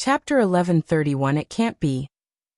Chapter 1131. It can't be.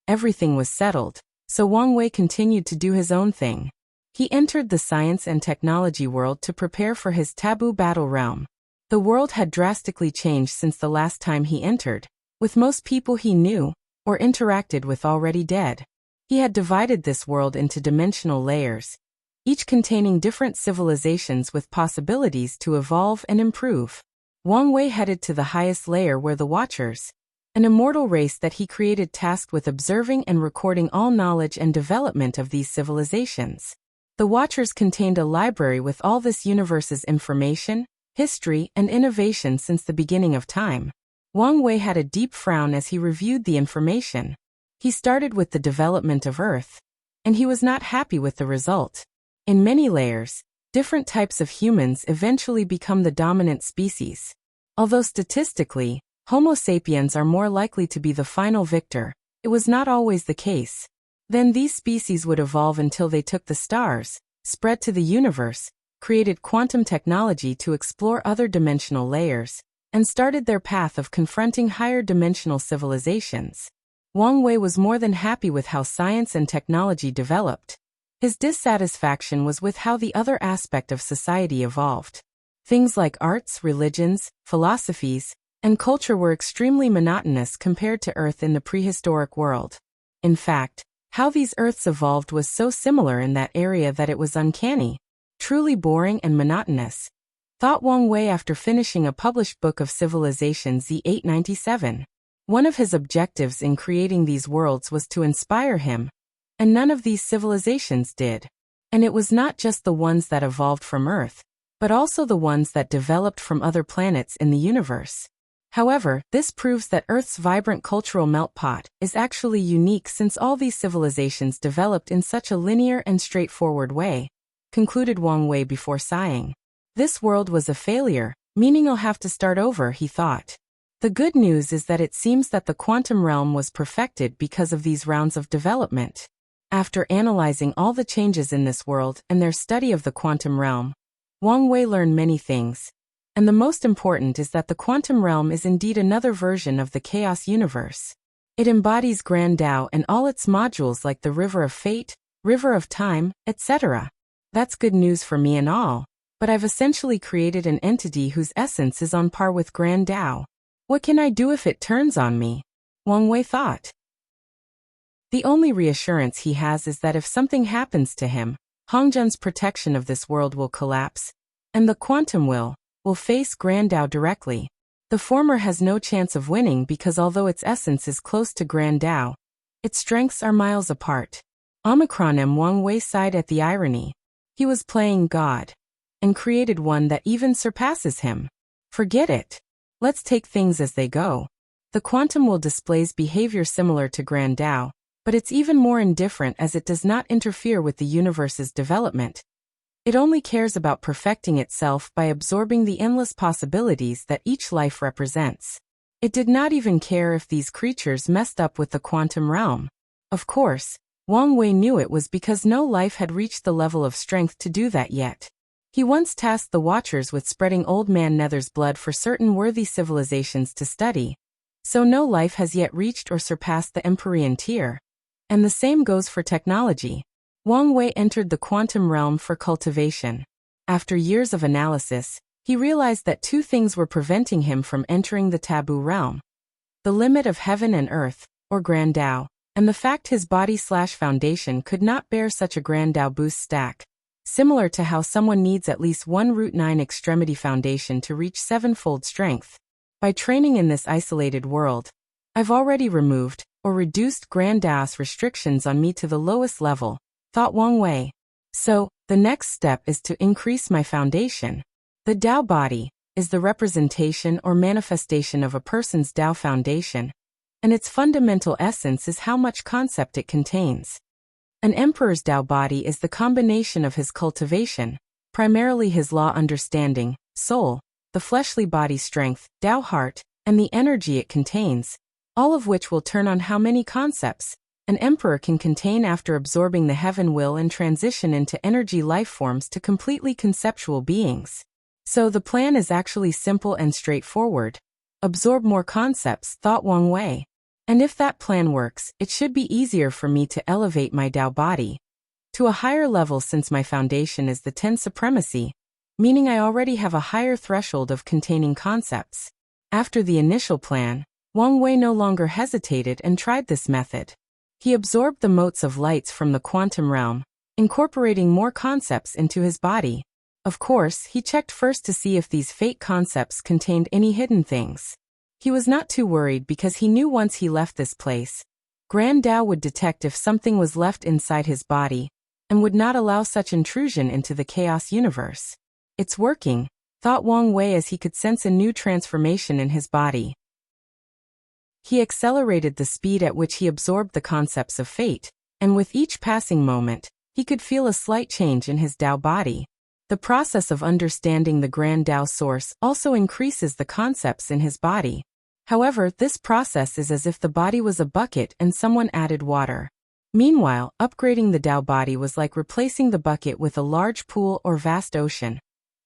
Everything was settled, so Wang Wei continued to do his own thing. He entered the science and technology world to prepare for his taboo battle realm. The world had drastically changed since the last time he entered, with most people he knew or interacted with already dead. He had divided this world into dimensional layers, each containing different civilizations with possibilities to evolve and improve. Wang Wei headed to the highest layer where the Watchers, an immortal race that he created, tasked with observing and recording all knowledge and development of these civilizations. The Watchers contained a library with all this universe's information, history, and innovation since the beginning of time. Wang Wei had a deep frown as he reviewed the information. He started with the development of Earth, and he was not happy with the result. In many layers, different types of humans eventually become the dominant species. Although statistically, Homo sapiens are more likely to be the final victor, it was not always the case. Then these species would evolve until they took the stars, spread to the universe, created quantum technology to explore other dimensional layers, and started their path of confronting higher dimensional civilizations. Wang Wei was more than happy with how science and technology developed. His dissatisfaction was with how the other aspect of society evolved. Things like arts, religions, philosophies, and culture were extremely monotonous compared to Earth in the prehistoric world. In fact, how these Earths evolved was so similar in that area that it was uncanny, truly boring and monotonous, thought Wang Wei after finishing a published book of Civilization Z897. One of his objectives in creating these worlds was to inspire him, and none of these civilizations did. And it was not just the ones that evolved from Earth, but also the ones that developed from other planets in the universe. However, this proves that Earth's vibrant cultural meltpot is actually unique, since all these civilizations developed in such a linear and straightforward way, concluded Wang Wei before sighing. This world was a failure, meaning I'll have to start over, he thought. The good news is that it seems that the quantum realm was perfected because of these rounds of development. After analyzing all the changes in this world and their study of the quantum realm, Wang Wei learned many things. And the most important is that the quantum realm is indeed another version of the chaos universe. It embodies Grand Tao and all its modules like the River of Fate, River of Time, etc. That's good news for me and all, but I've essentially created an entity whose essence is on par with Grand Tao. What can I do if it turns on me? Wang Wei thought. The only reassurance he has is that if something happens to him, Hongjun's protection of this world will collapse, and the quantum will face Grand Tao directly. The former has no chance of winning because although its essence is close to Grand Tao, its strengths are miles apart. Omicron M. Wang Wei sighed at the irony. He was playing God, and created one that even surpasses him. Forget it. Let's take things as they go. The quantum will displays behavior similar to Grand Tao, but it's even more indifferent as it does not interfere with the universe's development. It only cares about perfecting itself by absorbing the endless possibilities that each life represents. It did not even care if these creatures messed up with the quantum realm. Of course, Wang Wei knew it was because no life had reached the level of strength to do that yet. He once tasked the Watchers with spreading Old Man Nether's blood for certain worthy civilizations to study, so no life has yet reached or surpassed the Empyrean tier. And the same goes for technology. Wang Wei entered the quantum realm for cultivation. After years of analysis, he realized that two things were preventing him from entering the taboo realm: the limit of heaven and earth, or Grand Tao, and the fact his body/foundation could not bear such a Grand Tao boost stack. Similar to how someone needs at least one root 9 extremity foundation to reach 7-fold strength. By training in this isolated world, I've already removed or reduced Grand Tao's restrictions on me to the lowest level, thought Wang Wei. So, the next step is to increase my foundation. The Tao body is the representation or manifestation of a person's Tao foundation, and its fundamental essence is how much concept it contains. An emperor's Tao body is the combination of his cultivation, primarily his law understanding, soul, the fleshly body strength, Tao heart, and the energy it contains, all of which will turn on how many concepts an emperor can contain after absorbing the heaven will and transition into energy life forms to completely conceptual beings. So the plan is actually simple and straightforward. Absorb more concepts, thought Wang Wei. And if that plan works, it should be easier for me to elevate my Tao body to a higher level since my foundation is the 10 supremacy, meaning I already have a higher threshold of containing concepts. After the initial plan, Wang Wei no longer hesitated and tried this method. He absorbed the motes of lights from the quantum realm, incorporating more concepts into his body. Of course, he checked first to see if these fake concepts contained any hidden things. He was not too worried because he knew once he left this place, Grand Tao would detect if something was left inside his body and would not allow such intrusion into the chaos universe. It's working, thought Wang Wei as he could sense a new transformation in his body. He accelerated the speed at which he absorbed the concepts of fate, and with each passing moment, he could feel a slight change in his Tao body. The process of understanding the Grand Tao source also increases the concepts in his body. However, this process is as if the body was a bucket and someone added water. Meanwhile, upgrading the Tao body was like replacing the bucket with a large pool or vast ocean,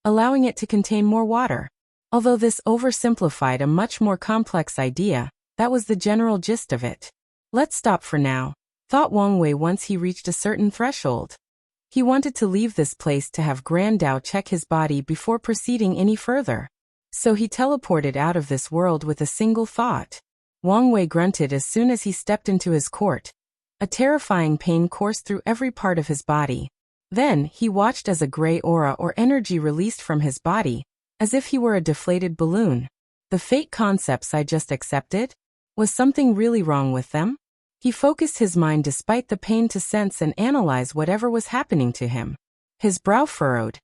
allowing it to contain more water. Although this oversimplified a much more complex idea, that was the general gist of it. Let's stop for now, thought Wang Wei once he reached a certain threshold. He wanted to leave this place to have Grand Tao check his body before proceeding any further. So he teleported out of this world with a single thought. Wang Wei grunted as soon as he stepped into his court. A terrifying pain coursed through every part of his body. Then, he watched as a gray aura or energy released from his body, as if he were a deflated balloon. The fake concepts I just accepted? Was something really wrong with them? He focused his mind despite the pain to sense and analyze whatever was happening to him. His brow furrowed.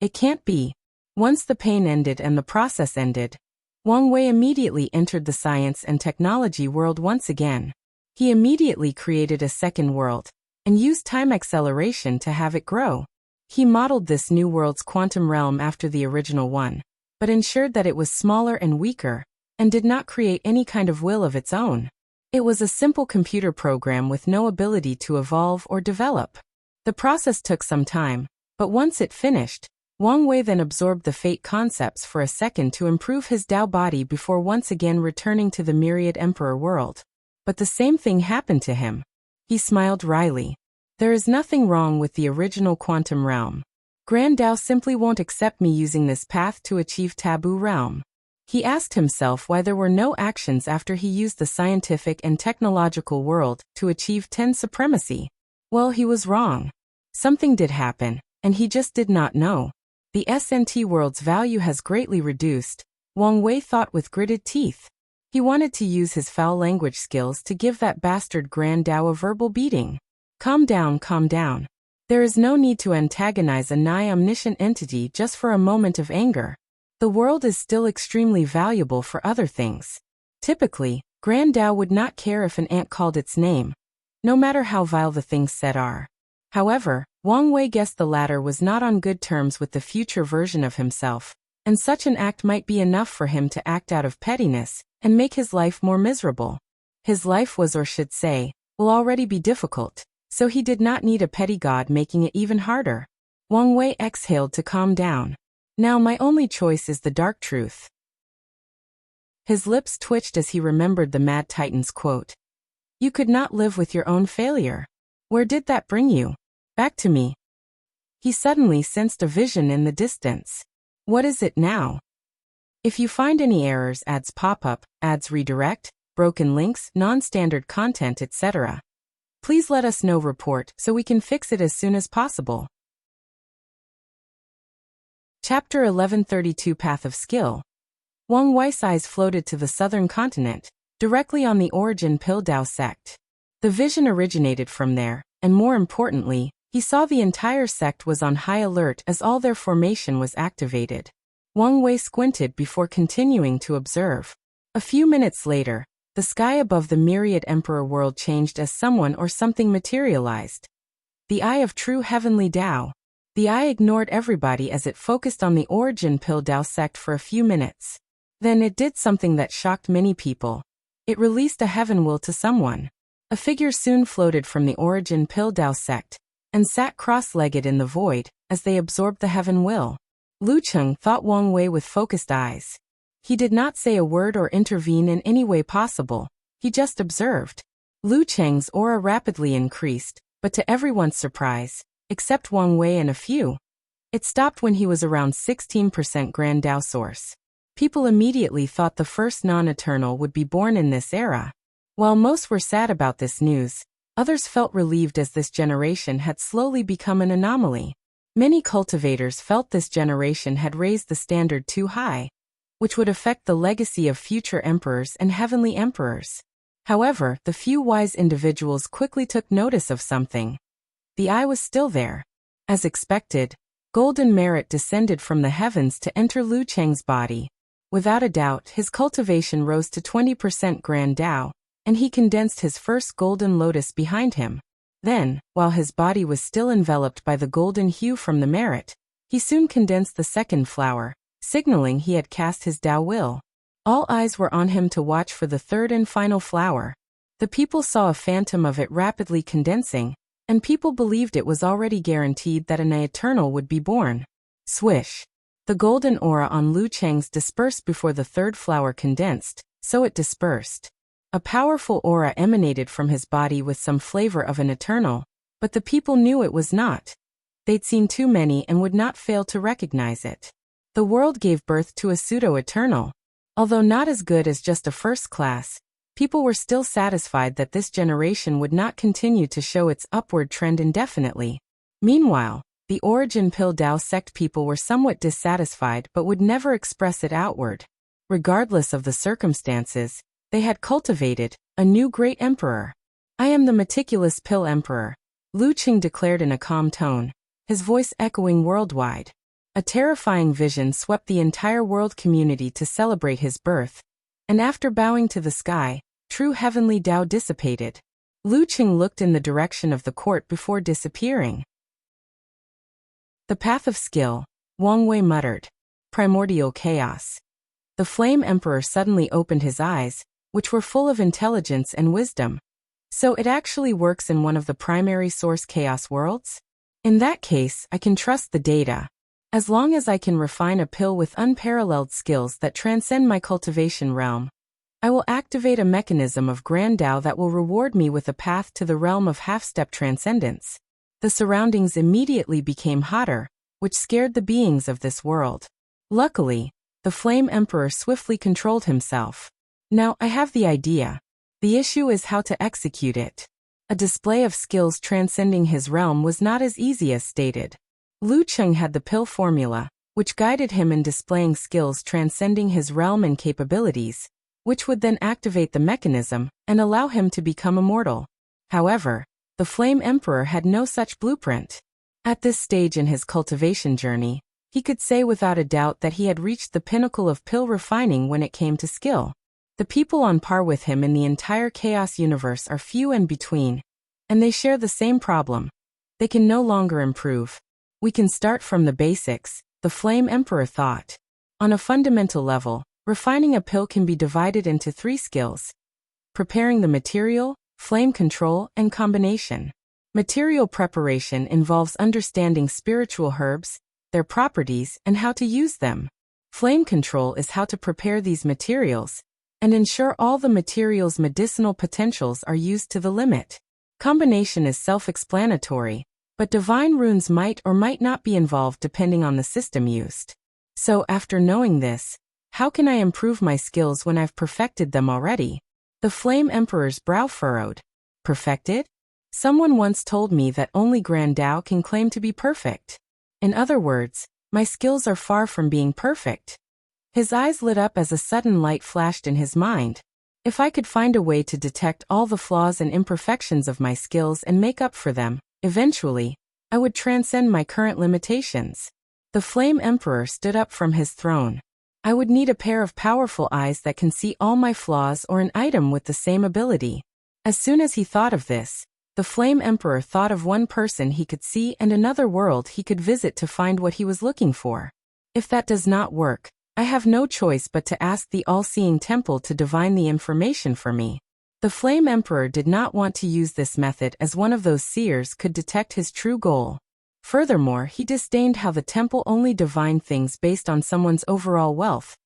It can't be. Once the pain ended and the process ended, Wang Wei immediately entered the science and technology world once again. He immediately created a second world, and used time acceleration to have it grow. He modeled this new world's quantum realm after the original one, but ensured that it was smaller and weaker, and did not create any kind of will of its own. It was a simple computer program with no ability to evolve or develop. The process took some time, but once it finished, Wang Wei then absorbed the fate concepts for a second to improve his Tao body before once again returning to the myriad emperor world. But the same thing happened to him. He smiled wryly. There is nothing wrong with the original quantum realm. Grand Tao simply won't accept me using this path to achieve taboo realm. He asked himself why there were no actions after he used the scientific and technological world to achieve 10 supremacy. Well, he was wrong. Something did happen, and he just did not know. The SNT world's value has greatly reduced, Wang Wei thought with gritted teeth. He wanted to use his foul language skills to give that bastard Grand Tao a verbal beating. Calm down, calm down. There is no need to antagonize a nigh-omniscient entity just for a moment of anger. The world is still extremely valuable for other things. Typically, Grand Tao would not care if an ant called its name, no matter how vile the things said are. However, Wang Wei guessed the latter was not on good terms with the future version of himself, and such an act might be enough for him to act out of pettiness and make his life more miserable. His life was, or should say, will already be difficult, so he did not need a petty god making it even harder. Wang Wei exhaled to calm down. Now my only choice is the dark truth. His lips twitched as he remembered the Mad Titan's quote. You could not live with your own failure. Where did that bring you? Back to me. He suddenly sensed a vision in the distance. What is it now? If you find any errors, ads pop up, ads redirect, broken links, non-standard content, etc., please let us know. Report so we can fix it as soon as possible. Chapter 1132 Path of Skill. Wang Wei's eyes floated to the southern continent, directly on the origin Pildao sect. The vision originated from there, and more importantly, he saw the entire sect was on high alert as all their formation was activated. Wang Wei squinted before continuing to observe. A few minutes later, the sky above the myriad emperor world changed as someone or something materialized. The eye of true heavenly Tao. The eye ignored everybody as it focused on the origin Pildao sect for a few minutes. Then it did something that shocked many people. It released a heaven will to someone. A figure soon floated from the origin Pildao sect, and sat cross-legged in the void, as they absorbed the heaven will. Lu Cheng thought Wang Wei with focused eyes. He did not say a word or intervene in any way possible, he just observed. Lu Cheng's aura rapidly increased, but to everyone's surprise, except Wang Wei and a few, it stopped when he was around 16% Grand Dao source. People immediately thought the first non-eternal would be born in this era. While most were sad about this news, others felt relieved as this generation had slowly become an anomaly. Many cultivators felt this generation had raised the standard too high, which would affect the legacy of future emperors and heavenly emperors. However, the few wise individuals quickly took notice of something. The eye was still there. As expected, golden merit descended from the heavens to enter Lu Cheng's body. Without a doubt, his cultivation rose to 20% Grand Dao, and he condensed his first golden lotus behind him. Then, while his body was still enveloped by the golden hue from the merit, he soon condensed the second flower, signaling he had cast his Dao will. All eyes were on him to watch for the third and final flower. The people saw a phantom of it rapidly condensing, and people believed it was already guaranteed that an eternal would be born. Swish! The golden aura on Lu Cheng's dispersed before the third flower condensed, so it dispersed. A powerful aura emanated from his body with some flavor of an eternal, but the people knew it was not. They'd seen too many and would not fail to recognize it. The world gave birth to a pseudo-eternal. Although not as good as just a first class, people were still satisfied that this generation would not continue to show its upward trend indefinitely. Meanwhile, the Origin Pill Dao sect people were somewhat dissatisfied but would never express it outward. Regardless of the circumstances, they had cultivated a new great emperor. I am the meticulous Pill Emperor, Lu Cheng declared in a calm tone, his voice echoing worldwide. A terrifying vision swept the entire world community to celebrate his birth, and after bowing to the sky, true heavenly Dao dissipated. Lu Cheng looked in the direction of the court before disappearing. The path of skill, Wang Wei muttered. Primordial chaos. The Flame Emperor suddenly opened his eyes, which were full of intelligence and wisdom. So it actually works in one of the primary source chaos worlds? In that case, I can trust the data. As long as I can refine a pill with unparalleled skills that transcend my cultivation realm, I will activate a mechanism of Grand Dao that will reward me with a path to the realm of half-step transcendence. The surroundings immediately became hotter, which scared the beings of this world. Luckily, the Flame Emperor swiftly controlled himself. Now I have the idea. The issue is how to execute it. A display of skills transcending his realm was not as easy as stated. Lu Cheng had the pill formula, which guided him in displaying skills transcending his realm and capabilities, which would then activate the mechanism and allow him to become immortal. However, the Flame Emperor had no such blueprint. At this stage in his cultivation journey, he could say without a doubt that he had reached the pinnacle of pill refining when it came to skill. The people on par with him in the entire Chaos universe are few and between, and they share the same problem. They can no longer improve. We can start from the basics, the Flame Emperor thought. On a fundamental level, refining a pill can be divided into 3 skills: preparing the material, flame control, and combination. Material preparation involves understanding spiritual herbs, their properties, and how to use them. Flame control is how to prepare these materials and ensure all the materials' medicinal potentials are used to the limit. Combination is self-explanatory, but divine runes might or might not be involved depending on the system used. So after knowing this, how can I improve my skills when I've perfected them already? The Flame Emperor's brow furrowed. Perfected? Someone once told me that only Grand Dao can claim to be perfect. In other words, my skills are far from being perfect. His eyes lit up as a sudden light flashed in his mind. If I could find a way to detect all the flaws and imperfections of my skills and make up for them, eventually, I would transcend my current limitations. The Flame Emperor stood up from his throne. I would need a pair of powerful eyes that can see all my flaws or an item with the same ability. As soon as he thought of this, the Flame Emperor thought of one person he could see and another world he could visit to find what he was looking for. If that does not work, I have no choice but to ask the all-seeing temple to divine the information for me. The Flame Emperor did not want to use this method as one of those seers could detect his true goal. Furthermore, he disdained how the temple only divined things based on someone's overall wealth.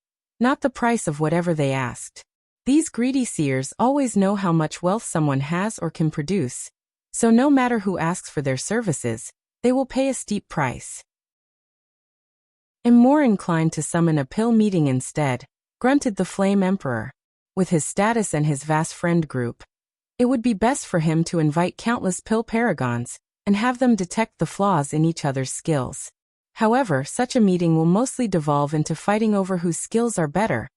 not the price of whatever they asked. These greedy seers always know how much wealth someone has or can produce, so no matter who asks for their services, they will pay a steep price. "Am more inclined to summon a pill meeting instead," grunted the Flame Emperor. With his status and his vast friend group, it would be best for him to invite countless pill paragons and have them detect the flaws in each other's skills. However, such a meeting will mostly devolve into fighting over whose skills are better,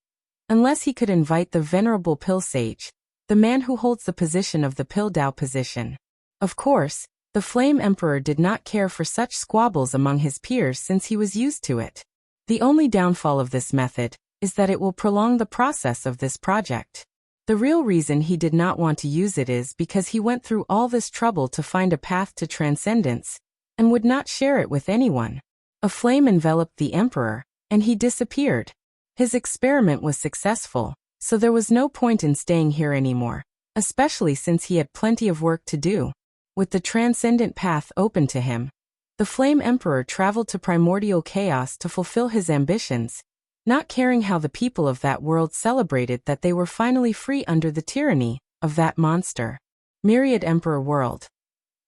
unless he could invite the venerable pill sage, the man who holds the position of the pill Dao position. Of course, the Flame Emperor did not care for such squabbles among his peers since he was used to it. The only downfall of this method is that it will prolong the process of this project. The real reason he did not want to use it is because he went through all this trouble to find a path to transcendence, and would not share it with anyone. A flame enveloped the Emperor, and he disappeared. His experiment was successful, so there was no point in staying here anymore, especially since he had plenty of work to do. With the transcendent path open to him, the Flame Emperor traveled to primordial chaos to fulfill his ambitions, not caring how the people of that world celebrated that they were finally free under the tyranny of that monster. Myriad Emperor World.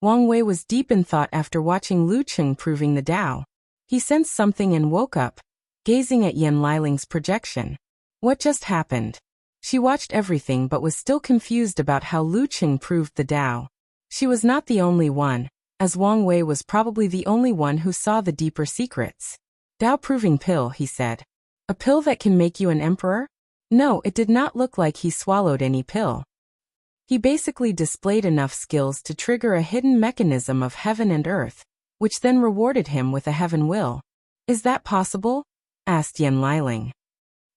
Wang Wei was deep in thought after watching Lu Cheng proving the Tao. He sensed something and woke up, gazing at Yan Liling's projection. What just happened? She watched everything but was still confused about how Lu Cheng proved the Tao. She was not the only one, as Wang Wei was probably the only one who saw the deeper secrets. "Tao-proving pill," he said. "A pill that can make you an emperor?" No, it did not look like he swallowed any pill. He basically displayed enough skills to trigger a hidden mechanism of heaven and earth, which then rewarded him with a heaven will. "Is that possible?" asked Yan Liling.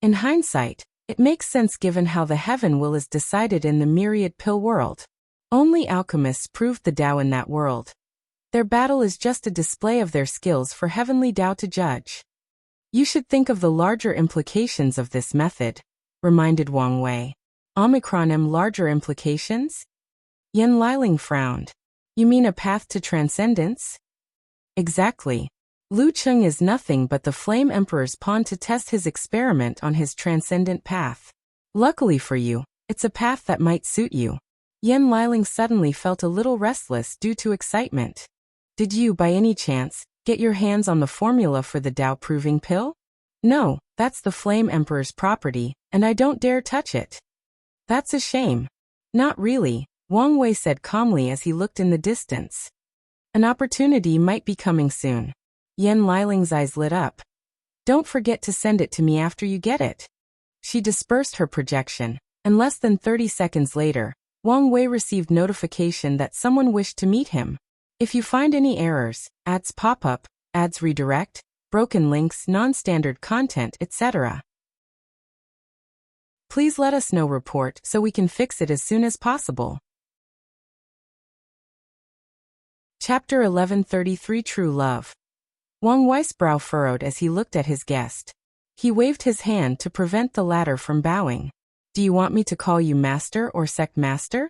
In hindsight, it makes sense given how the heaven will is decided in the myriad pill world. Only alchemists proved the Tao in that world. Their battle is just a display of their skills for heavenly Tao to judge. "You should think of the larger implications of this method," reminded Wang Wei. "Omicron larger implications?" Yan Liling frowned. "You mean a path to transcendence?" "Exactly. Lu Cheng is nothing but the Flame Emperor's pawn to test his experiment on his transcendent path. Luckily for you, it's a path that might suit you." Yan Liling suddenly felt a little restless due to excitement. "Did you, by any chance, get your hands on the formula for the Tao-proving pill?" "No, that's the Flame Emperor's property, and I don't dare touch it." "That's a shame." "Not really," Wang Wei said calmly as he looked in the distance. "An opportunity might be coming soon." Yan Liling's eyes lit up. "Don't forget to send it to me after you get it." She dispersed her projection, and less than 30 seconds later, Wang Wei received notification that someone wished to meet him. "If you find any errors, ads pop up, ads redirect, broken links, non-standard content, etc., please let us know. Report so we can fix it as soon as possible." Chapter 1133 True Love. Wang Wei's brow furrowed as he looked at his guest. He waved his hand to prevent the latter from bowing. "Do you want me to call you master or sect master?"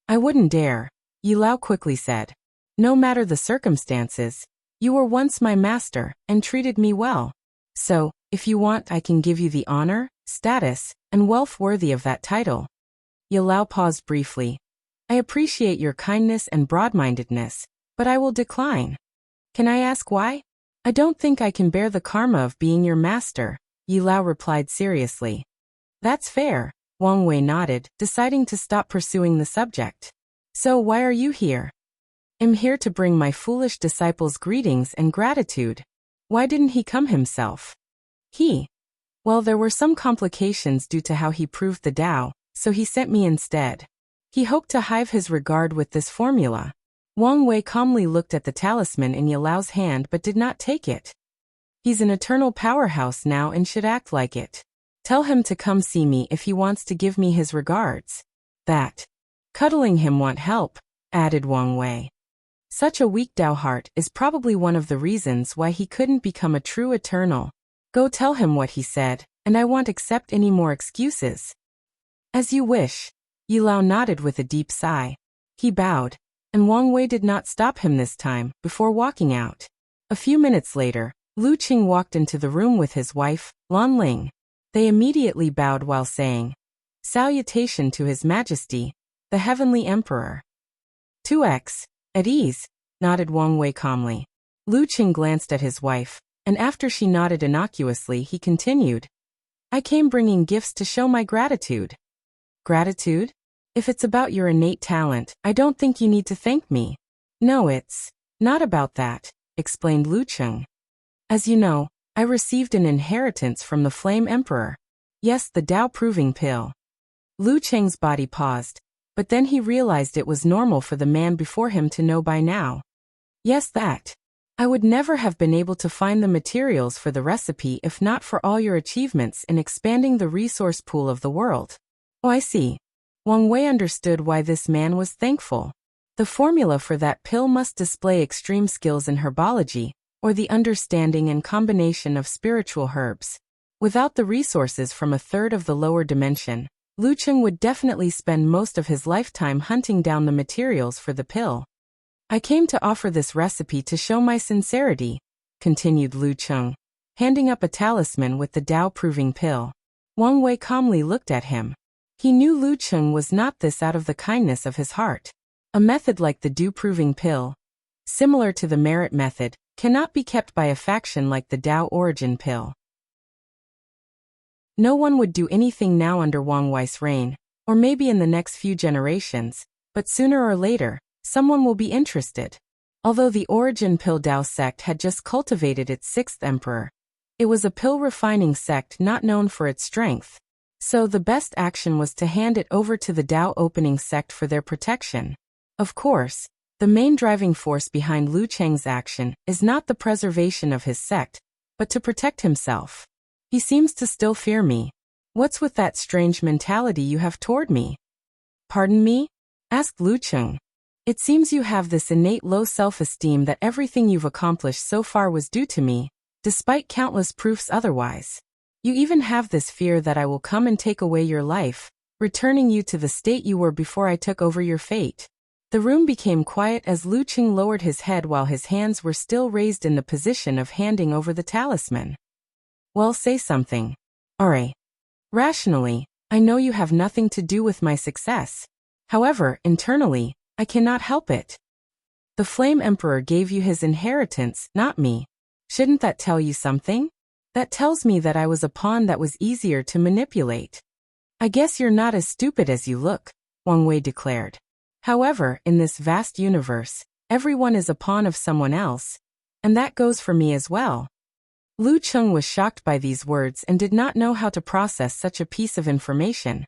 "I wouldn't dare," Yi Lao quickly said. "No matter the circumstances, you were once my master and treated me well. So, if you want, I can give you the honor, status, and wealth worthy of that title." Yi Lao paused briefly. "I appreciate your kindness and broad-mindedness, but I will decline." "Can I ask why?" "I don't think I can bear the karma of being your master," Yi Lao replied seriously. "That's fair," Wang Wei nodded, deciding to stop pursuing the subject. "So why are you here?" "I'm here to bring my foolish disciples greetings and gratitude." "Why didn't he come himself?" Well, there were some complications due to how he proved the Tao, so he sent me instead. He hoped to hive his regard with this formula." Wang Wei calmly looked at the talisman in Yi Lao's hand but did not take it. "He's an eternal powerhouse now and should act like it. Tell him to come see me if he wants to give me his regards." "That cuddling him won't help," added Wang Wei. "Such a weak Tao heart is probably one of the reasons why he couldn't become a true eternal. Go tell him what he said, and I won't accept any more excuses." "As you wish." Yi Lao nodded with a deep sigh. He bowed, and Wang Wei did not stop him this time, before walking out. A few minutes later, Lu Qing walked into the room with his wife, Lan Ling. They immediately bowed while saying, "Salutation to His Majesty, the Heavenly Emperor." 2x. At ease, nodded Wang Wei calmly. Lu Qing glanced at his wife, and after she nodded innocuously he continued, "I came bringing gifts to show my gratitude." Gratitude? If it's about your innate talent, I don't think you need to thank me. No, it's not about that, explained Lu Qing. As you know, I received an inheritance from the Flame Emperor. Yes, the Tao proving pill. Lu Qing's body paused, but then he realized it was normal for the man before him to know by now. Yes, that. I would never have been able to find the materials for the recipe if not for all your achievements in expanding the resource pool of the world. Oh, I see. Wang Wei understood why this man was thankful. The formula for that pill must display extreme skills in herbology, or the understanding and combination of spiritual herbs. Without the resources from a third of the lower dimension, Lu Qing would definitely spend most of his lifetime hunting down the materials for the pill. I came to offer this recipe to show my sincerity, continued Lu Qing, handing up a talisman with the Tao-proving pill. Wang Wei calmly looked at him. He knew Lu Qing was not this out of the kindness of his heart. A method like the Tao-proving pill, similar to the merit method, cannot be kept by a faction like the Tao origin pill. No one would do anything now under Wang Wei's reign, or maybe in the next few generations, but sooner or later, someone will be interested. Although the origin pill Tao sect had just cultivated its sixth emperor, it was a pill refining sect not known for its strength. So the best action was to hand it over to the Tao opening sect for their protection. Of course, the main driving force behind Lu Qing's action is not the preservation of his sect, but to protect himself. He seems to still fear me. What's with that strange mentality you have toward me? Pardon me? Asked Lu Qing. It seems you have this innate low self-esteem that everything you've accomplished so far was due to me, despite countless proofs otherwise. You even have this fear that I will come and take away your life, returning you to the state you were before I took over your fate. The room became quiet as Lu Qing lowered his head while his hands were still raised in the position of handing over the talisman. Well, say something. Alright. Rationally, I know you have nothing to do with my success. However, internally, I cannot help it. The Flame Emperor gave you his inheritance, not me. Shouldn't that tell you something? That tells me that I was a pawn that was easier to manipulate. I guess you're not as stupid as you look, Wang Wei declared. However, in this vast universe, everyone is a pawn of someone else, and that goes for me as well. Lu Qing was shocked by these words and did not know how to process such a piece of information.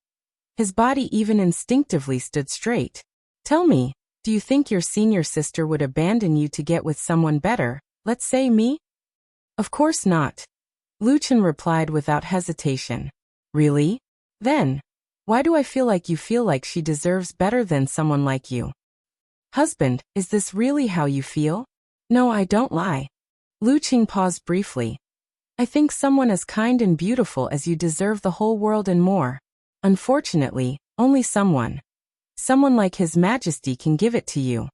His body even instinctively stood straight. Tell me, do you think your senior sister would abandon you to get with someone better, let's say me? Of course not. Lu Qing replied without hesitation. Really? Then, why do I feel like you feel like she deserves better than someone like you? Husband, is this really how you feel? No, I don't lie. Lu Qing paused briefly. I think someone as kind and beautiful as you deserve the whole world and more. Unfortunately, only someone like His Majesty can give it to you.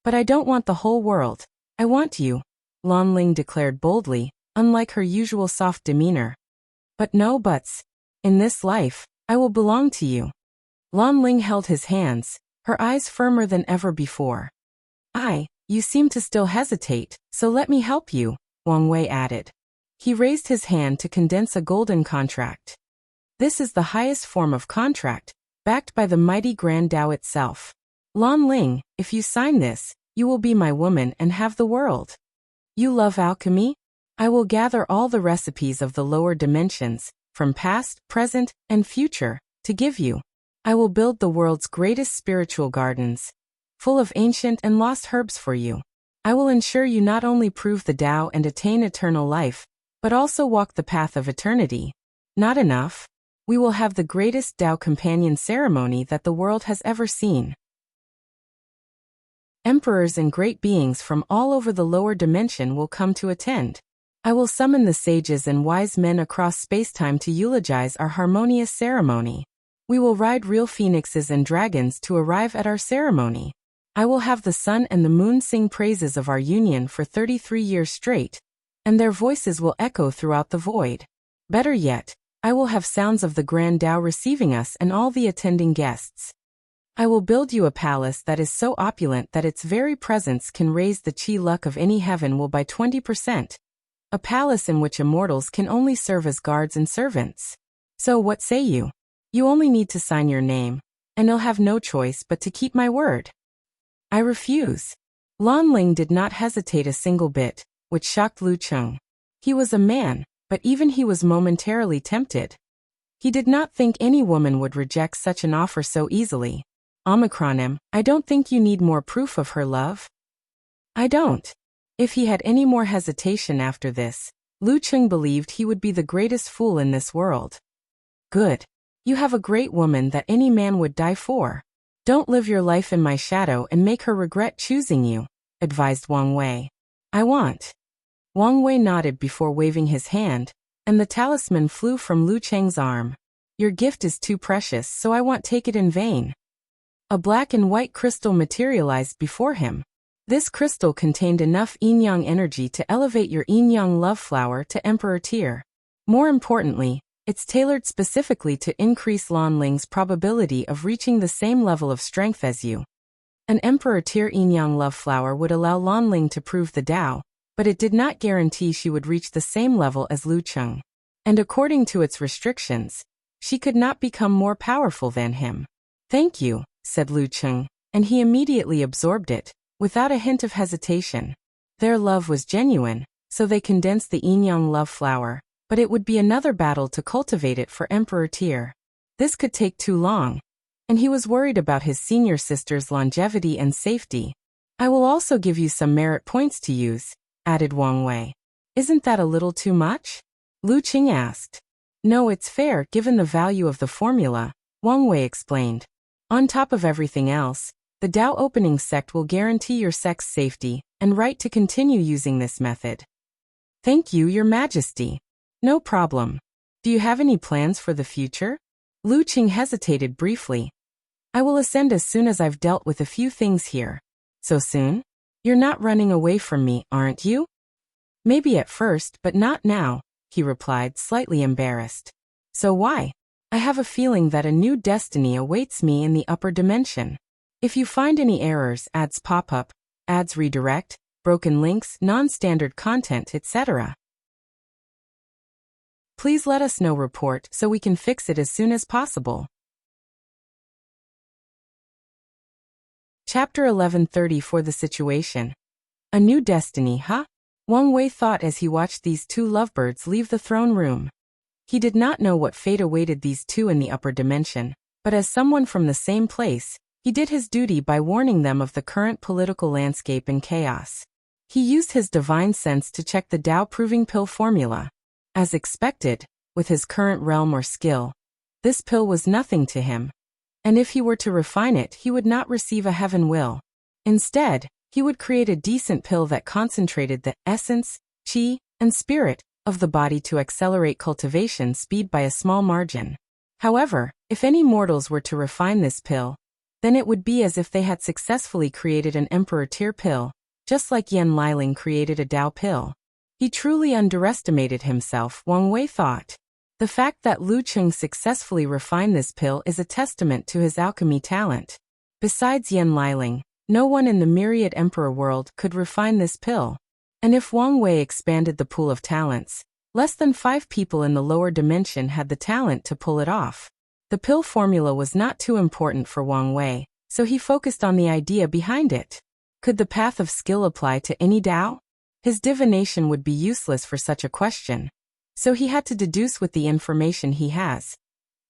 But I don't want the whole world. I want you, Lan Ling declared boldly, unlike her usual soft demeanor. But no buts. In this life, I will belong to you. Lan Ling held his hands, her eyes firmer than ever before. You seem to still hesitate, so let me help you, Wang Wei added. He raised his hand to condense a golden contract. This is the highest form of contract, backed by the mighty Grand Tao itself. Lan Ling, if you sign this, you will be my woman and have the world. You love alchemy? I will gather all the recipes of the lower dimensions, from past, present, and future, to give you. I will build the world's greatest spiritual gardens, full of ancient and lost herbs for you. I will ensure you not only prove the Tao and attain eternal life, but also walk the path of eternity. Not enough? We will have the greatest Tao companion ceremony that the world has ever seen. Emperors and great beings from all over the lower dimension will come to attend. I will summon the sages and wise men across spacetime to eulogize our harmonious ceremony. We will ride real phoenixes and dragons to arrive at our ceremony. I will have the sun and the moon sing praises of our union for 33 years straight, and their voices will echo throughout the void. Better yet, I will have sounds of the Grand Tao receiving us and all the attending guests. I will build you a palace that is so opulent that its very presence can raise the chi luck of any heaven will by 20%. A palace in which immortals can only serve as guards and servants. So what say you? You only need to sign your name, and I'll have no choice but to keep my word. I refuse. Lan Ling did not hesitate a single bit, which shocked Lu Cheng. He was a man, but even he was momentarily tempted. He did not think any woman would reject such an offer so easily. Omicron, I don't think you need more proof of her love. I don't. If he had any more hesitation after this, Lu Cheng believed he would be the greatest fool in this world. Good. You have a great woman that any man would die for. Don't live your life in my shadow and make her regret choosing you, advised Wang Wei. I want. Wang Wei nodded before waving his hand, and the talisman flew from Lu Cheng's arm. Your gift is too precious, so I won't take it in vain. A black and white crystal materialized before him. This crystal contained enough yin-yang energy to elevate your yin-yang love flower to Emperor tier. More importantly, it's tailored specifically to increase Lan Ling's probability of reaching the same level of strength as you. An Emperor tier yin-yang love flower would allow Lan Ling to prove the Tao, but it did not guarantee she would reach the same level as Lu Cheng. And according to its restrictions, she could not become more powerful than him. Thank you, said Lu Cheng, and he immediately absorbed it, without a hint of hesitation. Their love was genuine, so they condensed the yin-yang love flower, but it would be another battle to cultivate it for Emperor tier. This could take too long, and he was worried about his senior sister's longevity and safety. I will also give you some merit points to use, added Wang Wei. Isn't that a little too much? Lu Cheng asked. No, it's fair given the value of the formula, Wang Wei explained. On top of everything else, the Tao opening sect will guarantee your sect's safety and right to continue using this method. Thank you, Your Majesty. No problem. Do you have any plans for the future? Lu Cheng hesitated briefly. I will ascend as soon as I've dealt with a few things here. So soon? You're not running away from me, aren't you? Maybe at first, but not now, he replied, slightly embarrassed. So why? I have a feeling that a new destiny awaits me in the upper dimension. If you find any errors, ads pop up, ads redirect, broken links, non-standard content, etc., please let us know. Report so we can fix it as soon as possible. Chapter 1130 For the Situation. A new destiny, huh? Wang Wei thought as he watched these two lovebirds leave the throne room. He did not know what fate awaited these two in the upper dimension, but as someone from the same place, he did his duty by warning them of the current political landscape and chaos. He used his divine sense to check the Tao proving pill formula. As expected, with his current realm or skill, this pill was nothing to him. And if he were to refine it, he would not receive a heaven will. Instead, he would create a decent pill that concentrated the essence, chi, and spirit of the body to accelerate cultivation speed by a small margin. However, if any mortals were to refine this pill, then it would be as if they had successfully created an Emperor tier pill, just like Yan Liling created a Tao pill. He truly underestimated himself, Wang Wei thought. The fact that Lu Cheng successfully refined this pill is a testament to his alchemy talent. Besides Yan Liling, no one in the myriad Emperor world could refine this pill. And if Wang Wei expanded the pool of talents, less than 5 people in the lower dimension had the talent to pull it off. The pill formula was not too important for Wang Wei, so he focused on the idea behind it. Could the path of skill apply to any Tao? His divination would be useless for such a question, so he had to deduce with the information he has.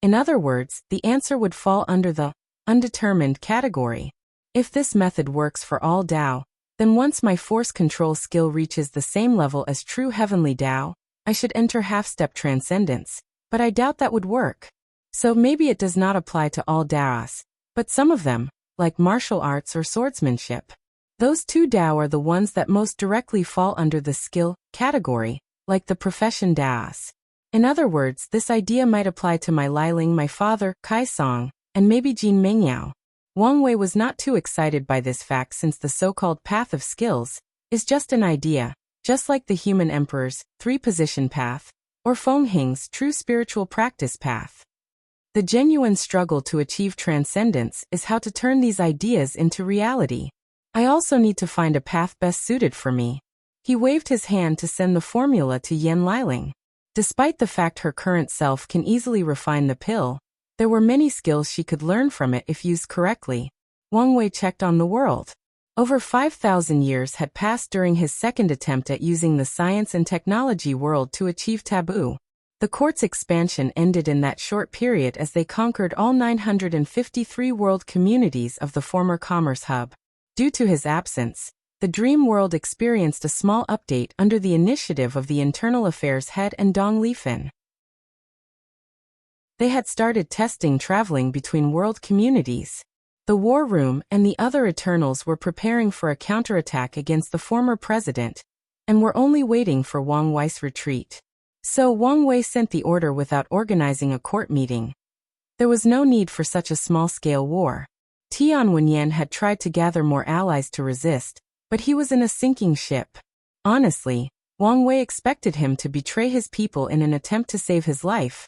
In other words, the answer would fall under the undetermined category. If this method works for all Tao, then once my force control skill reaches the same level as true heavenly Tao, I should enter half-step transcendence, but I doubt that would work. So maybe it does not apply to all Taos, but some of them, like martial arts or swordsmanship. Those two Tao are the ones that most directly fall under the skill category, like the profession Taos. In other words, this idea might apply to my Liling, my father, Kai Song, and maybe Jin Mengyao. Wang Wei was not too excited by this fact since the so-called path of skills is just an idea, just like the human emperor's 3-position path. or Fengheng's true spiritual practice path. The genuine struggle to achieve transcendence is how to turn these ideas into reality. I also need to find a path best suited for me. He waved his hand to send the formula to Yen Liling. Despite the fact her current self can easily refine the pill, there were many skills she could learn from it if used correctly. Wang Wei checked on the world. Over 5,000 years had passed during his second attempt at using the science and technology world to achieve taboo. The court's expansion ended in that short period as they conquered all 953 world communities of the former commerce hub. Due to his absence, the dream world experienced a small update under the initiative of the Internal Affairs head and Dong Lifan. They had started testing traveling between world communities. The War Room and the other Eternals were preparing for a counterattack against the former president, and were only waiting for Wang Wei's retreat. So Wang Wei sent the order without organizing a court meeting. There was no need for such a small-scale war. Tian Wenyan had tried to gather more allies to resist, but he was in a sinking ship. Honestly, Wang Wei expected him to betray his people in an attempt to save his life.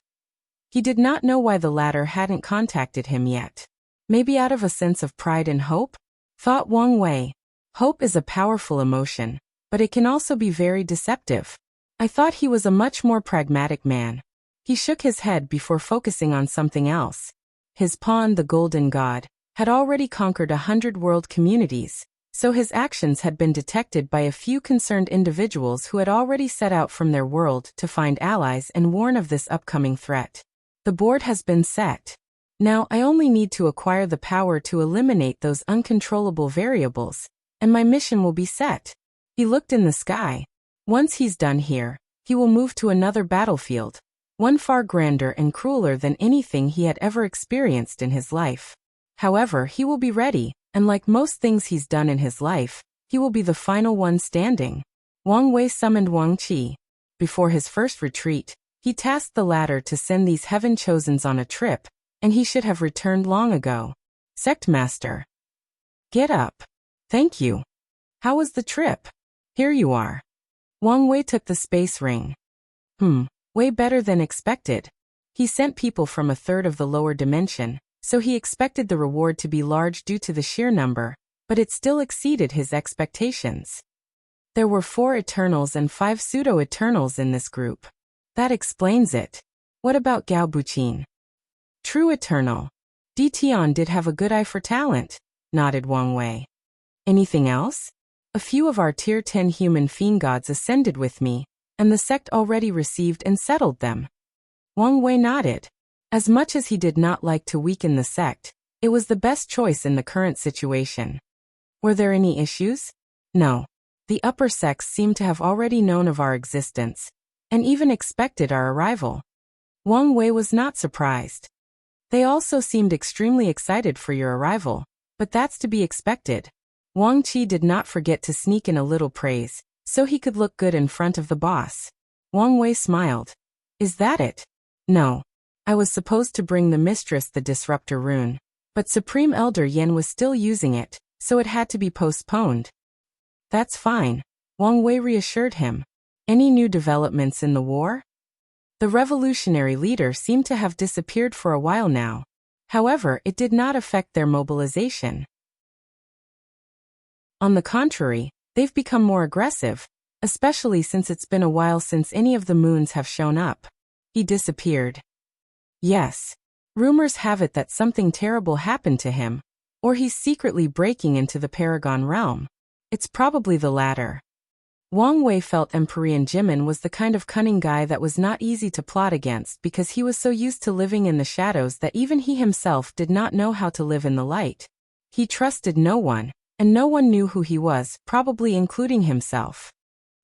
He did not know why the latter hadn't contacted him yet. Maybe out of a sense of pride and hope? Thought Wang Wei. Hope is a powerful emotion, but it can also be very deceptive. I thought he was a much more pragmatic man. He shook his head before focusing on something else. His pawn, the Golden God, had already conquered 100 world communities, so his actions had been detected by a few concerned individuals who had already set out from their world to find allies and warn of this upcoming threat. The board has been set. Now I only need to acquire the power to eliminate those uncontrollable variables, and my mission will be set. He looked in the sky. Once he's done here, he will move to another battlefield, one far grander and crueler than anything he had ever experienced in his life. However, he will be ready, and like most things he's done in his life, he will be the final one standing. Wang Wei summoned Wang Qi. Before his first retreat, he tasked the latter to send these heaven-chosens on a trip, and he should have returned long ago. Sect Master. Get up. Thank you. How was the trip? Here you are. Wang Wei took the space ring. Way better than expected. He sent people from a third of the lower dimension, so he expected the reward to be large due to the sheer number, but it still exceeded his expectations. There were 4 Eternals and 5 Pseudo-Eternals in this group. That explains it. What about Gao Buqin? True Eternal. Di Tian did have a good eye for talent, nodded Wang Wei. Anything else? A few of our Tier 10 human fiend gods ascended with me, and the sect already received and settled them. Wang Wei nodded. As much as he did not like to weaken the sect, it was the best choice in the current situation. Were there any issues? No. The upper sects seemed to have already known of our existence, and even expected our arrival. Wang Wei was not surprised. They also seemed extremely excited for your arrival, but that's to be expected. Wang Qi did not forget to sneak in a little praise, so he could look good in front of the boss. Wang Wei smiled. Is that it? No. I was supposed to bring the mistress the disruptor rune, but Supreme Elder Yen was still using it, so it had to be postponed. That's fine. Wang Wei reassured him. Any new developments in the war? The revolutionary leader seemed to have disappeared for a while now. However, it did not affect their mobilization. On the contrary, they've become more aggressive, especially since it's been a while since any of the moons have shown up. He disappeared. Yes. Rumors have it that something terrible happened to him, or he's secretly breaking into the Paragon realm. It's probably the latter. Wang Wei felt Empyrean Jimin was the kind of cunning guy that was not easy to plot against because he was so used to living in the shadows that even he himself did not know how to live in the light. He trusted no one, and no one knew who he was, probably including himself.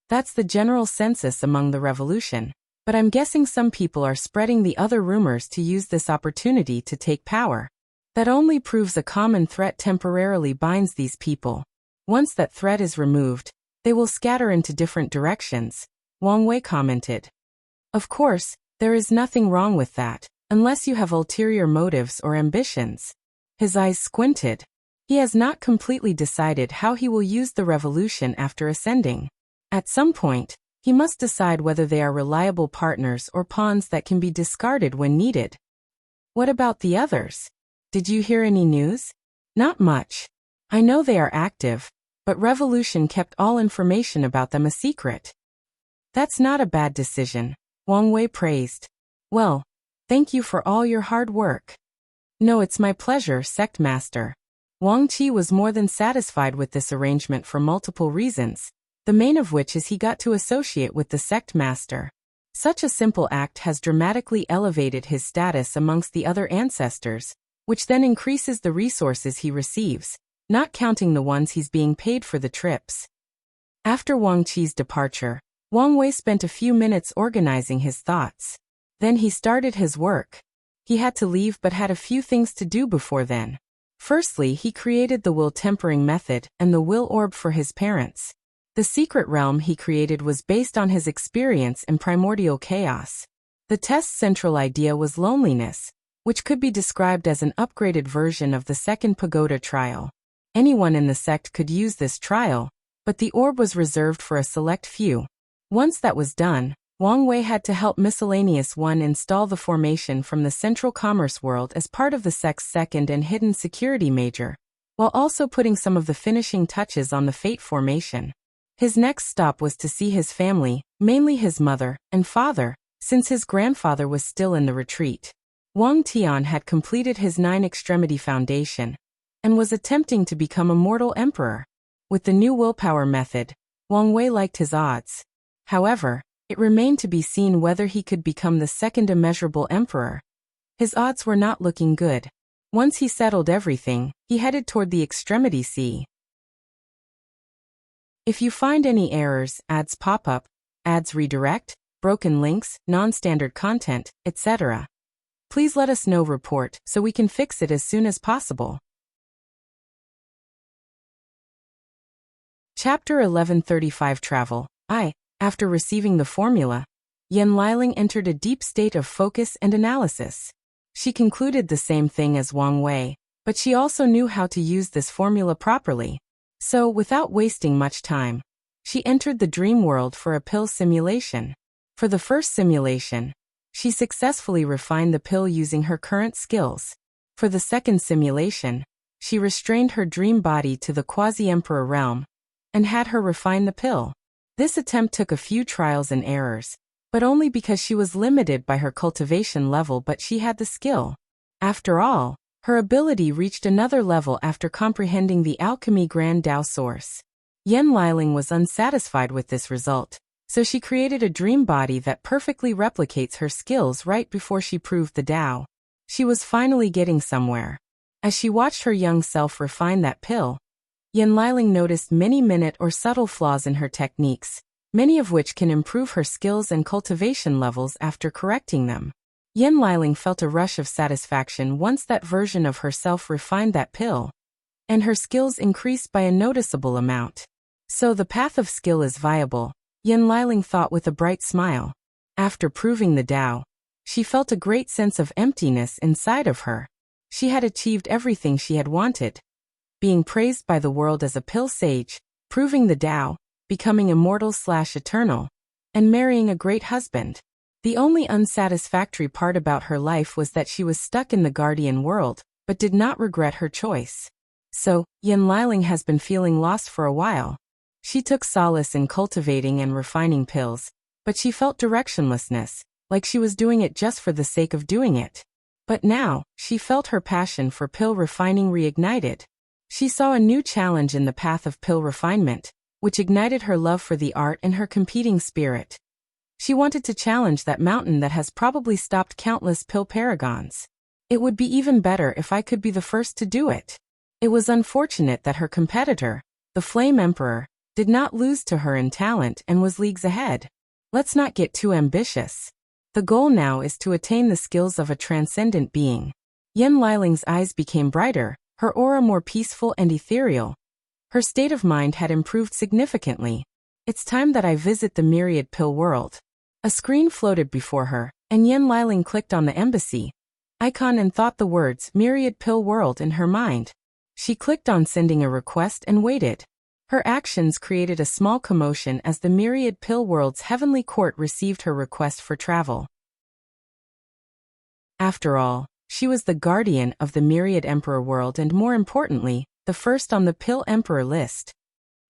That's the general census among the revolution, but I'm guessing some people are spreading the other rumors to use this opportunity to take power. That only proves a common threat temporarily binds these people. Once that threat is removed, they will scatter into different directions, Wang Wei commented. Of course, there is nothing wrong with that, unless you have ulterior motives or ambitions. His eyes squinted. He has not completely decided how he will use the revolution after ascending. At some point, He must decide whether they are reliable partners or pawns that can be discarded when needed. What about the others? Did you hear any news? Not much. I know they are active, but Revolution kept all information about them a secret. That's not a bad decision, Wang Wei praised. Well, thank you for all your hard work. No, it's my pleasure, Sect Master. Wang Qi was more than satisfied with this arrangement for multiple reasons, the main of which is he got to associate with the Sect Master. Such a simple act has dramatically elevated his status amongst the other ancestors, which then increases the resources he receives, not counting the ones he's being paid for the trips. After Wang Qi's departure, Wang Wei spent a few minutes organizing his thoughts. Then he started his work. He had to leave but had a few things to do before then. Firstly, he created the will tempering method and the will orb for his parents. The secret realm he created was based on his experience in primordial chaos. The test's central idea was loneliness, which could be described as an upgraded version of the second pagoda trial. Anyone in the sect could use this trial, but the orb was reserved for a select few. Once that was done, Wang Wei had to help Miscellaneous One install the formation from the Central Commerce World as part of the sect's second and hidden security major, while also putting some of the finishing touches on the Fate formation. His next stop was to see his family, mainly his mother and father, since his grandfather was still in the retreat. Wang Tian had completed his 9-extremity foundation and was attempting to become a mortal emperor. With the new willpower method, Wang Wei liked his odds. However, it remained to be seen whether he could become the second immeasurable emperor. His odds were not looking good. Once he settled everything, he headed toward the Extremity Sea. If you find any errors, ads pop up, ads redirect, broken links, non-standard content, etc., please let us know. Report so we can fix it as soon as possible. Chapter 1135 Travel. After receiving the formula, Yan Liling entered a deep state of focus and analysis. She concluded the same thing as Wang Wei, but she also knew how to use this formula properly. So, without wasting much time, she entered the dream world for a pill simulation. For the first simulation, she successfully refined the pill using her current skills. For the second simulation, she restrained her dream body to the quasi-emperor realm and had her refine the pill. This attempt took a few trials and errors, but only because she was limited by her cultivation level, but she had the skill. After all, her ability reached another level after comprehending the alchemy Grand Tao source. Yan Liling was unsatisfied with this result, so she created a dream body that perfectly replicates her skills right before she proved the Tao. She was finally getting somewhere. As she watched her young self refine that pill, Yan Liling noticed many minute or subtle flaws in her techniques, many of which can improve her skills and cultivation levels after correcting them. Yan Liling felt a rush of satisfaction once that version of herself refined that pill, and her skills increased by a noticeable amount. So the path of skill is viable, Yan Liling thought with a bright smile. After proving the Tao, she felt a great sense of emptiness inside of her. She had achieved everything she had wanted. Being praised by the world as a pill sage, proving the Tao, becoming immortal/eternal, and marrying a great husband. The only unsatisfactory part about her life was that she was stuck in the Guardian world, but did not regret her choice. So, Yan Liling has been feeling lost for a while. She took solace in cultivating and refining pills, but she felt directionlessness, like she was doing it just for the sake of doing it. But now, she felt her passion for pill refining reignited. She saw a new challenge in the path of pill refinement, which ignited her love for the art and her competing spirit. She wanted to challenge that mountain that has probably stopped countless pill paragons. It would be even better if I could be the first to do it. It was unfortunate that her competitor, the Flame Emperor, did not lose to her in talent and was leagues ahead. Let's not get too ambitious. The goal now is to attain the skills of a transcendent being. Yan Liling's eyes became brighter, her aura more peaceful and ethereal. Her state of mind had improved significantly. It's time that I visit the myriad pill world. A screen floated before her, and Yan Liling clicked on the embassy icon and thought the words myriad pill world in her mind. She clicked on sending a request and waited. Her actions created a small commotion as the myriad pill world's heavenly court received her request for travel. After all, she was the guardian of the myriad emperor world and, more importantly, the first on the pill emperor list.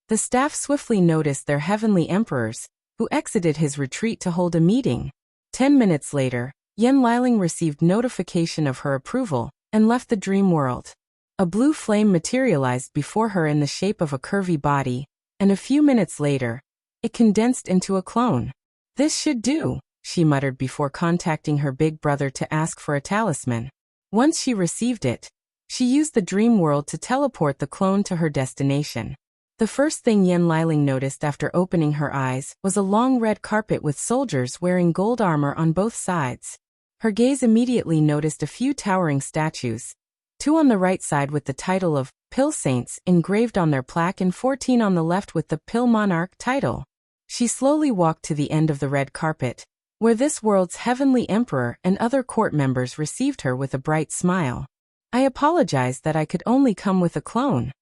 The staff swiftly noticed their heavenly emperors, who exited his retreat to hold a meeting. 10 minutes later, Yen Liling received notification of her approval and left the dream world. A blue flame materialized before her in the shape of a curvy body, and a few minutes later, it condensed into a clone. "This should do," she muttered before contacting her big brother to ask for a talisman. Once she received it, she used the dream world to teleport the clone to her destination. The first thing Yen Liling noticed after opening her eyes was a long red carpet with soldiers wearing gold armor on both sides. Her gaze immediately noticed a few towering statues, 2 on the right side with the title of Pill Saints engraved on their plaque and 14 on the left with the Pill Monarch title. She slowly walked to the end of the red carpet, where this world's heavenly emperor and other court members received her with a bright smile. "I apologize that I could only come with a clone.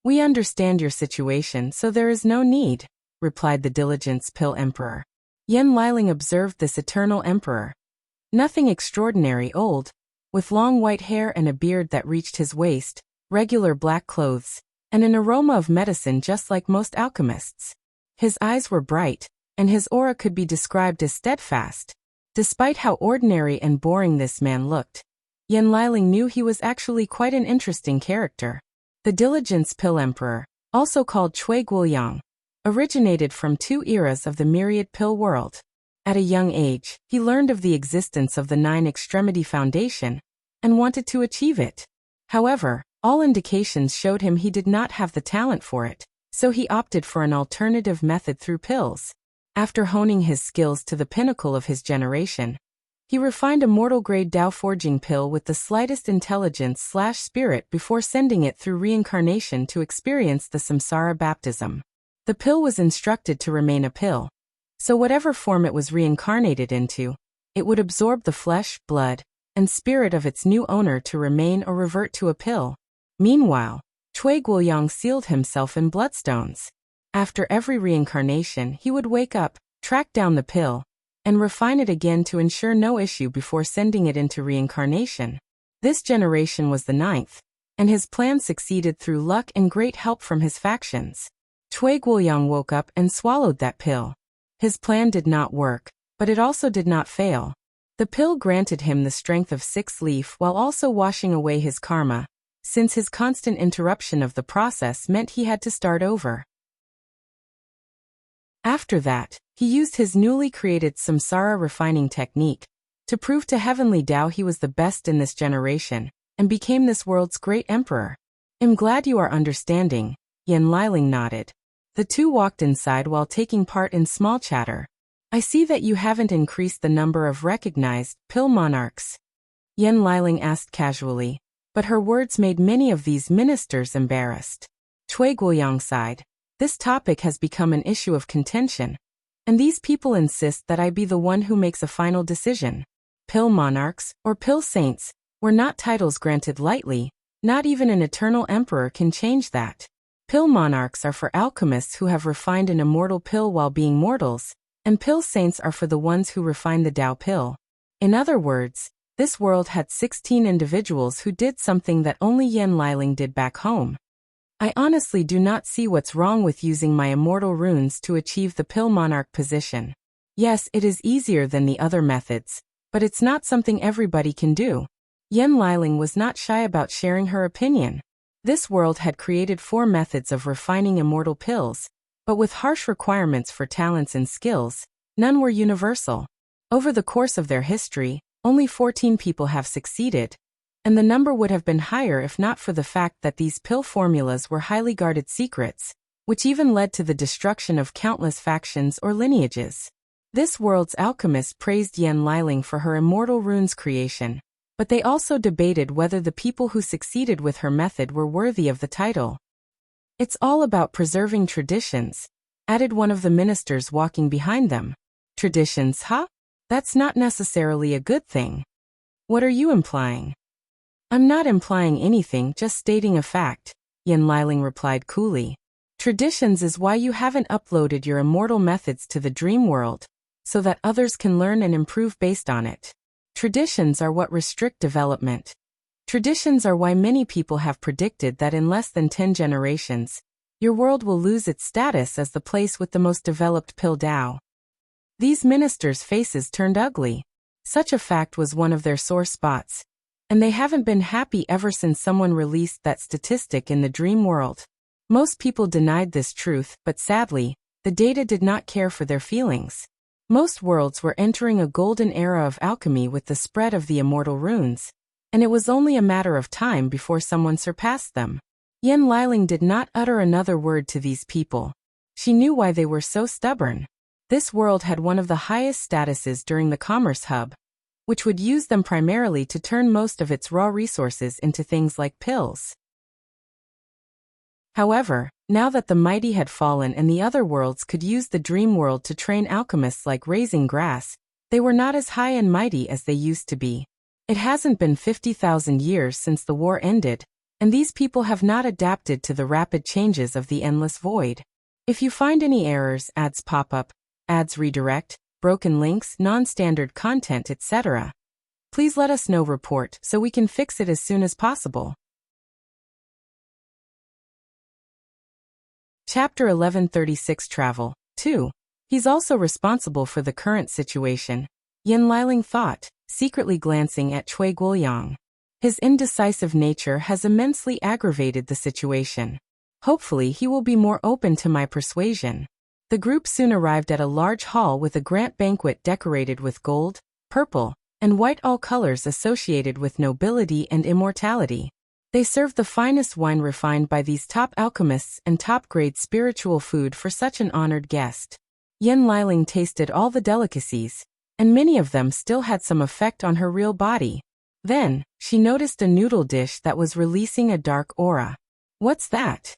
We understand your situation, so there is no need," replied the Diligence Pill Emperor. Yen Liling observed this eternal emperor. Nothing extraordinary, old, with long white hair and a beard that reached his waist, regular black clothes, and an aroma of medicine just like most alchemists. His eyes were bright, and his aura could be described as steadfast. Despite how ordinary and boring this man looked, Yen Liling knew he was actually quite an interesting character. The Diligence Pill Emperor, also called Cui Guoyang, originated from 2 eras of the myriad pill world. At a young age, he learned of the existence of the 9 Extremity Foundation and wanted to achieve it. However, all indications showed him he did not have the talent for it, so he opted for an alternative method through pills. After honing his skills to the pinnacle of his generation, he refined a mortal-grade Dao forging pill with the slightest intelligence/spirit before sending it through reincarnation to experience the samsara baptism. The pill was instructed to remain a pill, so whatever form it was reincarnated into, it would absorb the flesh, blood, and spirit of its new owner to remain or revert to a pill. Meanwhile, Cui Guoyang sealed himself in bloodstones. After every reincarnation, he would wake up, track down the pill, and refine it again to ensure no issue before sending it into reincarnation. This generation was the 9th, and his plan succeeded through luck and great help from his factions. Cui Guoyang woke up and swallowed that pill. His plan did not work, but it also did not fail. The pill granted him the strength of 6 leaf while also washing away his karma, since his constant interruption of the process meant he had to start over. After that, he used his newly created samsara refining technique to prove to Heavenly Tao he was the best in this generation, and became this world's great emperor. "I'm glad you are understanding," Yen Liling nodded. The 2 walked inside while taking part in small chatter. "I see that you haven't increased the number of recognized pill monarchs," Yen Liling asked casually, but her words made many of these ministers embarrassed. Cui Guoyang sighed. "This topic has become an issue of contention, and these people insist that I be the one who makes a final decision. Pill monarchs, or pill saints, were not titles granted lightly. Not even an eternal emperor can change that. Pill monarchs are for alchemists who have refined an immortal pill while being mortals, and pill saints are for the ones who refine the Tao pill. In other words, this world had 16 individuals who did something that only Yen Liling did back home. I honestly do not see what's wrong with using my immortal runes to achieve the pill monarch position. Yes, it is easier than the other methods, but it's not something everybody can do." Yen Liling was not shy about sharing her opinion. This world had created 4 methods of refining immortal pills, but with harsh requirements for talents and skills, none were universal. Over the course of their history, only 14 people have succeeded, and the number would have been higher if not for the fact that these pill formulas were highly guarded secrets, which even led to the destruction of countless factions or lineages. This world's alchemists praised Yen Liling for her immortal runes creation, but they also debated whether the people who succeeded with her method were worthy of the title. "It's all about preserving traditions," added one of the ministers walking behind them. "Traditions, huh? That's not necessarily a good thing." "What are you implying?" "I'm not implying anything, just stating a fact," Yen Liling replied coolly. Traditions is why you haven't uploaded your immortal methods to the dream world, so that others can learn and improve based on it. Traditions are what restrict development. Traditions are why many people have predicted that in less than 10 generations, your world will lose its status as the place with the most developed Pil Dao. These ministers' faces turned ugly. Such a fact was one of their sore spots, and they haven't been happy ever since someone released that statistic in the dream world. Most people denied this truth, but sadly, the data did not care for their feelings. Most worlds were entering a golden era of alchemy with the spread of the immortal runes, and it was only a matter of time before someone surpassed them. Yen Liling did not utter another word to these people. She knew why they were so stubborn. This world had one of the highest statuses during the Commerce Hub, which would use them primarily to turn most of its raw resources into things like pills. However, now that the mighty had fallen and the other worlds could use the dream world to train alchemists like raising grass, they were not as high and mighty as they used to be. It hasn't been 50,000 years since the war ended, and these people have not adapted to the rapid changes of the endless void. If you find any errors, ads pop up, ads redirect, broken links, non-standard content, etc., please let us know. Report so we can fix it as soon as possible. Chapter 1136 Travel 2. He's also responsible for the current situation, Yen Liling thought, secretly glancing at Cui Guoyang. His indecisive nature has immensely aggravated the situation. Hopefully he will be more open to my persuasion. The group soon arrived at a large hall with a grand banquet decorated with gold, purple, and white, all colors associated with nobility and immortality. They served the finest wine refined by these top alchemists and top-grade spiritual food for such an honored guest. Yen Liling tasted all the delicacies, and many of them still had some effect on her real body. Then, she noticed a noodle dish that was releasing a dark aura. What's that?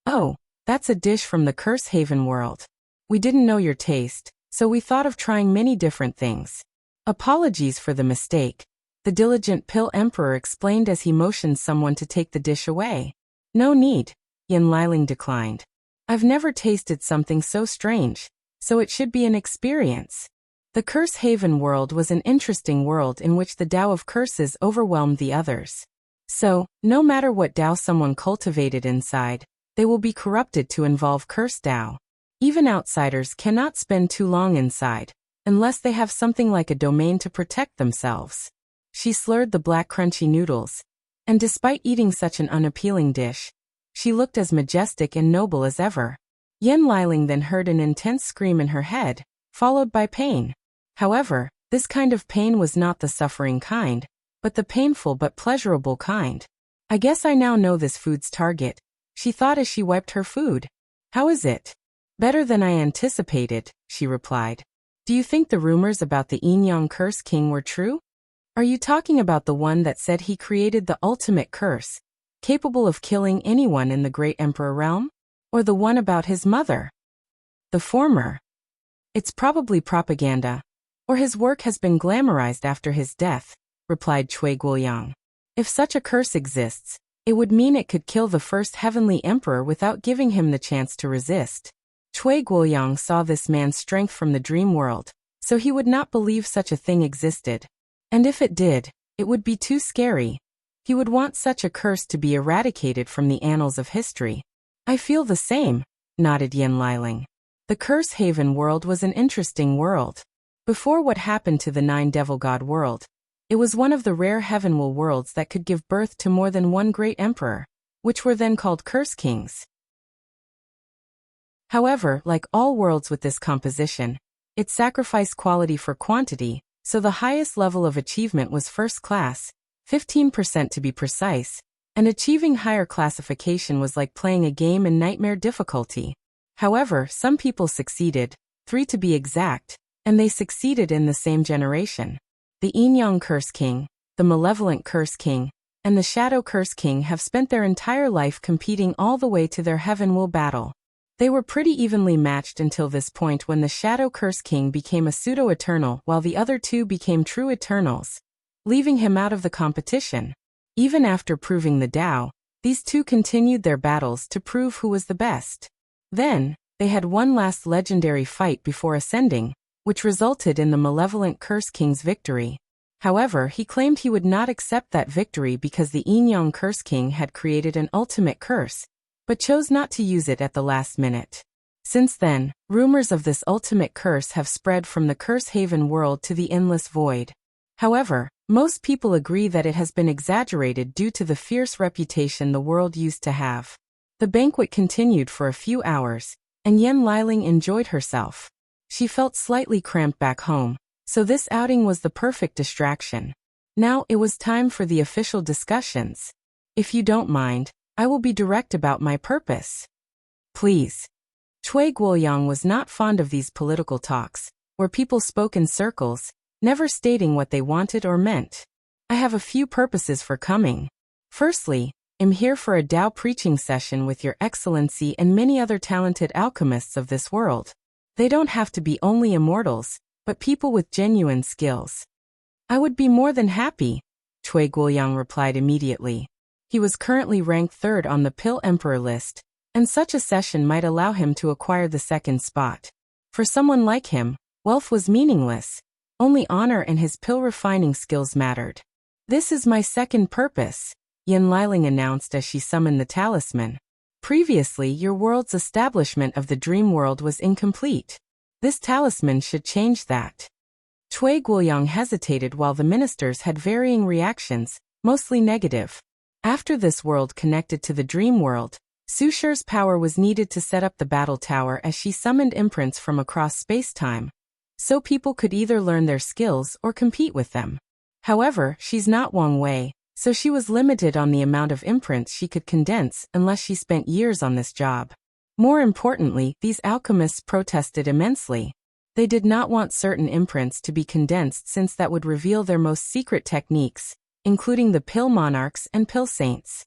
Oh, that's a dish from the Curse Haven world. We didn't know your taste, so we thought of trying many different things. Apologies for the mistake, the diligent Pill Emperor explained as he motioned someone to take the dish away. No need, Yen Liling declined. I've never tasted something so strange, so it should be an experience. The Curse Haven world was an interesting world in which the Tao of curses overwhelmed the others. So, no matter what Tao someone cultivated inside, they will be corrupted to involve curse Tao. Even outsiders cannot spend too long inside, unless they have something like a domain to protect themselves. She slurred the black crunchy noodles, and despite eating such an unappealing dish, she looked as majestic and noble as ever. Yen Liling then heard an intense scream in her head, followed by pain. However, this kind of pain was not the suffering kind, but the painful but pleasurable kind. I guess I now know this food's target, she thought as she wiped her food. How is it? Better than I anticipated, she replied. Do you think the rumors about the Yin-Yang Curse King were true? Are you talking about the one that said he created the ultimate curse, capable of killing anyone in the Great Emperor realm? Or the one about his mother? The former. It's probably propaganda, or his work has been glamorized after his death, replied Cui Guoyang. If such a curse exists, it would mean it could kill the first heavenly emperor without giving him the chance to resist. Cui Guoyang saw this man's strength from the dream world, so he would not believe such a thing existed. And if it did, it would be too scary. He would want such a curse to be eradicated from the annals of history. I feel the same, nodded Yen Liling. The Curse Haven world was an interesting world. Before what happened to the Nine Devil God world, it was one of the rare heavenward worlds that could give birth to more than one great emperor, which were then called Curse Kings. However, like all worlds with this composition, it sacrificed quality for quantity, so the highest level of achievement was first class, 15% to be precise, and achieving higher classification was like playing a game in nightmare difficulty. However, some people succeeded, 3 to be exact, and they succeeded in the same generation. The Yin-Yang Curse King, the Malevolent Curse King, and the Shadow Curse King have spent their entire life competing all the way to their heavenward battle. They were pretty evenly matched until this point when the Shadow Curse King became a pseudo-eternal while the other two became true eternals, leaving him out of the competition. Even after proving the Tao, these two continued their battles to prove who was the best. Then, they had one last legendary fight before ascending, which resulted in the malevolent Curse King's victory. However, he claimed he would not accept that victory because the Inyang Curse King had created an ultimate curse, but chose not to use it at the last minute. Since then, rumors of this ultimate curse have spread from the Curse Haven world to the Endless Void. However, most people agree that it has been exaggerated due to the fierce reputation the world used to have. The banquet continued for a few hours, and Yen Liling enjoyed herself. She felt slightly cramped back home, so this outing was the perfect distraction. Now it was time for the official discussions. If you don't mind, I will be direct about my purpose. Please. Cui Guoyang was not fond of these political talks, where people spoke in circles, never stating what they wanted or meant. I have a few purposes for coming. Firstly, I'm here for a Tao preaching session with Your Excellency and many other talented alchemists of this world. They don't have to be only immortals, but people with genuine skills. I would be more than happy, Cui Guoyang replied immediately. He was currently ranked 3rd on the Pill Emperor list, and such a session might allow him to acquire the 2nd spot. For someone like him, wealth was meaningless. Only honor and his pill refining skills mattered. This is my 2nd purpose, Yen Liling announced as she summoned the talisman. Previously, your world's establishment of the dream world was incomplete. This talisman should change that. Cui Guoyang hesitated while the ministers had varying reactions, mostly negative. After this world connected to the dream world, Su Shi's power was needed to set up the battle tower as she summoned imprints from across space-time, so people could either learn their skills or compete with them. However, she's not Wang Wei, so she was limited on the amount of imprints she could condense unless she spent years on this job. More importantly, these alchemists protested immensely. They did not want certain imprints to be condensed since that would reveal their most secret techniques, including the Pill Monarchs and Pill Saints.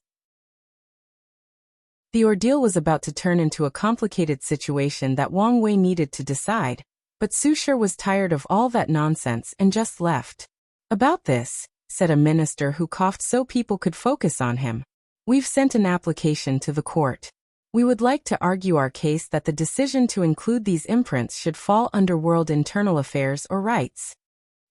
The ordeal was about to turn into a complicated situation that Wang Wei needed to decide, but Su Shi was tired of all that nonsense and just left. About this, said a minister who coughed so people could focus on him. We've sent an application to the court. We would like to argue our case that the decision to include these imprints should fall under world internal affairs or rights.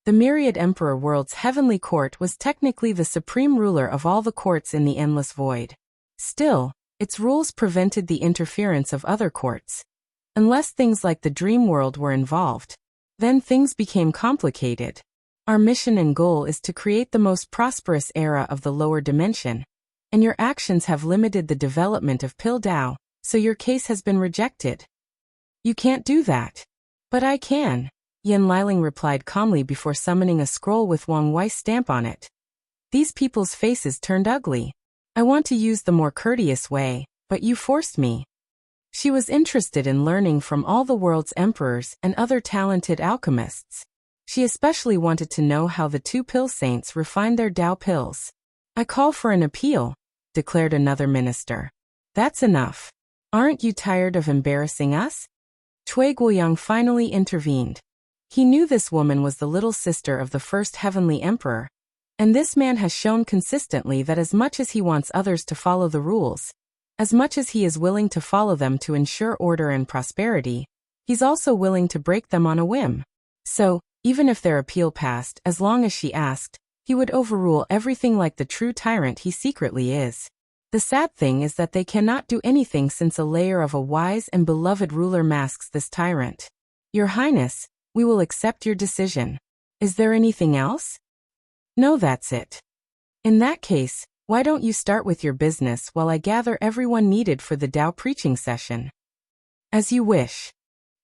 The Myriad Emperor World's heavenly court was technically the supreme ruler of all the courts in the Endless Void. Still, its rules prevented the interference of other courts. Unless things like the dream world were involved, then things became complicated. Our mission and goal is to create the most prosperous era of the lower dimension, and your actions have limited the development of Pill Dao, so your case has been rejected. You can't do that. But I can, Yen Liling replied calmly before summoning a scroll with Wang Wei's stamp on it. These people's faces turned ugly. I want to use the more courteous way, but you forced me. She was interested in learning from all the world's emperors and other talented alchemists. She especially wanted to know how the 2 pill saints refined their Tao pills. I call for an appeal, declared another minister. That's enough. Aren't you tired of embarrassing us? Cui Guoyang finally intervened. He knew this woman was the little sister of the first heavenly emperor, and this man has shown consistently that as much as he wants others to follow the rules, as much as he is willing to follow them to ensure order and prosperity, he's also willing to break them on a whim. So, even if their appeal passed, as long as she asked, he would overrule everything like the true tyrant he secretly is. The sad thing is that they cannot do anything since a layer of a wise and beloved ruler masks this tyrant. Your Highness, we will accept your decision. Is there anything else? No, that's it. In that case, why don't you start with your business while I gather everyone needed for the Tao preaching session? As you wish.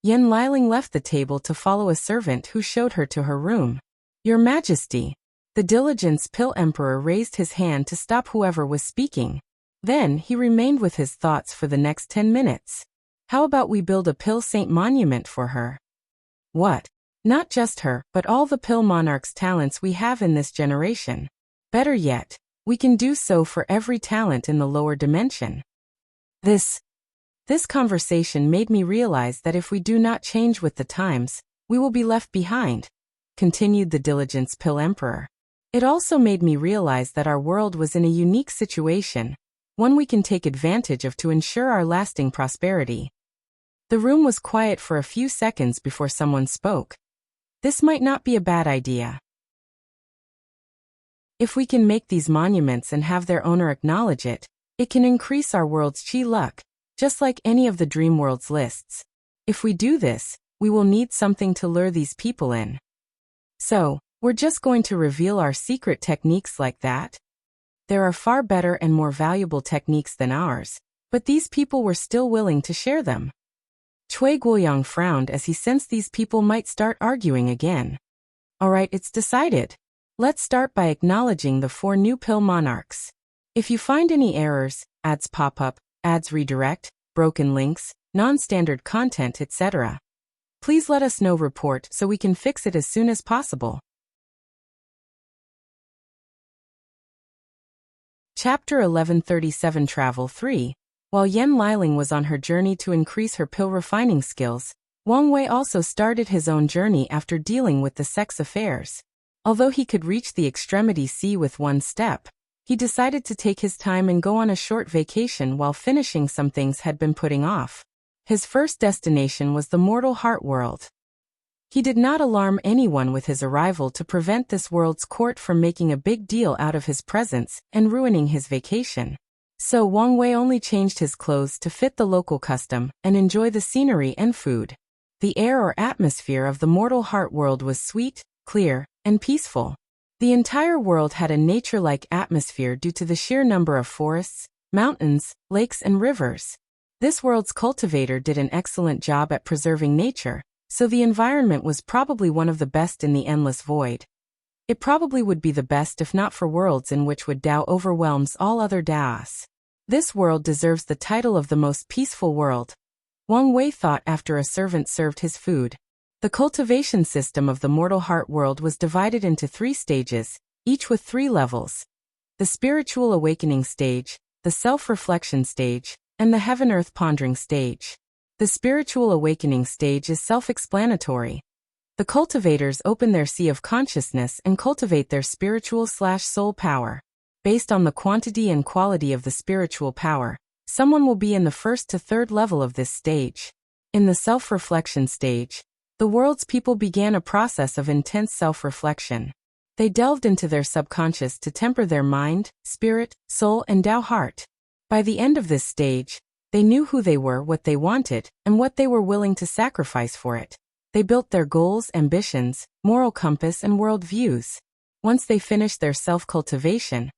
Yen Liling left the table to follow a servant who showed her to her room. Your Majesty. The Diligence Pill Emperor raised his hand to stop whoever was speaking. Then he remained with his thoughts for the next 10 minutes. How about we build a Pill Saint monument for her? What? Not just her, but all the Pill Monarch's talents we have in this generation. Better yet, we can do so for every talent in the lower dimension. This conversation made me realize that if we do not change with the times, we will be left behind, continued the Diligence Pill Emperor. It also made me realize that our world was in a unique situation, one we can take advantage of to ensure our lasting prosperity. The room was quiet for a few seconds before someone spoke. This might not be a bad idea. If we can make these monuments and have their owner acknowledge it, it can increase our world's chi luck, just like any of the dream worlds lists. If we do this, we will need something to lure these people in. So, we're just going to reveal our secret techniques like that? There are far better and more valuable techniques than ours, but these people were still willing to share them. Cui Guoyang frowned as he sensed these people might start arguing again. Alright, it's decided. Let's start by acknowledging the 4 new pill monarchs. If you find any errors, ads pop up, ads redirect, broken links, non-standard content, etc., please let us know. Report so we can fix it as soon as possible. Chapter 1137 Travel 3. While Yan Liling was on her journey to increase her pill refining skills, Wang Wei also started his own journey after dealing with the sex affairs. Although he could reach the extremity C with one step, he decided to take his time and go on a short vacation while finishing some things had been putting off. His first destination was the mortal heart world. He did not alarm anyone with his arrival to prevent this world's court from making a big deal out of his presence and ruining his vacation. So Wang Wei only changed his clothes to fit the local custom and enjoy the scenery and food. The air or atmosphere of the mortal heart world was sweet, clear, and peaceful. The entire world had a nature-like atmosphere due to the sheer number of forests, mountains, lakes, and rivers. This world's cultivator did an excellent job at preserving nature, so the environment was probably one of the best in the endless void. It probably would be the best if not for worlds in which would Dao overwhelms all other Daos. This world deserves the title of the most peaceful world, Wang Wei thought after a servant served his food. The cultivation system of the mortal heart world was divided into 3 stages, each with 3 levels. The spiritual awakening stage, the self-reflection stage, and the heaven-earth pondering stage. The spiritual awakening stage is self-explanatory. The cultivators open their sea of consciousness and cultivate their spiritual/soul power. Based on the quantity and quality of the spiritual power, someone will be in the 1st to 3rd level of this stage. In the self-reflection stage, the world's people began a process of intense self-reflection. They delved into their subconscious to temper their mind, spirit, soul, and Tao heart. By the end of this stage, they knew who they were, what they wanted, and what they were willing to sacrifice for it. They built their goals, ambitions, moral compass, and world views. Once they finished their self-cultivation,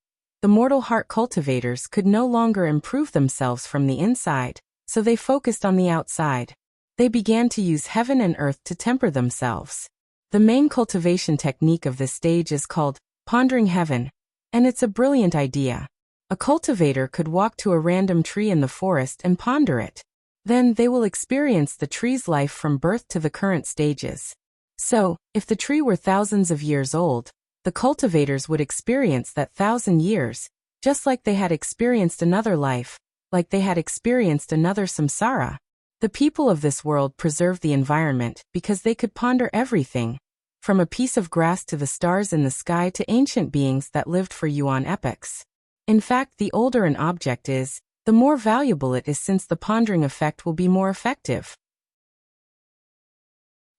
the mortal heart cultivators could no longer improve themselves from the inside, so they focused on the outside. They began to use heaven and earth to temper themselves. The main cultivation technique of this stage is called pondering heaven, and it's a brilliant idea. A cultivator could walk to a random tree in the forest and ponder it. Then they will experience the tree's life from birth to the current stages. So, if the tree were thousands of years old, the cultivators would experience that 1,000 years, just like they had experienced another life, like they had experienced another samsara. The people of this world preserved the environment because they could ponder everything, from a piece of grass to the stars in the sky to ancient beings that lived for yuan epochs. In fact, the older an object is, the more valuable it is, since the pondering effect will be more effective.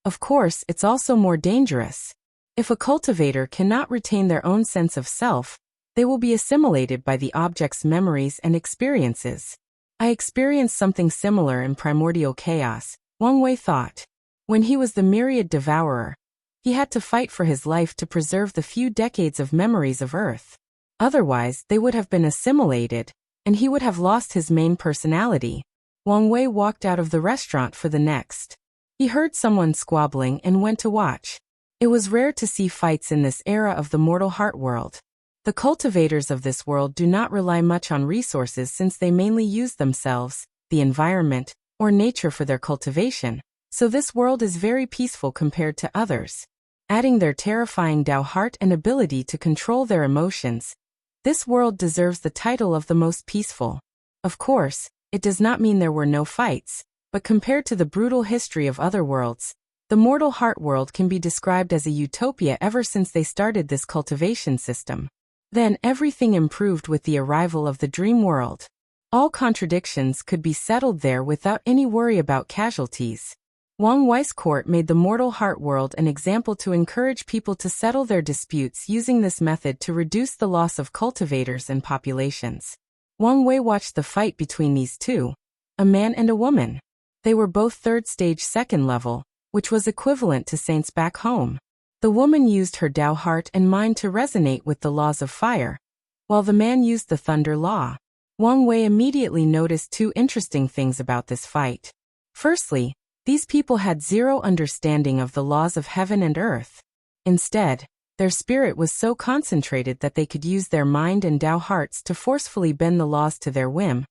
Of course, it's also more dangerous. If a cultivator cannot retain their own sense of self, they will be assimilated by the object's memories and experiences. I experienced something similar in primordial chaos, Wang Wei thought. When he was the myriad devourer, he had to fight for his life to preserve the few decades of memories of Earth. Otherwise, they would have been assimilated, and he would have lost his main personality. Wang Wei walked out of the restaurant for the next. He heard someone squabbling and went to watch. It was rare to see fights in this era of the mortal heart world. The cultivators of this world do not rely much on resources since they mainly use themselves, the environment, or nature for their cultivation, so this world is very peaceful compared to others. Adding their terrifying Tao heart and ability to control their emotions, this world deserves the title of the most peaceful. Of course, it does not mean there were no fights, but compared to the brutal history of other worlds, the mortal heart world can be described as a utopia ever since they started this cultivation system. Then everything improved with the arrival of the dream world. All contradictions could be settled there without any worry about casualties. Wang Wei's court made the mortal heart world an example to encourage people to settle their disputes using this method to reduce the loss of cultivators and populations. Wang Wei watched the fight between these two, a man and a woman. They were both third stage second level, which was equivalent to saints back home. The woman used her Tao heart and mind to resonate with the laws of fire, while the man used the thunder law. Wang Wei immediately noticed two interesting things about this fight. Firstly, these people had zero understanding of the laws of heaven and earth. Instead, their spirit was so concentrated that they could use their mind and Tao hearts to forcefully bend the laws to their whim,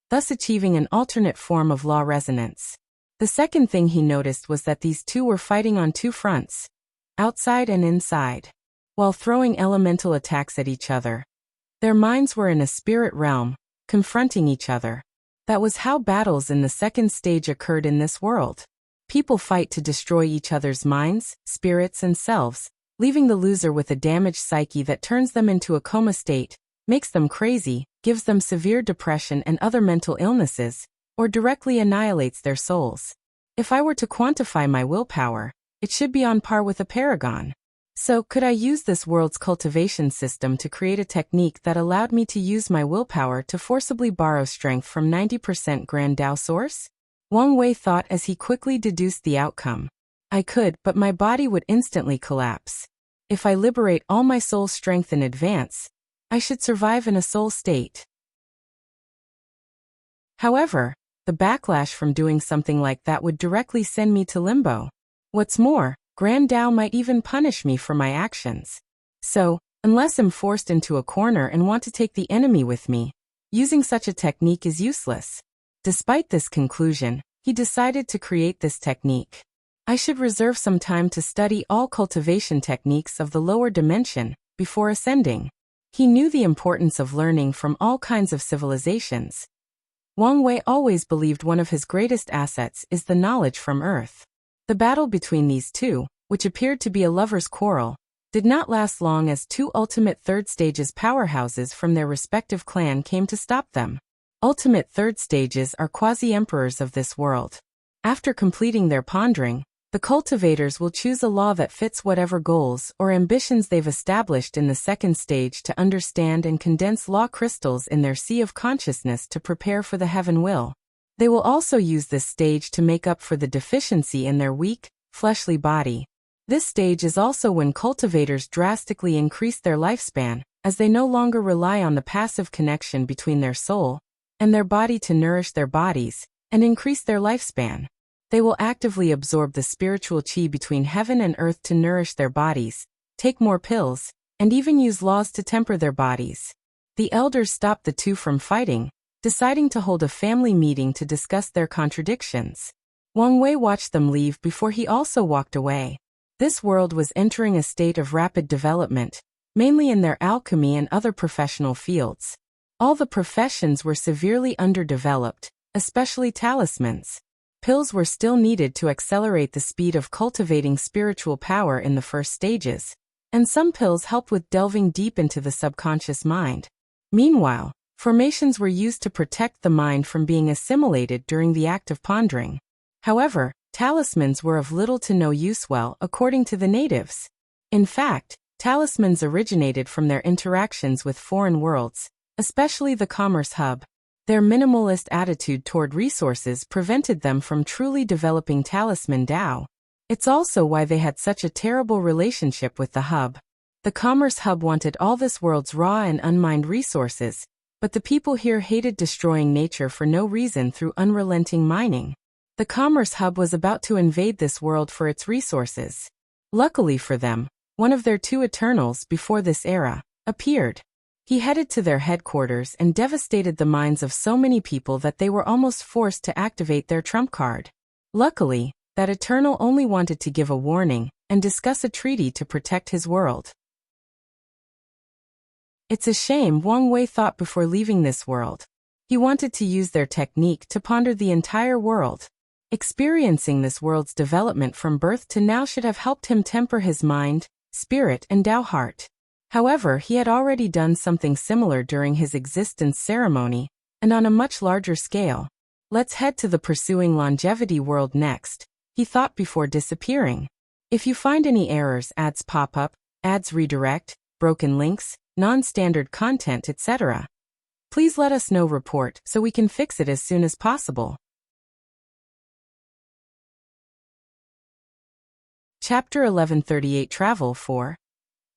thus achieving an alternate form of law resonance. The second thing he noticed was that these two were fighting on two fronts, outside and inside. While throwing elemental attacks at each other, their minds were in a spirit realm, confronting each other. That was how battles in the second stage occurred in this world. People fight to destroy each other's minds, spirits, and selves, leaving the loser with a damaged psyche that turns them into a coma state, makes them crazy, gives them severe depression and other mental illnesses, or directly annihilates their souls. If I were to quantify my willpower, it should be on par with a paragon. So, could I use this world's cultivation system to create a technique that allowed me to use my willpower to forcibly borrow strength from 90% Grand Tao source? Wang Wei thought as he quickly deduced the outcome. I could, but my body would instantly collapse. If I liberate all my soul strength in advance, I should survive in a soul state. However, the backlash from doing something like that would directly send me to limbo. What's more, Grand Tao might even punish me for my actions. So, unless I'm forced into a corner and want to take the enemy with me, using such a technique is useless. Despite this conclusion, he decided to create this technique. I should reserve some time to study all cultivation techniques of the lower dimension before ascending. He knew the importance of learning from all kinds of civilizations. Wang Wei always believed one of his greatest assets is the knowledge from Earth. The battle between these two, which appeared to be a lover's quarrel, did not last long as two ultimate third stages powerhouses from their respective clan came to stop them. Ultimate third stages are quasi-emperors of this world. After completing their pondering, the cultivators will choose a law that fits whatever goals or ambitions they've established in the second stage to understand and condense law crystals in their sea of consciousness to prepare for the heaven will. They will also use this stage to make up for the deficiency in their weak, fleshly body. This stage is also when cultivators drastically increase their lifespan, as they no longer rely on the passive connection between their soul and their body to nourish their bodies and increase their lifespan. They will actively absorb the spiritual chi between heaven and earth to nourish their bodies, take more pills, and even use laws to temper their bodies. The elders stopped the two from fighting, deciding to hold a family meeting to discuss their contradictions. Wang Wei watched them leave before he also walked away. This world was entering a state of rapid development, mainly in their alchemy and other professional fields. All the professions were severely underdeveloped, especially talismans. Pills were still needed to accelerate the speed of cultivating spiritual power in the first stages, and some pills helped with delving deep into the subconscious mind. Meanwhile, formations were used to protect the mind from being assimilated during the act of pondering. However, talismans were of little to no use according to the natives. In fact, talismans originated from their interactions with foreign worlds, especially the commerce hub. Their minimalist attitude toward resources prevented them from truly developing talisman Tao. It's also why they had such a terrible relationship with the hub. The commerce hub wanted all this world's raw and unmined resources, but the people here hated destroying nature for no reason through unrelenting mining. The commerce hub was about to invade this world for its resources. Luckily for them, one of their two Eternals before this era appeared. He headed to their headquarters and devastated the minds of so many people that they were almost forced to activate their trump card. Luckily, that Eternal only wanted to give a warning and discuss a treaty to protect his world. It's a shame, Wang Wei thought before leaving this world. He wanted to use their technique to ponder the entire world. Experiencing this world's development from birth to now should have helped him temper his mind, spirit, and Tao heart. However, he had already done something similar during his existence ceremony, And on a much larger scale. Let's head to the pursuing longevity world next, he thought before disappearing. If you find any errors, ads pop up, ads redirect, broken links, non-standard content, etc., please let us know. Report so we can fix it as soon as possible. Chapter 1138 Travel 4.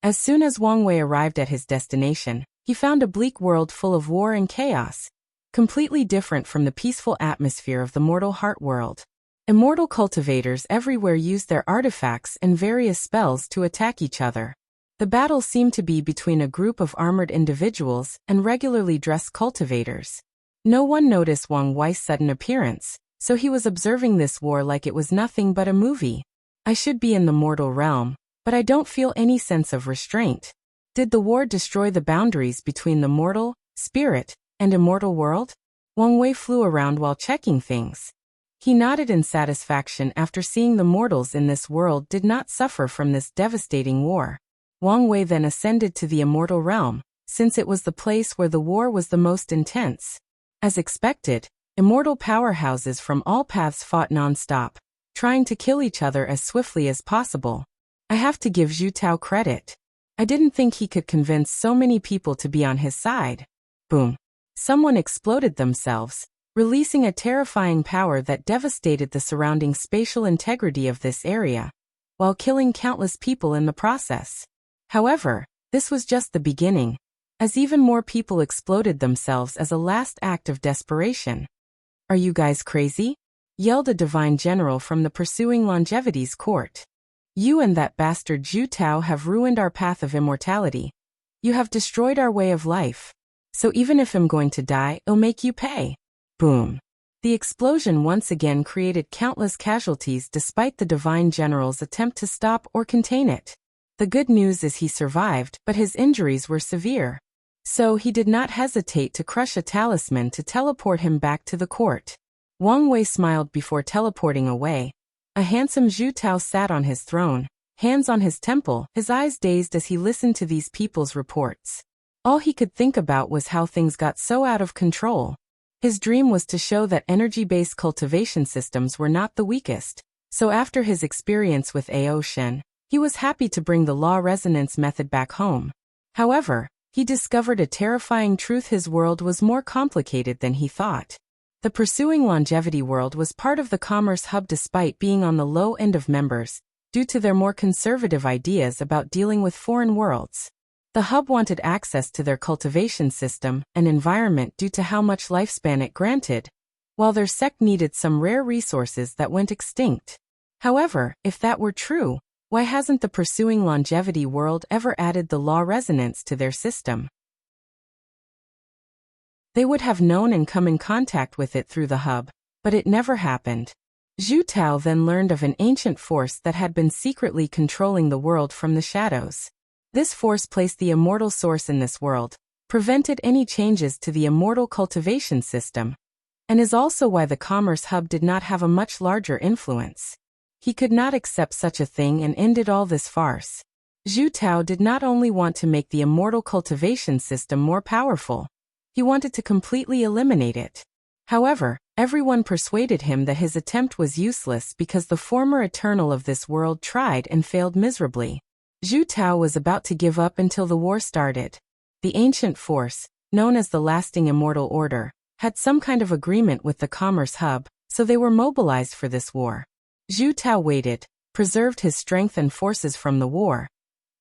As soon as Wang Wei arrived at his destination, he found a bleak world full of war and chaos, completely different from the peaceful atmosphere of the mortal heart world. Immortal cultivators everywhere used their artifacts and various spells to attack each other. The battle seemed to be between a group of armored individuals and regularly dressed cultivators. No one noticed Wang Wei's sudden appearance, so he was observing this war like it was nothing but a movie. I should be in the mortal realm, but I don't feel any sense of restraint. Did the war destroy the boundaries between the mortal, spirit, and immortal world? Wang Wei flew around while checking things. He nodded in satisfaction after seeing the mortals in this world did not suffer from this devastating war. Wang Wei then ascended to the immortal realm, since it was the place where the war was the most intense. As expected, immortal powerhouses from all paths fought non-stop, trying to kill each other as swiftly as possible. I have to give Zhu Tao credit. I didn't think he could convince so many people to be on his side. Boom. Someone exploded themselves, releasing a terrifying power that devastated the surrounding spatial integrity of this area, while killing countless people in the process. However, this was just the beginning, as even more people exploded themselves as a last act of desperation. Are you guys crazy? Yelled a divine general from the pursuing longevity's court. You and that bastard Zhu Tao have ruined our path of immortality. You have destroyed our way of life. So even if I'm going to die, I'll make you pay. Boom. The explosion once again created countless casualties despite the divine general's attempt to stop or contain it. The good news is he survived, but his injuries were severe. So he did not hesitate to crush a talisman to teleport him back to the court. Wang Wei smiled before teleporting away. A handsome Zhu Tao sat on his throne, hands on his temple, his eyes dazed as he listened to these people's reports. All he could think about was how things got so out of control. His dream was to show that energy-based cultivation systems were not the weakest. So after his experience with Ao Shen, he was happy to bring the law resonance method back home. However, he discovered a terrifying truth: his world was more complicated than he thought. The pursuing longevity world was part of the commerce hub despite being on the low end of members, due to their more conservative ideas about dealing with foreign worlds. The hub wanted access to their cultivation system and environment due to how much lifespan it granted, while their sect needed some rare resources that went extinct. However, if that were true, why hasn't the pursuing longevity world ever added the law resonance to their system? They would have known and come in contact with it through the hub, but it never happened. Zhu Tao then learned of an ancient force that had been secretly controlling the world from the shadows. This force placed the immortal source in this world, prevented any changes to the immortal cultivation system, and is also why the commerce hub did not have a much larger influence. He could not accept such a thing and ended all this farce. Zhu Tao did not only want to make the immortal cultivation system more powerful, he wanted to completely eliminate it. However, everyone persuaded him that his attempt was useless because the former eternal of this world tried and failed miserably. Zhu Tao was about to give up until the war started. The ancient force, known as the Lasting Immortal Order, had some kind of agreement with the Commerce Hub, so they were mobilized for this war. Zhu Tao waited, preserved his strength and forces from the war,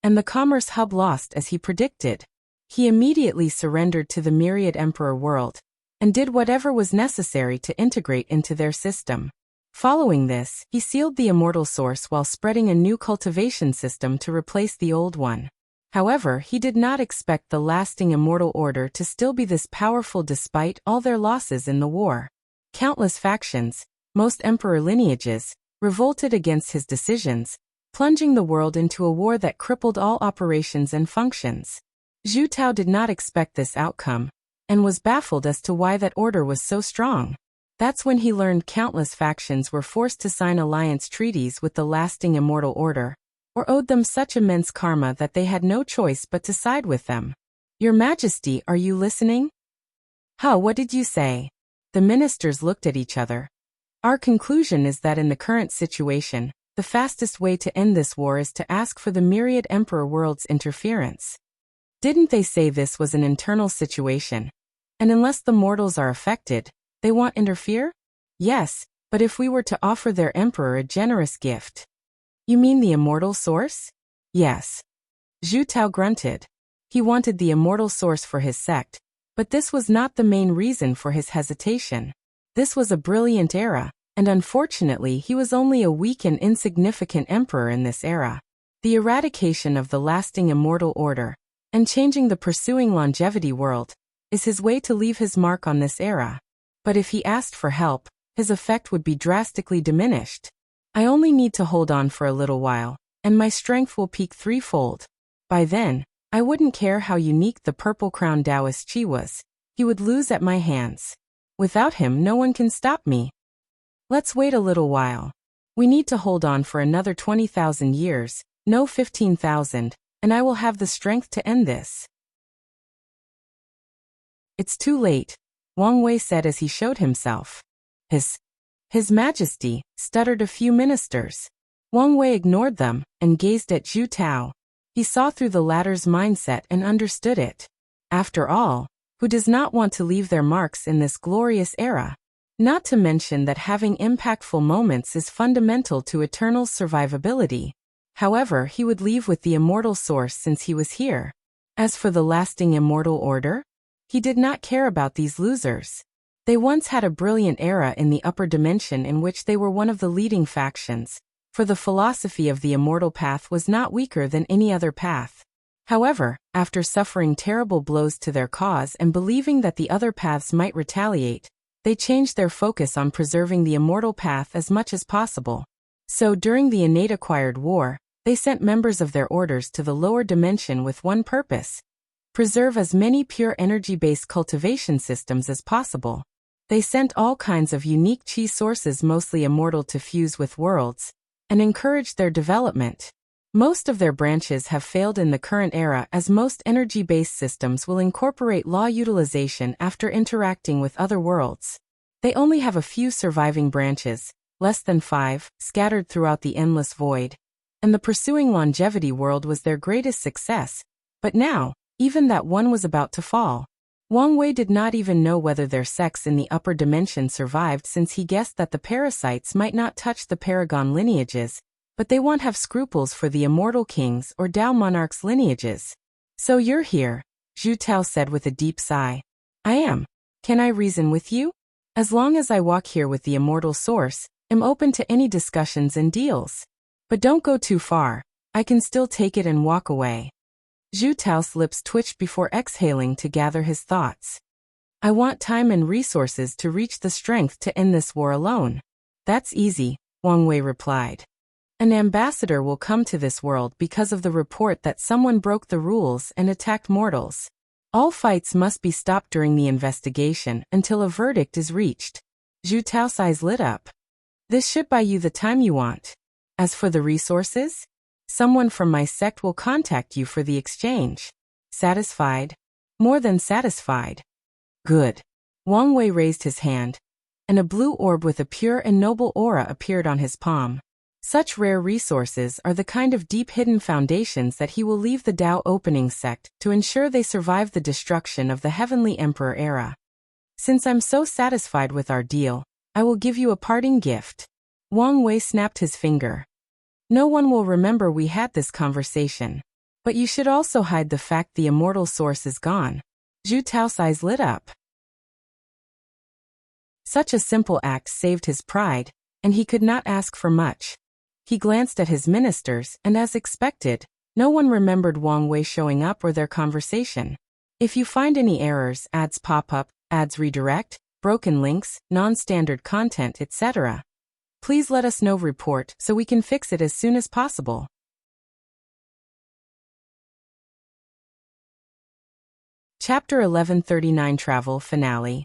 and the Commerce Hub lost as he predicted. He immediately surrendered to the Myriad Emperor world, and did whatever was necessary to integrate into their system. Following this, he sealed the immortal source while spreading a new cultivation system to replace the old one. However, he did not expect the Lasting Immortal Order to still be this powerful despite all their losses in the war. Countless factions, most emperor lineages, revolted against his decisions, plunging the world into a war that crippled all operations and functions. Zhu Tao did not expect this outcome, and was baffled as to why that order was so strong. That's when he learned countless factions were forced to sign alliance treaties with the Lasting Immortal Order, or owed them such immense karma that they had no choice but to side with them. Your Majesty, are you listening? Huh, what did you say? The ministers looked at each other. Our conclusion is that in the current situation, the fastest way to end this war is to ask for the myriad Emperor world's interference. Didn't they say this was an internal situation? And unless the mortals are affected, they won't interfere? Yes, but if we were to offer their emperor a generous gift. You mean the immortal source? Yes. Zhu Tao grunted. He wanted the immortal source for his sect, but this was not the main reason for his hesitation. This was a brilliant era, and unfortunately he was only a weak and insignificant emperor in this era. The eradication of the lasting immortal order, and changing the pursuing longevity world, is his way to leave his mark on this era. But if he asked for help, his effect would be drastically diminished. I only need to hold on for a little while, and my strength will peak threefold. By then, I wouldn't care how unique the purple-crowned Taoist Qi was. He would lose at my hands. Without him, no one can stop me. Let's wait a little while. We need to hold on for another 20,000 years, no 15,000, and I will have the strength to end this. It's too late, Wang Wei said as he showed himself. His Majesty, stuttered a few ministers. Wang Wei ignored them and gazed at Zhu Tao. He saw through the latter's mindset and understood it. After all, who does not want to leave their marks in this glorious era? Not to mention that having impactful moments is fundamental to eternal survivability. However, he would leave with the immortal source since he was here. As for the lasting immortal order, he did not care about these losers. They once had a brilliant era in the upper dimension in which they were one of the leading factions, for the philosophy of the immortal path was not weaker than any other path. However, after suffering terrible blows to their cause and believing that the other paths might retaliate, they changed their focus on preserving the immortal path as much as possible. So during the innate acquired war, they sent members of their orders to the lower dimension with one purpose: preserve as many pure energy-based cultivation systems as possible. They sent all kinds of unique Qi sources mostly immortal to fuse with worlds, and encouraged their development. Most of their branches have failed in the current era as most energy-based systems will incorporate law utilization after interacting with other worlds. They only have a few surviving branches, less than 5, scattered throughout the endless void. And the pursuing longevity world was their greatest success. But now, even that one was about to fall. Wang Wei did not even know whether their sects in the upper dimension survived since he guessed that the parasites might not touch the paragon lineages, but they won't have scruples for the immortal kings or Tao monarchs' lineages. So you're here, Zhu Tao said with a deep sigh. I am. Can I reason with you? As long as I walk here with the immortal source, I'm open to any discussions and deals. But don't go too far. I can still take it and walk away. Zhu Tao's lips twitched before exhaling to gather his thoughts. I want time and resources to reach the strength to end this war alone. That's easy, Wang Wei replied. An ambassador will come to this world because of the report that someone broke the rules and attacked mortals. All fights must be stopped during the investigation until a verdict is reached. Zhu Tao's eyes lit up. This should buy you the time you want. As for the resources, someone from my sect will contact you for the exchange. Satisfied? More than satisfied. Good. Wang Wei raised his hand, and a blue orb with a pure and noble aura appeared on his palm. Such rare resources are the kind of deep hidden foundations that he will leave the Tao opening sect to ensure they survive the destruction of the Heavenly Emperor era. Since I'm so satisfied with our deal, I will give you a parting gift. Wang Wei snapped his finger. No one will remember we had this conversation. But you should also hide the fact the immortal source is gone. Zhu Tao's eyes lit up. Such a simple act saved his pride, and he could not ask for much. He glanced at his ministers, and as expected, no one remembered Wang Wei showing up or their conversation. If you find any errors, ads pop up, ads redirect, broken links, non-standard content, etc., please let us know. Report so we can fix it as soon as possible. Chapter 1139 Travel Finale.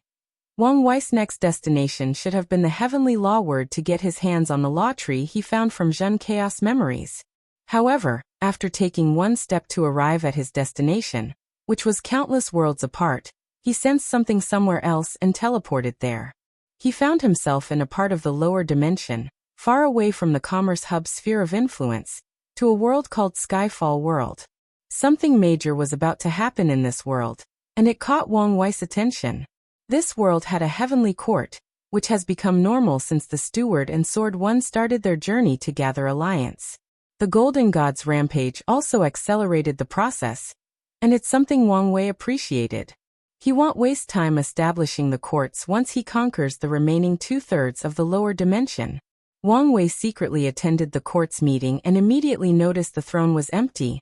Wang Wei's next destination should have been the Heavenly Law Word to get his hands on the law tree he found from Zhen Chaos Memories. However, after taking one step to arrive at his destination, which was countless worlds apart, He sensed something somewhere else and teleported there. He found himself in a part of the lower dimension, far away from the commerce hub sphere of influence, to a world called Skyfall World. Something major was about to happen in this world, and it caught Wang Wei's attention. This world had a heavenly court, which has become normal since the Steward and Sword One started their journey to gather alliance. The Golden God's rampage also accelerated the process, and it's something Wang Wei appreciated. He won't waste time establishing the courts once he conquers the remaining 2/3 of the lower dimension. Wang Wei secretly attended the court's meeting and immediately noticed the throne was empty.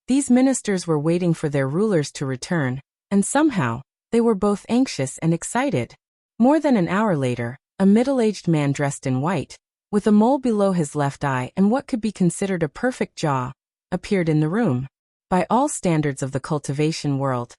These ministers were waiting for their rulers to return, and somehow, they were both anxious and excited. More than an hour later, a middle-aged man dressed in white, with a mole below his left eye and what could be considered a perfect jaw, appeared in the room. By all standards of the cultivation world,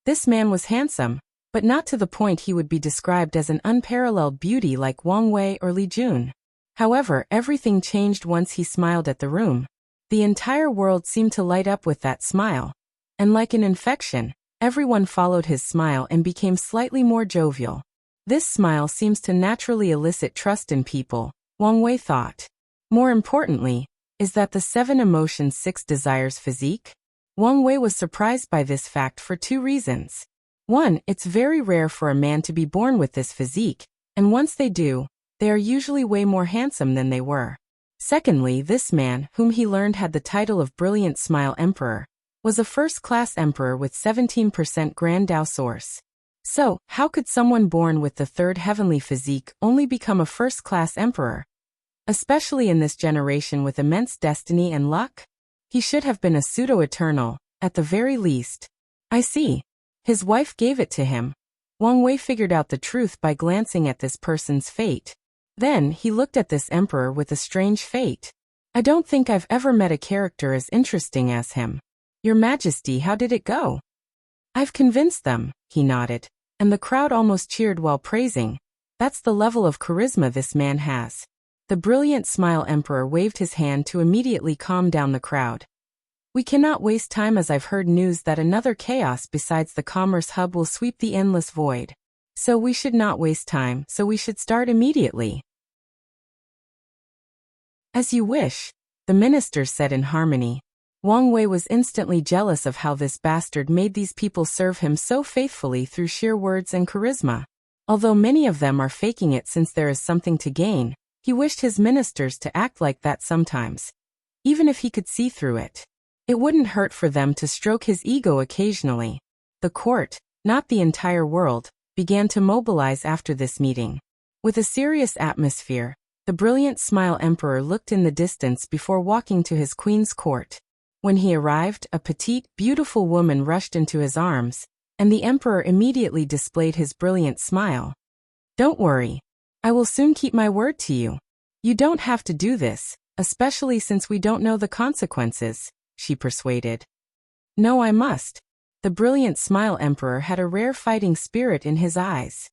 this man was handsome, but not to the point he would be described as an unparalleled beauty like Wang Wei or Li Jun. However, everything changed once he smiled at the room. The entire world seemed to light up with that smile, and like an infection, everyone followed his smile and became slightly more jovial. This smile seems to naturally elicit trust in people, Wang Wei thought. More importantly, is that the 7 emotions 6 desires physique? Wang Wei was surprised by this fact for 2 reasons. 1, it's very rare for a man to be born with this physique, and once they do, they are usually way more handsome than they were. Secondly, this man, whom he learned had the title of Brilliant Smile Emperor, was a first-class emperor with 17% Grand Dao source. So, how could someone born with the 3rd heavenly physique only become a first-class emperor? Especially in this generation with immense destiny and luck? He should have been a pseudo-eternal, at the very least. I see. His wife gave it to him. Wang Wei figured out the truth by glancing at this person's fate. Then, he looked at this emperor with a strange fate. I don't think I've ever met a character as interesting as him. Your Majesty, how did it go? I've convinced them, he nodded, and the crowd almost cheered while praising. That's the level of charisma this man has. The Brilliant Smile Emperor waved his hand to immediately calm down the crowd. We cannot waste time as I've heard news that another chaos besides the Commerce Hub will sweep the endless void. So we should not waste time, so we should start immediately. As you wish, the ministers said in harmony. Wang Wei was instantly jealous of how this bastard made these people serve him so faithfully through sheer words and charisma. Although many of them are faking it since there is something to gain, he wished his ministers to act like that sometimes. Even if he could see through it. It wouldn't hurt for them to stroke his ego occasionally. The court, not the entire world, began to mobilize after this meeting. With a serious atmosphere, the Brilliant Smile Emperor looked in the distance before walking to his queen's court. When he arrived, a petite, beautiful woman rushed into his arms, and the emperor immediately displayed his brilliant smile. Don't worry. I will soon keep my word to you. You don't have to do this, especially since we don't know the consequences, she persuaded. No, I must. The Brilliant Smile Emperor had a rare fighting spirit in his eyes.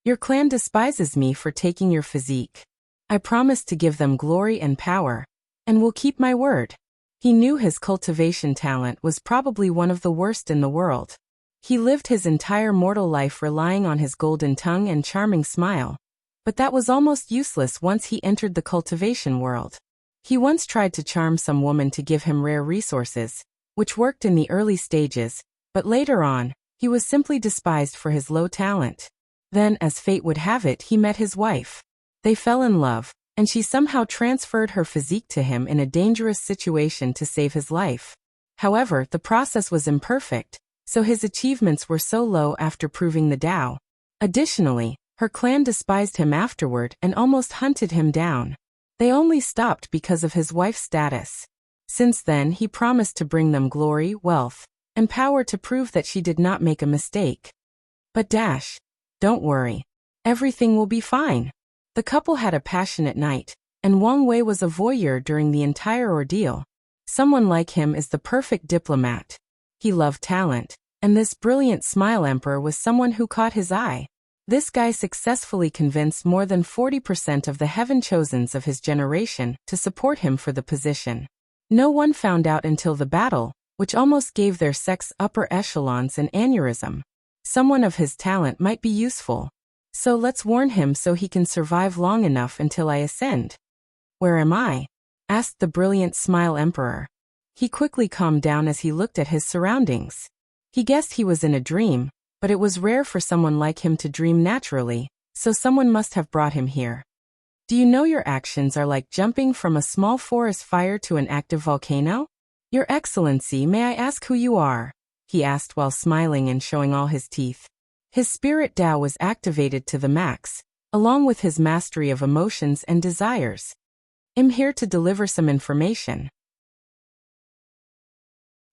Your clan despises me for taking your physique. I promised to give them glory and power, and will keep my word. He knew his cultivation talent was probably one of the worst in the world. He lived his entire mortal life relying on his golden tongue and charming smile. But that was almost useless once he entered the cultivation world. He once tried to charm some woman to give him rare resources, which worked in the early stages, but later on, he was simply despised for his low talent. Then, as fate would have it, he met his wife. They fell in love, and she somehow transferred her physique to him in a dangerous situation to save his life. However, the process was imperfect, so his achievements were so low after proving the Tao. Additionally, her clan despised him afterward and almost hunted him down. They only stopped because of his wife's status. Since then, he promised to bring them glory, wealth, and power to prove that she did not make a mistake. But don't worry. Everything will be fine. The couple had a passionate night, and Wang Wei was a voyeur during the entire ordeal. Someone like him is the perfect diplomat. He loved talent, and this Brilliant Smile Emperor was someone who caught his eye. This guy successfully convinced more than 40% of the heaven chosens of his generation to support him for the position. No one found out until the battle, which almost gave their sex upper echelons an aneurysm. Someone of his talent might be useful. So let's warn him so he can survive long enough until I ascend. Where am I? Asked the brilliant Smile Emperor. He quickly calmed down as he looked at his surroundings. He guessed he was in a dream, but it was rare for someone like him to dream naturally, so someone must have brought him here. Do you know your actions are like jumping from a small forest fire to an active volcano? Your Excellency, may I ask who you are? He asked while smiling and showing all his teeth. His spirit Tao was activated to the max, along with his mastery of emotions and desires. I'm here to deliver some information.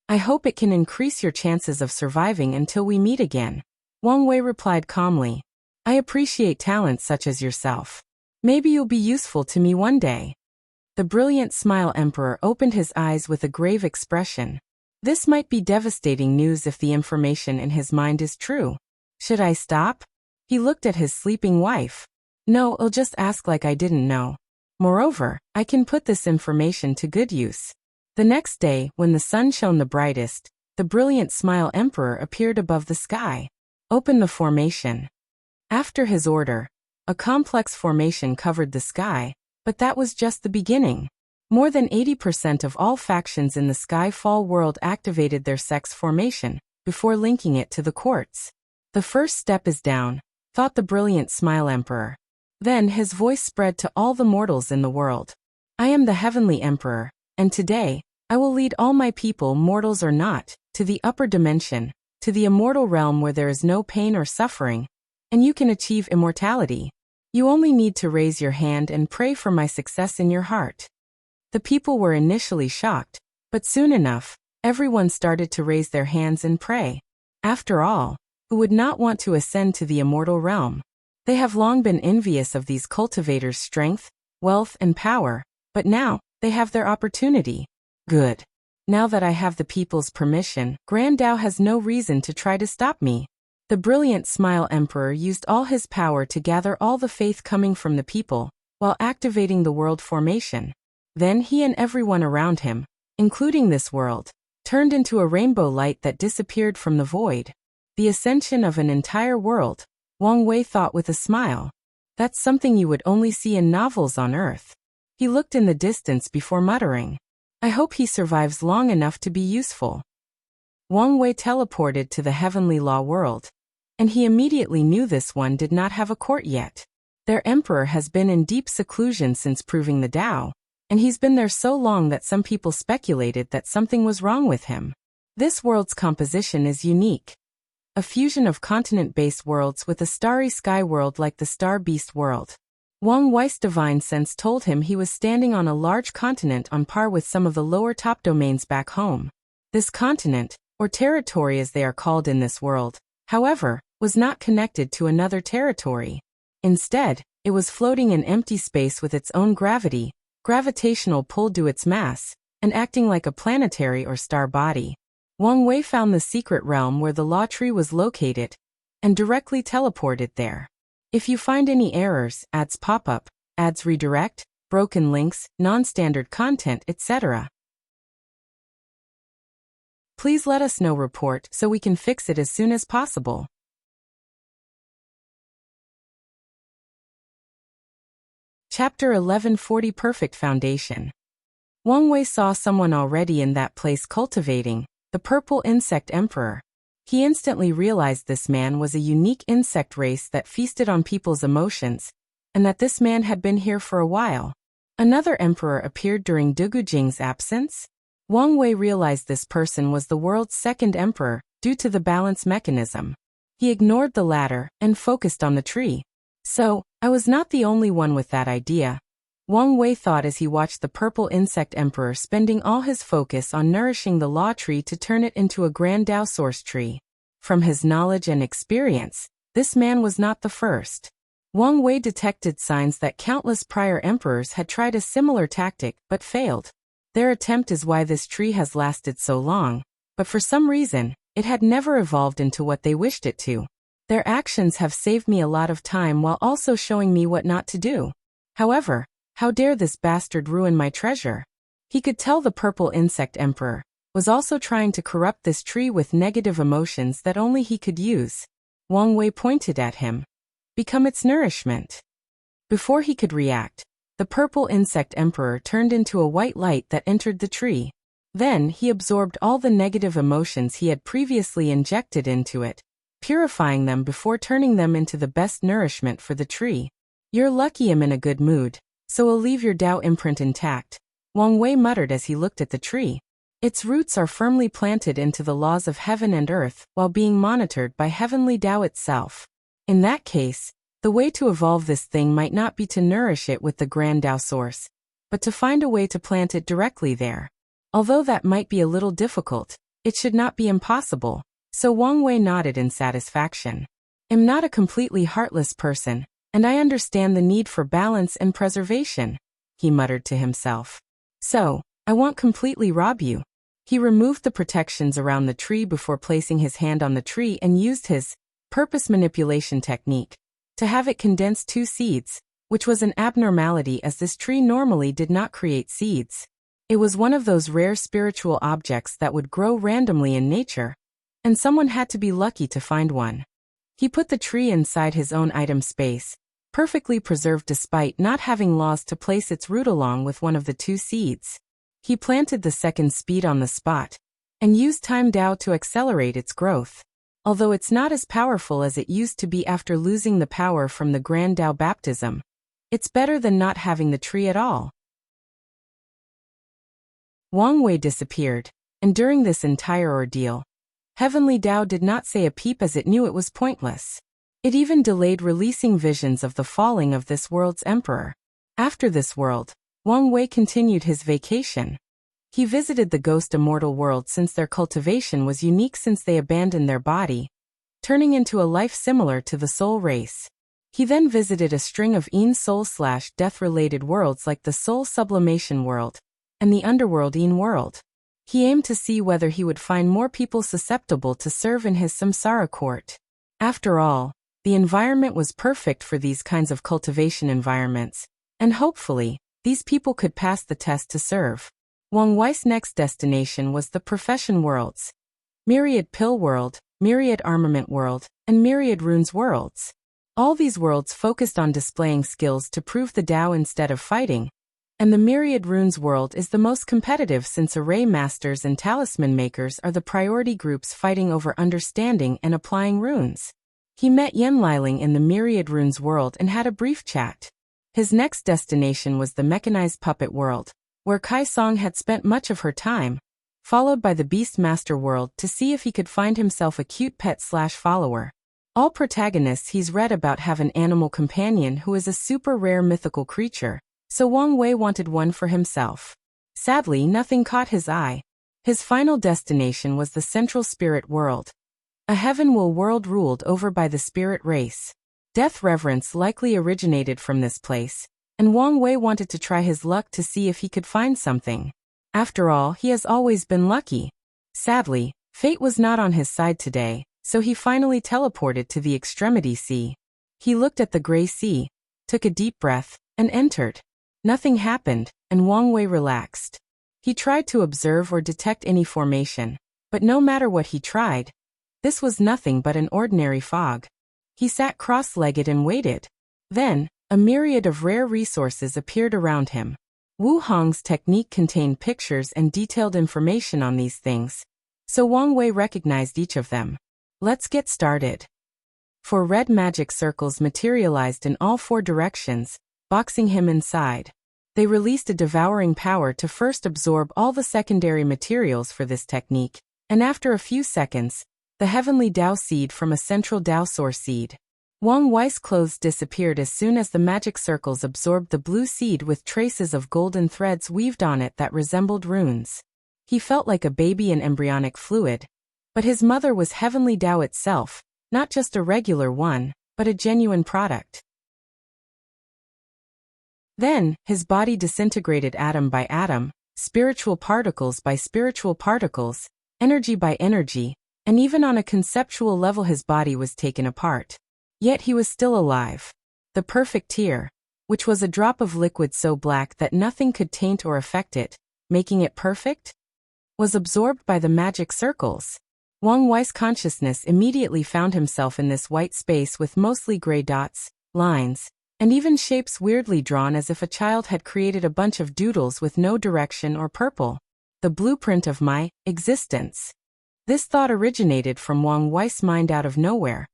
I hope it can increase your chances of surviving until we meet again. Wang Wei replied calmly. I appreciate talents such as yourself. Maybe you'll be useful to me one day. The brilliant Smile Emperor opened his eyes with a grave expression. This might be devastating news if the information in his mind is true. Should I stop? He looked at his sleeping wife. No, I'll just ask like I didn't know. Moreover, I can put this information to good use. The next day, when the sun shone the brightest, the brilliant Smile Emperor appeared above the sky. Open the formation. After his order, a complex formation covered the sky, but that was just the beginning. More than 80% of all factions in the Skyfall world activated their sex formation, before linking it to the quartz. The first step is down, thought the brilliant Smile Emperor. Then his voice spread to all the mortals in the world. I am the Heavenly Emperor, and today, I will lead all my people, mortals or not, to the upper dimension, to the immortal realm where there is no pain or suffering, and you can achieve immortality. You only need to raise your hand and pray for my success in your heart. The people were initially shocked, but soon enough, everyone started to raise their hands and pray. After all, who would not want to ascend to the immortal realm? They have long been envious of these cultivators' strength, wealth, and power, but now, they have their opportunity. Good. Now that I have the people's permission, Grand Tao has no reason to try to stop me. The brilliant Smile Emperor used all his power to gather all the faith coming from the people, while activating the world formation. Then he and everyone around him, including this world, turned into a rainbow light that disappeared from the void. The ascension of an entire world, Wang Wei thought with a smile. That's something you would only see in novels on Earth. He looked in the distance before muttering. I hope he survives long enough to be useful. Wang Wei teleported to the heavenly law world, and he immediately knew this one did not have a court yet. Their emperor has been in deep seclusion since proving the Tao, and he's been there so long that some people speculated that something was wrong with him. This world's composition is unique. A fusion of continent-based worlds with a starry sky world like the Star Beast world. Wang Wei's divine sense told him he was standing on a large continent on par with some of the lower top domains back home. This continent, or territory as they are called in this world, however, was not connected to another territory. Instead, it was floating in empty space with its own gravity, gravitational pull due its mass, and acting like a planetary or star body. Wang Wei found the secret realm where the law tree was located, and directly teleported there. If you find any errors, ads pop up, ads redirect, broken links, non-standard content, etc., please let us know report so we can fix it as soon as possible. Chapter 1140 Perfect Foundation. Wang Wei saw someone already in that place cultivating, the Purple Insect Emperor. He instantly realized this man was a unique insect race that feasted on people's emotions, and that this man had been here for a while. Another emperor appeared during Dugu Jing's absence. Wang Wei realized this person was the world's second emperor, due to the balance mechanism. He ignored the latter and focused on the tree. So, I was not the only one with that idea. Wang Wei thought as he watched the Purple Insect Emperor spending all his focus on nourishing the law tree to turn it into a grand Tao source tree. From his knowledge and experience, this man was not the first. Wang Wei detected signs that countless prior emperors had tried a similar tactic but failed. Their attempt is why this tree has lasted so long, but for some reason, it had never evolved into what they wished it to. Their actions have saved me a lot of time while also showing me what not to do. However, how dare this bastard ruin my treasure? He could tell the Purple Insect Emperor was also trying to corrupt this tree with negative emotions that only he could use. Wang Wei pointed at him. Become its nourishment. Before he could react, the purple insect emperor turned into a white light that entered the tree. Then he absorbed all the negative emotions he had previously injected into it, purifying them before turning them into the best nourishment for the tree. You're lucky I'm in a good mood, so I'll leave your Tao imprint intact, Wang Wei muttered as he looked at the tree. Its roots are firmly planted into the laws of heaven and earth while being monitored by heavenly Tao itself. In that case, the way to evolve this thing might not be to nourish it with the grand Tao source, but to find a way to plant it directly there. Although that might be a little difficult, it should not be impossible, so Wang Wei nodded in satisfaction. I'm not a completely heartless person, and I understand the need for balance and preservation, he muttered to himself. So, I won't completely rob you. He removed the protections around the tree before placing his hand on the tree and used his purpose manipulation technique to have it condense 2 seeds, which was an abnormality as this tree normally did not create seeds. It was one of those rare spiritual objects that would grow randomly in nature, and someone had to be lucky to find one. He put the tree inside his own item space, perfectly preserved despite not having laws to place its root along with one of the 2 seeds. He planted the second seed on the spot, and used Time Tao to accelerate its growth. Although it's not as powerful as it used to be after losing the power from the Grand Tao baptism, it's better than not having the tree at all. Wang Wei disappeared, and during this entire ordeal, Heavenly Tao did not say a peep as it knew it was pointless. It even delayed releasing visions of the falling of this world's emperor. After this world, Wang Wei continued his vacation. He visited the ghost immortal world since their cultivation was unique since they abandoned their body, turning into a life similar to the soul race. He then visited a string of soul/death-related worlds like the soul sublimation world and the underworld world. He aimed to see whether he would find more people susceptible to serve in his samsara court. After all, the environment was perfect for these kinds of cultivation environments, and hopefully, these people could pass the test to serve. Wang Wei's next destination was the profession worlds: Myriad Pill World, Myriad Armament World, and Myriad Runes Worlds. All these worlds focused on displaying skills to prove the Tao instead of fighting, and the Myriad Runes world is the most competitive since array masters and talisman makers are the priority groups fighting over understanding and applying runes. He met Yen Liling in the Myriad Runes world and had a brief chat. His next destination was the Mechanized Puppet world, where Kai Song had spent much of her time, followed by the Beastmaster world to see if he could find himself a cute pet/follower. All protagonists he's read about have an animal companion who is a super rare mythical creature, so Wang Wei wanted one for himself. Sadly, nothing caught his eye. His final destination was the Central Spirit World, a heaven-will world ruled over by the spirit race. Death reverence likely originated from this place, and Wang Wei wanted to try his luck to see if he could find something. After all, he has always been lucky. Sadly, fate was not on his side today, so he finally teleported to the Extremity Sea. He looked at the gray sea, took a deep breath, and entered. Nothing happened, and Wang Wei relaxed. He tried to observe or detect any formation, but no matter what he tried, this was nothing but an ordinary fog. He sat cross-legged and waited. Then, a myriad of rare resources appeared around him. Wu Hong's technique contained pictures and detailed information on these things, so Wang Wei recognized each of them. Let's get started. 4 red magic circles materialized in all 4 directions, boxing him inside. They released a devouring power to first absorb all the secondary materials for this technique, and after a few seconds, the heavenly Tao seed from a central Tao source seed. Wang Wei's clothes disappeared as soon as the magic circles absorbed the blue seed with traces of golden threads weaved on it that resembled runes. He felt like a baby in embryonic fluid, but his mother was heavenly Tao itself, not just a regular one, but a genuine product. Then, his body disintegrated atom by atom, spiritual particles by spiritual particles, energy by energy, and even on a conceptual level his body was taken apart. Yet he was still alive. The perfect tear, which was a drop of liquid so black that nothing could taint or affect it, making it perfect, was absorbed by the magic circles. Wang Wei's consciousness immediately found himself in this white space with mostly gray dots, lines, and even shapes weirdly drawn as if a child had created a bunch of doodles with no direction or purple. The blueprint of my existence. This thought originated from Wang Wei's mind out of nowhere.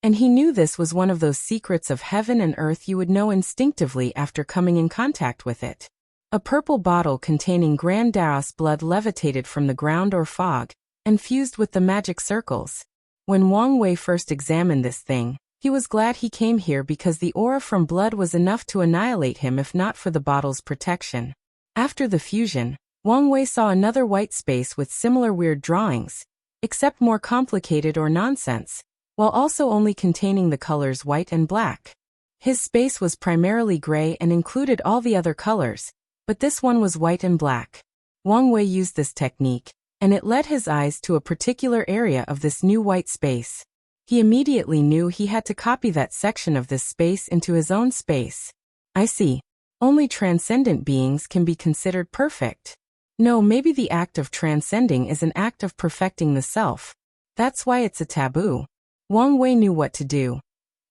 And he knew this was one of those secrets of heaven and earth you would know instinctively after coming in contact with it. A purple bottle containing Grand Daos blood levitated from the ground or fog, and fused with the magic circles. When Wang Wei first examined this thing, he was glad he came here because the aura from blood was enough to annihilate him if not for the bottle's protection. After the fusion, Wang Wei saw another white space with similar weird drawings, except more complicated or nonsense, while also only containing the colors white and black. His space was primarily gray and included all the other colors, but this one was white and black. Wang Wei used this technique, and it led his eyes to a particular area of this new white space. He immediately knew he had to copy that section of this space into his own space. I see. Only transcendent beings can be considered perfect. No, maybe the act of transcending is an act of perfecting the self. That's why it's a taboo. Wang Wei knew what to do.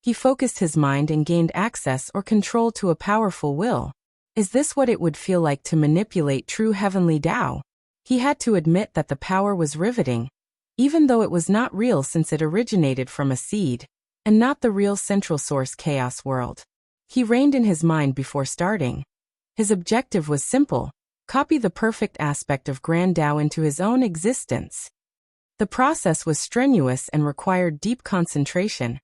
He focused his mind and gained access or control to a powerful will. Is this what it would feel like to manipulate true heavenly Tao? He had to admit that the power was riveting, even though it was not real since it originated from a seed, and not the real central source chaos world. He reined in his mind before starting. His objective was simple: copy the perfect aspect of Grand Tao into his own existence. The process was strenuous and required deep concentration,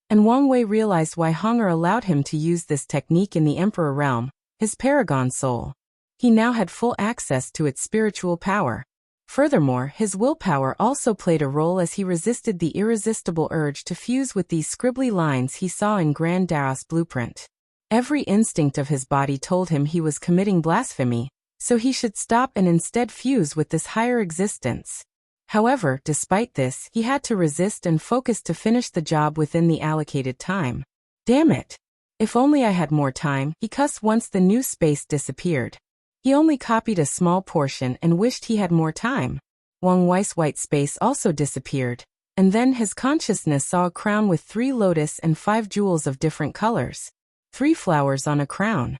and Wang Wei realized why Hunger allowed him to use this technique in the Emperor realm, his paragon soul. He now had full access to its spiritual power. Furthermore, his willpower also played a role as he resisted the irresistible urge to fuse with these scribbly lines he saw in Grand Daos' blueprint. Every instinct of his body told him he was committing blasphemy, so he should stop and instead fuse with this higher existence. However, despite this, he had to resist and focus to finish the job within the allocated time. Damn it! If only I had more time, he cussed once the new space disappeared. He only copied a small portion and wished he had more time. Wang Wei's white space also disappeared, and then his consciousness saw a crown with 3 lotus and 5 jewels of different colors. 3 flowers on a crown.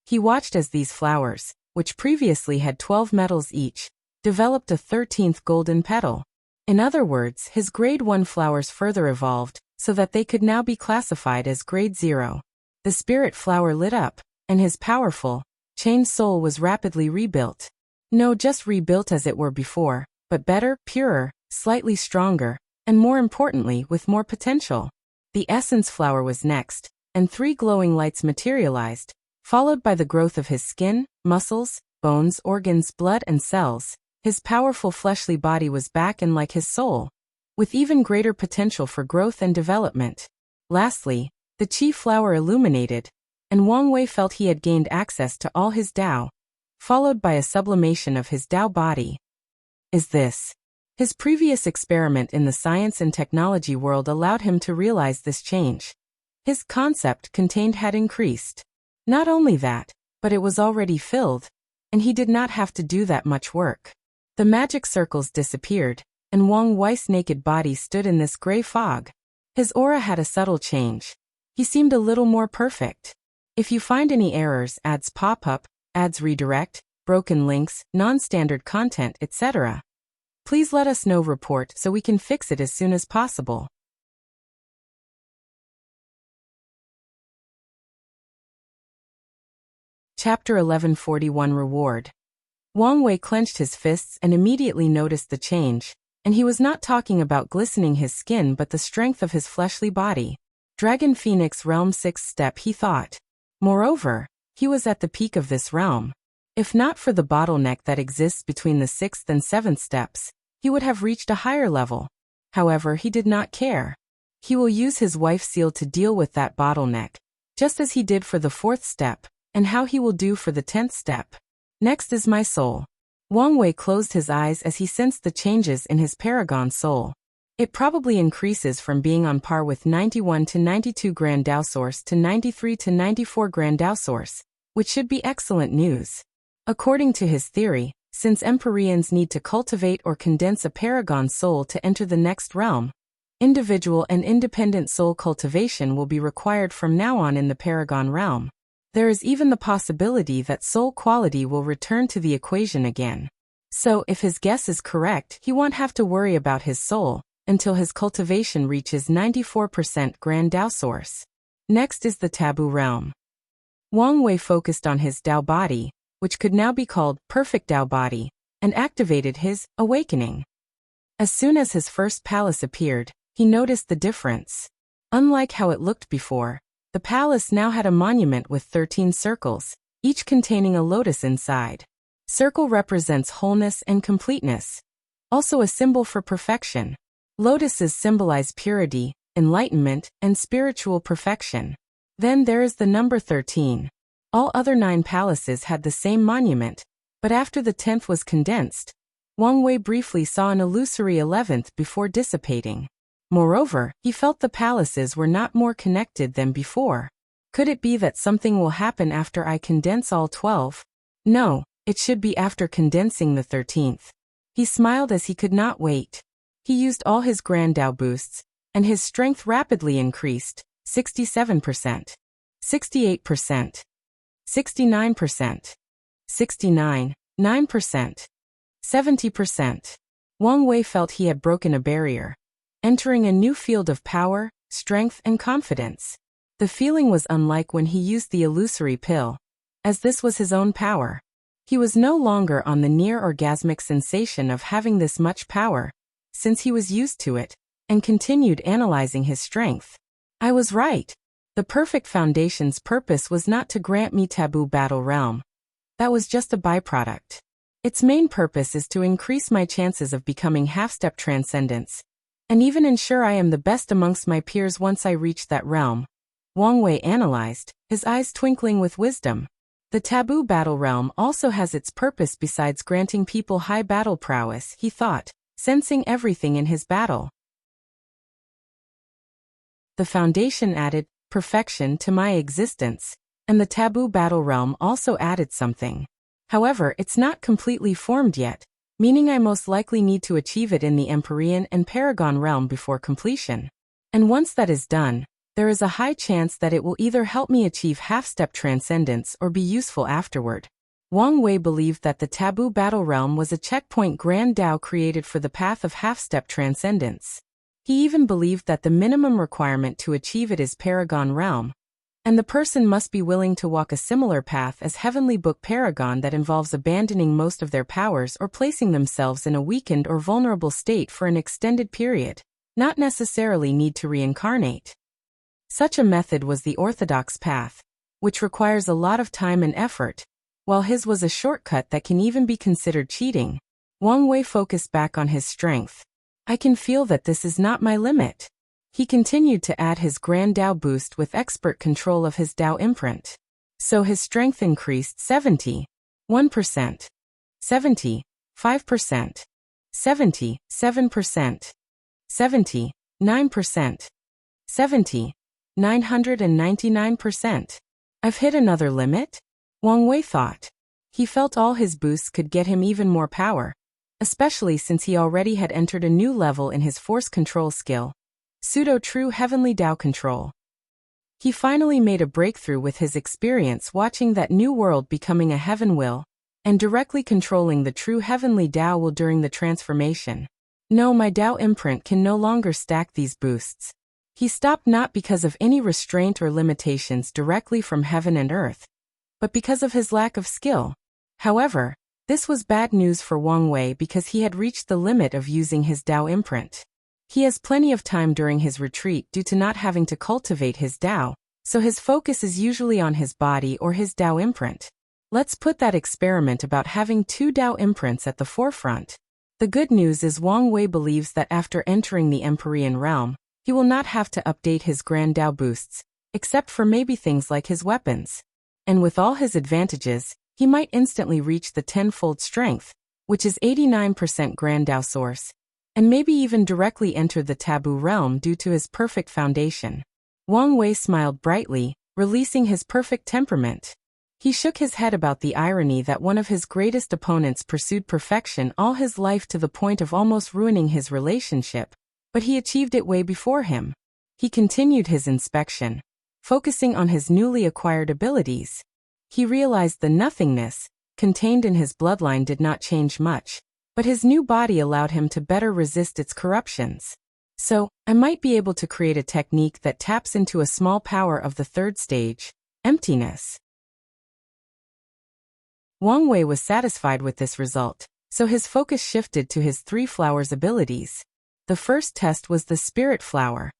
He watched as these flowers, which previously had 12 metals each, developed a 13th golden petal. In other words, his grade 1 flowers further evolved, so that they could now be classified as grade 0. The spirit flower lit up, and his powerful, chained soul was rapidly rebuilt. No, just rebuilt as it were before, but better, purer, slightly stronger, and more importantly, with more potential. The essence flower was next, and 3 glowing lights materialized, followed by the growth of his skin, muscles, bones, organs, blood, and cells. His powerful fleshly body was back and like his soul, with even greater potential for growth and development. Lastly, the chi flower illuminated, and Wang Wei felt he had gained access to all his Tao, followed by a sublimation of his Tao body. Is this? His previous experiment in the science and technology world allowed him to realize this change. His concept contained had increased. Not only that, but it was already filled, and he did not have to do that much work. The magic circles disappeared, and Wang Wei's naked body stood in this gray fog. His aura had a subtle change. He seemed a little more perfect. If you find any errors, ads pop up, ads redirect, broken links, non-standard content, etc., please let us know. Report so we can fix it as soon as possible. Chapter 1141 Reward. Wang Wei clenched his fists and immediately noticed the change, and he was not talking about glistening his skin but the strength of his fleshly body. Dragon Phoenix Realm 6th step, he thought. Moreover, he was at the peak of this realm. If not for the bottleneck that exists between the 6th and 7th steps, he would have reached a higher level. However, he did not care. He will use his wife's seal to deal with that bottleneck, just as he did for the 4th step, and how he will do for the 10th step. Next is my soul. Wang Wei closed his eyes as he sensed the changes in his paragon soul. It probably increases from being on par with 91 to 92 Grand Tao Source to 93 to 94 Grand Tao Source, which should be excellent news. According to his theory, Since Empyreans need to cultivate or condense a paragon soul to enter the next realm, individual and independent soul cultivation will be required from now on in the paragon realm. There is even the possibility that soul quality will return to the equation again. So, if his guess is correct, he won't have to worry about his soul until his cultivation reaches 94% Grand Dao source. Next is the taboo realm. Wang Wei focused on his Dao body, which could now be called Perfect Dao body, and activated his awakening. As soon as his first palace appeared, he noticed the difference. Unlike how it looked before, the palace now had a monument with 13 circles, each containing a lotus inside. Circle represents wholeness and completeness, also a symbol for perfection. Lotuses symbolize purity, enlightenment, and spiritual perfection. Then there is the number 13. All other 9 palaces had the same monument, but after the 10th was condensed, Wang Wei briefly saw an illusory 11th before dissipating. Moreover, he felt the palaces were not more connected than before. Could it be that something will happen after I condense all 12? No, it should be after condensing the 13th. He smiled as he could not wait. He used all his Grand Dao boosts, and his strength rapidly increased, 67%, 68%, 69%, 69, 9%, 70%. Wang Wei felt he had broken a barrier, entering a new field of power, strength, and confidence. The feeling was unlike when he used the illusory pill, as this was his own power. He was no longer on the near-orgasmic sensation of having this much power, since he was used to it, and continued analyzing his strength. I was right. The perfect foundation's purpose was not to grant me taboo battle realm. That was just a byproduct. Its main purpose is to increase my chances of becoming half-step transcendence, and even ensure I am the best amongst my peers once I reach that realm. Wang Wei analyzed, his eyes twinkling with wisdom. The taboo battle realm also has its purpose besides granting people high battle prowess, he thought, sensing everything in his battle. The foundation added perfection to my existence, and the taboo battle realm also added something. However, it's not completely formed yet, meaning I most likely need to achieve it in the Empyrean and Paragon realm before completion. And once that is done, there is a high chance that it will either help me achieve half-step transcendence or be useful afterward. Wang Wei believed that the taboo battle realm was a checkpoint Grand Dao created for the path of half-step transcendence. He even believed that the minimum requirement to achieve it is Paragon realm, and the person must be willing to walk a similar path as Heavenly Book Paragon that involves abandoning most of their powers or placing themselves in a weakened or vulnerable state for an extended period, not necessarily need to reincarnate. Such a method was the orthodox path, which requires a lot of time and effort, while his was a shortcut that can even be considered cheating. Wang Wei focused back on his strength. I can feel that this is not my limit. He continued to add his Grand Dao boost with expert control of his Dao imprint. So his strength increased 71%, 70, 5%, 70, 7%, 70, 9%, 70, 999%. I've hit another limit? Wang Wei thought. He felt all his boosts could get him even more power, especially since he already had entered a new level in his force control skill, pseudo-true heavenly Dao control. He finally made a breakthrough with his experience watching that new world becoming a heaven will, and directly controlling the true heavenly Dao will during the transformation. No, my Dao imprint can no longer stack these boosts. He stopped not because of any restraint or limitations directly from heaven and earth, but because of his lack of skill. However, this was bad news for Wang Wei because he had reached the limit of using his Dao imprint. He has plenty of time during his retreat due to not having to cultivate his Dao, so his focus is usually on his body or his Dao imprint. Let's put that experiment about having 2 Dao imprints at the forefront. The good news is Wang Wei believes that after entering the Empyrean realm, he will not have to update his Grand Dao boosts, except for maybe things like his weapons. And with all his advantages, he might instantly reach the 10-fold strength, which is 89% Grand Dao source, and maybe even directly enter the taboo realm due to his perfect foundation. Wang Wei smiled brightly, releasing his perfect temperament. He shook his head about the irony that one of his greatest opponents pursued perfection all his life to the point of almost ruining his relationship, but he achieved it way before him. He continued his inspection, focusing on his newly acquired abilities. He realized the nothingness contained in his bloodline did not change much, but his new body allowed him to better resist its corruptions. So, I might be able to create a technique that taps into a small power of the third stage, emptiness. Wang Wei was satisfied with this result, so his focus shifted to his three flowers abilities. The first test was the spirit flower.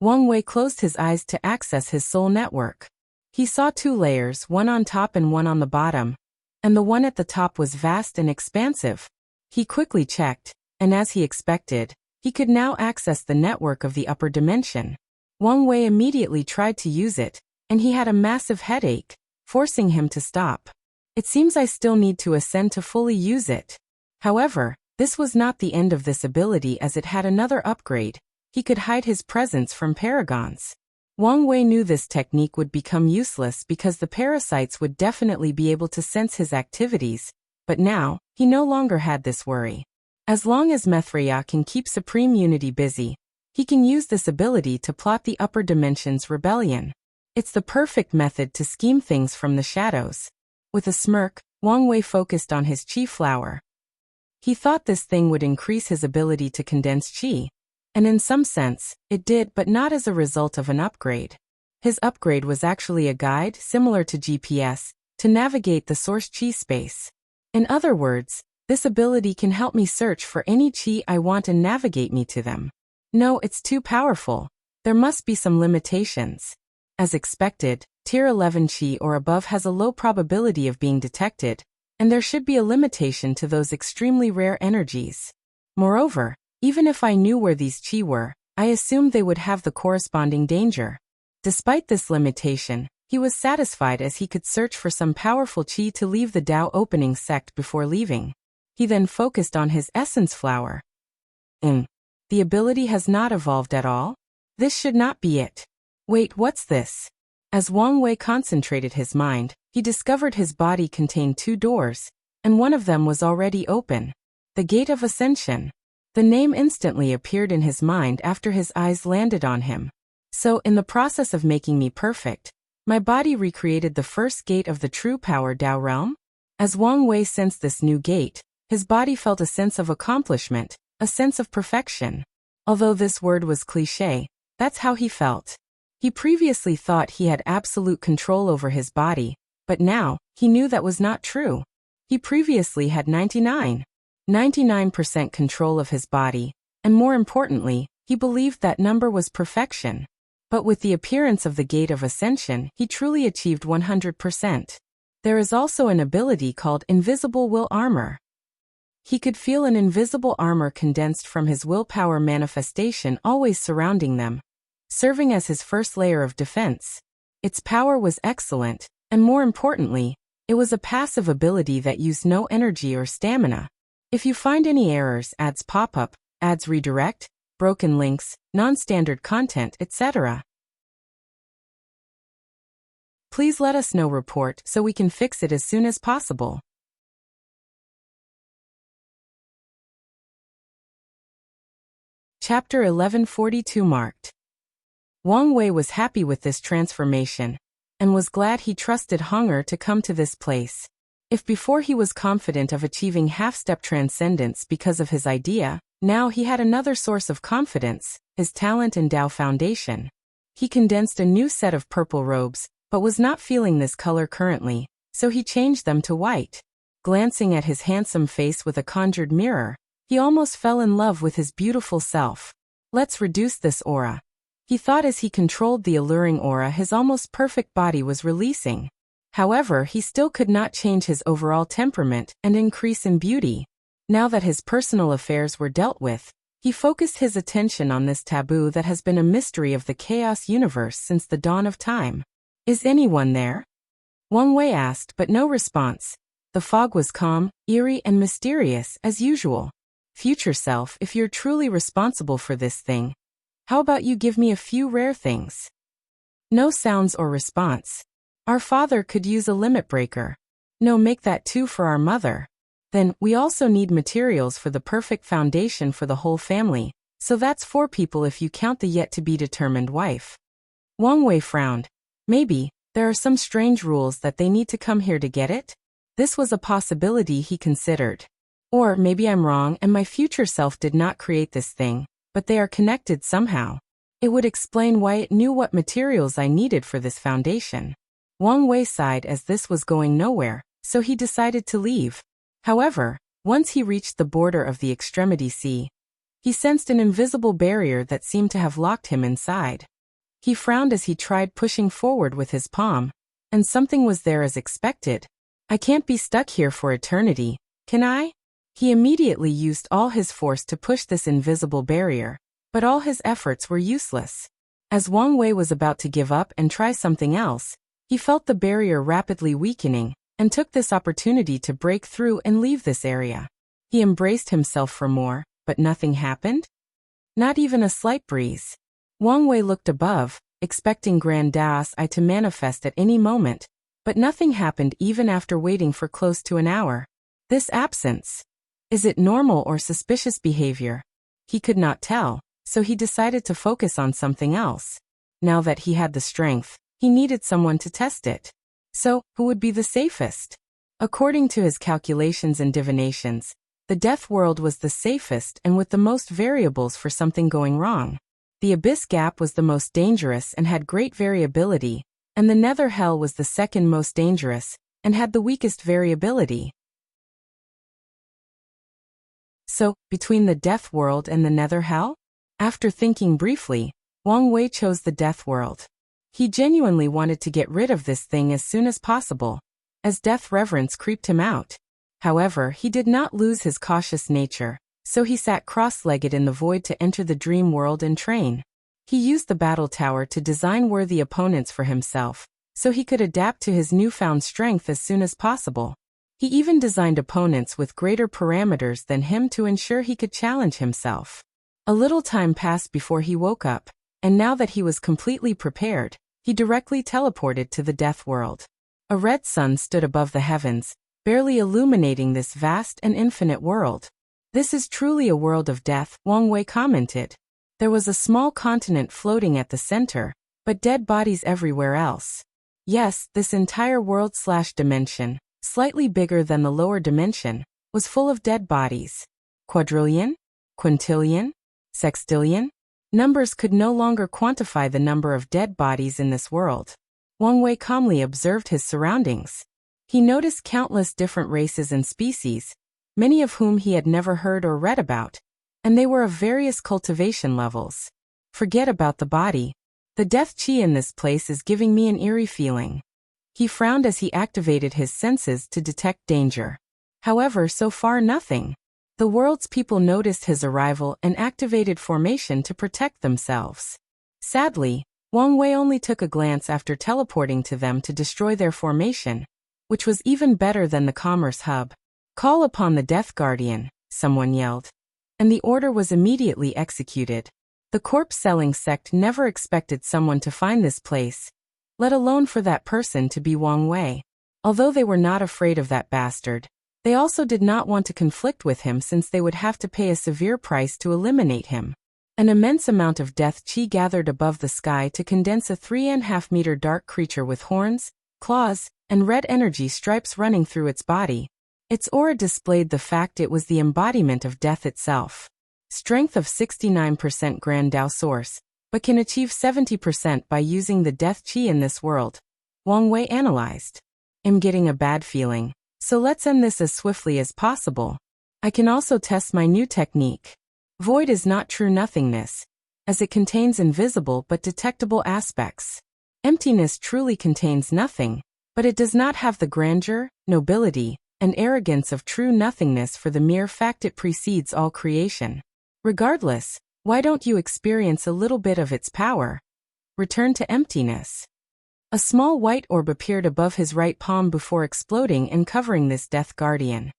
Wang Wei closed his eyes to access his soul network. He saw two layers, one on top and one on the bottom, and the one at the top was vast and expansive. He quickly checked, and as he expected, he could now access the network of the upper dimension. Wang Wei immediately tried to use it, and he had a massive headache, forcing him to stop. It seems I still need to ascend to fully use it. However, this was not the end of this ability as it had another upgrade. He could hide his presence from paragons. Wang Wei knew this technique would become useless because the parasites would definitely be able to sense his activities, but now, he no longer had this worry. As long as Mithriya can keep Supreme Unity busy, he can use this ability to plot the upper dimension's rebellion. It's the perfect method to scheme things from the shadows. With a smirk, Wang Wei focused on his Qi flower. He thought this thing would increase his ability to condense Qi. And in some sense, it did, but not as a result of an upgrade. His upgrade was actually a guide, similar to GPS, to navigate the source Qi space. In other words, this ability can help me search for any Qi I want and navigate me to them. No, it's too powerful. There must be some limitations. As expected, Tier 11 Qi or above has a low probability of being detected, and there should be a limitation to those extremely rare energies. Moreover, even if I knew where these Qi were, I assumed they would have the corresponding danger. Despite this limitation, he was satisfied as he could search for some powerful Qi to leave the Dao opening sect before leaving. He then focused on his essence flower. The ability has not evolved at all? This should not be it. Wait, what's this? As Wang Wei concentrated his mind, he discovered his body contained two doors, and one of them was already open. The Gate of Ascension. The name instantly appeared in his mind after his eyes landed on him. So, in the process of making me perfect, my body recreated the first gate of the true power Dao realm? As Wang Wei sensed this new gate, his body felt a sense of accomplishment, a sense of perfection. Although this word was cliché, that's how he felt. He previously thought he had absolute control over his body, but now, he knew that was not true. He previously had 99% control of his body, and more importantly, he believed that number was perfection. But with the appearance of the Gate of Ascension, he truly achieved 100%. There is also an ability called Invisible Will Armor. He could feel an invisible armor condensed from his willpower manifestation always surrounding them, serving as his first layer of defense. Its power was excellent, and more importantly, it was a passive ability that used no energy or stamina. If you find any errors, ads pop up, ads redirect, broken links, non-standard content, etc., please let us know. Report so we can fix it as soon as possible. Chapter 1142 marked. Wang Wei was happy with this transformation, and was glad he trusted Hunger to come to this place. If before he was confident of achieving half-step transcendence because of his idea, now he had another source of confidence, his talent and Dao foundation. He condensed a new set of purple robes, but was not feeling this color currently, so he changed them to white. Glancing at his handsome face with a conjured mirror, he almost fell in love with his beautiful self. Let's reduce this aura. He thought as he controlled the alluring aura his almost perfect body was releasing. However, he still could not change his overall temperament and increase in beauty. Now that his personal affairs were dealt with, he focused his attention on this taboo that has been a mystery of the chaos universe since the dawn of time. Is anyone there? Wang Wei asked, but no response. The fog was calm, eerie, and mysterious, as usual. Future self, if you're truly responsible for this thing, how about you give me a few rare things? No sounds or response. Our father could use a limit breaker. No, make that two for our mother. Then, we also need materials for the perfect foundation for the whole family, so that's 4 people if you count the yet-to-be-determined wife. Wang Wei frowned. Maybe, there are some strange rules that they need to come here to get it? This was a possibility he considered. Or maybe I'm wrong and my future self did not create this thing, but they are connected somehow. It would explain why it knew what materials I needed for this foundation. Wang Wei sighed as this was going nowhere, so he decided to leave. However, once he reached the border of the extremity sea, he sensed an invisible barrier that seemed to have locked him inside. He frowned as he tried pushing forward with his palm, and something was there as expected. I can't be stuck here for eternity, can I? He immediately used all his force to push this invisible barrier, but all his efforts were useless. As Wang Wei was about to give up and try something else, he felt the barrier rapidly weakening, and took this opportunity to break through and leave this area. He embraced himself for more, but nothing happened? Not even a slight breeze. Wang Wei looked above, expecting Grandiose I to manifest at any moment, but nothing happened even after waiting for close to an hour. This absence. Is it normal or suspicious behavior? He could not tell, so he decided to focus on something else. Now that he had the strength, he needed someone to test it. So, who would be the safest? According to his calculations and divinations, the death world was the safest and with the most variables for something going wrong. The abyss gap was the most dangerous and had great variability, and the nether hell was the second most dangerous, and had the weakest variability. So, between the death world and the nether hell? After thinking briefly, Wang Wei chose the death world. He genuinely wanted to get rid of this thing as soon as possible, as death reverence creeped him out. However, he did not lose his cautious nature, so he sat cross-legged in the void to enter the dream world and train. He used the battle tower to design worthy opponents for himself, so he could adapt to his newfound strength as soon as possible. He even designed opponents with greater parameters than him to ensure he could challenge himself. A little time passed before he woke up, and now that he was completely prepared, he directly teleported to the death world. A red sun stood above the heavens, barely illuminating this vast and infinite world. This is truly a world of death, Wang Wei commented. There was a small continent floating at the center, but dead bodies everywhere else. Yes, this entire world/dimension, slightly bigger than the lower dimension, was full of dead bodies. Quadrillion? Quintillion? Sextillion? Numbers could no longer quantify the number of dead bodies in this world. Wang Wei calmly observed his surroundings. He noticed countless different races and species, many of whom he had never heard or read about, and they were of various cultivation levels. Forget about the body. The death chi in this place is giving me an eerie feeling. He frowned as he activated his senses to detect danger. However, so far nothing. The world's people noticed his arrival and activated formation to protect themselves. Sadly, Wang Wei only took a glance after teleporting to them to destroy their formation, which was even better than the commerce hub. Call upon the Death Guardian, someone yelled. And the order was immediately executed. The corpse-selling sect never expected someone to find this place, let alone for that person to be Wang Wei. Although they were not afraid of that bastard, they also did not want to conflict with him since they would have to pay a severe price to eliminate him. An immense amount of death chi gathered above the sky to condense a 3.5-meter dark creature with horns, claws, and red energy stripes running through its body. Its aura displayed the fact it was the embodiment of death itself. Strength of 69% Grand Dao source, but can achieve 70% by using the death chi in this world. Wang Wei analyzed. I'm getting a bad feeling. So let's end this as swiftly as possible. I can also test my new technique. Void is not true nothingness, as it contains invisible but detectable aspects. Emptiness truly contains nothing, but it does not have the grandeur, nobility, and arrogance of true nothingness for the mere fact it precedes all creation. Regardless, why don't you experience a little bit of its power? Return to emptiness. A small white orb appeared above his right palm before exploding and covering this death guardian.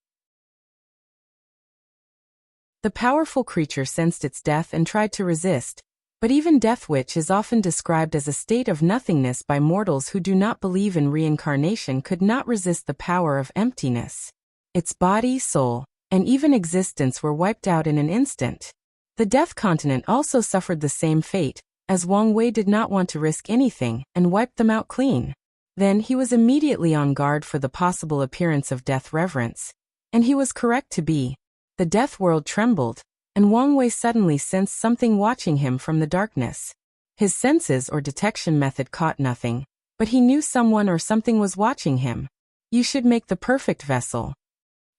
The powerful creature sensed its death and tried to resist, But even death, which is often described as a state of nothingness by mortals who do not believe in reincarnation, could not resist the power of emptiness. Its body, soul, and even existence were wiped out in an instant. The Death Continent also suffered the same fate, as Wang Wei did not want to risk anything and wiped them out clean. Then he was immediately on guard for the possible appearance of death reverence. And he was correct to be. The death world trembled, and Wang Wei suddenly sensed something watching him from the darkness. His senses or detection method caught nothing, but he knew someone or something was watching him. You should make the perfect vessel.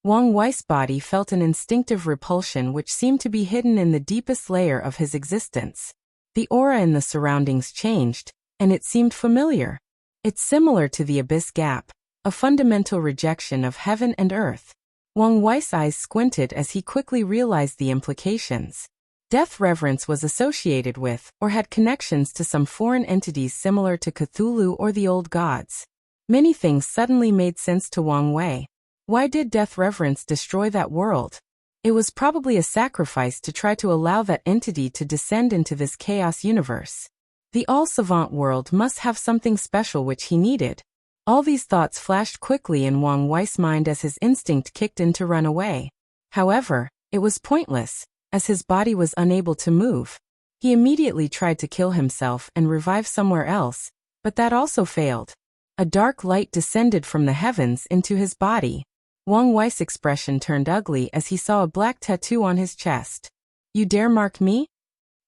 Wang Wei's body felt an instinctive repulsion which seemed to be hidden in the deepest layer of his existence. The aura in the surroundings changed, and it seemed familiar. It's similar to the abyss gap, a fundamental rejection of heaven and earth. Wang Wei's eyes squinted as he quickly realized the implications. Death reverence was associated with, or had connections to, some foreign entities similar to Cthulhu or the old gods. Many things suddenly made sense to Wang Wei. Why did death reverence destroy that world? It was probably a sacrifice to try to allow that entity to descend into this chaos universe. The all-savant world must have something special which he needed. All these thoughts flashed quickly in Wang Wei's mind as his instinct kicked in to run away. However, it was pointless, as his body was unable to move. He immediately tried to kill himself and revive somewhere else, but that also failed. A dark light descended from the heavens into his body. Wang Wei's expression turned ugly as he saw a black tattoo on his chest. You dare mark me?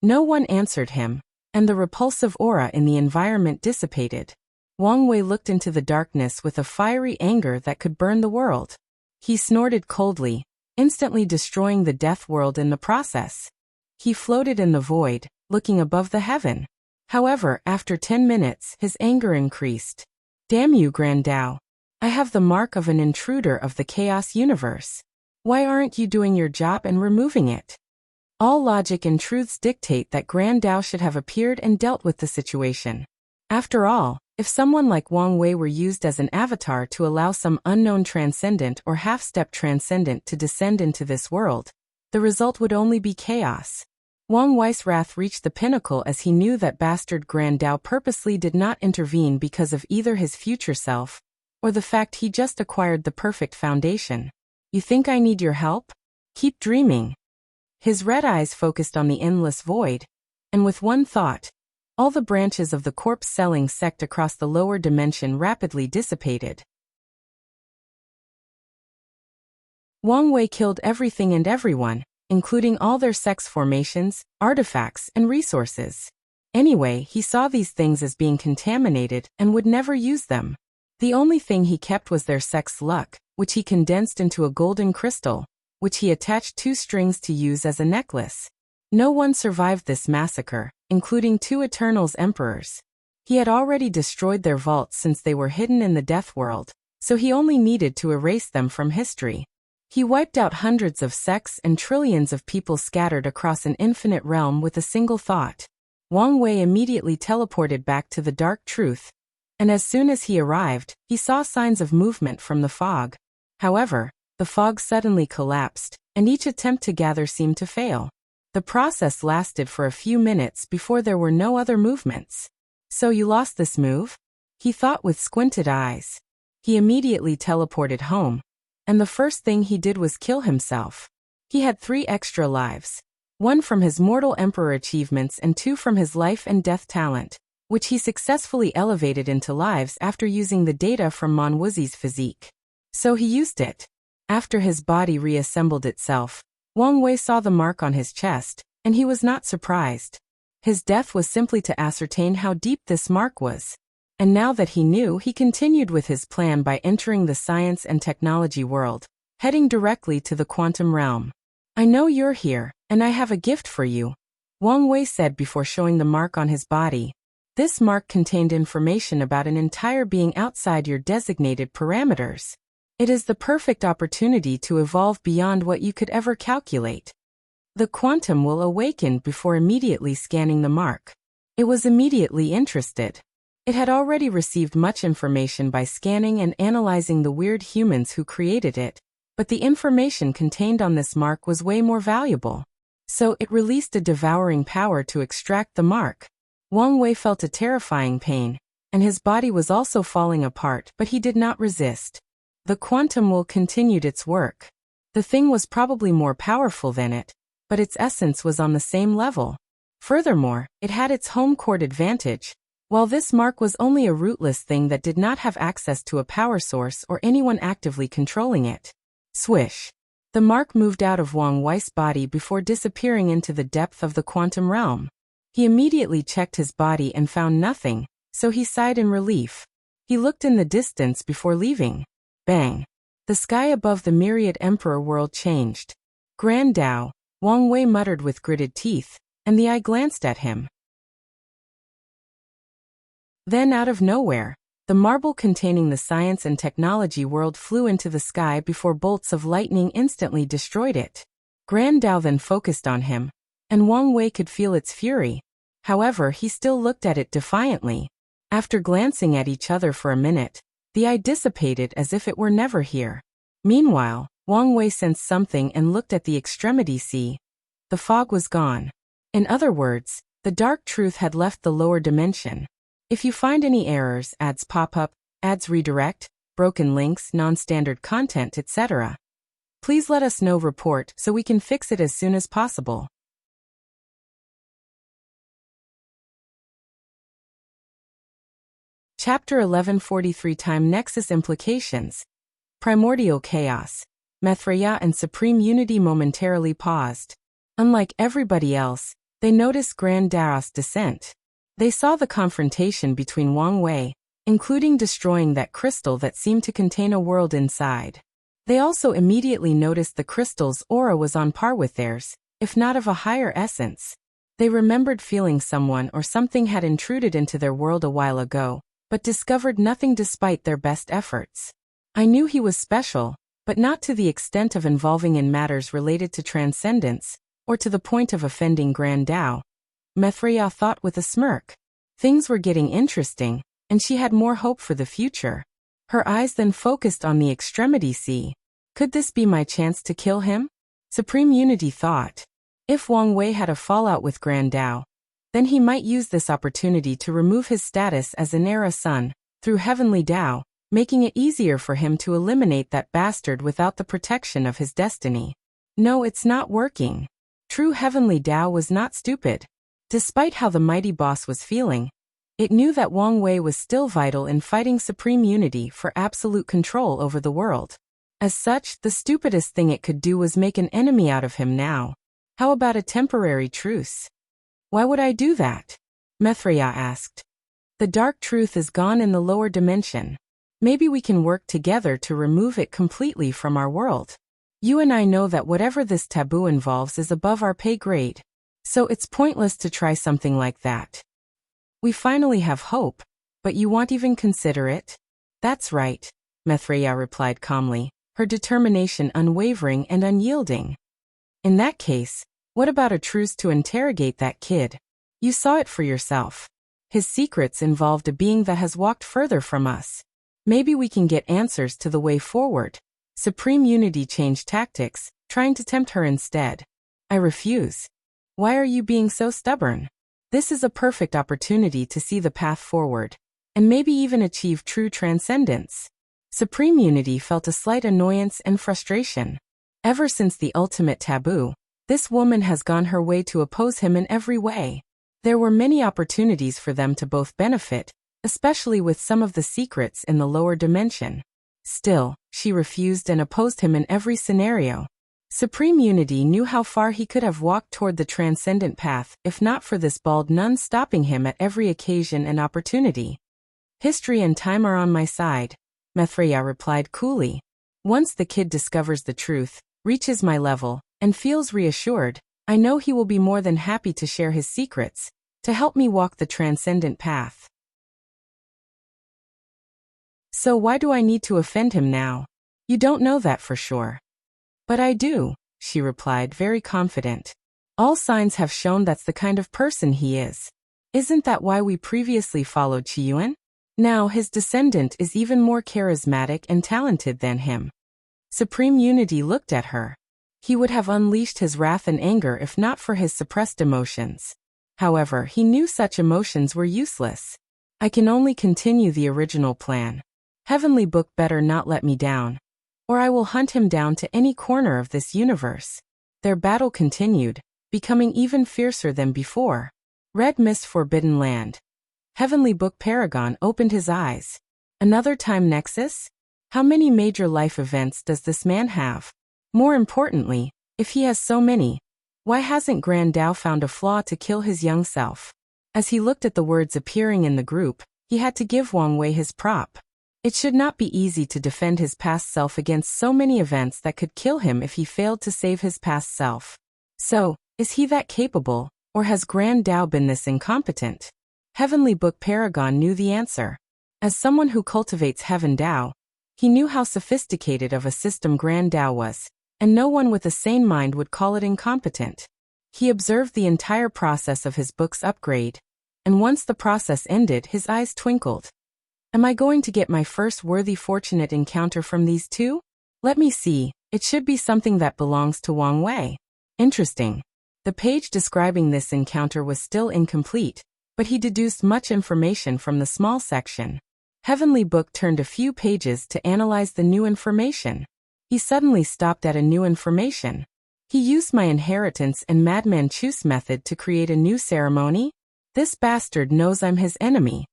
No one answered him, and the repulsive aura in the environment dissipated. Wang Wei looked into the darkness with a fiery anger that could burn the world. He snorted coldly, instantly destroying the death world in the process. He floated in the void, looking above the heaven. However, after 10 minutes, his anger increased. Damn you, Grand Dao. I have the mark of an intruder of the chaos universe. Why aren't you doing your job and removing it? All logic and truths dictate that Grand Dao should have appeared and dealt with the situation. After all, if someone like Wang Wei were used as an avatar to allow some unknown transcendent or half-step transcendent to descend into this world, the result would only be chaos. Wang Wei's wrath reached the pinnacle as he knew that bastard Grand Dao purposely did not intervene because of either his future self, or the fact he just acquired the perfect foundation. You think I need your help? Keep dreaming. His red eyes focused on the endless void, and with one thought, all the branches of the corpse-selling sect across the lower dimension rapidly dissipated. Wang Wei killed everything and everyone, including all their sex formations, artifacts, and resources. Anyway, he saw these things as being contaminated and would never use them. The only thing he kept was their sex luck, which he condensed into a golden crystal, which he attached 2 strings to use as a necklace. No one survived this massacre, including 2 Eternals emperors. He had already destroyed their vaults since they were hidden in the death world, so he only needed to erase them from history. He wiped out hundreds of sects and trillions of people scattered across an infinite realm with a single thought. Wang Wei immediately teleported back to the dark truth, and as soon as he arrived, he saw signs of movement from the fog. However, the fog suddenly collapsed, and each attempt to gather seemed to fail. The process lasted for a few minutes before there were no other movements. So you lost this move? He thought with squinted eyes. He immediately teleported home, and the first thing he did was kill himself. He had 3 extra lives, 1 from his mortal emperor achievements and 2 from his life and death talent, which he successfully elevated into lives after using the data from Mon Wuzi's physique. So he used it. After his body reassembled itself, Wang Wei saw the mark on his chest, and he was not surprised. His death was simply to ascertain how deep this mark was. And now that he knew, he continued with his plan by entering the science and technology world, heading directly to the quantum realm. I know you're here, and I have a gift for you, Wang Wei said before showing the mark on his body. This mark contained information about an entire being outside your designated parameters. It is the perfect opportunity to evolve beyond what you could ever calculate. The quantum will awaken before immediately scanning the mark. It was immediately interested. It had already received much information by scanning and analyzing the weird humans who created it, but the information contained on this mark was way more valuable. So it released a devouring power to extract the mark. Wang Wei felt a terrifying pain, and his body was also falling apart, but he did not resist. The quantum will continued its work. The thing was probably more powerful than it, but its essence was on the same level. Furthermore, it had its home court advantage. While this mark was only a rootless thing that did not have access to a power source or anyone actively controlling it. Swish. The mark moved out of Wang Wei's body before disappearing into the depth of the quantum realm. He immediately checked his body and found nothing, so he sighed in relief. He looked in the distance before leaving. Bang! The sky above the myriad emperor world changed. Grand Dao, Wang Wei muttered with gritted teeth, and the eye glanced at him. Then out of nowhere, the marble containing the science and technology world flew into the sky before bolts of lightning instantly destroyed it. Grand Dao then focused on him, and Wang Wei could feel its fury. However, he still looked at it defiantly. After glancing at each other for a minute, the eye dissipated as if it were never here. Meanwhile, Wang Wei sensed something and looked at the extremity sea. The fog was gone. In other words, the dark truth had left the lower dimension. If you find any errors, ads pop up, ads redirect, broken links, non-standard content, etc., please let us know. Report so we can fix it as soon as possible. Chapter 1143 Time Nexus Implications. Primordial Chaos. Maitreya and Supreme Unity momentarily paused. Unlike everybody else, they noticed Grand Dao's descent. They saw the confrontation between Wang Wei, including destroying that crystal that seemed to contain a world inside. They also immediately noticed the crystal's aura was on par with theirs, if not of a higher essence. They remembered feeling someone or something had intruded into their world a while ago, but discovered nothing despite their best efforts. I knew he was special, but not to the extent of involving in matters related to transcendence, or to the point of offending Grand Dao. Maitreya thought with a smirk. Things were getting interesting, and she had more hope for the future. Her eyes then focused on the extremity sea. Could this be my chance to kill him? Supreme Unity thought. If Wang Wei had a fallout with Grand Dao, then he might use this opportunity to remove his status as an Era Sun, through Heavenly Dao, making it easier for him to eliminate that bastard without the protection of his destiny. No, it's not working. True Heavenly Dao was not stupid. Despite how the mighty boss was feeling, it knew that Wang Wei was still vital in fighting Supreme Unity for absolute control over the world. As such, the stupidest thing it could do was make an enemy out of him now. How about a temporary truce? Why would I do that? Maitreya asked. The dark truth is gone in the lower dimension. Maybe we can work together to remove it completely from our world. You and I know that whatever this taboo involves is above our pay grade. So it's pointless to try something like that. We finally have hope, but you won't even consider it? That's right, Maitreya replied calmly, her determination unwavering and unyielding. In that case, what about a truce to interrogate that kid? You saw it for yourself. His secrets involved a being that has walked further from us. Maybe we can get answers to the way forward. Supreme Unity changed tactics, trying to tempt her instead. I refuse. Why are you being so stubborn? This is a perfect opportunity to see the path forward, and maybe even achieve true transcendence. Supreme Unity felt a slight annoyance and frustration. Ever since the ultimate taboo, this woman has gone her way to oppose him in every way. There were many opportunities for them to both benefit, especially with some of the secrets in the lower dimension. Still, she refused and opposed him in every scenario. Supreme Unity knew how far he could have walked toward the transcendent path if not for this bald nun stopping him at every occasion and opportunity. History and time are on my side, Maitreya replied coolly. Once the kid discovers the truth, reaches my level, and feels reassured, I know he will be more than happy to share his secrets, to help me walk the transcendent path. So why do I need to offend him now? You don't know that for sure. But I do, she replied, very confident. All signs have shown that's the kind of person he is. Isn't that why we previously followed Qiyuan? Now his descendant is even more charismatic and talented than him. Supreme Unity looked at her. He would have unleashed his wrath and anger if not for his suppressed emotions. However, he knew such emotions were useless. I can only continue the original plan. Heavenly Book better not let me down, or I will hunt him down to any corner of this universe. Their battle continued, becoming even fiercer than before. Red Mist Forbidden Land. Heavenly Book Paragon opened his eyes. Another time Nexus? How many major life events does this man have? More importantly, if he has so many, why hasn't Grand Dao found a flaw to kill his young self? As he looked at the words appearing in the group, he had to give Wang Wei his prop. It should not be easy to defend his past self against so many events that could kill him if he failed to save his past self. So, is he that capable, or has Grand Dao been this incompetent? Heavenly Book Paragon knew the answer. As someone who cultivates Heaven Dao, he knew how sophisticated of a system Grand Dao was, and no one with a sane mind would call it incompetent. He observed the entire process of his book's upgrade, and once the process ended, his eyes twinkled. Am I going to get my first worthy fortunate encounter from these two? Let me see, it should be something that belongs to Wang Wei. Interesting. The page describing this encounter was still incomplete, but he deduced much information from the small section. Heavenly Book turned a few pages to analyze the new information. He suddenly stopped at a new information. He used my inheritance and Madman Chu's method to create a new ceremony? This bastard knows I'm his enemy.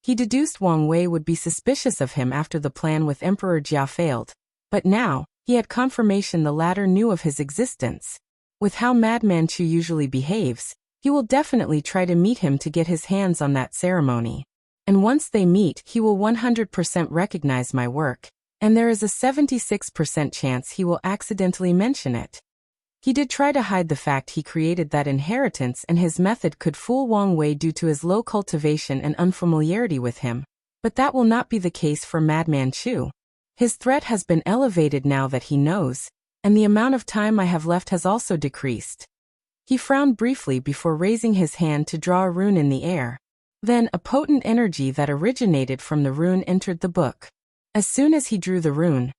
He deduced Wang Wei would be suspicious of him after the plan with Emperor Jia failed, but now, he had confirmation the latter knew of his existence. With how Madman Chu usually behaves, he will definitely try to meet him to get his hands on that ceremony. And once they meet, he will 100% recognize my work, and there is a 76% chance he will accidentally mention it. He did try to hide the fact he created that inheritance, and his method could fool Wang Wei due to his low cultivation and unfamiliarity with him, but that will not be the case for Madman Chu. His threat has been elevated now that he knows, and the amount of time I have left has also decreased. He frowned briefly before raising his hand to draw a rune in the air. Then a potent energy that originated from the rune entered the book. As soon as he drew the rune,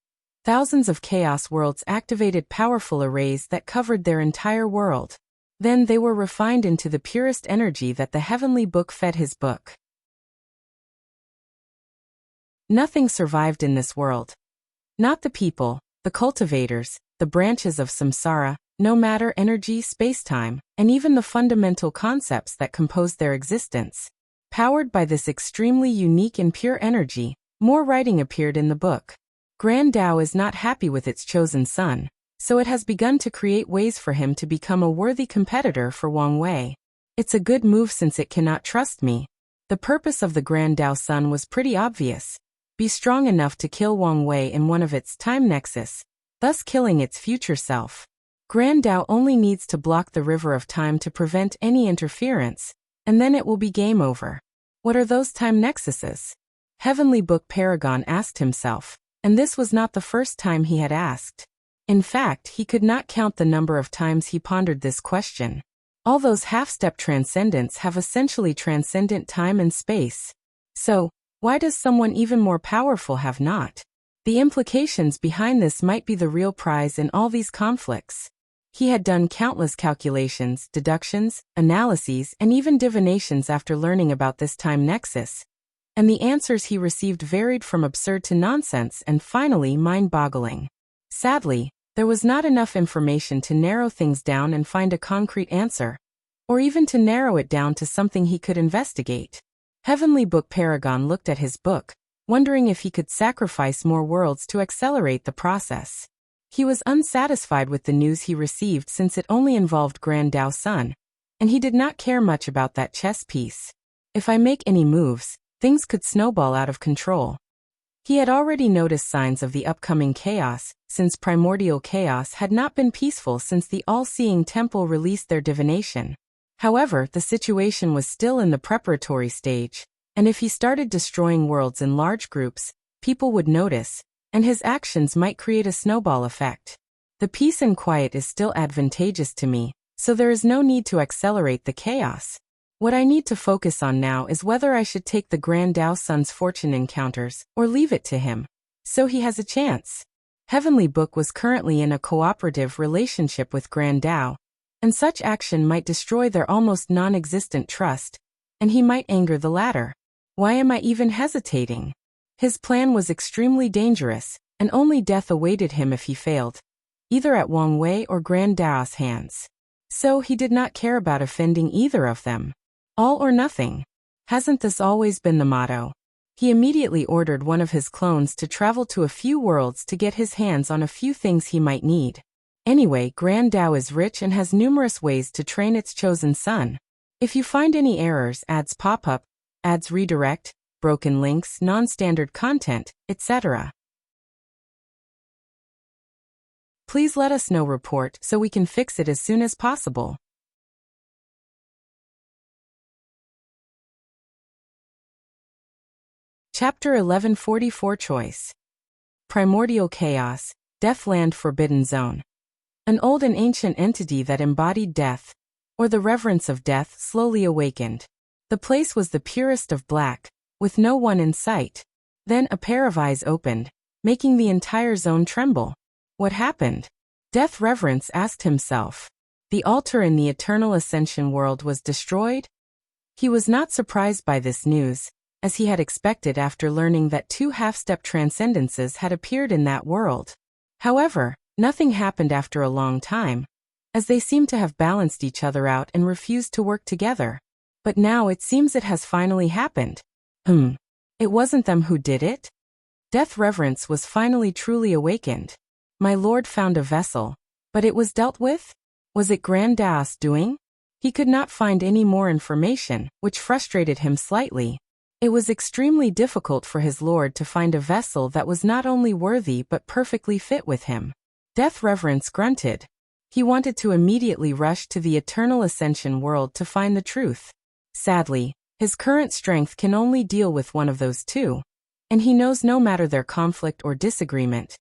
thousands of chaos worlds activated powerful arrays that covered their entire world. Then they were refined into the purest energy that the Heavenly Book fed his book. Nothing survived in this world. Not the people, the cultivators, the branches of samsara, no matter energy, space-time, and even the fundamental concepts that composed their existence. Powered by this extremely unique and pure energy, more writing appeared in the book. Grand Dao is not happy with its chosen son, so it has begun to create ways for him to become a worthy competitor for Wang Wei. It's a good move since it cannot trust me. The purpose of the Grand Dao Sun was pretty obvious. Be strong enough to kill Wang Wei in one of its time nexus, thus killing its future self. Grand Dao only needs to block the river of time to prevent any interference, and then it will be game over. What are those time nexuses? Heavenly Book Paragon asked himself, and this was not the first time he had asked. In fact, he could not count the number of times he pondered this question. All those half-step transcendents have essentially transcendent time and space. So, why does someone even more powerful have not? The implications behind this might be the real prize in all these conflicts. He had done countless calculations, deductions, analyses, and even divinations after learning about this time nexus, and the answers he received varied from absurd to nonsense and finally mind-boggling. Sadly, there was not enough information to narrow things down and find a concrete answer, or even to narrow it down to something he could investigate. Heavenly Book Paragon looked at his book, wondering if he could sacrifice more worlds to accelerate the process. He was unsatisfied with the news he received since it only involved Grand Dao Sun, and he did not care much about that chess piece. If I make any moves, things could snowball out of control. He had already noticed signs of the upcoming chaos, since primordial chaos had not been peaceful since the all-seeing temple released their divination. However, the situation was still in the preparatory stage, and if he started destroying worlds in large groups, people would notice, and his actions might create a snowball effect. The peace and quiet is still advantageous to me, so there is no need to accelerate the chaos. What I need to focus on now is whether I should take the Grand Dao Sun's fortune encounters, or leave it to him, so he has a chance. Heavenly Book was currently in a cooperative relationship with Grand Tao, and such action might destroy their almost non-existent trust, and he might anger the latter. Why am I even hesitating? His plan was extremely dangerous, and only death awaited him if he failed, either at Wang Wei or Grand Tao's hands. So he did not care about offending either of them. All or nothing. Hasn't this always been the motto? He immediately ordered one of his clones to travel to a few worlds to get his hands on a few things he might need. Anyway, Grand Tao is rich and has numerous ways to train its chosen son. If you find any errors, ads pop up, ads redirect, broken links, non-standard content, etc., please let us know. Report so we can fix it as soon as possible. Chapter 1144 Choice. Primordial Chaos, Deathland Forbidden Zone. An old and ancient entity that embodied death, or the reverence of death, slowly awakened. The place was the purest of black, with no one in sight. Then a pair of eyes opened, making the entire zone tremble. What happened? Death Reverence asked himself. The altar in the Eternal Ascension world was destroyed? He was not surprised by this news, as he had expected after learning that 2 half-step transcendences had appeared in that world. However, nothing happened after a long time, as they seemed to have balanced each other out and refused to work together. But now it seems it has finally happened. It wasn't them who did it? Death Reverence was finally truly awakened. My lord found a vessel, but it was dealt with? Was it Grand Tao's doing? He could not find any more information, which frustrated him slightly. It was extremely difficult for his lord to find a vessel that was not only worthy but perfectly fit with him. Death Reverence grunted. He wanted to immediately rush to the Eternal Ascension world to find the truth. Sadly, his current strength can only deal with one of those two, and he knows no matter their conflict or disagreement,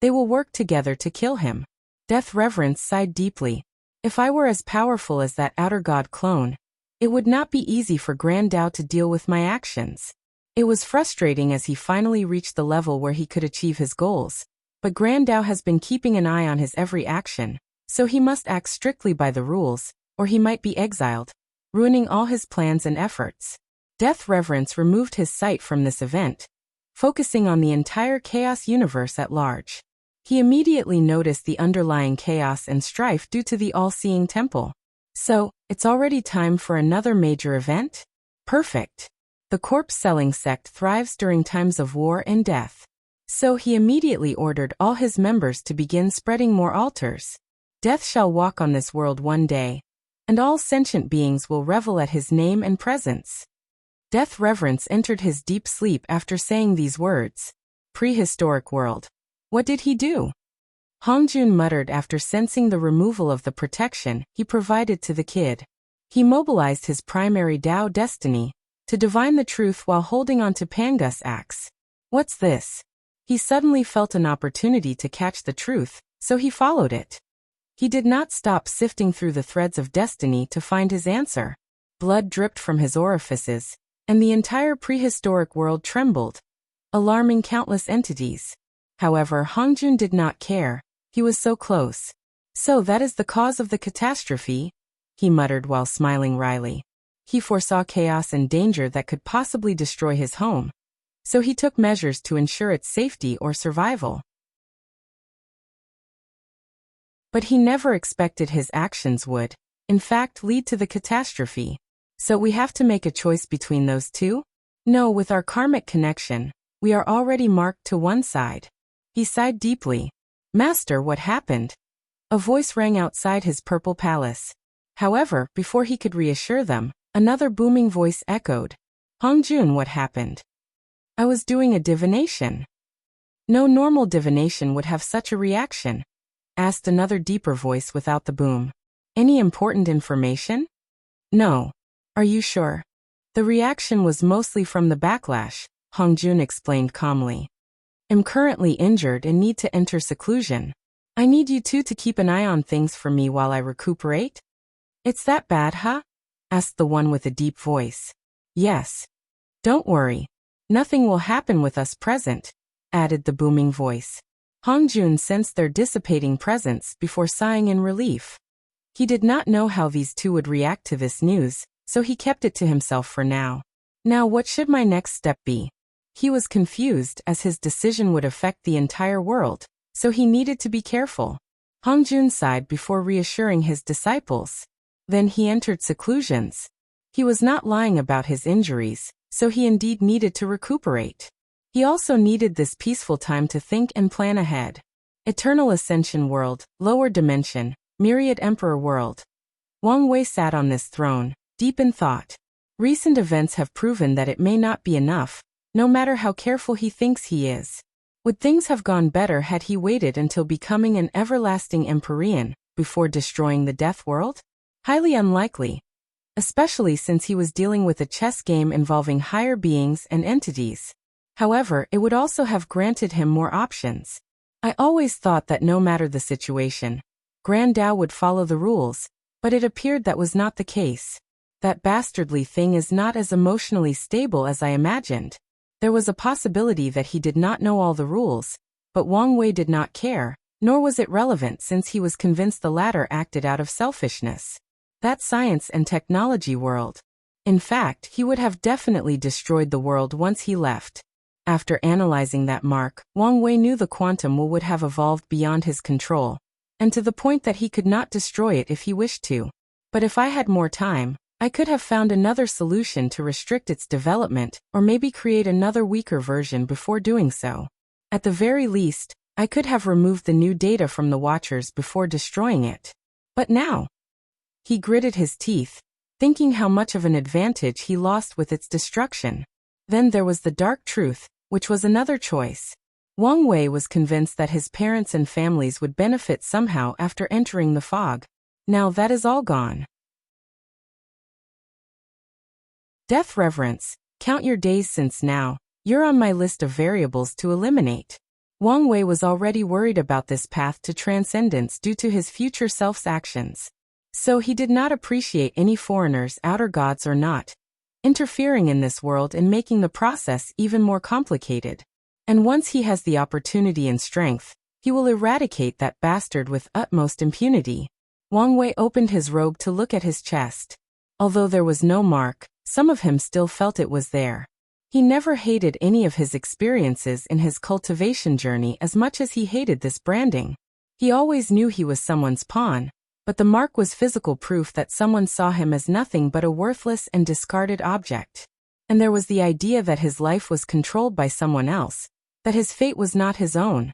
they will work together to kill him. Death Reverence sighed deeply. If I were as powerful as that outer god clone, it would not be easy for Grand Tao to deal with my actions. It was frustrating as he finally reached the level where he could achieve his goals, but Grand Tao has been keeping an eye on his every action, so he must act strictly by the rules, or he might be exiled, ruining all his plans and efforts. Death Reverence removed his sight from this event, focusing on the entire chaos universe at large. He immediately noticed the underlying chaos and strife due to the all-seeing temple. So, it's already time for another major event? Perfect. The corpse-selling sect thrives during times of war and death. So he immediately ordered all his members to begin spreading more altars. Death shall walk on this world one day, and all sentient beings will revel at his name and presence. Death Reverence entered his deep sleep after saying these words. Prehistoric world. What did he do? Hongjun muttered after sensing the removal of the protection he provided to the kid. He mobilized his primary Tao destiny to divine the truth while holding on to Pangus' axe. What's this? He suddenly felt an opportunity to catch the truth, so he followed it. He did not stop sifting through the threads of destiny to find his answer. Blood dripped from his orifices, and the entire prehistoric world trembled, alarming countless entities. However, Hongjun did not care. He was so close. So that is the cause of the catastrophe, he muttered while smiling wryly. He foresaw chaos and danger that could possibly destroy his home, so he took measures to ensure its safety or survival. But he never expected his actions would, in fact, lead to the catastrophe. So we have to make a choice between those two? No, with our karmic connection, we are already marked to one side. He sighed deeply. Master, what happened? A voice rang outside his purple palace. However, before he could reassure them, another booming voice echoed. Hongjun, what happened? I was doing a divination. No normal divination would have such a reaction, asked another deeper voice without the boom. Any important information? No. Are you sure? The reaction was mostly from the backlash, Hongjun explained calmly. I'm currently injured and need to enter seclusion. I need you two to keep an eye on things for me while I recuperate? It's that bad, huh? Asked the one with a deep voice. Yes. Don't worry. Nothing will happen with us present, added the booming voice. Hongjun sensed their dissipating presence before sighing in relief. He did not know how these two would react to this news, so he kept it to himself for now. Now what should my next step be? He was confused as his decision would affect the entire world, so he needed to be careful. Hongjun sighed before reassuring his disciples. Then he entered seclusions. He was not lying about his injuries, so he indeed needed to recuperate. He also needed this peaceful time to think and plan ahead. Eternal Ascension World, Lower Dimension, Myriad Emperor World. Wang Wei sat on this throne, deep in thought. Recent events have proven that it may not be enough, no matter how careful he thinks he is. Would things have gone better had he waited until becoming an everlasting Empyrean, before destroying the Death World? Highly unlikely. Especially since he was dealing with a chess game involving higher beings and entities. However, it would also have granted him more options. I always thought that no matter the situation, Grand Dao would follow the rules, but it appeared that was not the case. That bastardly thing is not as emotionally stable as I imagined. There was a possibility that he did not know all the rules, but Wang Wei did not care, nor was it relevant since he was convinced the latter acted out of selfishness. That science and technology world. In fact, he would have definitely destroyed the world once he left. After analyzing that mark, Wang Wei knew the quantum would have evolved beyond his control, and to the point that he could not destroy it if he wished to. But if I had more time, I could have found another solution to restrict its development, or maybe create another weaker version before doing so. At the very least, I could have removed the new data from the Watchers before destroying it. But now, he gritted his teeth, thinking how much of an advantage he lost with its destruction. Then there was the dark truth, which was another choice. Wang Wei was convinced that his parents and families would benefit somehow after entering the fog. Now that is all gone. Death Reverence, count your days since now, you're on my list of variables to eliminate. Wang Wei was already worried about this path to transcendence due to his future self's actions. So he did not appreciate any foreigners, outer gods or not, interfering in this world and making the process even more complicated. And once he has the opportunity and strength, he will eradicate that bastard with utmost impunity. Wang Wei opened his robe to look at his chest. Although there was no mark, some of him still felt it was there. He never hated any of his experiences in his cultivation journey as much as he hated this branding. He always knew he was someone's pawn, but the mark was physical proof that someone saw him as nothing but a worthless and discarded object. And there was the idea that his life was controlled by someone else, that his fate was not his own,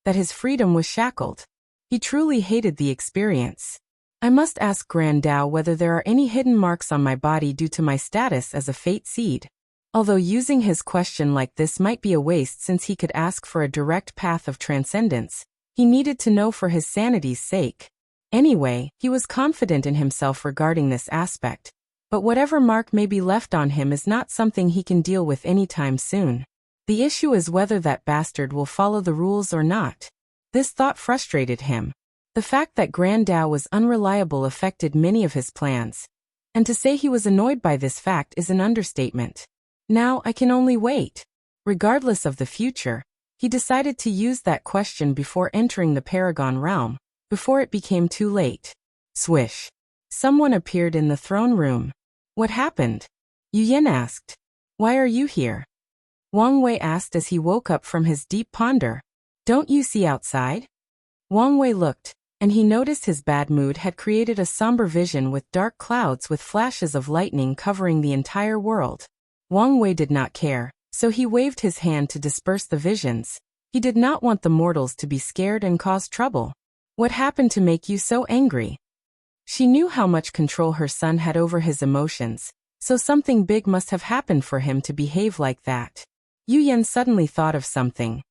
that his freedom was shackled. He truly hated the experience. I must ask Grand Dao whether there are any hidden marks on my body due to my status as a fate seed. Although using his question like this might be a waste since he could ask for a direct path of transcendence, he needed to know for his sanity's sake. Anyway, he was confident in himself regarding this aspect, but whatever mark may be left on him is not something he can deal with anytime soon. The issue is whether that bastard will follow the rules or not. This thought frustrated him. The fact that Grand Dao was unreliable affected many of his plans, and to say he was annoyed by this fact is an understatement. Now I can only wait. Regardless of the future, he decided to use that question before entering the Paragon realm, before it became too late. Swish. Someone appeared in the throne room. What happened? Yu Yin asked. Why are you here? Wang Wei asked as he woke up from his deep ponder. Don't you see outside? Wang Wei looked, and he noticed his bad mood had created a somber vision with dark clouds with flashes of lightning covering the entire world. Wang Wei did not care, so he waved his hand to disperse the visions. He did not want the mortals to be scared and cause trouble. What happened to make you so angry? She knew how much control her son had over his emotions, so something big must have happened for him to behave like that. Yu Yan suddenly thought of something.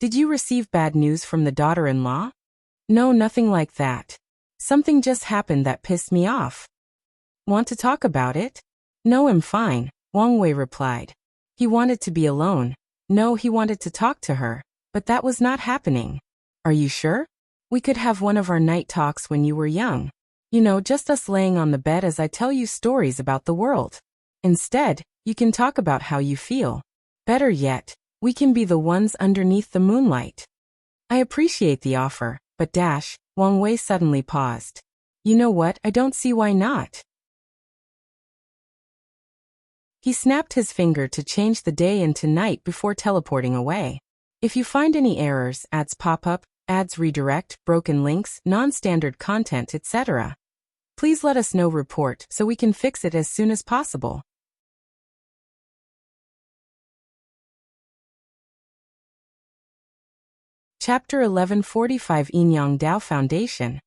Did you receive bad news from the daughter-in-law? No, nothing like that. Something just happened that pissed me off. Want to talk about it? No, I'm fine, Wang Wei replied. He wanted to be alone. No, he wanted to talk to her, but that was not happening. Are you sure? We could have one of our night talks when you were young. You know, just us laying on the bed as I tell you stories about the world. Instead, you can talk about how you feel. Better yet, we can be the ones underneath the moonlight. I appreciate the offer, but Wang Wei suddenly paused. You know what, I don't see why not. He snapped his finger to change the day into night before teleporting away. If you find any errors, ads pop up, ads redirect, broken links, non-standard content, etc., please let us know report so we can fix it as soon as possible. Chapter 1145 Yinyang Dao Foundation.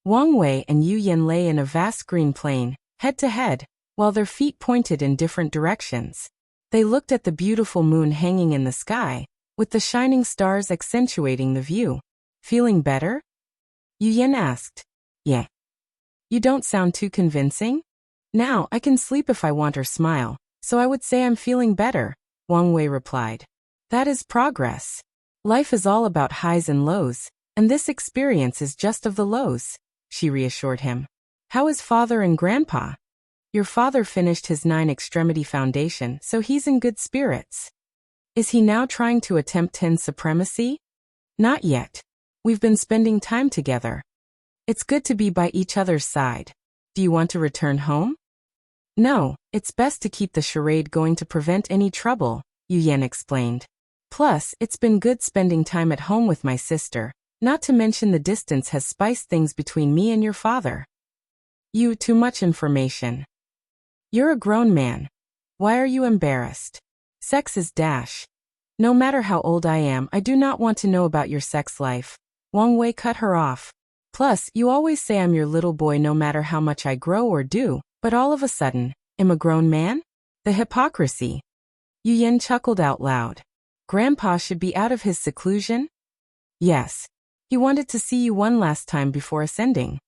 Wang Wei and Yu Yan lay in a vast green plain, head to head, while their feet pointed in different directions. They looked at the beautiful moon hanging in the sky, with the shining stars accentuating the view. Feeling better? Yu Yan asked. Yeah. You don't sound too convincing? Now, I can sleep if I want or smile, so I would say I'm feeling better, Wang Wei replied. That is progress. Life is all about highs and lows, and this experience is just of the lows, she reassured him. How is father and grandpa? Your father finished his 9-extremity foundation, so he's in good spirits. Is he now trying to attempt 10 supremacy? Not yet. We've been spending time together. It's good to be by each other's side. Do you want to return home? No, it's best to keep the charade going to prevent any trouble, Yu Yan explained. Plus, it's been good spending time at home with my sister, not to mention the distance has spiced things between me and your father. You, too much information. You're a grown man. Why are you embarrassed? Sex is . No matter how old I am, I do not want to know about your sex life. Wang Wei cut her off. Plus, you always say I'm your little boy no matter how much I grow or do, but all of a sudden, I'm a grown man? The hypocrisy. Yu Yan chuckled out loud. Grandpa should be out of his seclusion? Yes. He wanted to see you one last time before ascending.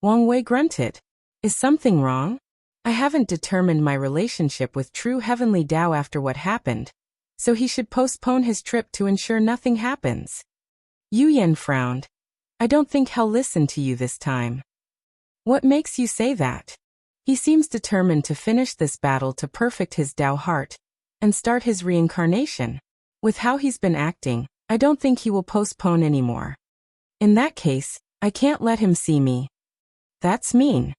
Wang Wei grunted. Is something wrong? I haven't determined my relationship with true heavenly Tao after what happened, so he should postpone his trip to ensure nothing happens. Yu Yan frowned. I don't think he'll listen to you this time. What makes you say that? He seems determined to finish this battle to perfect his Tao heart and start his reincarnation. With how he's been acting, I don't think he will postpone anymore. In that case, I can't let him see me. That's mean.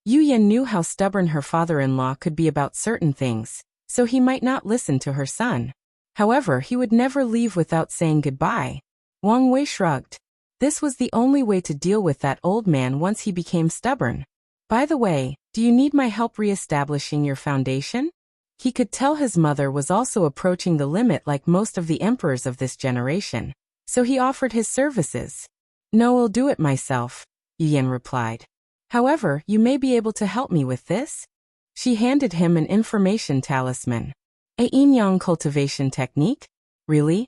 Yu Yan knew how stubborn her father-in-law could be about certain things, so he might not listen to her son. However, he would never leave without saying goodbye. Wang Wei shrugged. This was the only way to deal with that old man once he became stubborn. By the way, do you need my help re-establishing your foundation? He could tell his mother was also approaching the limit like most of the emperors of this generation, so he offered his services. No, I'll do it myself, Yu Yan replied. However, you may be able to help me with this. She handed him an information talisman. A yin-yang cultivation technique? Really?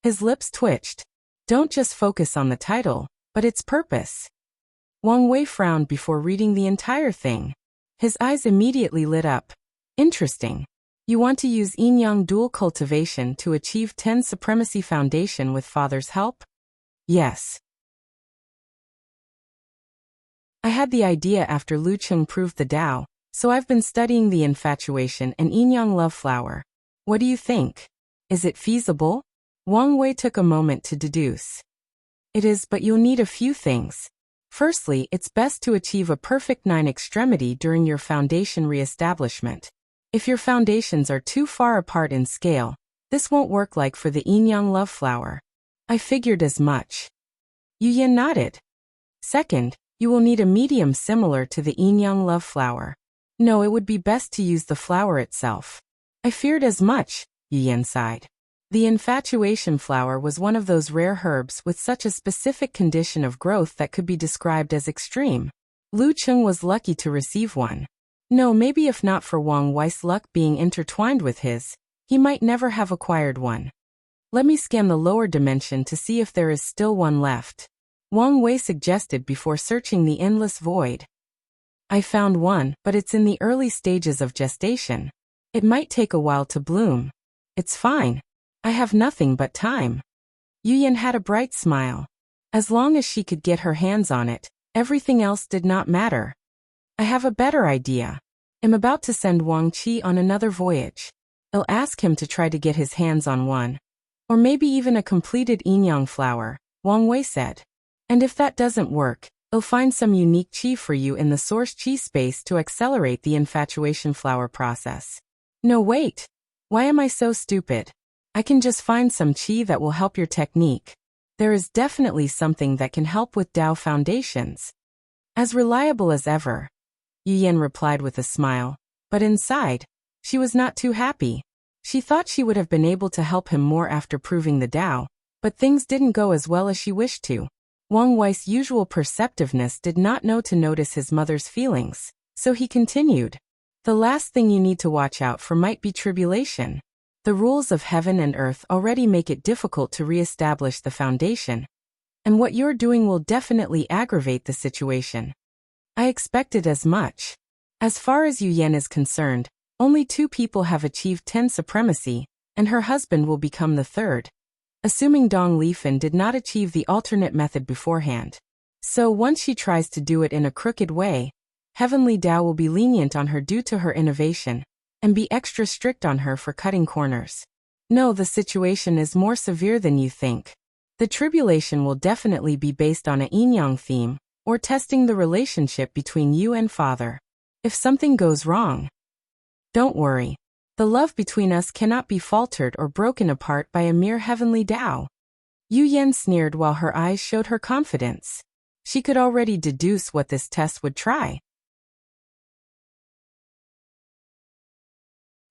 His lips twitched. Don't just focus on the title, but its purpose. Wang Wei frowned before reading the entire thing. His eyes immediately lit up. Interesting. You want to use yin-yang dual cultivation to achieve 10 supremacy foundation with father's help? Yes. I had the idea after Lu Cheng proved the Tao, so I've been studying the infatuation and yin-yang love flower. What do you think? Is it feasible? Wang Wei took a moment to deduce. It is, but you'll need a few things. Firstly, it's best to achieve a perfect 9-extremity during your foundation re-establishment. If your foundations are too far apart in scale, this won't work like for the yin-yang love flower. I figured as much. Yu Yan nodded. Second, you will need a medium similar to the yin-yang love flower. No, it would be best to use the flower itself. I feared as much, Yu Yan sighed. The infatuation flower was one of those rare herbs with such a specific condition of growth that could be described as extreme. Lu Cheng was lucky to receive one. No, maybe if not for Wang Wei's luck being intertwined with his, he might never have acquired one. Let me scan the lower dimension to see if there is still one left, Wang Wei suggested before searching the endless void. I found one, but it's in the early stages of gestation. It might take a while to bloom. It's fine. I have nothing but time. Yu Yan had a bright smile. As long as she could get her hands on it, everything else did not matter. I have a better idea. I'm about to send Wang Qi on another voyage. I'll ask him to try to get his hands on one. Or maybe even a completed yin-yang flower, Wang Wei said. And if that doesn't work, I'll find some unique qi for you in the source qi space to accelerate the infatuation flower process. No, wait. Why am I so stupid? I can just find some qi that will help your technique. There is definitely something that can help with Dao foundations. As reliable as ever, Yu Yan replied with a smile, but inside, she was not too happy. She thought she would have been able to help him more after proving the Dao, but things didn't go as well as she wished to. Wang Wei's usual perceptiveness did not know to notice his mother's feelings, so he continued. The last thing you need to watch out for might be tribulation. The rules of heaven and earth already make it difficult to re-establish the foundation, and what you're doing will definitely aggravate the situation. I expected as much. As far as Yu Yan is concerned, only 2 people have achieved 10 supremacy, and her husband will become the 3rd. Assuming Dong Lifan did not achieve the alternate method beforehand. So once she tries to do it in a crooked way, Heavenly Dao will be lenient on her due to her innovation, and be extra strict on her for cutting corners. No, the situation is more severe than you think. The tribulation will definitely be based on a yin-yang theme, or testing the relationship between you and father. If something goes wrong, don't worry. The love between us cannot be faltered or broken apart by a mere heavenly Dao. Yu Yan sneered while her eyes showed her confidence. She could already deduce what this test would try.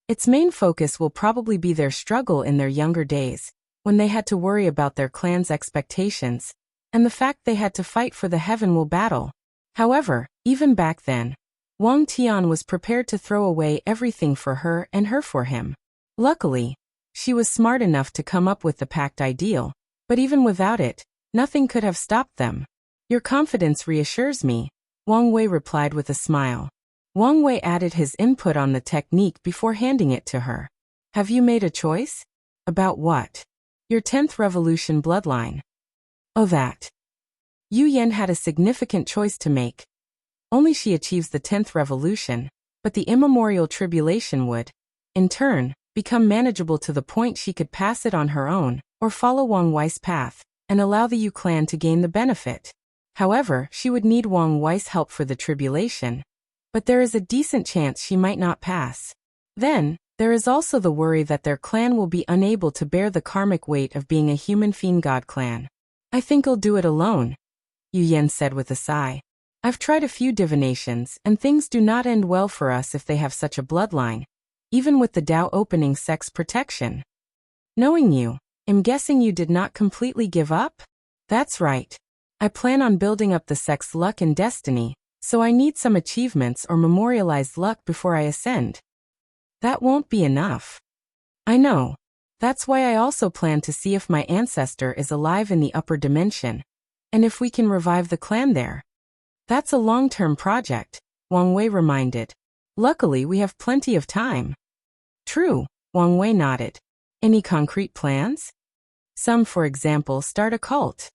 Its main focus will probably be their struggle in their younger days, when they had to worry about their clan's expectations, and the fact they had to fight for the heavenly battle. However, even back then, Wang Tian was prepared to throw away everything for her and her for him. Luckily, she was smart enough to come up with the pact ideal, but even without it, nothing could have stopped them. Your confidence reassures me, Wang Wei replied with a smile. Wang Wei added his input on the technique before handing it to her. Have you made a choice? About what? Your 10th revolution bloodline. Oh, that. Yu Yan had a significant choice to make. Only she achieves the 10th revolution, but the immemorial tribulation would, in turn, become manageable to the point she could pass it on her own, or follow Wang Wei's path, and allow the Yu clan to gain the benefit. However, she would need Wang Wei's help for the tribulation, but there is a decent chance she might not pass. Then, there is also the worry that their clan will be unable to bear the karmic weight of being a human fiend god clan. I think I'll do it alone, Yu Yan said with a sigh. I've tried a few divinations, and things do not end well for us if they have such a bloodline, even with the Dao opening sex protection. Knowing you, I'm guessing you did not completely give up? That's right. I plan on building up the sex luck and destiny, so I need some achievements or memorialized luck before I ascend. That won't be enough. I know. That's why I also plan to see if my ancestor is alive in the upper dimension, and if we can revive the clan there. That's a long-term project, Wang Wei reminded. Luckily, we have plenty of time. True, Wang Wei nodded. Any concrete plans? Some, for example, start a cult.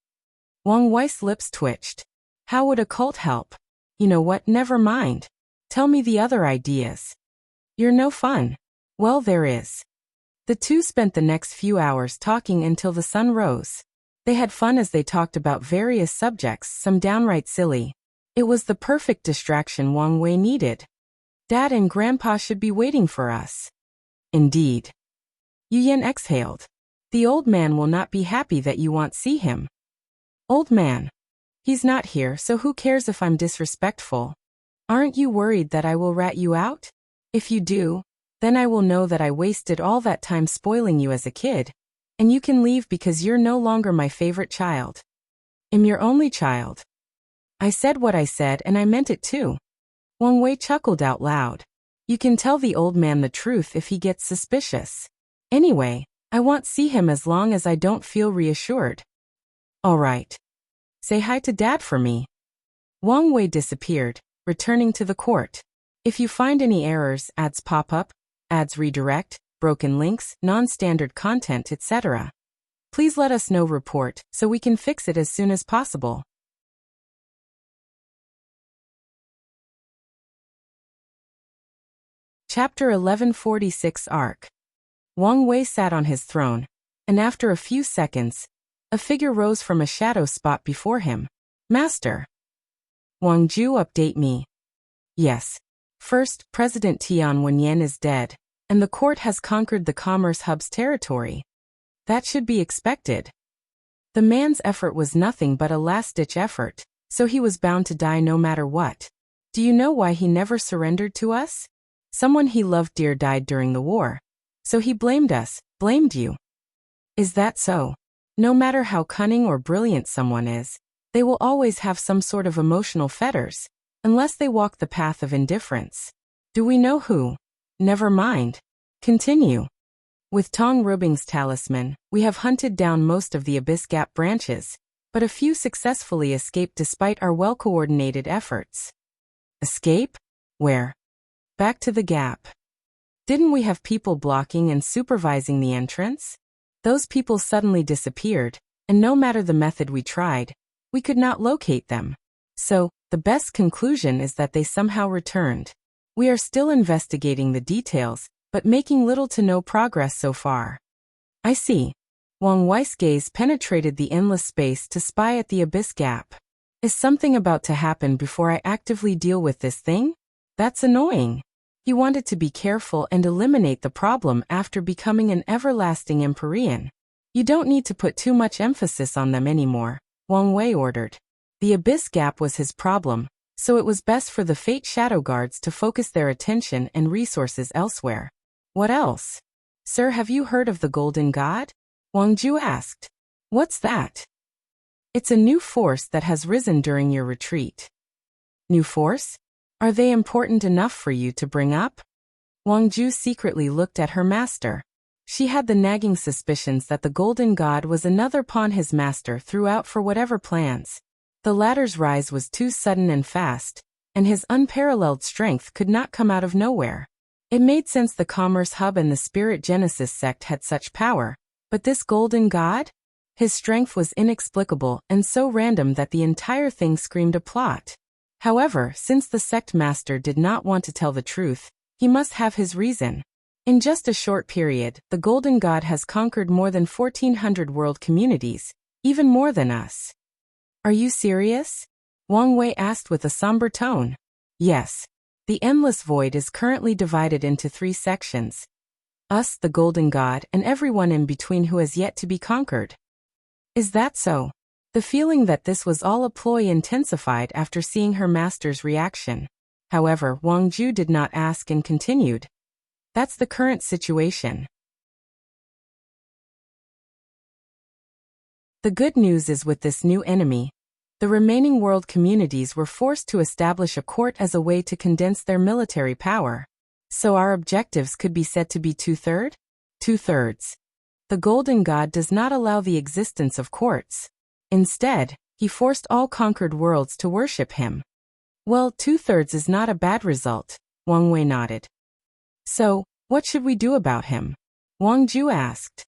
Wang Wei's lips twitched. How would a cult help? You know what, never mind. Tell me the other ideas. You're no fun. Well, there is. The two spent the next few hours talking until the sun rose. They had fun as they talked about various subjects, some downright silly. It was the perfect distraction Wang Wei needed. Dad and Grandpa should be waiting for us. Indeed. Yu Yan exhaled. The old man will not be happy that you won't see him. Old man. He's not here, so who cares if I'm disrespectful? Aren't you worried that I will rat you out? If you do, then I will know that I wasted all that time spoiling you as a kid, and you can leave because you're no longer my favorite child. I'm your only child. I said what I said and I meant it too. Wang Wei chuckled out loud. You can tell the old man the truth if he gets suspicious. Anyway, I won't see him as long as I don't feel reassured. All right. Say hi to Dad for me. Wang Wei disappeared, returning to the court. If you find any errors, ads pop up, ads redirect, broken links, non-standard content, etc., please let us know. Report so we can fix it as soon as possible. Chapter 1146 Arc. Wang Wei sat on his throne, and after a few seconds, a figure rose from a shadow spot before him. Master. Wang Ju, update me. Yes. First, President Tian Wenyan is dead, and the court has conquered the Commerce Hub's territory. That should be expected. The man's effort was nothing but a last-ditch effort, so he was bound to die no matter what. Do you know why he never surrendered to us? Someone he loved dear died during the war. So he blamed us, blamed you. Is that so? No matter how cunning or brilliant someone is, they will always have some sort of emotional fetters, unless they walk the path of indifference. Do we know who? Never mind. Continue. With Tong Rubing's talisman, we have hunted down most of the Abyss Gap branches, but a few successfully escaped despite our well-coordinated efforts. Escape? Where? Back to the gap. Didn't we have people blocking and supervising the entrance? Those people suddenly disappeared, and no matter the method we tried, we could not locate them. So, the best conclusion is that they somehow returned. We are still investigating the details, but making little to no progress so far. I see. Wang Wei's gaze penetrated the endless space to spy at the Abyss Gap. Is something about to happen before I actively deal with this thing? That's annoying. He wanted to be careful and eliminate the problem after becoming an everlasting Empyrean. You don't need to put too much emphasis on them anymore, Wang Wei ordered. The Abyss Gap was his problem, so it was best for the Fate Shadow Guards to focus their attention and resources elsewhere. What else? Sir, have you heard of the Golden God? Wang Ju asked. What's that? It's a new force that has risen during your retreat. New force? Are they important enough for you to bring up? Wang Ju secretly looked at her master. She had the nagging suspicions that the Golden God was another pawn his master threw out for whatever plans. The latter's rise was too sudden and fast, and his unparalleled strength could not come out of nowhere. It made sense the Commerce Hub and the Spirit Genesis sect had such power, but this Golden God? His strength was inexplicable and so random that the entire thing screamed a plot. However, since the sect master did not want to tell the truth, he must have his reason. In just a short period, the Golden God has conquered more than 1,400 world communities, even more than us. Are you serious? Wang Wei asked with a somber tone. Yes. The Endless Void is currently divided into 3 sections. Us, the Golden God, and everyone in between who has yet to be conquered. Is that so? The feeling that this was all a ploy intensified after seeing her master's reaction. However, Wang Ju did not ask and continued. That's the current situation. The good news is with this new enemy, the remaining world communities were forced to establish a court as a way to condense their military power. So our objectives could be said to be 2/3? 2/3. The Golden God does not allow the existence of courts. Instead, he forced all conquered worlds to worship him. Well, 2/3 is not a bad result, Wang Wei nodded. So, what should we do about him? Wang Ju asked.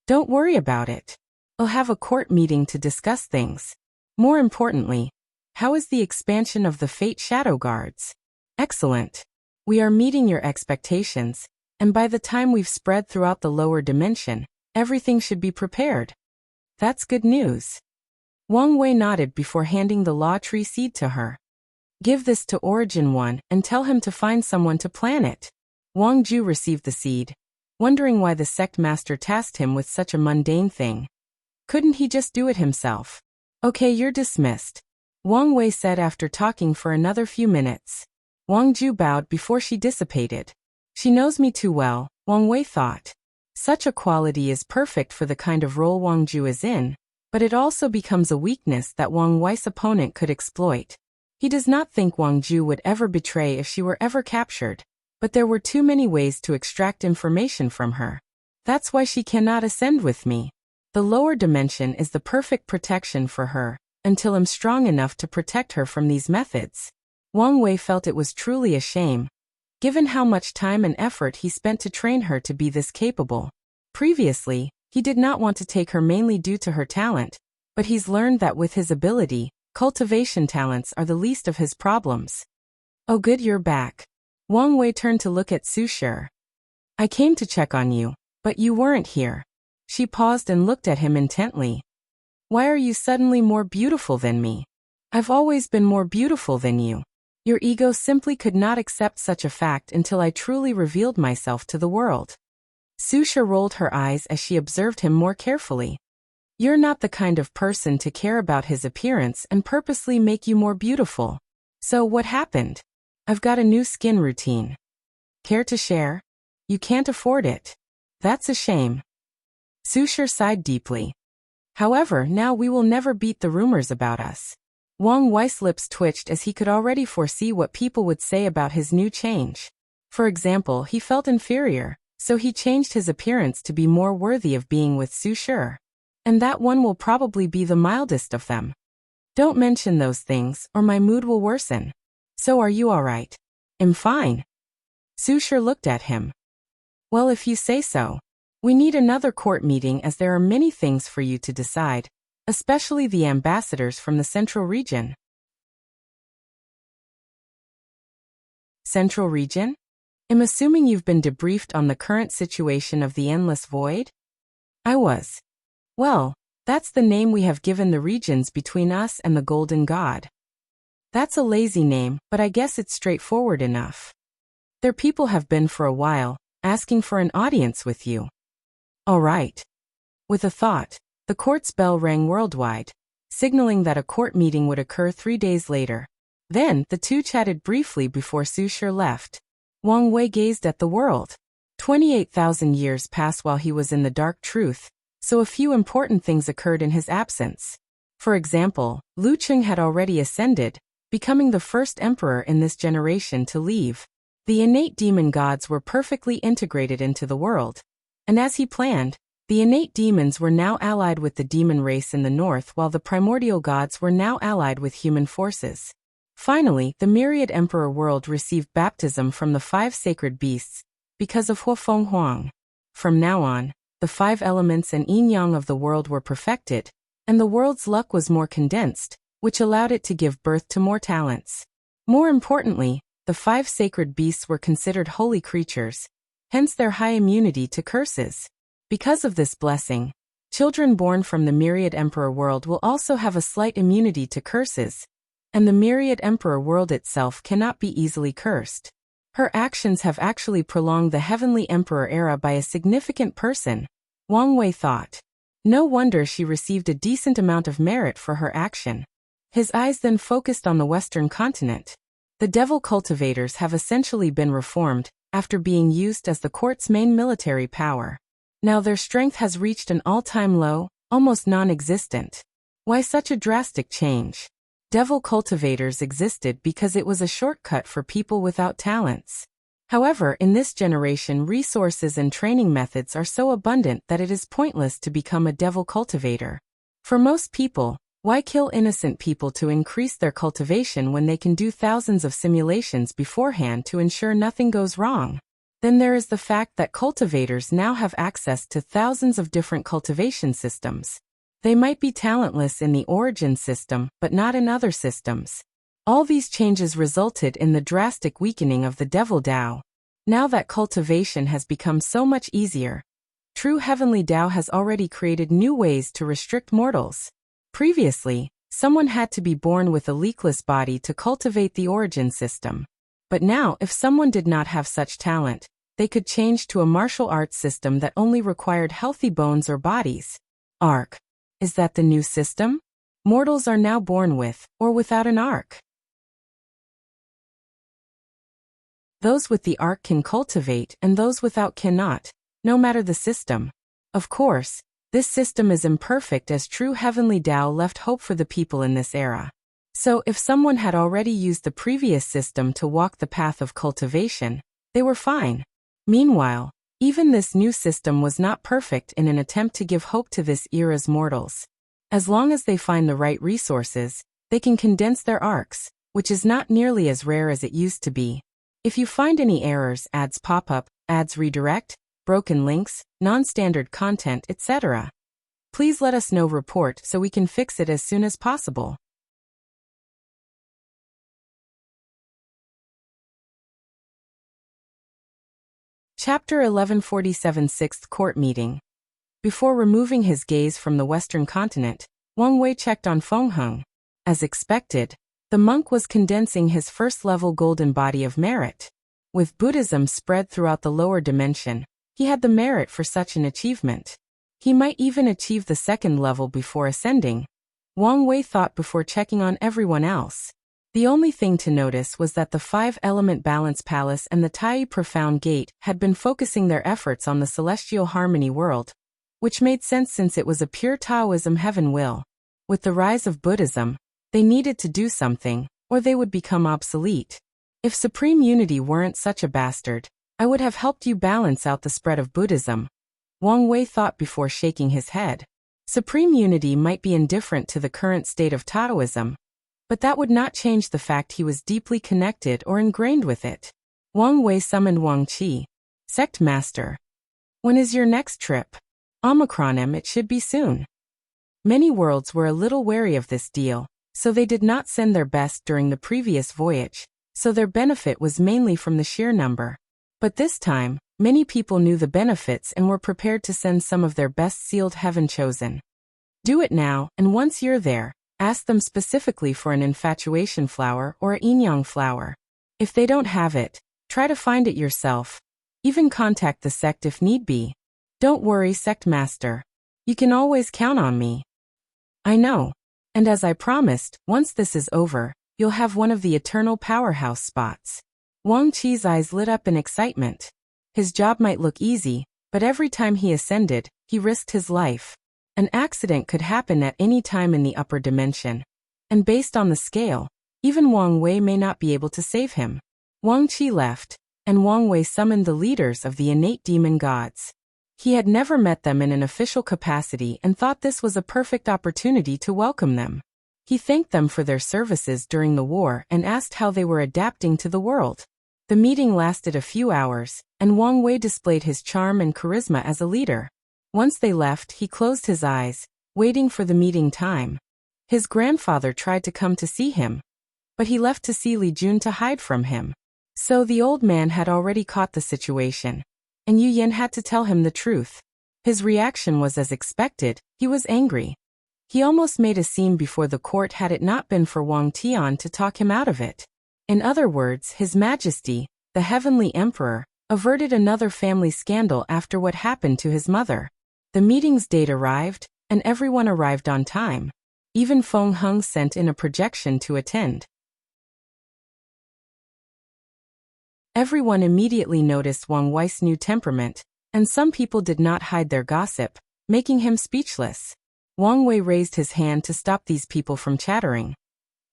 Don't worry about it. I'll have a court meeting to discuss things. More importantly, how is the expansion of the Fate Shadow Guards? Excellent. We are meeting your expectations, and by the time we've spread throughout the lower dimension, everything should be prepared. That's good news. Wang Wei nodded before handing the Law Tree seed to her. Give this to Origin 1 and tell him to find someone to plant it. Wang Ju received the seed, wondering why the sect master tasked him with such a mundane thing. Couldn't he just do it himself? Okay, you're dismissed, Wang Wei said after talking for another few minutes. Wang Ju bowed before she dissipated. She knows me too well, Wang Wei thought. Such a quality is perfect for the kind of role Wang Ju is in, but it also becomes a weakness that Wang Wei's opponent could exploit. He does not think Wang Ju would ever betray if she were ever captured, but there were too many ways to extract information from her. That's why she cannot ascend with me. The lower dimension is the perfect protection for her, until I'm strong enough to protect her from these methods. Wang Wei felt it was truly a shame, given how much time and effort he spent to train her to be this capable. Previously, he did not want to take her mainly due to her talent, but he's learned that with his ability, cultivation talents are the least of his problems. Oh good, you're back. Wang Wei turned to look at Su Shi. I came to check on you, but you weren't here. She paused and looked at him intently. Why are you suddenly more beautiful than me? I've always been more beautiful than you. Your ego simply could not accept such a fact until I truly revealed myself to the world. Susha rolled her eyes as she observed him more carefully. You're not the kind of person to care about his appearance and purposely make you more beautiful. So what happened? I've got a new skin routine. Care to share? You can't afford it. That's a shame. Susha sighed deeply. However, now we will never beat the rumors about us. Wang Wei's lips twitched as he could already foresee what people would say about his new change. For example, he felt inferior, so he changed his appearance to be more worthy of being with Susha. And that one will probably be the mildest of them. Don't mention those things, or my mood will worsen. So are you all right? I'm fine. Susha looked at him. Well, if you say so. We need another court meeting as there are many things for you to decide, especially the ambassadors from the Central Region. Central Region? I'm assuming you've been debriefed on the current situation of the Endless Void? I was. Well, that's the name we have given the regions between us and the Golden God. That's a lazy name, but I guess it's straightforward enough. Their people have been for a while, asking for an audience with you. All right. With a thought, the court's bell rang worldwide, signaling that a court meeting would occur 3 days later. Then, the two chatted briefly before Susha left. Wang Wei gazed at the world. 28,000 years passed while he was in the dark truth, so a few important things occurred in his absence. For example, Lu Cheng had already ascended, becoming the first emperor in this generation to leave. The innate demon gods were perfectly integrated into the world. And as he planned, the innate demons were now allied with the demon race in the north while the primordial gods were now allied with human forces. Finally, the myriad emperor world received baptism from the 5 sacred beasts, because of Huafeng Huang. From now on, the 5 elements and yin-yang of the world were perfected, and the world's luck was more condensed, which allowed it to give birth to more talents. More importantly, the 5 sacred beasts were considered holy creatures, hence their high immunity to curses. Because of this blessing, children born from the myriad emperor world will also have a slight immunity to curses, and the myriad emperor world itself cannot be easily cursed. Her actions have actually prolonged the heavenly emperor era by a significant person, Wang Wei thought. No wonder she received a decent amount of merit for her action. His eyes then focused on the western continent. The devil cultivators have essentially been reformed, after being used as the court's main military power. Now their strength has reached an all-time low, almost non-existent. Why such a drastic change? Devil cultivators existed because it was a shortcut for people without talents. However, in this generation resources and training methods are so abundant that it is pointless to become a devil cultivator. For most people, why kill innocent people to increase their cultivation when they can do thousands of simulations beforehand to ensure nothing goes wrong? Then there is the fact that cultivators now have access to thousands of different cultivation systems. They might be talentless in the origin system, but not in other systems. All these changes resulted in the drastic weakening of the Devil Dao. Now that cultivation has become so much easier, true heavenly Dao has already created new ways to restrict mortals. Previously, someone had to be born with a leakless body to cultivate the origin system. But now, if someone did not have such talent, they could change to a martial arts system that only required healthy bones or bodies. Arc. Is that the new system? Mortals are now born with, or without an arc. Those with the arc can cultivate and those without cannot, no matter the system. Of course, this system is imperfect as true heavenly Tao left hope for the people in this era. So if someone had already used the previous system to walk the path of cultivation, they were fine. Meanwhile, even this new system was not perfect in an attempt to give hope to this era's mortals. As long as they find the right resources, they can condense their arcs, which is not nearly as rare as it used to be. If you find any errors, ads pop up, ads redirect, broken links, non-standard content, etc., please let us know report so we can fix it as soon as possible. Chapter 1147 Sixth Court Meeting. Before removing his gaze from the Western continent, Wang Wei checked on Feng Heng. As expected, the monk was condensing his first-level golden body of merit. With Buddhism spread throughout the lower dimension, he had the merit for such an achievement. He might even achieve the second level before ascending. Wang Wei thought before checking on everyone else. The only thing to notice was that the 5-element balance palace and the Tai profound gate had been focusing their efforts on the celestial harmony world, which made sense since it was a pure Taoism heaven will. With the rise of Buddhism, they needed to do something, or they would become obsolete. If supreme unity weren't such a bastard, I would have helped you balance out the spread of Buddhism. Wang Wei thought before shaking his head. Supreme unity might be indifferent to the current state of Taoism, but that would not change the fact he was deeply connected or ingrained with it. Wang Wei summoned Wang Qi. Sect Master. When is your next trip? Omicron it should be soon. Many worlds were a little wary of this deal, so they did not send their best during the previous voyage, so their benefit was mainly from the sheer number. But this time, many people knew the benefits and were prepared to send some of their best sealed heaven chosen. Do it now, and once you're there, ask them specifically for an infatuation flower or a yin-yang flower. If they don't have it, try to find it yourself. Even contact the sect if need be. Don't worry, Sect Master. You can always count on me. I know. And as I promised, once this is over, you'll have one of the eternal powerhouse spots. Wang Qi's eyes lit up in excitement. His job might look easy, but every time he ascended, he risked his life. An accident could happen at any time in the upper dimension. And based on the scale, even Wang Wei may not be able to save him. Wang Qi left, and Wang Wei summoned the leaders of the innate demon gods. He had never met them in an official capacity and thought this was a perfect opportunity to welcome them. He thanked them for their services during the war and asked how they were adapting to the world. The meeting lasted a few hours, and Wang Wei displayed his charm and charisma as a leader. Once they left, he closed his eyes, waiting for the meeting time. His grandfather tried to come to see him, but he left to see Li Jun to hide from him. So the old man had already caught the situation, and Yu Yin had to tell him the truth. His reaction was as expected. He was angry. He almost made a scene before the court had it not been for Wang Tian to talk him out of it. In other words, His Majesty, the Heavenly Emperor, averted another family scandal after what happened to his mother. The meeting's date arrived, and everyone arrived on time. Even Feng Heng sent in a projection to attend. Everyone immediately noticed Wang Wei's new temperament, and some people did not hide their gossip, making him speechless. Wang Wei raised his hand to stop these people from chattering.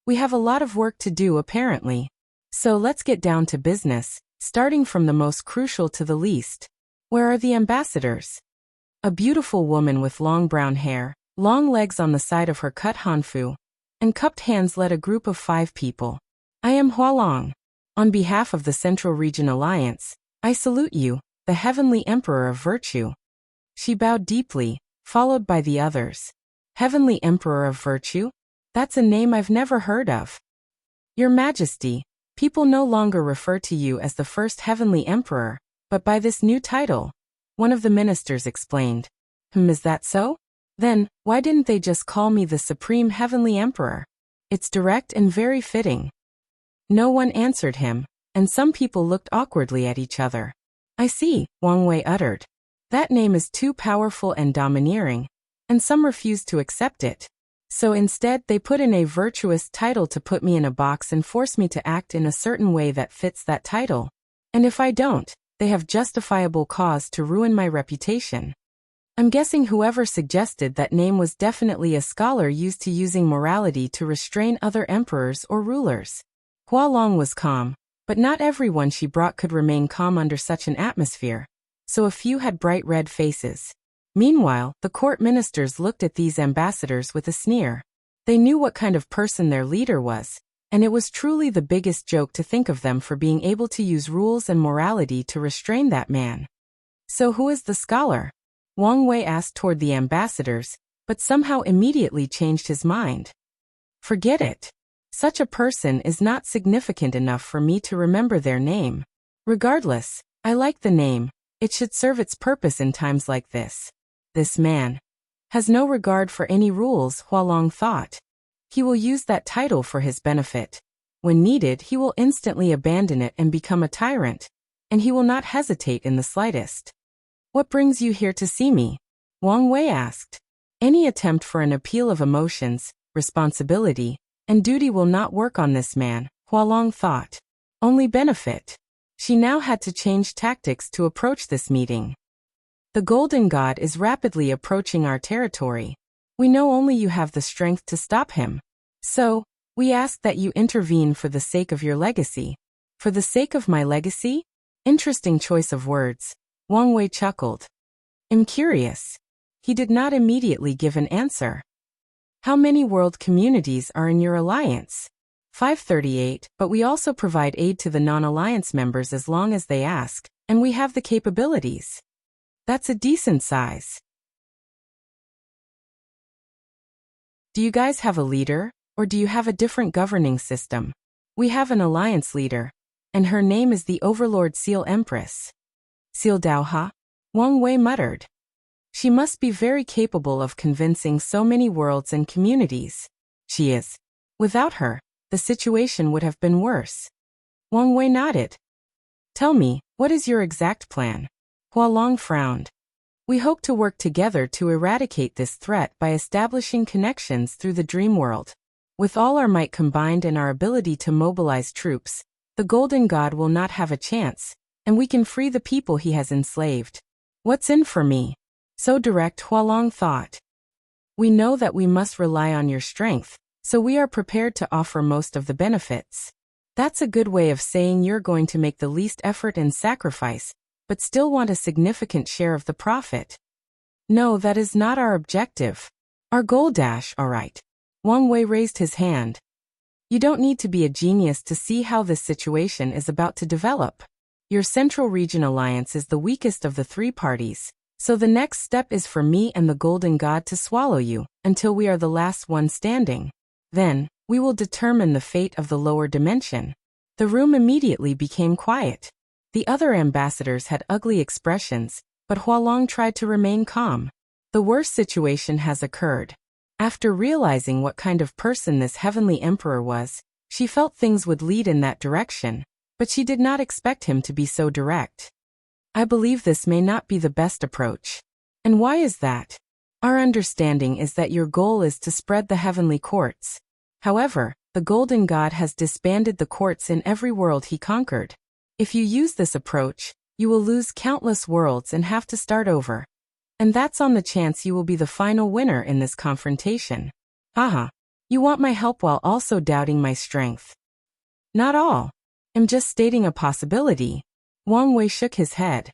We have a lot of work to do apparently. So let's get down to business, starting from the most crucial to the least. Where are the ambassadors? A beautiful woman with long brown hair, long legs on the side of her cut hanfu, and cupped hands led a group of 5 people. I am Hualong. On behalf of the Central Region Alliance, I salute you, the Heavenly Emperor of Virtue. She bowed deeply, followed by the others. Heavenly Emperor of Virtue? That's a name I've never heard of. Your Majesty, people no longer refer to you as the first Heavenly Emperor, but by this new title, one of the ministers explained. Is that so? Then, why didn't they just call me the Supreme Heavenly Emperor? It's direct and very fitting. No one answered him, and some people looked awkwardly at each other. I see, Wang Wei uttered. That name is too powerful and domineering, and some refused to accept it. So instead they put in a virtuous title to put me in a box and force me to act in a certain way that fits that title. And if I don't, they have justifiable cause to ruin my reputation. I'm guessing whoever suggested that name was definitely a scholar used to using morality to restrain other emperors or rulers. Hualong was calm, but not everyone she brought could remain calm under such an atmosphere, so a few had bright red faces. Meanwhile, the court ministers looked at these ambassadors with a sneer. They knew what kind of person their leader was, and it was truly the biggest joke to think of them for being able to use rules and morality to restrain that man. So who is the scholar? Wang Wei asked toward the ambassadors, but somehow immediately changed his mind. Forget it. Such a person is not significant enough for me to remember their name. Regardless, I like the name. It should serve its purpose in times like this. This man has no regard for any rules, Hualong thought. He will use that title for his benefit. When needed, he will instantly abandon it and become a tyrant, and he will not hesitate in the slightest. What brings you here to see me? Wang Wei asked. Any attempt for an appeal of emotions, responsibility, and duty will not work on this man, Hualong thought. Only benefit. She now had to change tactics to approach this meeting. The Golden God is rapidly approaching our territory. We know only you have the strength to stop him. So, we ask that you intervene for the sake of your legacy. For the sake of my legacy? Interesting choice of words. Wang Wei chuckled. I'm curious. He did not immediately give an answer. How many world communities are in your alliance? 538, but we also provide aid to the non-alliance members as long as they ask, and we have the capabilities. That's a decent size. Do you guys have a leader, or do you have a different governing system? We have an alliance leader, and her name is the Overlord Seal Empress. Seal Daoha? Wang Wei muttered. She must be very capable of convincing so many worlds and communities. She is. Without her, the situation would have been worse. Wang Wei nodded. Tell me, what is your exact plan? Hualong frowned. We hope to work together to eradicate this threat by establishing connections through the dream world. With all our might combined and our ability to mobilize troops, the Golden God will not have a chance, and we can free the people he has enslaved. What's in for me? So direct, Hualong thought. We know that we must rely on your strength, so we are prepared to offer most of the benefits. That's a good way of saying you're going to make the least effort and sacrifice, but still want a significant share of the profit. No, that is not our objective. Our goal dash, all right. Wang Wei raised his hand. You don't need to be a genius to see how this situation is about to develop. Your Central Region Alliance is the weakest of the three parties, so the next step is for me and the Golden God to swallow you, until we are the last one standing. Then, we will determine the fate of the lower dimension. The room immediately became quiet. The other ambassadors had ugly expressions, but Hualong tried to remain calm. The worst situation has occurred. After realizing what kind of person this heavenly emperor was, she felt things would lead in that direction, but she did not expect him to be so direct. I believe this may not be the best approach. And why is that? Our understanding is that your goal is to spread the heavenly courts. However, the Golden God has disbanded the courts in every world he conquered. If you use this approach, you will lose countless worlds and have to start over. And that's on the chance you will be the final winner in this confrontation. Haha. You want my help while also doubting my strength. Not all. I'm just stating a possibility. Wang Wei shook his head.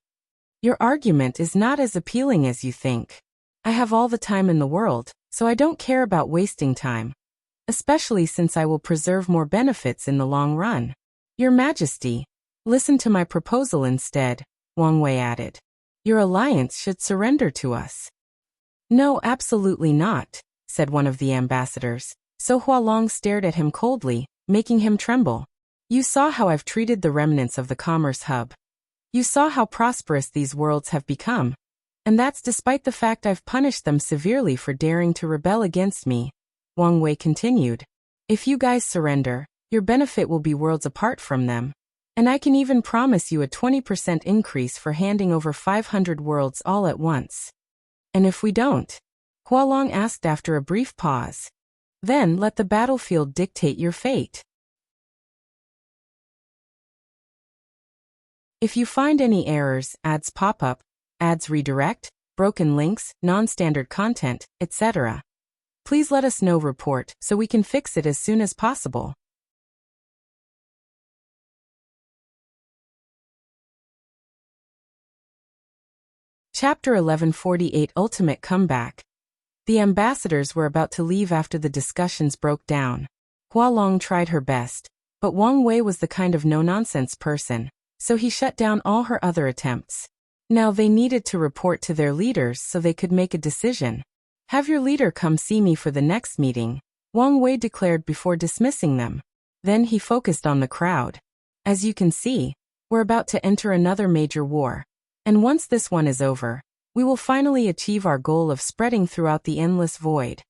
Your argument is not as appealing as you think. I have all the time in the world, so I don't care about wasting time. Especially since I will preserve more benefits in the long run. Your Majesty, listen to my proposal instead, Wang Wei added. Your alliance should surrender to us. No, absolutely not, said one of the ambassadors. So Hualong stared at him coldly, making him tremble. You saw how I've treated the remnants of the commerce hub. You saw how prosperous these worlds have become. And that's despite the fact I've punished them severely for daring to rebel against me. Wang Wei continued. If you guys surrender, your benefit will be worlds apart from them. And I can even promise you a 20% increase for handing over 500 worlds all at once. And if we don't? Hualong asked after a brief pause. Then let the battlefield dictate your fate. If you find any errors, ads pop up, ads redirect, broken links, non-standard content, etc., please let us know. Report so we can fix it as soon as possible. Chapter 1148 Ultimate Comeback. The ambassadors were about to leave after the discussions broke down. Hualong tried her best, but Wang Wei was the kind of no-nonsense person, so he shut down all her other attempts. Now they needed to report to their leaders so they could make a decision. Have your leader come see me for the next meeting, Wang Wei declared before dismissing them. Then he focused on the crowd. As you can see, we're about to enter another major war. And once this one is over, We will finally achieve our goal of spreading throughout the endless void.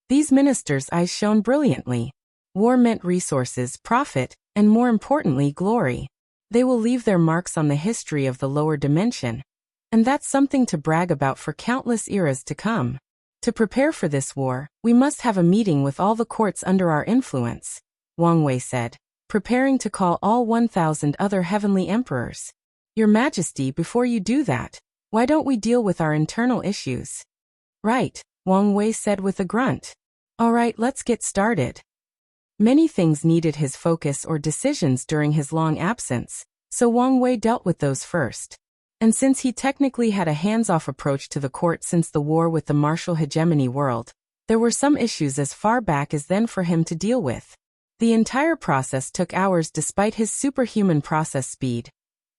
These ministers' eyes shone brilliantly. War meant resources, profit, and more importantly, glory. They will leave their marks on the history of the lower dimension. And that's something to brag about for countless eras to come. To prepare for this war, we must have a meeting with all the courts under our influence, Wang Wei said, preparing to call all 1,000 other heavenly emperors. Your Majesty, before you do that, why don't we deal with our internal issues? Right, Wang Wei said with a grunt. All right, let's get started. Many things needed his focus or decisions during his long absence, so Wang Wei dealt with those first. And since he technically had a hands-off approach to the court since the war with the martial hegemony world, there were some issues as far back as then for him to deal with. The entire process took hours despite his superhuman process speed,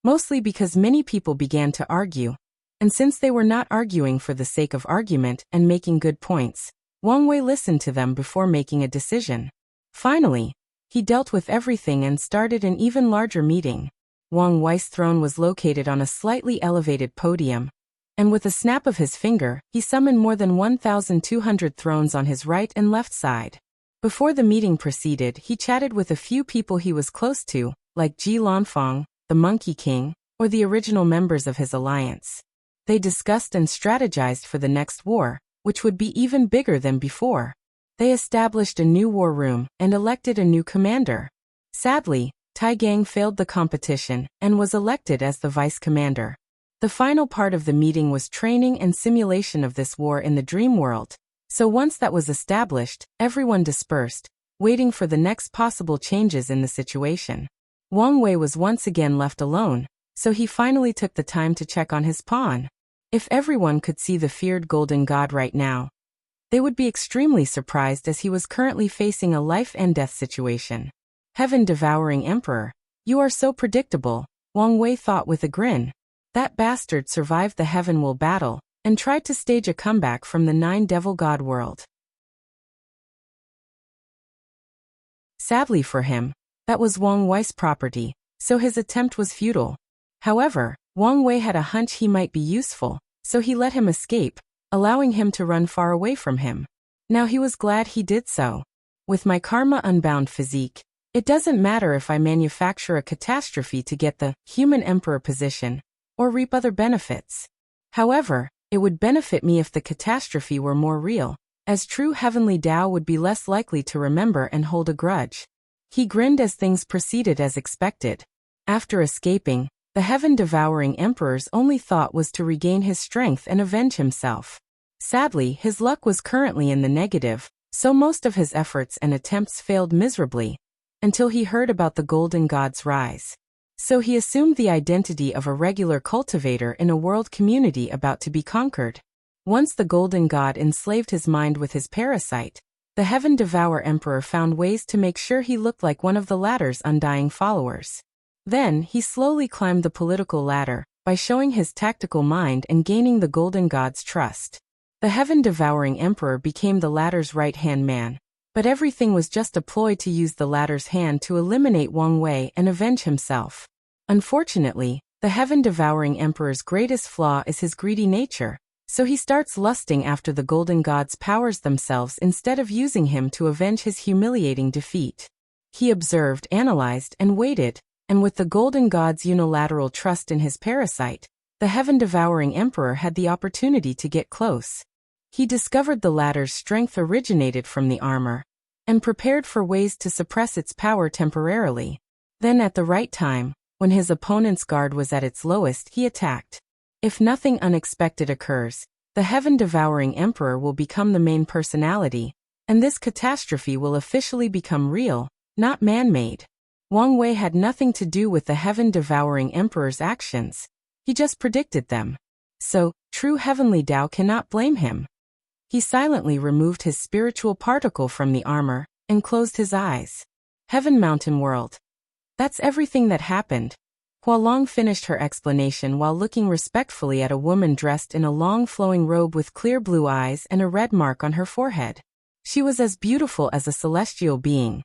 mostly because many people began to argue, and since they were not arguing for the sake of argument and making good points, Wang Wei listened to them before making a decision. Finally, he dealt with everything and started an even larger meeting. Wang Wei's throne was located on a slightly elevated podium, and with a snap of his finger, he summoned more than 1,200 thrones on his right and left side. Before the meeting proceeded, he chatted with a few people he was close to, like Ji Lanfang, the Monkey King, or the original members of his alliance. They discussed and strategized for the next war, which would be even bigger than before. They established a new war room and elected a new commander. Sadly, Tai Gang failed the competition and was elected as the vice commander. The final part of the meeting was training and simulation of this war in the dream world. So once that was established, everyone dispersed, waiting for the next possible changes in the situation. Wang Wei was once again left alone, so he finally took the time to check on his pawn. If everyone could see the feared golden god right now, they would be extremely surprised as he was currently facing a life-and-death situation. Heaven-devouring emperor, you are so predictable, Wang Wei thought with a grin. That bastard survived the Heaven Will battle, and tried to stage a comeback from the Nine-Devil God world. Sadly for him, that was Wang Wei's property, so his attempt was futile. However, Wang Wei had a hunch he might be useful, so he let him escape, allowing him to run far away from him. Now he was glad he did so. With my karma-unbound physique, it doesn't matter if I manufacture a catastrophe to get the human emperor position, or reap other benefits. However, it would benefit me if the catastrophe were more real, as true heavenly Tao would be less likely to remember and hold a grudge. He grinned as things proceeded as expected. After escaping, the heaven-devouring emperor's only thought was to regain his strength and avenge himself. Sadly, his luck was currently in the negative, so most of his efforts and attempts failed miserably, until he heard about the golden god's rise. So he assumed the identity of a regular cultivator in a world community about to be conquered. Once the golden god enslaved his mind with his parasite, the Heaven Devour Emperor found ways to make sure he looked like one of the latter's undying followers. Then, he slowly climbed the political ladder, by showing his tactical mind and gaining the golden god's trust. The Heaven-devouring Emperor became the latter's right-hand man, but everything was just a ploy to use the latter's hand to eliminate Wang Wei and avenge himself. Unfortunately, the Heaven-devouring Emperor's greatest flaw is his greedy nature, so he starts lusting after the golden god's powers themselves instead of using him to avenge his humiliating defeat. He observed, analyzed, and waited, and with the golden god's unilateral trust in his parasite, the heaven-devouring emperor had the opportunity to get close. He discovered the latter's strength originated from the armor, and prepared for ways to suppress its power temporarily. Then at the right time, when his opponent's guard was at its lowest, he attacked. If nothing unexpected occurs, the heaven-devouring emperor will become the main personality, and this catastrophe will officially become real, not man-made. Wang Wei had nothing to do with the heaven-devouring emperor's actions. He just predicted them. So, true heavenly Tao cannot blame him. He silently removed his spiritual particle from the armor, and closed his eyes. Heaven Mountain World. That's everything that happened. Hualong finished her explanation while looking respectfully at a woman dressed in a long flowing robe with clear blue eyes and a red mark on her forehead. She was as beautiful as a celestial being,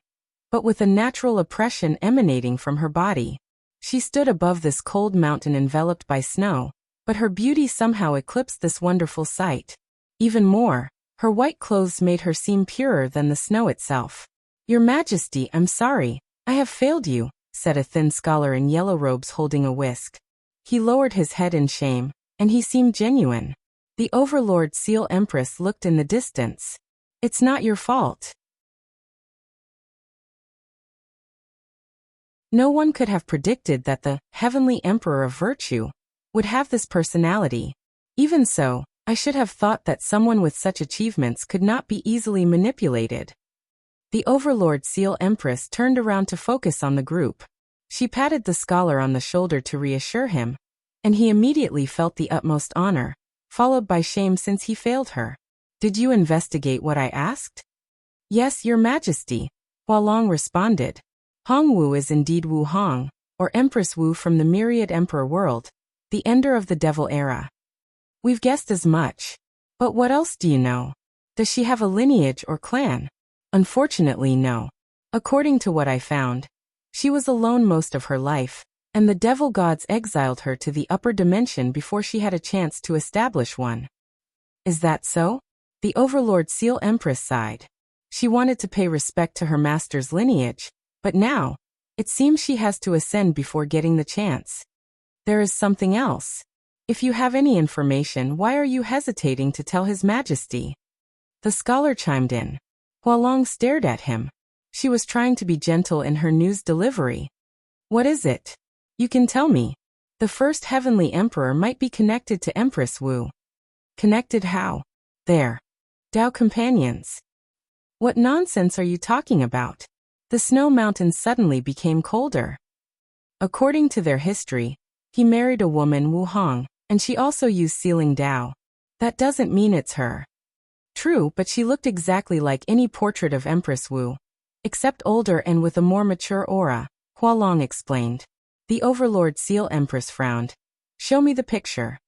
but with a natural oppression emanating from her body. She stood above this cold mountain enveloped by snow, but her beauty somehow eclipsed this wonderful sight. Even more, her white clothes made her seem purer than the snow itself. "Your Majesty, I'm sorry, I have failed you," said a thin scholar in yellow robes holding a whisk. He lowered his head in shame, and he seemed genuine. The Overlord Seal Empress looked in the distance. "It's not your fault." No one could have predicted that the Heavenly Emperor of Virtue would have this personality. Even so, I should have thought that someone with such achievements could not be easily manipulated. The Overlord Seal Empress turned around to focus on the group. She patted the scholar on the shoulder to reassure him, and he immediately felt the utmost honor, followed by shame since he failed her. "Did you investigate what I asked?" "Yes, Your Majesty," Hualong responded. "Hong Wu is indeed Wu Hong, or Empress Wu from the Myriad Emperor world, the ender of the Devil era. We've guessed as much. But what else do you know? Does she have a lineage or clan?" "Unfortunately, no. According to what I found, she was alone most of her life, and the devil gods exiled her to the upper dimension before she had a chance to establish one." "Is that so?" The Overlord Seal Empress sighed. She wanted to pay respect to her master's lineage, but now, it seems she has to ascend before getting the chance. "There is something else. If you have any information, why are you hesitating to tell His Majesty?" The scholar chimed in. Hualong stared at him. She was trying to be gentle in her news delivery. "What is it? You can tell me. The first Heavenly Emperor might be connected to Empress Wu." "Connected how?" "There. Dao companions." "What nonsense are you talking about?" The snow mountains suddenly became colder. "According to their history, he married a woman Wu Hong, and she also used sealing Dao. That doesn't mean it's her." "True, but she looked exactly like any portrait of Empress Wu, except older and with a more mature aura," Hualong explained. The Overlord Seal Empress frowned. "Show me the picture."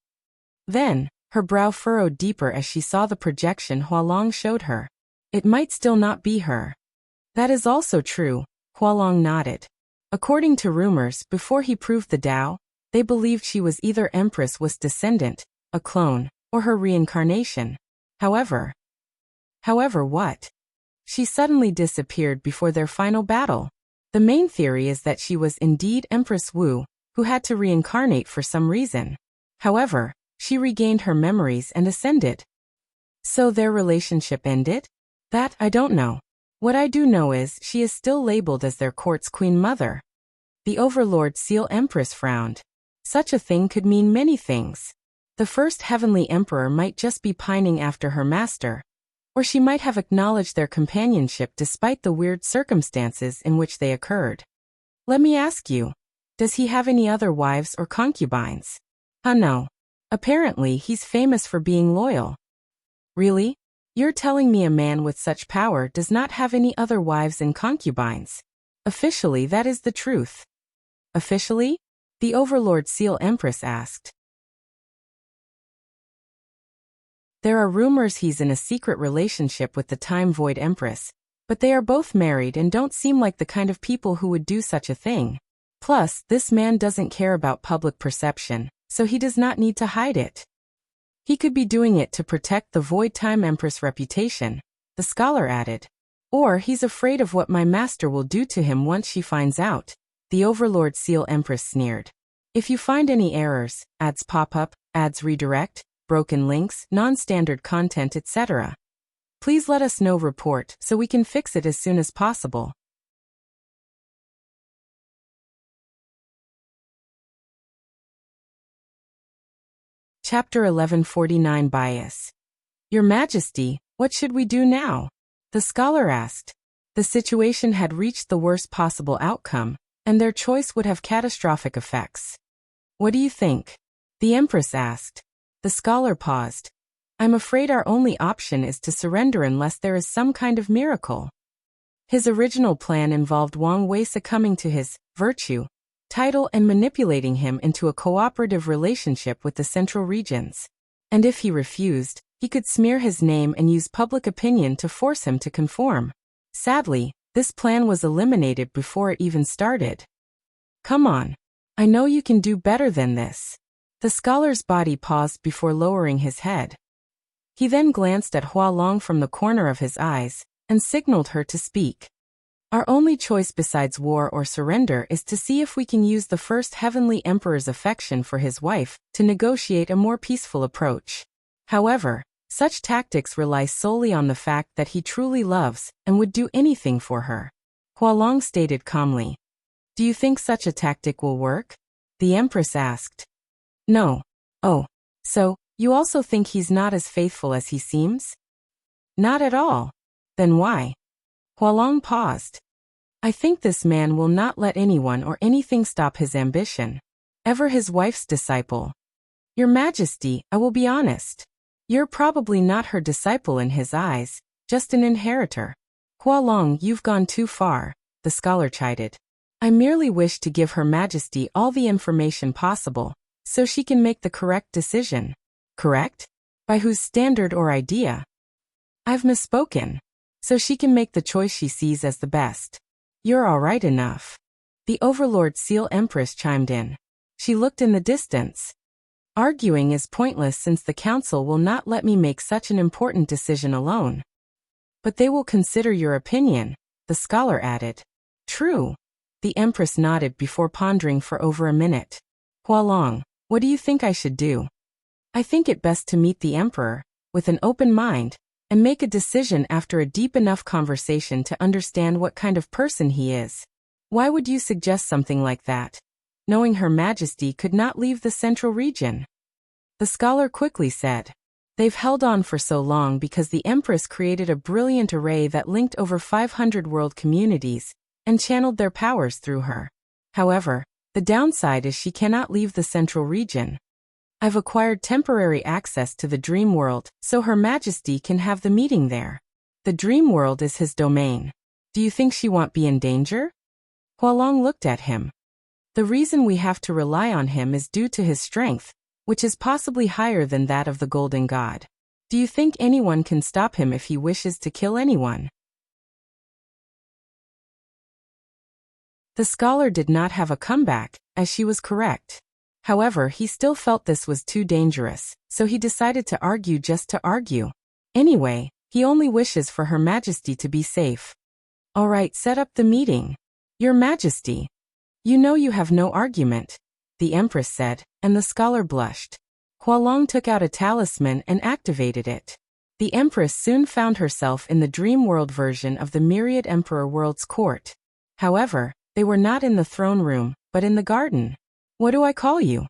Then, her brow furrowed deeper as she saw the projection Hualong showed her. "It might still not be her." "That is also true," Hualong nodded. "According to rumors, before he proved the Dao, they believed she was either Empress Wu's descendant, a clone, or her reincarnation. However what? She suddenly disappeared before their final battle. The main theory is that she was indeed Empress Wu, who had to reincarnate for some reason. However, she regained her memories and ascended." "So their relationship ended?" "That I don't know. What I do know is she is still labeled as their court's queen mother." The Overlord Seal Empress frowned. Such a thing could mean many things. The first Heavenly Emperor might just be pining after her master, or she might have acknowledged their companionship despite the weird circumstances in which they occurred. "Let me ask you, does he have any other wives or concubines?" No. Apparently he's famous for being loyal." "Really? You're telling me a man with such power does not have any other wives and concubines?" "Officially, that is the truth." "Officially?" the Overlord Seal Empress asked. "There are rumors he's in a secret relationship with the Time Void Empress, but they are both married and don't seem like the kind of people who would do such a thing. Plus, this man doesn't care about public perception, so he does not need to hide it. He could be doing it to protect the Void Time Empress reputation," the scholar added. "Or he's afraid of what my master will do to him once she finds out," the Overlord Seal Empress sneered. "If you find any errors, ads pop up, ads redirect, broken links, non-standard content, etc., please let us know. Report so we can fix it as soon as possible." Chapter 1149 Bias. "Your Majesty, what should we do now?" the scholar asked. The situation had reached the worst possible outcome, and their choice would have catastrophic effects. "What do you think?" the Empress asked. The scholar paused. "I'm afraid our only option is to surrender unless there is some kind of miracle." His original plan involved Wang Wei succumbing to his virtue title and manipulating him into a cooperative relationship with the Central Regions. And if he refused, he could smear his name and use public opinion to force him to conform. Sadly, this plan was eliminated before it even started. "Come on. I know you can do better than this." The scholar's body paused before lowering his head. He then glanced at Hua Long from the corner of his eyes, and signaled her to speak. Our only choice besides war or surrender is to see if we can use the first heavenly emperor's affection for his wife to negotiate a more peaceful approach. However, such tactics rely solely on the fact that he truly loves and would do anything for her. Hua Long stated calmly. Do you think such a tactic will work? The Empress asked. No. Oh, so, you also think he's not as faithful as he seems? Not at all. Then why? Hua Long paused. I think this man will not let anyone or anything stop his ambition. Ever his wife's disciple. Your Majesty, I will be honest. You're probably not her disciple in his eyes, just an inheritor. Hua Long, you've gone too far, the scholar chided. I merely wish to give Her Majesty all the information possible, so she can make the correct decision. Correct? By whose standard or idea? I've misspoken. So she can make the choice she sees as the best. You're all right enough. The Overlord Seal Empress chimed in. She looked in the distance. Arguing is pointless since the council will not let me make such an important decision alone. But they will consider your opinion, the scholar added. True. The Empress nodded before pondering for over a minute. Hua Long, what do you think I should do? I think it best to meet the Emperor, with an open mind, and make a decision after a deep enough conversation to understand what kind of person he is. Why would you suggest something like that? Knowing Her Majesty could not leave the central region. The scholar quickly said. They've held on for so long because the Empress created a brilliant array that linked over 500 world communities, and channeled their powers through her. However, the downside is she cannot leave the central region. I've acquired temporary access to the dream world, so Her Majesty can have the meeting there. The dream world is his domain. Do you think she won't be in danger? Hua Long looked at him. The reason we have to rely on him is due to his strength, which is possibly higher than that of the Golden God. Do you think anyone can stop him if he wishes to kill anyone? The scholar did not have a comeback, as she was correct. However, he still felt this was too dangerous, so he decided to argue just to argue. Anyway, he only wishes for Her Majesty to be safe. All right, set up the meeting. Your Majesty. You know you have no argument, the Empress said, and the scholar blushed. Hua Long took out a talisman and activated it. The Empress soon found herself in the dream world version of the Myriad Emperor World's court. However, they were not in the throne room, but in the garden. What do I call you?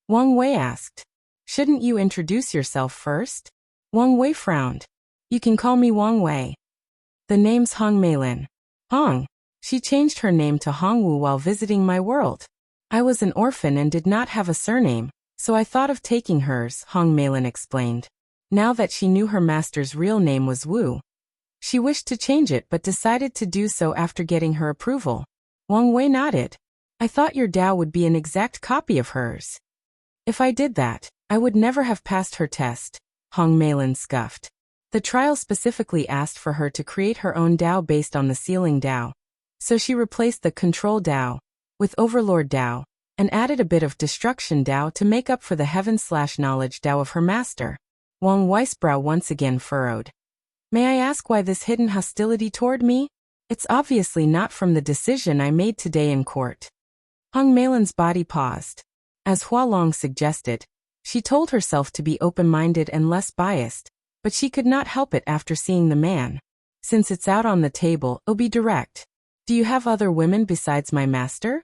Wang Wei asked. Shouldn't you introduce yourself first? Wang Wei frowned. You can call me Wang Wei. The name's Hong Meilin. Hong. She changed her name to Hongwu while visiting my world. I was an orphan and did not have a surname, so I thought of taking hers, Hong Meilin explained. Now that she knew her master's real name was Wu, she wished to change it but decided to do so after getting her approval. Wang Wei nodded. I thought your Dao would be an exact copy of hers. If I did that, I would never have passed her test, Hong Meilin scoffed. The trial specifically asked for her to create her own Dao based on the sealing Dao. So she replaced the control Dao with Overlord Dao, and added a bit of destruction Dao to make up for the heaven/knowledge Dao of her master. Wang Wei's brow once again furrowed. May I ask why this hidden hostility toward me? It's obviously not from the decision I made today in court. Hong Meilin's body paused. As Hua Long suggested, she told herself to be open-minded and less biased, but she could not help it after seeing the man. Since it's out on the table, I'll be direct. Do you have other women besides my master?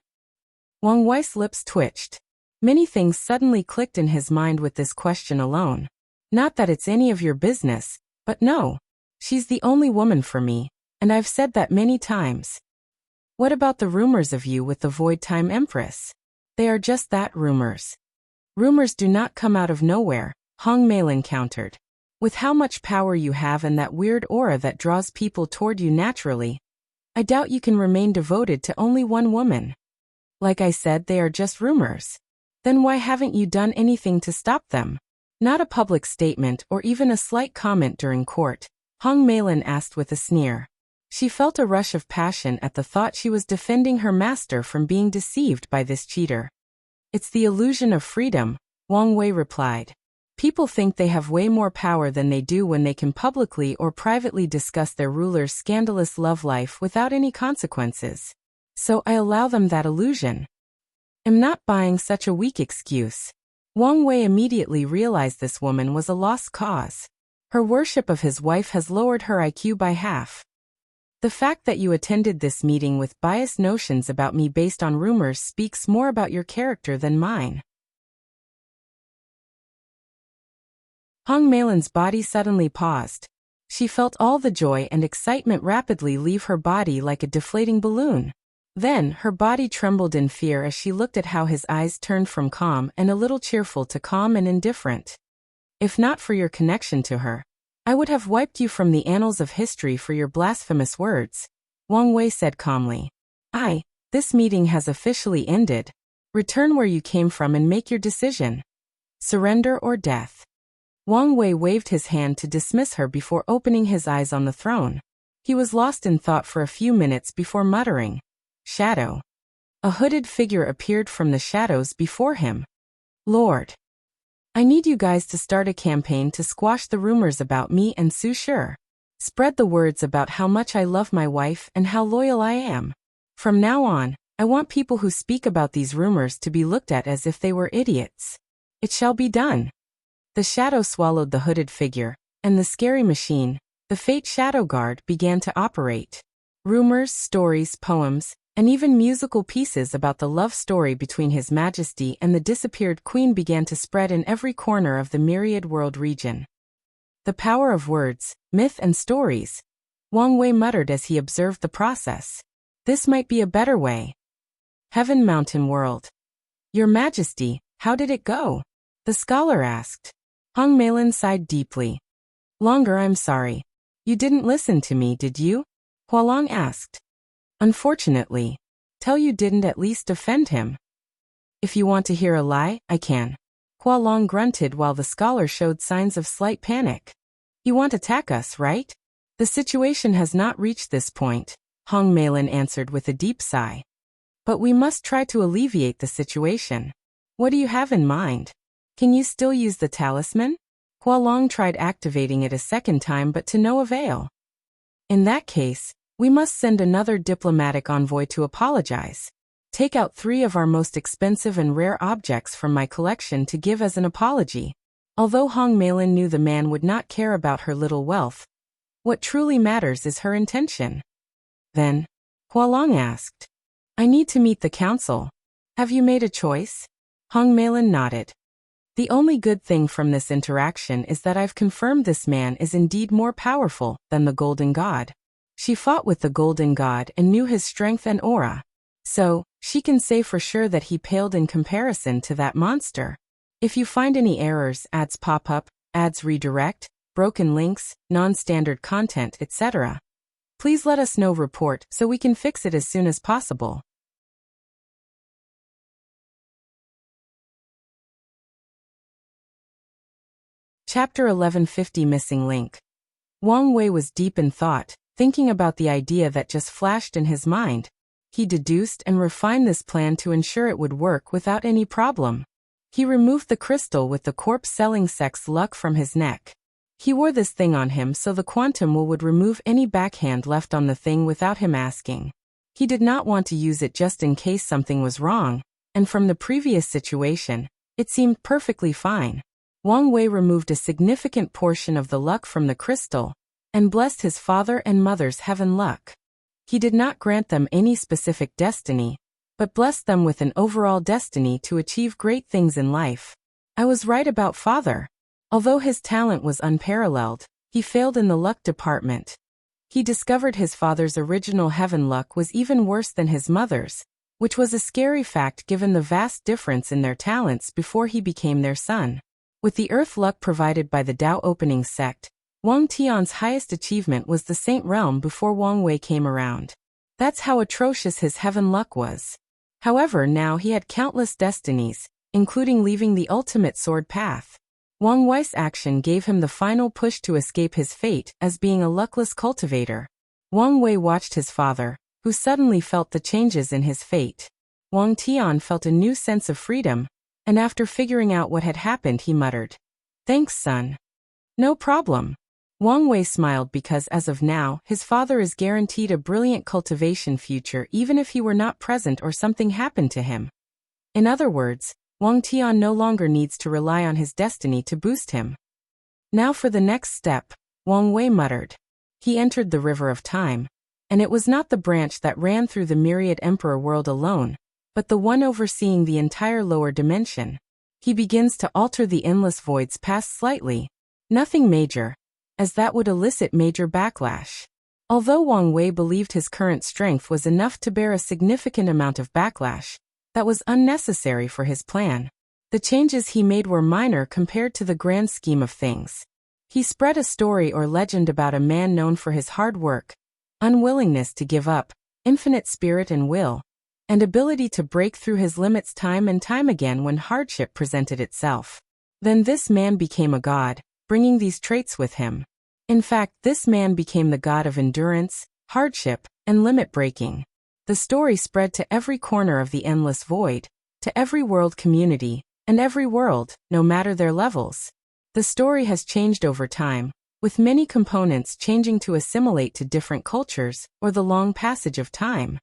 Wang Wei's lips twitched. Many things suddenly clicked in his mind with this question alone. Not that it's any of your business, but no. She's the only woman for me, and I've said that many times. What about the rumors of you with the Void Time Empress? They are just that, rumors. Rumors do not come out of nowhere, Hong Meilin countered. With how much power you have and that weird aura that draws people toward you naturally, I doubt you can remain devoted to only one woman. Like I said, they are just rumors. Then why haven't you done anything to stop them? Not a public statement or even a slight comment during court, Hong Meilin asked with a sneer. She felt a rush of passion at the thought she was defending her master from being deceived by this cheater. It's the illusion of freedom, Wang Wei replied. People think they have way more power than they do when they can publicly or privately discuss their ruler's scandalous love life without any consequences. So I allow them that illusion. I'm not buying such a weak excuse. Wang Wei immediately realized this woman was a lost cause. Her worship of his wife has lowered her IQ by half. The fact that you attended this meeting with biased notions about me based on rumors speaks more about your character than mine. Hong Meilin's body suddenly paused. She felt all the joy and excitement rapidly leave her body like a deflating balloon. Then, her body trembled in fear as she looked at how his eyes turned from calm and a little cheerful to calm and indifferent. If not for your connection to her, I would have wiped you from the annals of history for your blasphemous words, Wang Wei said calmly. This meeting has officially ended. Return where you came from and make your decision. Surrender or death. Wang Wei waved his hand to dismiss her before opening his eyes on the throne. He was lost in thought for a few minutes before muttering, "Shadow." A hooded figure appeared from the shadows before him. "Lord, I need you guys to start a campaign to squash the rumors about me and Su Shi. Spread the words about how much I love my wife and how loyal I am. From now on, I want people who speak about these rumors to be looked at as if they were idiots. It shall be done." The shadow swallowed the hooded figure, and the scary machine, the Fate Shadow Guard, began to operate. Rumors, stories, poems, and even musical pieces about the love story between His Majesty and the disappeared queen began to spread in every corner of the myriad world region. The power of words, myth and stories, Wang Wei muttered as he observed the process. This might be a better way. Heaven Mountain World. Your Majesty, how did it go? The scholar asked. Hong Meilin sighed deeply. Longer, I'm sorry. You didn't listen to me, did you? Hualong asked. Unfortunately. Tell you didn't at least defend him. If you want to hear a lie, I can. Hualong grunted while the scholar showed signs of slight panic. You want to attack us, right? The situation has not reached this point, Hong Meilin answered with a deep sigh. But we must try to alleviate the situation. What do you have in mind? Can you still use the talisman? Hualong tried activating it a second time but to no avail. In that case, we must send another diplomatic envoy to apologize. Take out 3 of our most expensive and rare objects from my collection to give as an apology. Although Hong Meilin knew the man would not care about her little wealth, what truly matters is her intention. Then, Hualong asked, I need to meet the council. Have you made a choice? Hong Meilin nodded. The only good thing from this interaction is that I've confirmed this man is indeed more powerful than the Golden God. She fought with the Golden God and knew his strength and aura. So, she can say for sure that he paled in comparison to that monster. If you find any errors, ads pop up, ads redirect, broken links, non-standard content, etc., please let us know. Report so we can fix it as soon as possible. Chapter 1150 Missing Link. Wang Wei was deep in thought, thinking about the idea that just flashed in his mind. He deduced and refined this plan to ensure it would work without any problem. He removed the crystal with the corpse-selling sex luck from his neck. He wore this thing on him so the quantum would remove any backhand left on the thing without him asking. He did not want to use it just in case something was wrong, and from the previous situation, it seemed perfectly fine. Wang Wei removed a significant portion of the luck from the crystal, and blessed his father and mother's heaven luck. He did not grant them any specific destiny, but blessed them with an overall destiny to achieve great things in life. I was right about father. Although his talent was unparalleled, he failed in the luck department. He discovered his father's original heaven luck was even worse than his mother's, which was a scary fact given the vast difference in their talents before he became their son. With the earth luck provided by the Tao opening sect, Wang Tian's highest achievement was the Saint Realm before Wang Wei came around. That's how atrocious his heaven luck was. However, now he had countless destinies, including leaving the ultimate sword path. Wang Wei's action gave him the final push to escape his fate as being a luckless cultivator. Wang Wei watched his father, who suddenly felt the changes in his fate. Wang Tian felt a new sense of freedom. and after figuring out what had happened he muttered, "Thanks, son." "No problem." Wang Wei smiled because as of now, his father is guaranteed a brilliant cultivation future even if he were not present or something happened to him. In other words, Wang Tian no longer needs to rely on his destiny to boost him. Now for the next step, Wang Wei muttered. He entered the River of Time, and it was not the branch that ran through the myriad emperor world alone, but the one overseeing the entire lower dimension. He begins to alter the endless void's past slightly. Nothing major, as that would elicit major backlash. Although Wang Wei believed his current strength was enough to bear a significant amount of backlash, that was unnecessary for his plan. The changes he made were minor compared to the grand scheme of things. He spread a story or legend about a man known for his hard work, unwillingness to give up, infinite spirit and will, and ability to break through his limits time and time again when hardship presented itself. Then this man became a god, bringing these traits with him. In fact, this man became the god of endurance, hardship, and limit breaking. The story spread to every corner of the endless void, to every world community, and every world, no matter their levels. The story has changed over time, with many components changing to assimilate to different cultures or the long passage of time.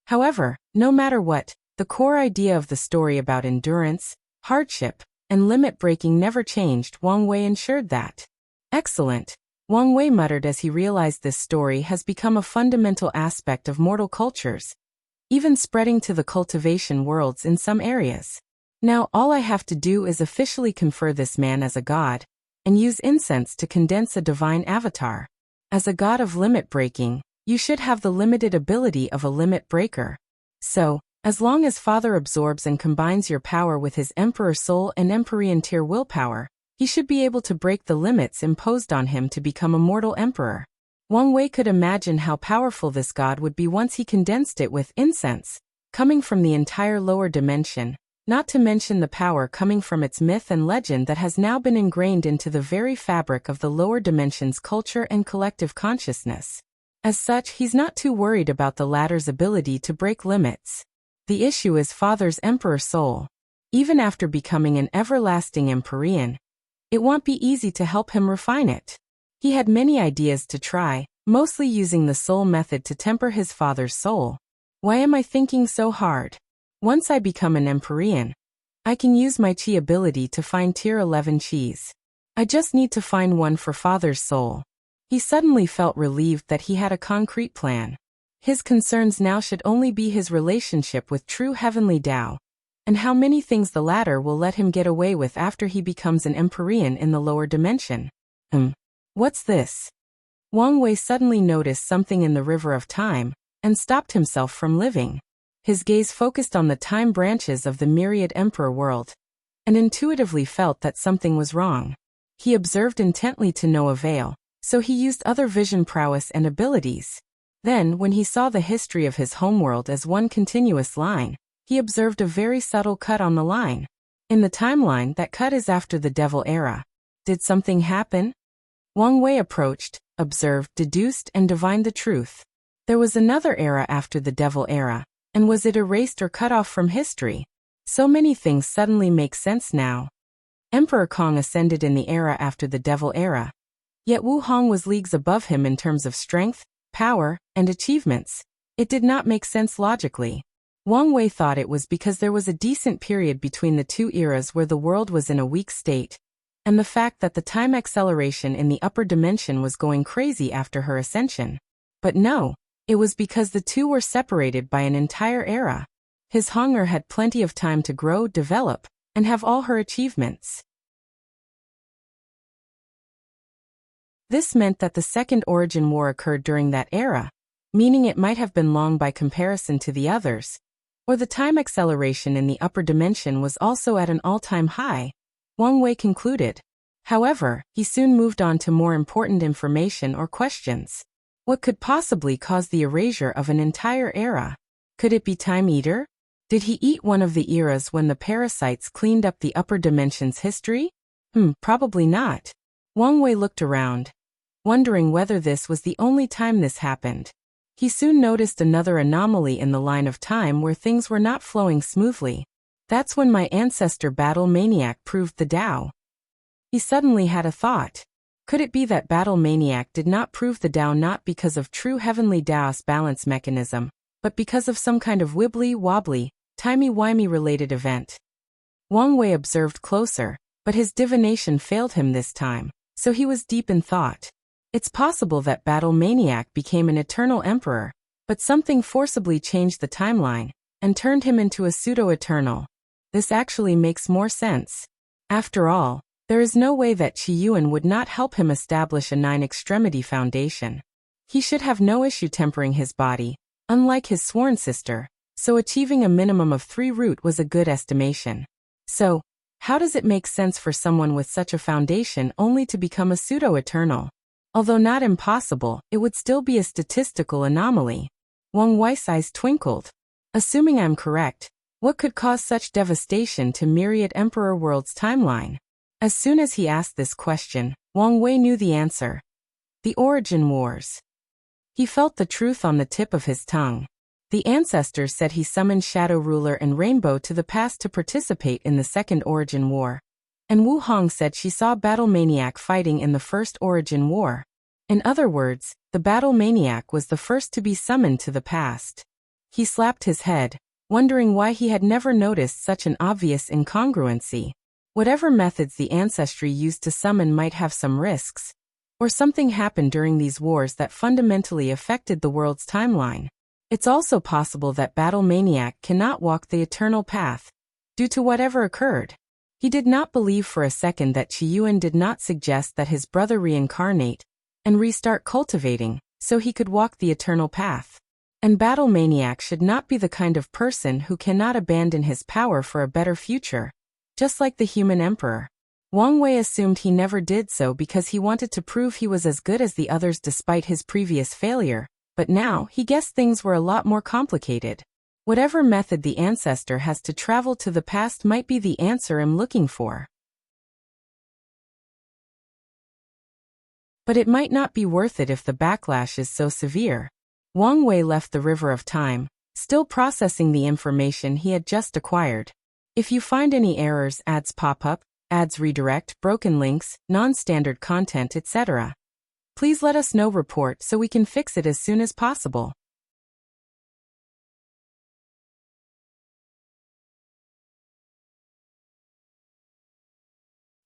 However, no matter what, the core idea of the story about endurance, hardship, and limit breaking never changed. Wang Wei ensured that. Excellent, Wang Wei muttered as he realized this story has become a fundamental aspect of mortal cultures, even spreading to the cultivation worlds in some areas. Now all I have to do is officially confer this man as a god, and use incense to condense a divine avatar. As a god of limit breaking, you should have the limited ability of a limit breaker. So, as long as Father absorbs and combines your power with his Emperor Soul and Empyrean Tier willpower, he should be able to break the limits imposed on him to become a mortal emperor. Wang Wei could imagine how powerful this god would be once he condensed it with incense, coming from the entire lower dimension, not to mention the power coming from its myth and legend that has now been ingrained into the very fabric of the lower dimension's culture and collective consciousness. As such, he's not too worried about the latter's ability to break limits. The issue is Father's Emperor Soul. Even after becoming an everlasting Empyrean, it won't be easy to help him refine it. He had many ideas to try, mostly using the soul method to temper his father's soul. Why am I thinking so hard? Once I become an Empyrean, I can use my chi ability to find tier 11 chis. I just need to find one for Father's soul. He suddenly felt relieved that he had a concrete plan. His concerns now should only be his relationship with true heavenly Tao, and how many things the latter will let him get away with after he becomes an Empyrean in the lower dimension. What's this? Wang Wei suddenly noticed something in the River of Time, and stopped himself from living. His gaze focused on the time branches of the myriad emperor world, and intuitively felt that something was wrong. He observed intently to no avail, so he used other vision prowess and abilities. Then, when he saw the history of his homeworld as one continuous line, he observed a very subtle cut on the line. In the timeline, that cut is after the Devil Era. Did something happen? Wang Wei approached, observed, deduced, and divined the truth. There was another era after the Devil Era, and was it erased or cut off from history? So many things suddenly make sense now. Emperor Kong ascended in the era after the Devil Era. Yet Wu Hong was leagues above him in terms of strength, power, and achievements. It did not make sense logically. Wang Wei thought it was because there was a decent period between the two eras where the world was in a weak state, and the fact that the time acceleration in the upper dimension was going crazy after her ascension. But no, it was because the two were separated by an entire era. His Honger had plenty of time to grow, develop, and have all her achievements. This meant that the Second Origin War occurred during that era, meaning it might have been long by comparison to the others, or the time acceleration in the upper dimension was also at an all-time high, Wang Wei concluded. However, he soon moved on to more important information or questions. What could possibly cause the erasure of an entire era? Could it be Time Eater? Did he eat one of the eras when the parasites cleaned up the upper dimension's history? Probably not. Wang Wei looked around, wondering whether this was the only time this happened. He soon noticed another anomaly in the line of time where things were not flowing smoothly. That's when my ancestor Battle Maniac proved the Tao. He suddenly had a thought. Could it be that Battle Maniac did not prove the Tao not because of true heavenly Taoist balance mechanism, but because of some kind of wibbly-wobbly, timey-wimey related event? Wang Wei observed closer, but his divination failed him this time, so he was deep in thought. It's possible that Battle Maniac became an eternal emperor, but something forcibly changed the timeline and turned him into a pseudo-eternal. This actually makes more sense. After all, there is no way that Qi Yuan would not help him establish a nine-extremity foundation. He should have no issue tempering his body, unlike his sworn sister, so achieving a minimum of 3 root was a good estimation. So, how does it make sense for someone with such a foundation only to become a pseudo-eternal? Although not impossible, it would still be a statistical anomaly. Wang Wei's eyes twinkled. Assuming I'm correct, what could cause such devastation to myriad Emperor World's timeline? As soon as he asked this question, Wang Wei knew the answer. The Origin Wars. He felt the truth on the tip of his tongue. The ancestors said he summoned Shadow Ruler and Rainbow to the past to participate in the Second Origin War. And Wu Hong said she saw Battle Maniac fighting in the First Origin War. In other words, the Battle Maniac was the first to be summoned to the past. He slapped his head, wondering why he had never noticed such an obvious incongruency. Whatever methods the ancestry used to summon might have some risks, or something happened during these wars that fundamentally affected the world's timeline. It's also possible that Battle Maniac cannot walk the eternal path, due to whatever occurred. He did not believe for a second that Qi Yuan did not suggest that his brother reincarnate and restart cultivating, so he could walk the eternal path. And Battle Maniac should not be the kind of person who cannot abandon his power for a better future, just like the human emperor. Wang Wei assumed he never did so because he wanted to prove he was as good as the others despite his previous failure, but now he guessed things were a lot more complicated. Whatever method the ancestor has to travel to the past might be the answer I'm looking for. But it might not be worth it if the backlash is so severe. Wang Wei left the River of Time, still processing the information he had just acquired. If you find any errors, ads pop up, ads redirect, broken links, non-standard content, etc., please let us know. Report so we can fix it as soon as possible.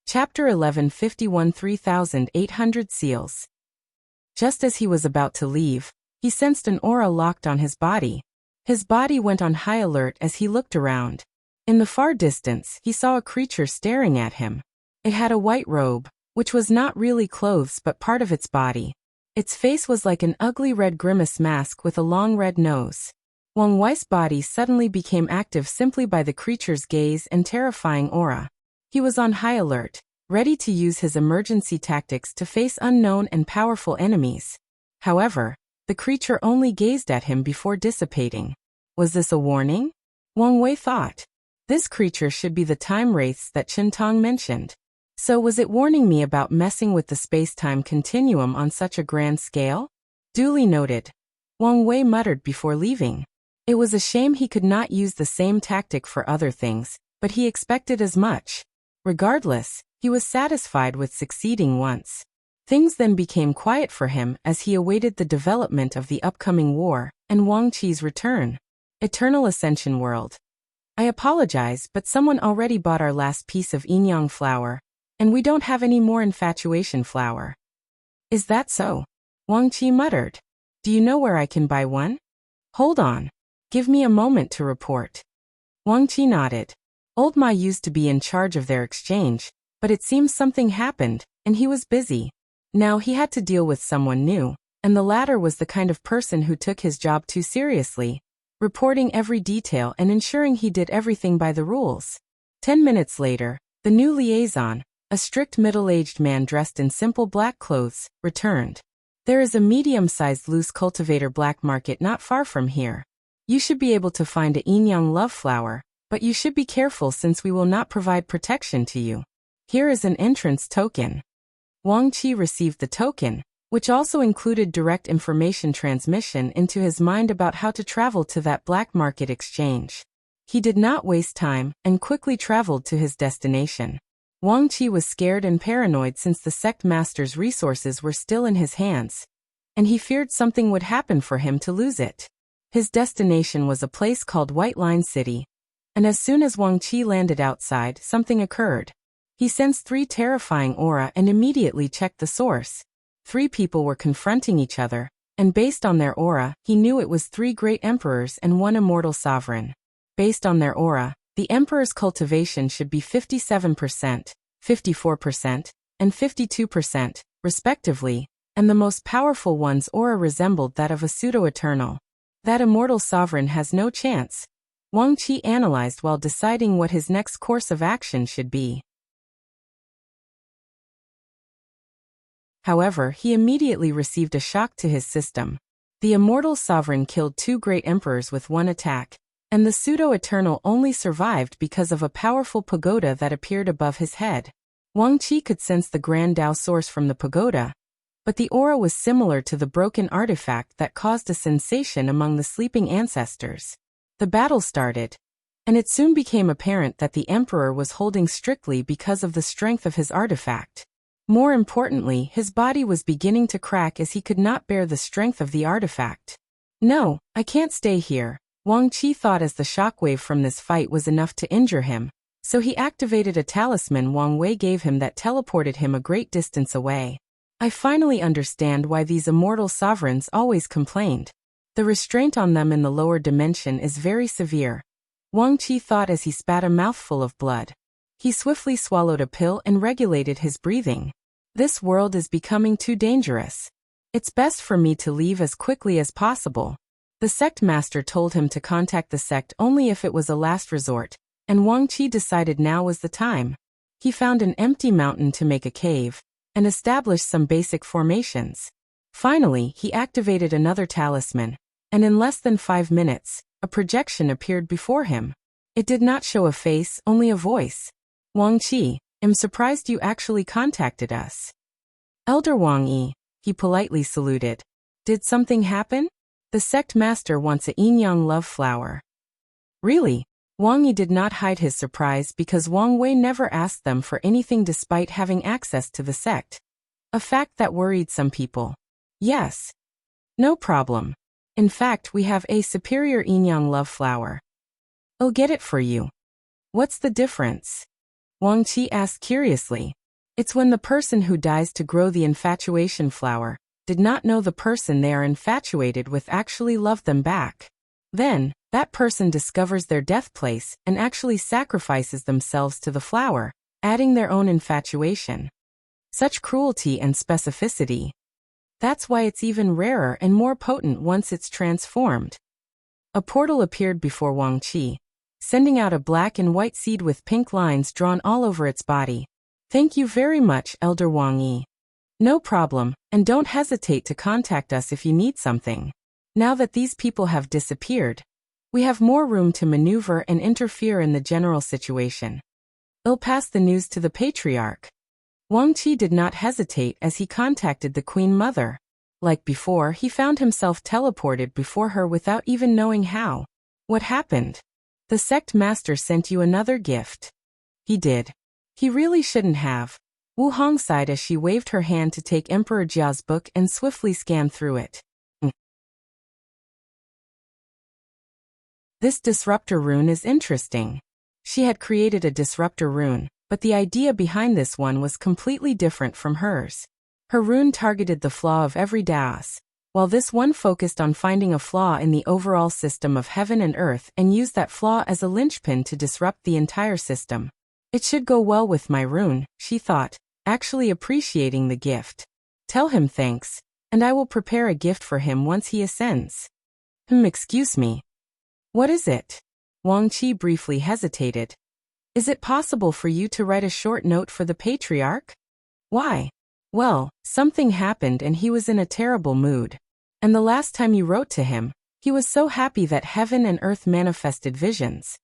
Chapter 11 51 3800 Seals. Just as he was about to leave, he sensed an aura locked on his body. His body went on high alert as he looked around. In the far distance, he saw a creature staring at him. It had a white robe, which was not really clothes but part of its body. Its face was like an ugly red grimace mask with a long red nose. Wang Wei's body suddenly became active simply by the creature's gaze and terrifying aura. He was on high alert, ready to use his emergency tactics to face unknown and powerful enemies. However, the creature only gazed at him before dissipating. Was this a warning? Wang Wei thought. This creature should be the time wraiths that Chen Tong mentioned. So was it warning me about messing with the space-time continuum on such a grand scale? Duly noted. Wang Wei muttered before leaving. It was a shame he could not use the same tactic for other things, but he expected as much. Regardless, he was satisfied with succeeding once. Things then became quiet for him as he awaited the development of the upcoming war and Wang Qi's return. Eternal Ascension World. I apologize, but someone already bought our last piece of Yin-Yang flour, and we don't have any more infatuation flour. Is that so? Wang Qi muttered. Do you know where I can buy one? Hold on. Give me a moment to report. Wang Qi nodded. Old Ma used to be in charge of their exchange, but it seems something happened, and he was busy. Now he had to deal with someone new, and the latter was the kind of person who took his job too seriously, reporting every detail and ensuring he did everything by the rules. 10 minutes later, the new liaison, a strict middle-aged man dressed in simple black clothes, returned. There is a medium-sized loose cultivator black market not far from here. You should be able to find a Yin-Yang love flower, but you should be careful since we will not provide protection to you. Here is an entrance token. Wang Qi received the token, which also included direct information transmission into his mind about how to travel to that black market exchange. He did not waste time and quickly traveled to his destination. Wang Qi was scared and paranoid since the sect master's resources were still in his hands, and he feared something would happen for him to lose it. His destination was a place called White Line City, and as soon as Wang Qi landed outside, something occurred. He sensed 3 terrifying aura and immediately checked the source. 3 people were confronting each other, and based on their aura, he knew it was 3 great emperors and 1 immortal sovereign. Based on their aura, the emperor's cultivation should be 57%, 54%, and 52%, respectively, and the most powerful one's aura resembled that of a pseudo-eternal. That immortal sovereign has no chance, Wang Qi analyzed while deciding what his next course of action should be. However, he immediately received a shock to his system. The immortal sovereign killed 2 great emperors with 1 attack, and the pseudo-eternal only survived because of a powerful pagoda that appeared above his head. Wang Qi could sense the Grand Tao source from the pagoda, but the aura was similar to the broken artifact that caused a sensation among the sleeping ancestors. The battle started, and it soon became apparent that the emperor was holding strictly because of the strength of his artifact. More importantly, his body was beginning to crack as he could not bear the strength of the artifact. No, I can't stay here, Wang Qi thought as the shockwave from this fight was enough to injure him, so he activated a talisman Wang Wei gave him that teleported him a great distance away. I finally understand why these immortal sovereigns always complained. The restraint on them in the lower dimension is very severe, Wang Qi thought as he spat a mouthful of blood. He swiftly swallowed a pill and regulated his breathing. This world is becoming too dangerous. It's best for me to leave as quickly as possible. The sect master told him to contact the sect only if it was a last resort, and Wang Qi decided now was the time. He found an empty mountain to make a cave, and established some basic formations. Finally, he activated another talisman, and in less than 5 minutes, a projection appeared before him. It did not show a face, only a voice. Wang Qi, I'm surprised you actually contacted us. Elder Wang Yi, he politely saluted. Did something happen? The sect master wants a yin-yang love flower. Really? Wang Yi did not hide his surprise because Wang Wei never asked them for anything despite having access to the sect. A fact that worried some people. Yes. No problem. In fact, we have a superior yin-yang love flower. I'll get it for you. What's the difference? Wang Qi asked curiously. It's when the person who dies to grow the infatuation flower did not know the person they are infatuated with actually loved them back. Then, that person discovers their death place and actually sacrifices themselves to the flower, adding their own infatuation. Such cruelty and specificity. That's why it's even rarer and more potent once it's transformed. A portal appeared before Wang Qi, sending out a black and white seed with pink lines drawn all over its body. Thank you very much, Elder Wang Yi. No problem, and don't hesitate to contact us if you need something. Now that these people have disappeared, we have more room to maneuver and interfere in the general situation. I'll pass the news to the patriarch. Wang Qi did not hesitate as he contacted the Queen Mother. Like before, he found himself teleported before her without even knowing how. What happened? The sect master sent you another gift. He did. He really shouldn't have. Wu Hong sighed as she waved her hand to take Emperor Jia's book and swiftly scanned through it. This disruptor rune is interesting. She had created a disruptor rune, but the idea behind this one was completely different from hers. Her rune targeted the flaw of every Daos, while this one focused on finding a flaw in the overall system of heaven and earth and used that flaw as a linchpin to disrupt the entire system. It should go well with my rune, she thought, actually appreciating the gift. Tell him thanks, and I will prepare a gift for him once he ascends. Excuse me. What is it? Wang Qi briefly hesitated. Is it possible for you to write a short note for the patriarch? Why? Well, something happened and he was in a terrible mood. And the last time you wrote to him, he was so happy that heaven and earth manifested visions.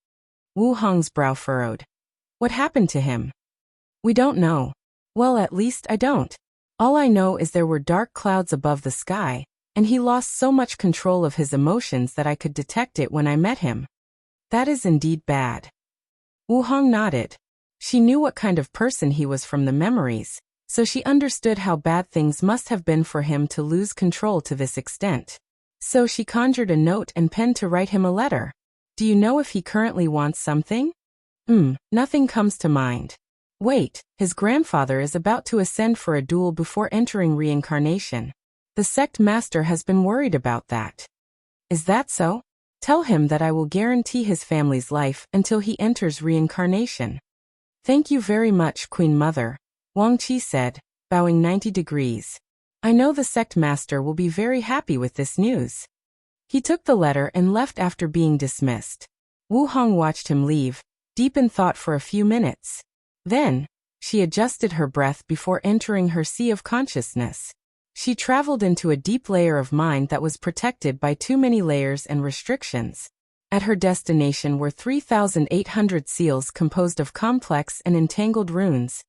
Wu Hong's brow furrowed. What happened to him? We don't know. Well, at least I don't. All I know is there were dark clouds above the sky, and he lost so much control of his emotions that I could detect it when I met him. That is indeed bad. Wu Hong nodded. She knew what kind of person he was from the memories, so she understood how bad things must have been for him to lose control to this extent. So she conjured a note and pen to write him a letter. Do you know if he currently wants something? Nothing comes to mind. Wait, his grandfather is about to ascend for a duel before entering reincarnation. The sect master has been worried about that. Is that so? Tell him that I will guarantee his family's life until he enters reincarnation. Thank you very much, Queen Mother, Wang Qi said, bowing 90 degrees. I know the sect master will be very happy with this news. He took the letter and left after being dismissed. Wu Hong watched him leave, deep in thought for a few minutes. Then, she adjusted her breath before entering her sea of consciousness. She traveled into a deep layer of mind that was protected by too many layers and restrictions. At her destination were 3,800 seals composed of complex and entangled runes,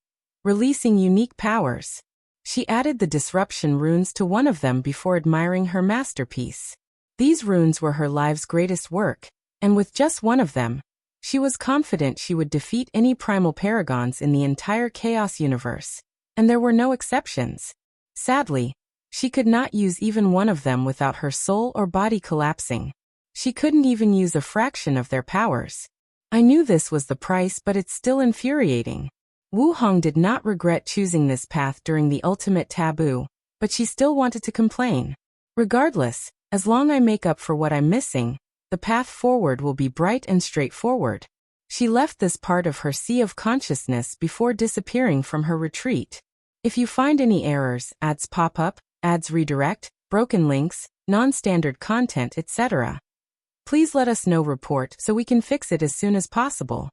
releasing unique powers. She added the disruption runes to one of them before admiring her masterpiece. These runes were her life's greatest work, and with just one of them, she was confident she would defeat any primal paragons in the entire Chaos universe, and there were no exceptions. Sadly, she could not use even one of them without her soul or body collapsing. She couldn't even use a fraction of their powers. I knew this was the price, but it's still infuriating. Wu Hong did not regret choosing this path during the ultimate taboo, but she still wanted to complain. Regardless, as long as I make up for what I'm missing, the path forward will be bright and straightforward. She left this part of her sea of consciousness before disappearing from her retreat. If you find any errors, ads pop up, ads redirect, broken links, non-standard content, etc., please let us know. Report so we can fix it as soon as possible.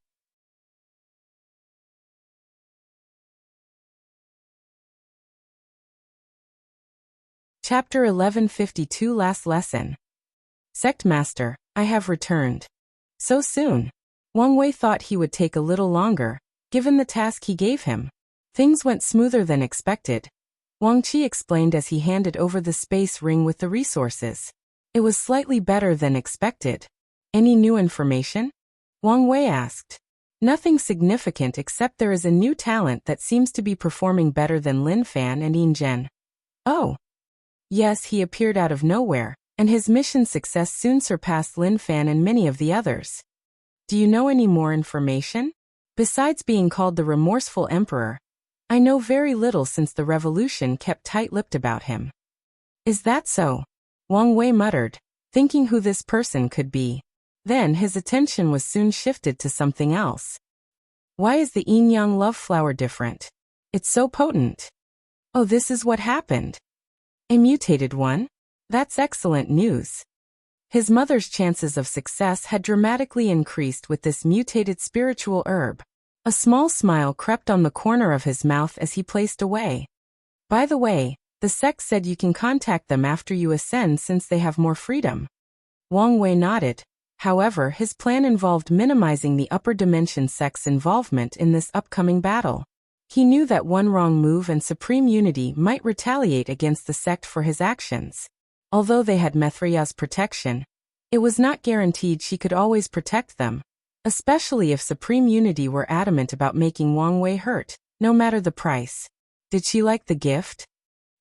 Chapter 1152 Last Lesson. Sect Master, I have returned. So soon? Wang Wei thought he would take a little longer, given the task he gave him. Things went smoother than expected. Wang Qi explained as he handed over the space ring with the resources. It was slightly better than expected. Any new information? Wang Wei asked. Nothing significant except there is a new talent that seems to be performing better than Lin Fan and Yin Zhen. Oh. Yes, he appeared out of nowhere, and his mission success soon surpassed Lin Fan and many of the others. Do you know any more information? Besides being called the remorseful emperor, I know very little since the revolution kept tight-lipped about him. Is that so? Wang Wei muttered, thinking who this person could be. Then his attention was soon shifted to something else. Why is the yin-yang love flower different? It's so potent. Oh, this is what happened. A mutated one? That's excellent news. His mother's chances of success had dramatically increased with this mutated spiritual herb. A small smile crept on the corner of his mouth as he placed away. By the way, the sect said you can contact them after you ascend since they have more freedom. Wang Wei nodded. However, his plan involved minimizing the upper dimension sect's involvement in this upcoming battle. He knew that one wrong move and Supreme Unity might retaliate against the sect for his actions. Although they had Mithria's protection, it was not guaranteed she could always protect them, especially if Supreme Unity were adamant about making Wang Wei hurt, no matter the price. Did she like the gift?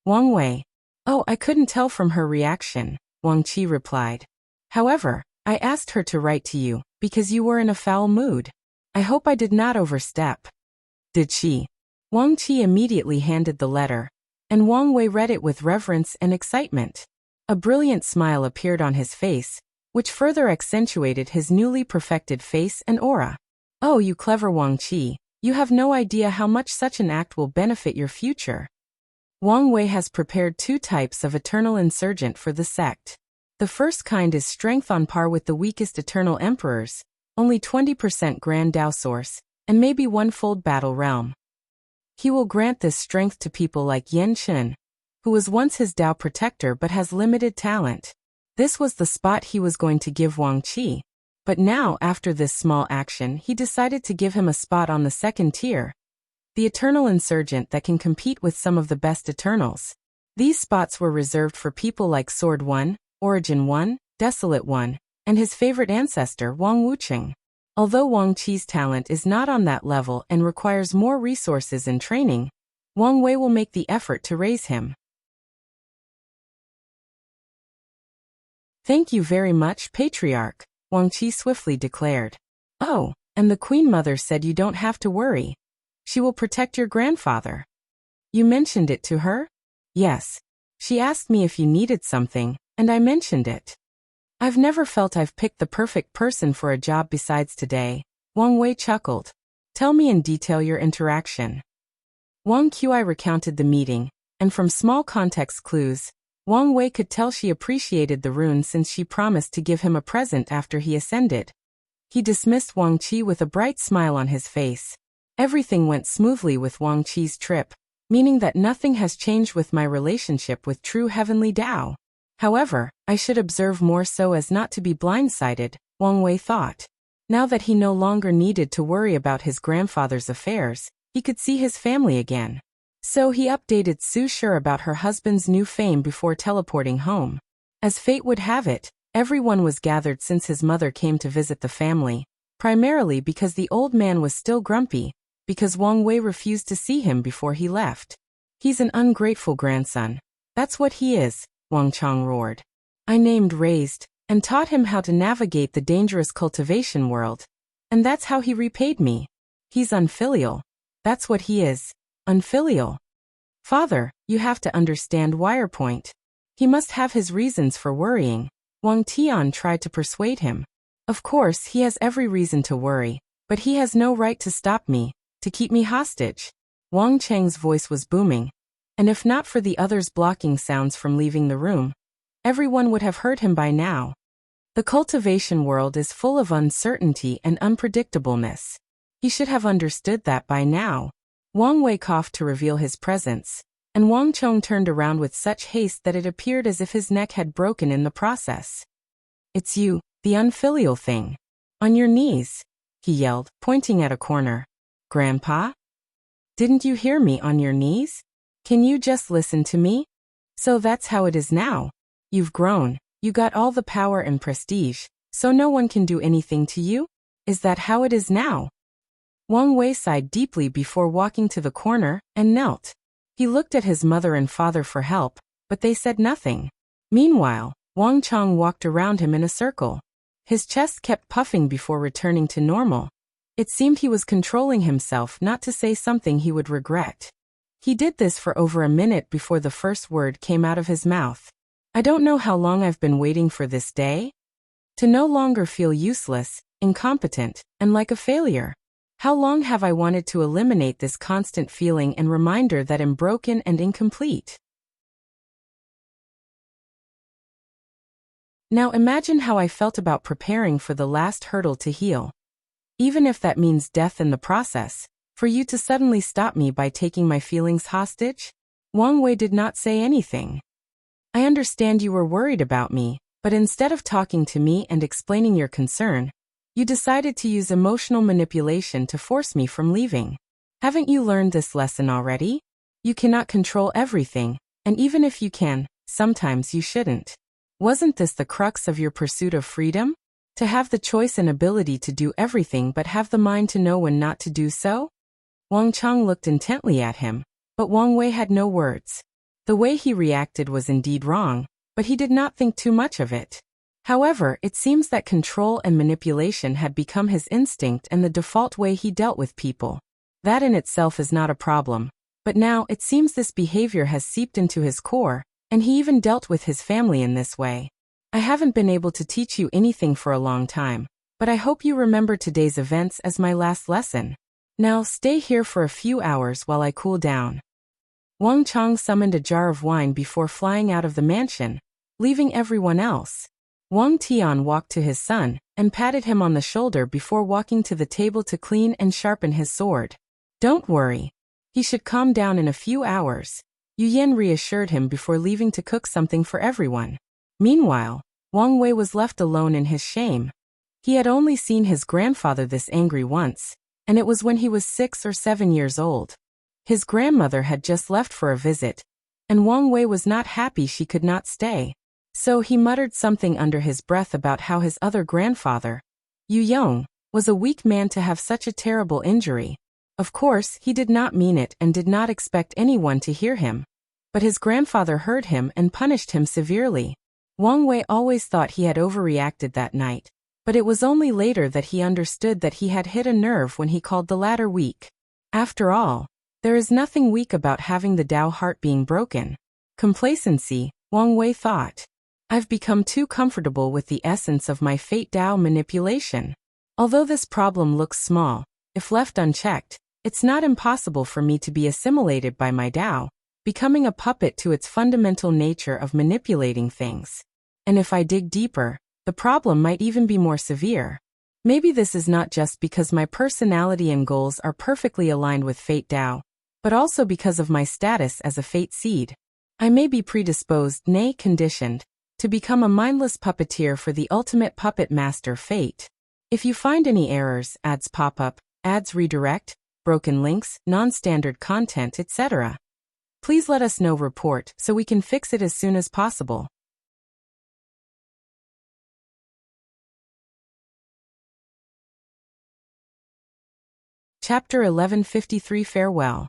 Wang Wei. Oh, I couldn't tell from her reaction, Wang Qi replied. However, I asked her to write to you, because you were in a foul mood. I hope I did not overstep. Did she? Wang Qi immediately handed the letter, and Wang Wei read it with reverence and excitement. A brilliant smile appeared on his face, which further accentuated his newly perfected face and aura. Oh, you clever Wang Qi, you have no idea how much such an act will benefit your future. Wang Wei has prepared 2 types of eternal insurgent for the sect. The first kind is strength on par with the weakest eternal emperors, only 20% Grand Dao source, and maybe 1-fold battle realm. He will grant this strength to people like Yan Chen, who was once his Dao protector but has limited talent. This was the spot he was going to give Wang Qi, but now after this small action he decided to give him a spot on the second tier. the eternal insurgent that can compete with some of the best Eternals. These spots were reserved for people like Sword 1, Origin 1, Desolate 1, and his favorite ancestor Wang Wucheng. Although Wang Qi's talent is not on that level and requires more resources and training, Wang Wei will make the effort to raise him. Thank you very much, Patriarch, Wang Qi swiftly declared. Oh, and the Queen Mother said you don't have to worry. She will protect your grandfather. You mentioned it to her? Yes. She asked me if you needed something, and I mentioned it. I've never felt I've picked the perfect person for a job besides today, Wang Wei chuckled. Tell me in detail your interaction. Wang Qi recounted the meeting, and from small context clues, Wang Wei could tell she appreciated the rune since she promised to give him a present after he ascended. He dismissed Wang Qi with a bright smile on his face. Everything went smoothly with Wang Qi's trip, meaning that nothing has changed with my relationship with true heavenly Tao. However, I should observe more so as not to be blindsided, Wang Wei thought. Now that he no longer needed to worry about his grandfather's affairs, he could see his family again. So he updated Su Shi about her husband's new fame before teleporting home. As fate would have it, everyone was gathered since his mother came to visit the family, primarily because the old man was still grumpy, because Wang Wei refused to see him before he left. He's an ungrateful grandson. That's what he is, Wang Chang roared. I named, raised, and taught him how to navigate the dangerous cultivation world. And that's how he repaid me. He's unfilial. That's what he is. Unfilial. Father, you have to understand Wirepoint. He must have his reasons for worrying. Wang Tian tried to persuade him. Of course, he has every reason to worry, but he has no right to stop me, to keep me hostage. Wang Cheng's voice was booming, and if not for the others blocking sounds from leaving the room, everyone would have heard him by now. The cultivation world is full of uncertainty and unpredictableness. He should have understood that by now. Wang Wei coughed to reveal his presence, and Wang Chong turned around with such haste that it appeared as if his neck had broken in the process. It's you, the unfilial thing. On your knees, he yelled, pointing at a corner. Grandpa? Didn't you hear me? On your knees? Can you just listen to me? So that's how it is now. You've grown, you got all the power and prestige, so no one can do anything to you? Is that how it is now? Wang Wei sighed deeply before walking to the corner and knelt. He looked at his mother and father for help, but they said nothing. Meanwhile, Wang Chong walked around him in a circle. His chest kept puffing before returning to normal. It seemed he was controlling himself not to say something he would regret. He did this for over a minute before the first word came out of his mouth. I don't know how long I've been waiting for this day. To no longer feel useless, incompetent, and like a failure. How long have I wanted to eliminate this constant feeling and reminder that I'm broken and incomplete? Now imagine how I felt about preparing for the last hurdle to heal. Even if that means death in the process, for you to suddenly stop me by taking my feelings hostage? Wang Wei did not say anything. I understand you were worried about me, but instead of talking to me and explaining your concern, you decided to use emotional manipulation to force me from leaving. Haven't you learned this lesson already? You cannot control everything, and even if you can, sometimes you shouldn't. Wasn't this the crux of your pursuit of freedom? To have the choice and ability to do everything but have the mind to know when not to do so? Wang Chang looked intently at him, but Wang Wei had no words. The way he reacted was indeed wrong, but he did not think too much of it. However, it seems that control and manipulation had become his instinct and the default way he dealt with people. That in itself is not a problem, but now it seems this behavior has seeped into his core, and he even dealt with his family in this way. I haven't been able to teach you anything for a long time, but I hope you remember today's events as my last lesson. Now stay here for a few hours while I cool down. Wang Chang summoned a jar of wine before flying out of the mansion, leaving everyone else. Wang Tian walked to his son and patted him on the shoulder before walking to the table to clean and sharpen his sword. Don't worry. He should calm down in a few hours. Yu Yan reassured him before leaving to cook something for everyone. Meanwhile, Wang Wei was left alone in his shame. He had only seen his grandfather this angry once, and it was when he was 6 or 7 years old. His grandmother had just left for a visit, and Wang Wei was not happy she could not stay. So he muttered something under his breath about how his other grandfather, Yu Yong, was a weak man to have such a terrible injury. Of course, he did not mean it and did not expect anyone to hear him. But his grandfather heard him and punished him severely. Wang Wei always thought he had overreacted that night, but it was only later that he understood that he had hit a nerve when he called the latter weak. After all, there is nothing weak about having the Tao heart being broken. Complacency, Wang Wei thought. I've become too comfortable with the essence of my fate Tao manipulation. Although this problem looks small, if left unchecked, it's not impossible for me to be assimilated by my Tao, becoming a puppet to its fundamental nature of manipulating things. And if I dig deeper, the problem might even be more severe. Maybe this is not just because my personality and goals are perfectly aligned with Fate Tao, but also because of my status as a Fate Seed. I may be predisposed, nay conditioned, to become a mindless puppeteer for the ultimate puppet master Fate. If you find any errors, ads pop up, ads redirect, broken links, non-standard content, etc., please let us know report so we can fix it as soon as possible. Chapter 1153 Farewell.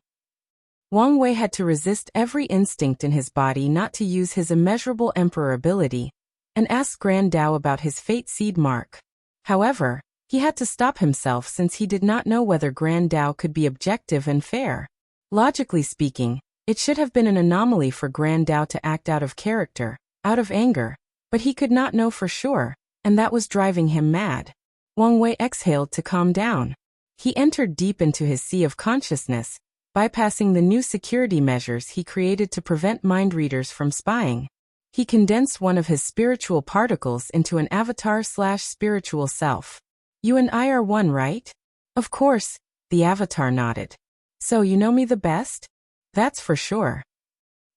Wang Wei had to resist every instinct in his body not to use his immeasurable emperor ability, and ask Grand Tao about his Fate Seed mark. However, he had to stop himself since he did not know whether Grand Tao could be objective and fair. Logically speaking, it should have been an anomaly for Grand Tao to act out of character, out of anger, but he could not know for sure, and that was driving him mad. Wang Wei exhaled to calm down. He entered deep into his sea of consciousness, bypassing the new security measures he created to prevent mind readers from spying. He condensed one of his spiritual particles into an avatar/spiritual self. You and I are one, right? Of course, the avatar nodded. So you know me the best? That's for sure.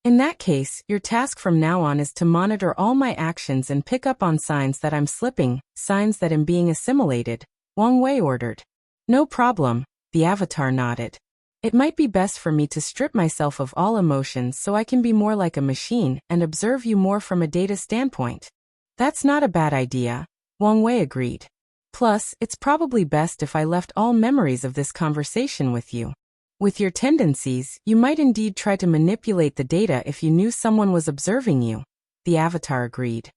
In that case, your task from now on is to monitor all my actions and pick up on signs that I'm slipping, signs that I'm being assimilated, Wang Wei ordered. No problem, the avatar nodded. It might be best for me to strip myself of all emotions so I can be more like a machine and observe you more from a data standpoint. That's not a bad idea, Wang Wei agreed. Plus, it's probably best if I left all memories of this conversation with you. With your tendencies, you might indeed try to manipulate the data if you knew someone was observing you, the avatar agreed.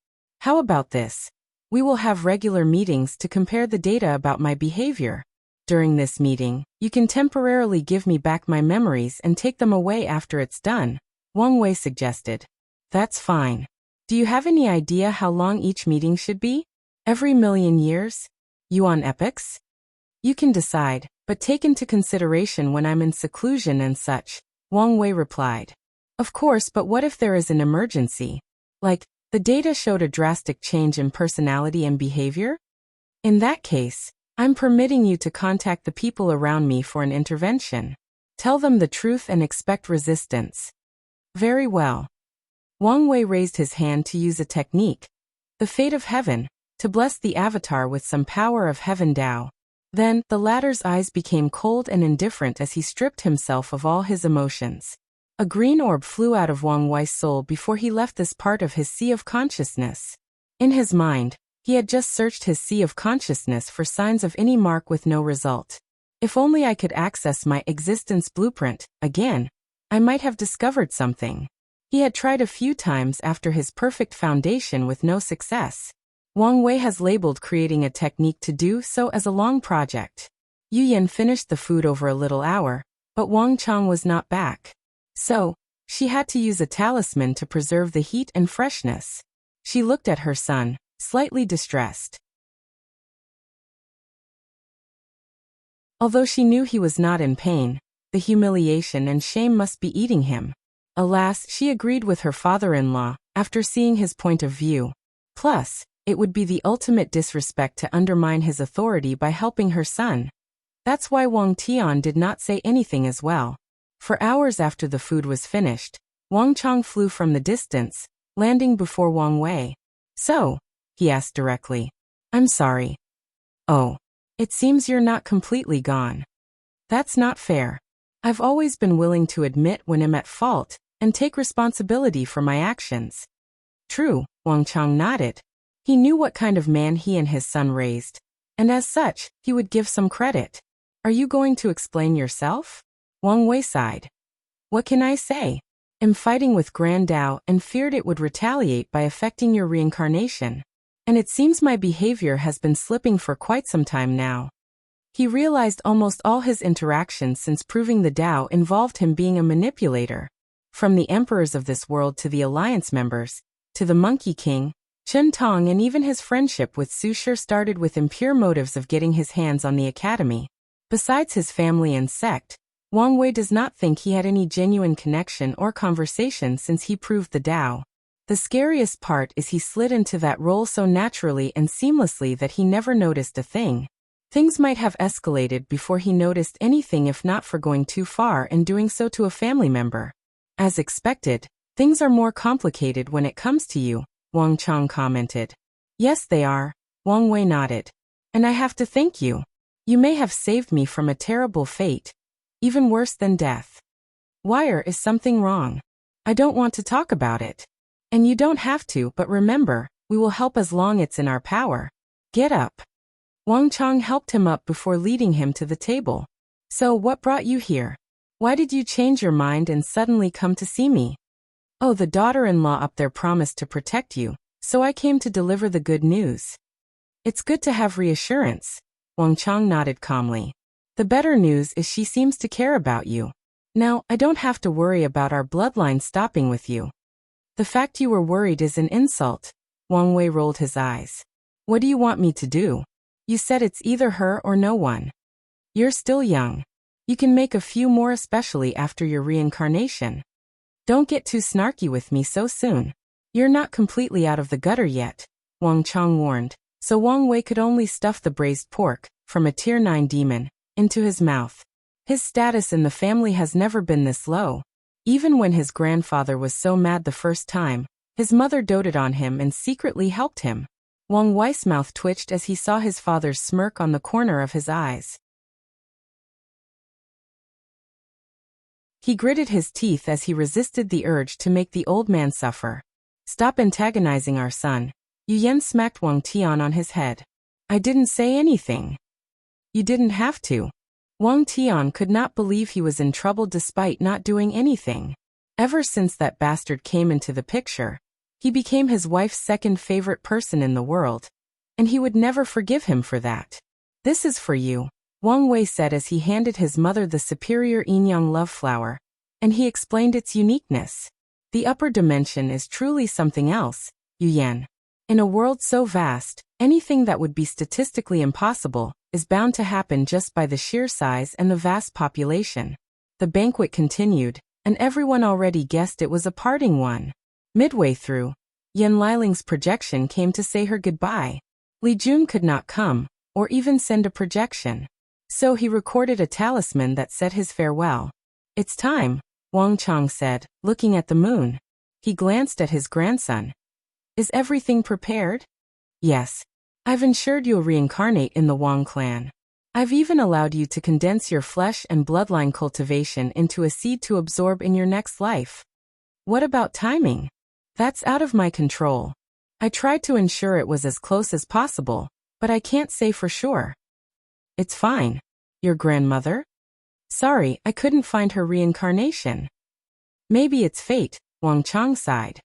How about this? We will have regular meetings to compare the data about my behavior. During this meeting, you can temporarily give me back my memories and take them away after it's done, Wang Wei suggested. That's fine. Do you have any idea how long each meeting should be? Every million years? Yuan epochs? You can decide, but take into consideration when I'm in seclusion and such, Wang Wei replied. Of course, but what if there is an emergency? Like, the data showed a drastic change in personality and behavior? In that case, I'm permitting you to contact the people around me for an intervention. Tell them the truth and expect resistance. Very well. Wang Wei raised his hand to use a technique, the fate of heaven, to bless the avatar with some power of heaven Tao. Then, the latter's eyes became cold and indifferent as he stripped himself of all his emotions. A green orb flew out of Wang Wei's soul before he left this part of his sea of consciousness. In his mind, he had just searched his sea of consciousness for signs of any mark with no result. If only I could access my existence blueprint, again, I might have discovered something. He had tried a few times after his perfect foundation with no success. Wang Wei has labeled creating a technique to do so as a long project. Yu Yan finished the food over a little hour, but Wang Chang was not back. So, she had to use a talisman to preserve the heat and freshness. She looked at her son, slightly distressed. Although she knew he was not in pain, the humiliation and shame must be eating him. Alas, she agreed with her father-in-law, after seeing his point of view. Plus, it would be the ultimate disrespect to undermine his authority by helping her son. That's why Wang Tian did not say anything as well. For hours after the food was finished, Wang Chang flew from the distance, landing before Wang Wei. So, he asked directly. I'm sorry. Oh. It seems you're not completely gone. That's not fair. I've always been willing to admit when I'm at fault and take responsibility for my actions. True, Wang Chang nodded. He knew what kind of man he and his son raised, and as such, he would give some credit. Are you going to explain yourself? Wang Wei sighed. What can I say? I'm fighting with Grand Dao and feared it would retaliate by affecting your reincarnation. And it seems my behavior has been slipping for quite some time now. He realized almost all his interactions since proving the Dao involved him being a manipulator. From the emperors of this world to the alliance members, to the Monkey King, Chen Tong, and even his friendship with Su Shi started with impure motives of getting his hands on the academy. Besides his family and sect, Wang Wei does not think he had any genuine connection or conversation since he proved the Dao. The scariest part is he slid into that role so naturally and seamlessly that he never noticed a thing. Things might have escalated before he noticed anything if not for going too far and doing so to a family member. As expected, things are more complicated when it comes to you, Wang Chang commented. Yes, they are, Wang Wei nodded. And I have to thank you. You may have saved me from a terrible fate, even worse than death. Wire, is something wrong? I don't want to talk about it. And you don't have to, but remember, we will help as long as it's in our power. Get up. Wang Chang helped him up before leading him to the table. So what brought you here? Why did you change your mind and suddenly come to see me? Oh, the daughter-in-law up there promised to protect you, so I came to deliver the good news. It's good to have reassurance. Wang Chang nodded calmly. The better news is she seems to care about you. Now, I don't have to worry about our bloodline stopping with you. The fact you were worried is an insult. Wang Wei rolled his eyes. What do you want me to do? You said it's either her or no one. You're still young. You can make a few more, especially after your reincarnation. Don't get too snarky with me so soon. You're not completely out of the gutter yet, Wang Chang warned, so Wang Wei could only stuff the braised pork, from a Tier 9 demon, into his mouth. His status in the family has never been this low. Even when his grandfather was so mad the first time, his mother doted on him and secretly helped him. Wang Wei's mouth twitched as he saw his father's smirk on the corner of his eyes. He gritted his teeth as he resisted the urge to make the old man suffer. Stop antagonizing our son. Yu Yan smacked Wang Tian on his head. I didn't say anything. You didn't have to. Wang Tian could not believe he was in trouble despite not doing anything. Ever since that bastard came into the picture, he became his wife's second favorite person in the world, and he would never forgive him for that. This is for you, Wang Wei said as he handed his mother the superior Yin-Yang love flower, and he explained its uniqueness. The upper dimension is truly something else, Yu Yan. In a world so vast, anything that would be statistically impossible is bound to happen just by the sheer size and the vast population. The banquet continued, and everyone already guessed it was a parting one. Midway through, Yan Liling's projection came to say her goodbye. Li Jun could not come, or even send a projection. So he recorded a talisman that said his farewell. It's time, Wang Chang said, looking at the moon. He glanced at his grandson. Is everything prepared? Yes. I've ensured you'll reincarnate in the Wang clan. I've even allowed you to condense your flesh and bloodline cultivation into a seed to absorb in your next life. What about timing? That's out of my control. I tried to ensure it was as close as possible, but I can't say for sure. It's fine. Your grandmother? Sorry, I couldn't find her reincarnation. Maybe it's fate, Wang Chang sighed.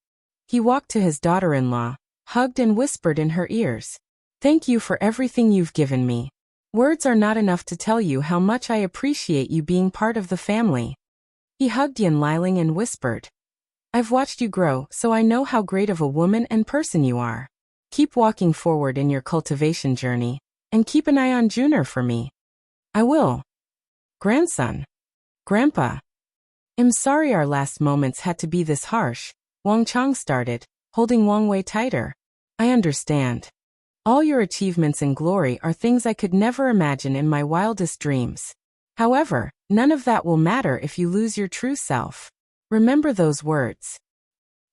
He walked to his daughter-in-law, hugged and whispered in her ears. Thank you for everything you've given me. Words are not enough to tell you how much I appreciate you being part of the family. He hugged Yan Liling and whispered. I've watched you grow, so I know how great of a woman and person you are. Keep walking forward in your cultivation journey, and keep an eye on Junior for me. I will. Grandson. Grandpa. I'm sorry our last moments had to be this harsh, Wang Chang started, holding Wang Wei tighter. I understand. All your achievements and glory are things I could never imagine in my wildest dreams. However, none of that will matter if you lose your true self. Remember those words.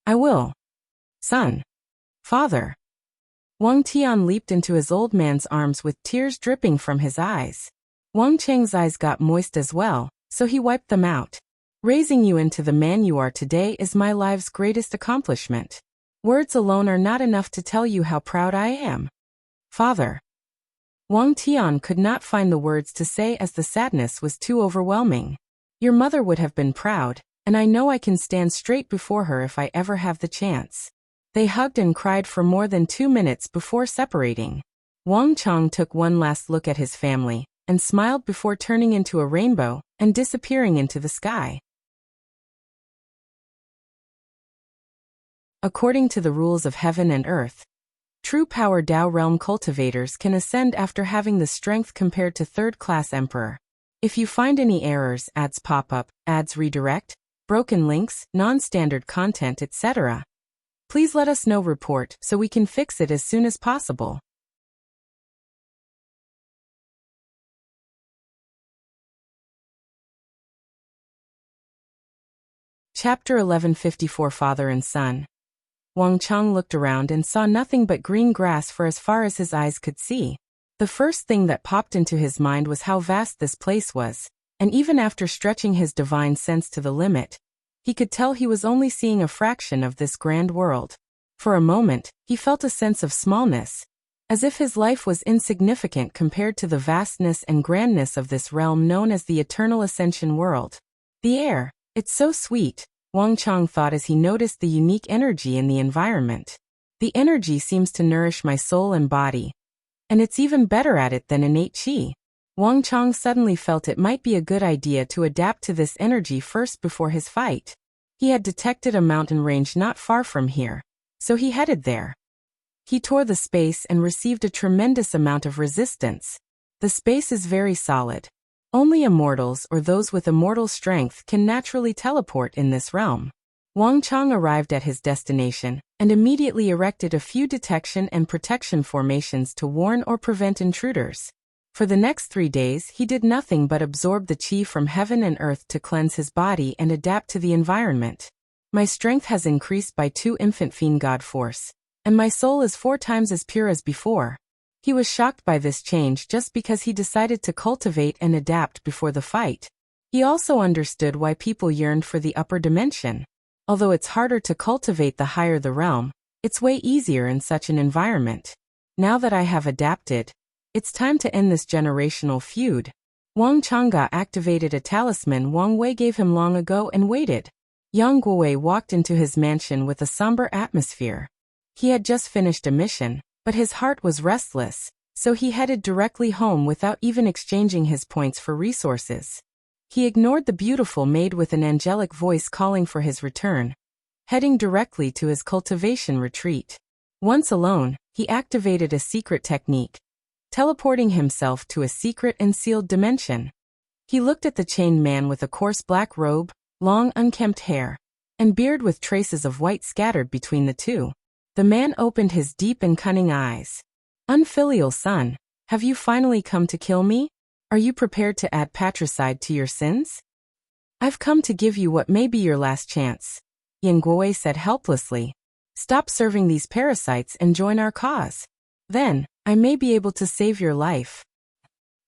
I will. Son. Father. Wang Tian leaped into his old man's arms with tears dripping from his eyes. Wang Chang's eyes got moist as well, so he wiped them out. Raising you into the man you are today is my life's greatest accomplishment. Words alone are not enough to tell you how proud I am. Father. Wang Tian could not find the words to say as the sadness was too overwhelming. Your mother would have been proud, and I know I can stand straight before her if I ever have the chance. They hugged and cried for more than 2 minutes before separating. Wang Chong took one last look at his family, and smiled before turning into a rainbow and disappearing into the sky. According to the rules of heaven and earth, true power Dao realm cultivators can ascend after having the strength compared to third-class emperor. If you find any errors, ads pop up, ads redirect, broken links, non-standard content, etc., please let us know report so we can fix it as soon as possible. Chapter 1154 Father and Son. Wang Chong looked around and saw nothing but green grass for as far as his eyes could see. The first thing that popped into his mind was how vast this place was, and even after stretching his divine sense to the limit, he could tell he was only seeing a fraction of this grand world. For a moment, he felt a sense of smallness, as if his life was insignificant compared to the vastness and grandness of this realm known as the Eternal Ascension world. The air, it's so sweet, Wang Chong thought as he noticed the unique energy in the environment. The energy seems to nourish my soul and body, and it's even better at it than innate qi. Wang Chong suddenly felt it might be a good idea to adapt to this energy first before his fight. He had detected a mountain range not far from here, so he headed there. He tore the space and received a tremendous amount of resistance. The space is very solid. Only immortals or those with immortal strength can naturally teleport in this realm. Wang Chong arrived at his destination and immediately erected a few detection and protection formations to warn or prevent intruders. For the next 3 days he did nothing but absorb the qi from heaven and earth to cleanse his body and adapt to the environment. My strength has increased by 2 infant fiend god force, and my soul is 4 times as pure as before. He was shocked by this change just because he decided to cultivate and adapt before the fight. He also understood why people yearned for the upper dimension. Although it's harder to cultivate the higher the realm, it's way easier in such an environment. Now that I have adapted, it's time to end this generational feud. Wang Changga activated a talisman Wang Wei gave him long ago and waited. Yang Guowei walked into his mansion with a somber atmosphere. He had just finished a mission, but his heart was restless, so he headed directly home without even exchanging his points for resources. He ignored the beautiful maid with an angelic voice calling for his return, heading directly to his cultivation retreat. Once alone, he activated a secret technique, teleporting himself to a secret and sealed dimension. He looked at the chained man with a coarse black robe, long unkempt hair, and beard with traces of white scattered between the two. The man opened his deep and cunning eyes. Unfilial son, have you finally come to kill me? Are you prepared to add patricide to your sins? I've come to give you what may be your last chance, Yang Guowei said helplessly. Stop serving these parasites and join our cause. Then, I may be able to save your life.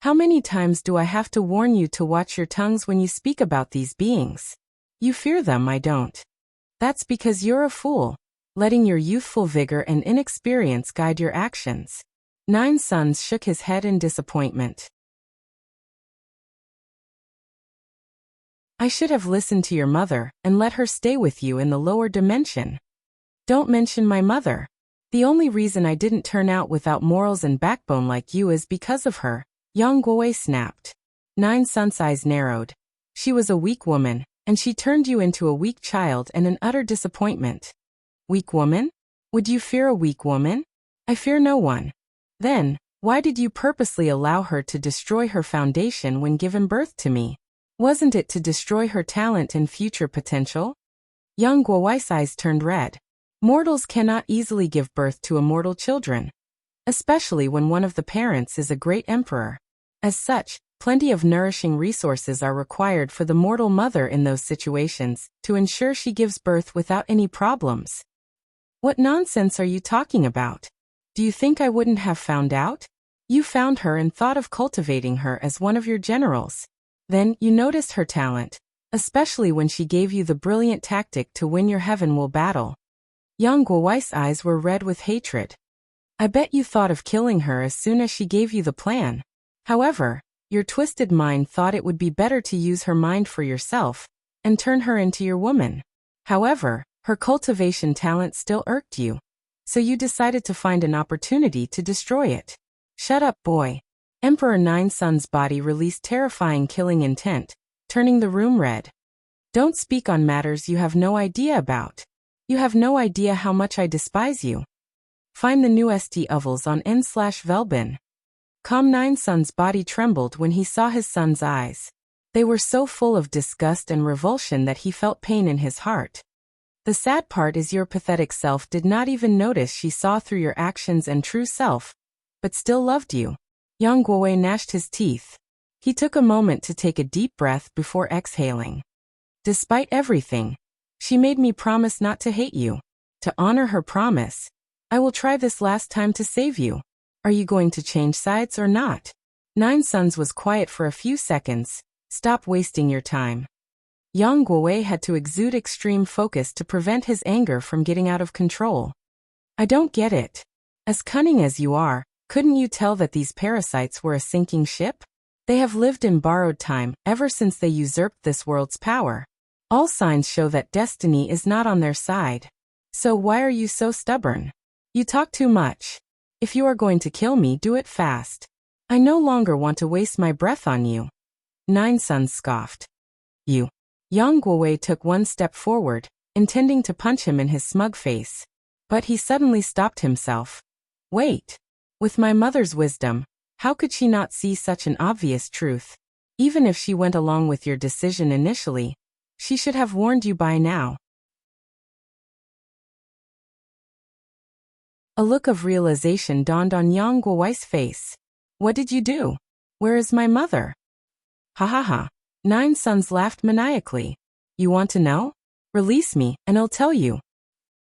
How many times do I have to warn you to watch your tongues when you speak about these beings? You fear them, I don't. That's because you're a fool, letting your youthful vigor and inexperience guide your actions. Nine Sons shook his head in disappointment. I should have listened to your mother and let her stay with you in the lower dimension. Don't mention my mother. The only reason I didn't turn out without morals and backbone like you is because of her, Yang Guowei snapped. Nine Sons' eyes narrowed. She was a weak woman, and she turned you into a weak child and an utter disappointment. Weak woman? Would you fear a weak woman? I fear no one. Then, why did you purposely allow her to destroy her foundation when given birth to me? Wasn't it to destroy her talent and future potential? Yang Guowei's eyes turned red. Mortals cannot easily give birth to immortal children, especially when one of the parents is a great emperor. As such, plenty of nourishing resources are required for the mortal mother in those situations to ensure she gives birth without any problems. What nonsense are you talking about? Do you think I wouldn't have found out? You found her and thought of cultivating her as one of your generals. Then, you noticed her talent, especially when she gave you the brilliant tactic to win your heaven will battle. Yang Guowei's eyes were red with hatred. I bet you thought of killing her as soon as she gave you the plan. However, your twisted mind thought it would be better to use her mind for yourself and turn her into your woman. However, her cultivation talent still irked you, so you decided to find an opportunity to destroy it. Shut up, boy. Emperor Nine Sun's body released terrifying killing intent, turning the room red. Don't speak on matters you have no idea about. You have no idea how much I despise you. Find the new st ovals on n/Velbin. Calm Nine Sun's body trembled when he saw his son's eyes. They were so full of disgust and revulsion that he felt pain in his heart. The sad part is your pathetic self did not even notice she saw through your actions and true self, but still loved you. Yang Guowei gnashed his teeth. He took a moment to take a deep breath before exhaling. Despite everything, she made me promise not to hate you. To honor her promise, I will try this last time to save you. Are you going to change sides or not? Nine Suns was quiet for a few seconds. Stop wasting your time. Yang Guowei had to exude extreme focus to prevent his anger from getting out of control. I don't get it. As cunning as you are, couldn't you tell that these parasites were a sinking ship? They have lived in borrowed time ever since they usurped this world's power. All signs show that destiny is not on their side. So why are you so stubborn? You talk too much. If you are going to kill me, do it fast. I no longer want to waste my breath on you. Nine Suns scoffed. You. Yang Guowei took one step forward, intending to punch him in his smug face. But he suddenly stopped himself. Wait. With my mother's wisdom, how could she not see such an obvious truth? Even if she went along with your decision initially, she should have warned you by now. A look of realization dawned on Yang Guowei's face. What did you do? Where is my mother? Ha ha ha. Nine Suns laughed maniacally. You want to know? Release me, and I'll tell you.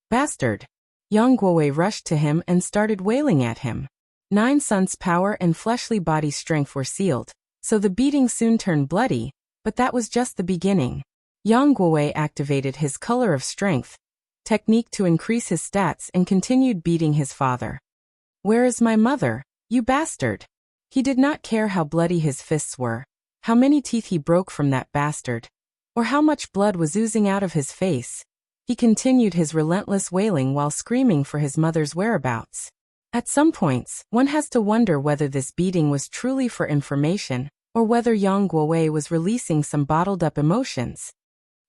Bastard. Yang Guowei rushed to him and started wailing at him. Nine Suns' power and fleshly body strength were sealed, so the beating soon turned bloody, but that was just the beginning. Yang Guowei activated his color of strength technique to increase his stats and continued beating his father. Where is my mother, you bastard? He did not care how bloody his fists were, how many teeth he broke from that bastard, or how much blood was oozing out of his face. He continued his relentless wailing while screaming for his mother's whereabouts. At some points, one has to wonder whether this beating was truly for information, or whether Yang Guowei was releasing some bottled-up emotions.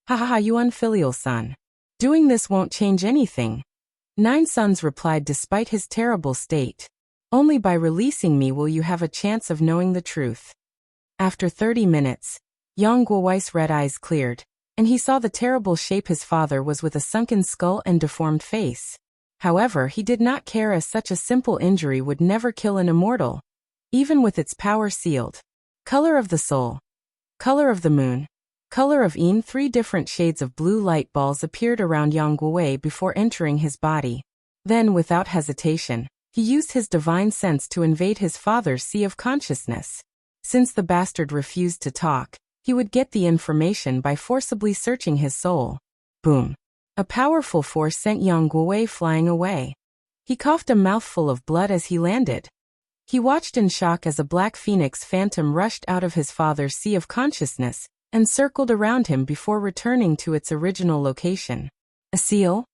Ha ha ha, you unfilial son. Doing this won't change anything. Nine Suns replied despite his terrible state. Only by releasing me will you have a chance of knowing the truth. After 30 minutes, Yang Guowei's red eyes cleared, and he saw the terrible shape his father was with a sunken skull and deformed face. However, he did not care as such a simple injury would never kill an immortal, even with its power sealed. Color of the soul. Color of the moon. Color of Yin. 3 different shades of blue light balls appeared around Yang Guowei before entering his body. Then, without hesitation, he used his divine sense to invade his father's sea of consciousness. Since the bastard refused to talk, he would get the information by forcibly searching his soul. Boom. A powerful force sent Yang Guowei flying away. He coughed a mouthful of blood as he landed. He watched in shock as a black phoenix phantom rushed out of his father's sea of consciousness and circled around him before returning to its original location. A seal?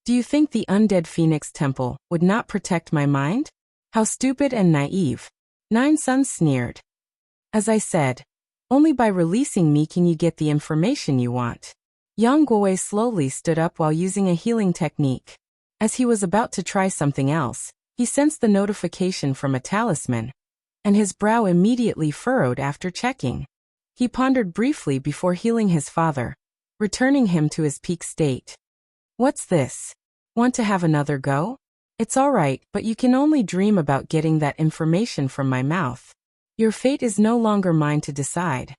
Do you think the undead phoenix temple would not protect my mind? How stupid and naive. Nine Suns sneered. As I said, only by releasing me can you get the information you want. Yang Guowei slowly stood up while using a healing technique. As he was about to try something else, he sensed the notification from a talisman, and his brow immediately furrowed after checking. He pondered briefly before healing his father, returning him to his peak state. What's this? Want to have another go? It's all right, but you can only dream about getting that information from my mouth. Your fate is no longer mine to decide.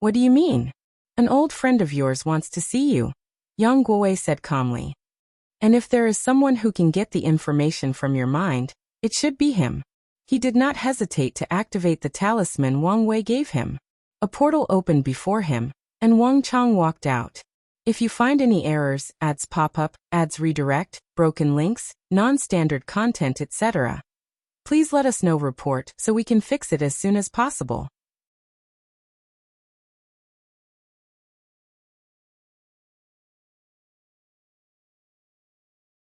What do you mean? An old friend of yours wants to see you, Yang Guowei said calmly. And if there is someone who can get the information from your mind, it should be him. He did not hesitate to activate the talisman Wang Wei gave him. A portal opened before him, and Wang Chang walked out. If you find any errors, ads pop up, ads redirect, broken links, non-standard content, etc., please let us know. Report so we can fix it as soon as possible.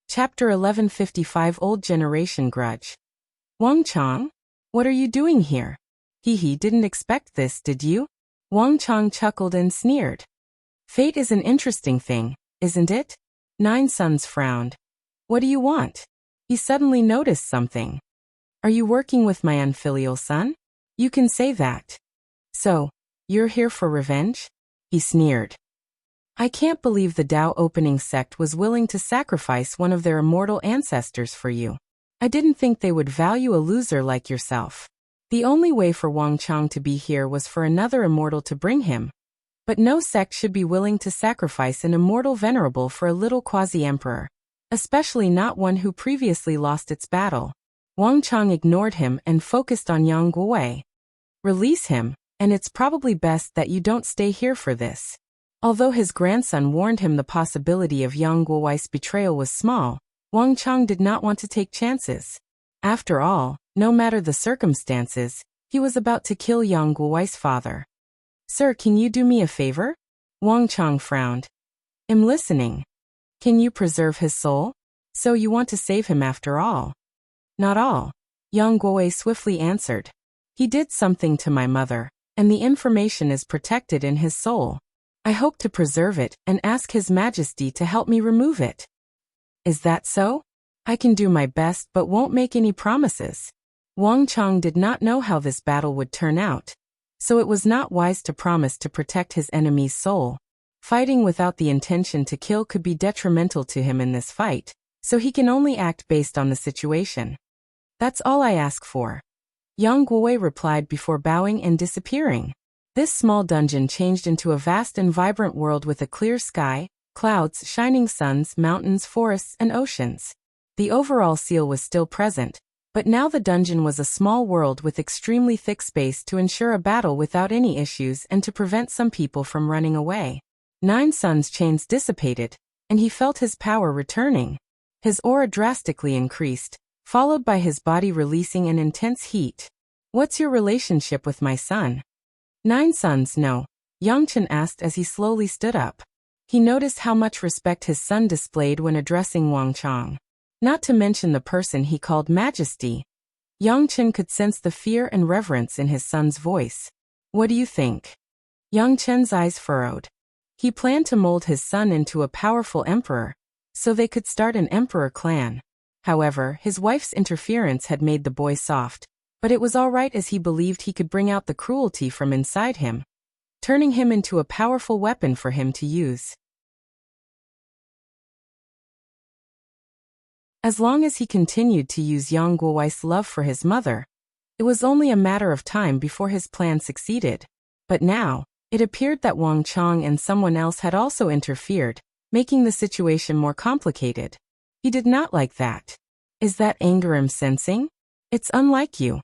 Chapter 1155 Old Generation Grudge. Wang Chang? What are you doing here? He didn't expect this, did you? Wang Chang chuckled and sneered. Fate is an interesting thing, isn't it? Nine Suns frowned. What do you want? He suddenly noticed something. Are you working with my unfilial son? You can say that. So, you're here for revenge? He sneered. I can't believe the Dao opening sect was willing to sacrifice one of their immortal ancestors for you. I didn't think they would value a loser like yourself. The only way for Wang Chang to be here was for another immortal to bring him. But no sect should be willing to sacrifice an immortal venerable for a little quasi-emperor, especially not one who previously lost its battle. Wang Chang ignored him and focused on Yang Guowei. Release him, and it's probably best that you don't stay here for this. Although his grandson warned him the possibility of Yang Guowei's betrayal was small, Wang Chang did not want to take chances. After all, no matter the circumstances, he was about to kill Yang Guowei's father. Sir, can you do me a favor? Wang Chang frowned. I'm listening. Can you preserve his soul? So you want to save him after all? Not all. Yang Guowei swiftly answered. He did something to my mother, and the information is protected in his soul. I hope to preserve it and ask His Majesty to help me remove it. Is that so? I can do my best but won't make any promises. Wang Chang did not know how this battle would turn out, so it was not wise to promise to protect his enemy's soul. Fighting without the intention to kill could be detrimental to him in this fight, so he can only act based on the situation. That's all I ask for. Yang Guowei replied before bowing and disappearing. This small dungeon changed into a vast and vibrant world with a clear sky, clouds, shining suns, mountains, forests, and oceans. The overall seal was still present, but now the dungeon was a small world with extremely thick space to ensure a battle without any issues and to prevent some people from running away. Nine Suns' chains dissipated, and he felt his power returning. His aura drastically increased, followed by his body releasing an intense heat. What's your relationship with my son? Nine Suns know, Yang Chen asked as he slowly stood up. He noticed how much respect his son displayed when addressing Wang Chang. Not to mention the person he called Majesty. Yang Chen could sense the fear and reverence in his son's voice. What do you think? Yang Chen's eyes furrowed. He planned to mold his son into a powerful emperor, so they could start an emperor clan. However, his wife's interference had made the boy soft, but it was all right as he believed he could bring out the cruelty from inside him, turning him into a powerful weapon for him to use. As long as he continued to use Yang Guowei's love for his mother, it was only a matter of time before his plan succeeded. But now, it appeared that Wang Chang and someone else had also interfered, making the situation more complicated. He did not like that. Is that anger I'm sensing? It's unlike you.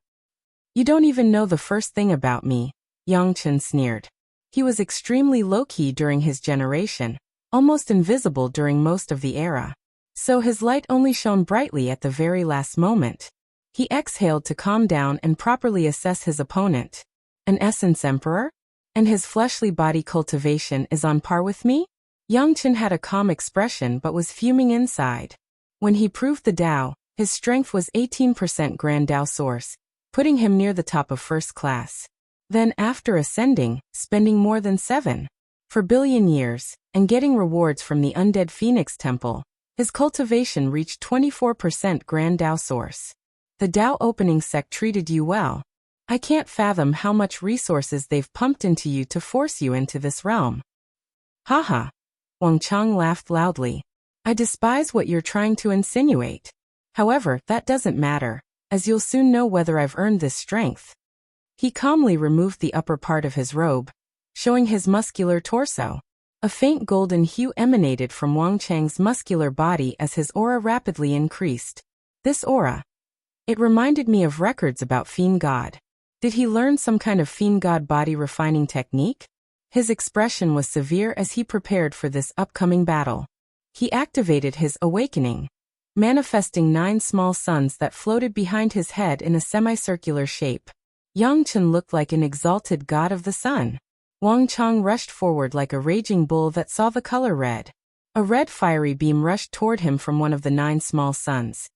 You don't even know the first thing about me, Yang Chen sneered. He was extremely low-key during his generation, almost invisible during most of the era. So his light only shone brightly at the very last moment. He exhaled to calm down and properly assess his opponent. An essence emperor? And his fleshly body cultivation is on par with me? Yang Chen had a calm expression but was fuming inside. When he proved the Dao, his strength was 18% Grand Dao Source, putting him near the top of first class. Then after ascending, spending more than 7 for billion years, and getting rewards from the Undead Phoenix Temple, his cultivation reached 24% Grand Dao Source. The Dao opening sect treated you well. I can't fathom how much resources they've pumped into you to force you into this realm. Haha. Wang Chang laughed loudly. I despise what you're trying to insinuate. However, that doesn't matter, as you'll soon know whether I've earned this strength. He calmly removed the upper part of his robe, showing his muscular torso. A faint golden hue emanated from Wang Chang's muscular body as his aura rapidly increased. This aura. It reminded me of records about Fiend God. Did he learn some kind of fiend god body refining technique? His expression was severe as he prepared for this upcoming battle. He activated his awakening, manifesting 9 small suns that floated behind his head in a semicircular shape. Yangchen looked like an exalted god of the sun. Wang Chang rushed forward like a raging bull that saw the color red. A red fiery beam rushed toward him from one of the 9 small suns.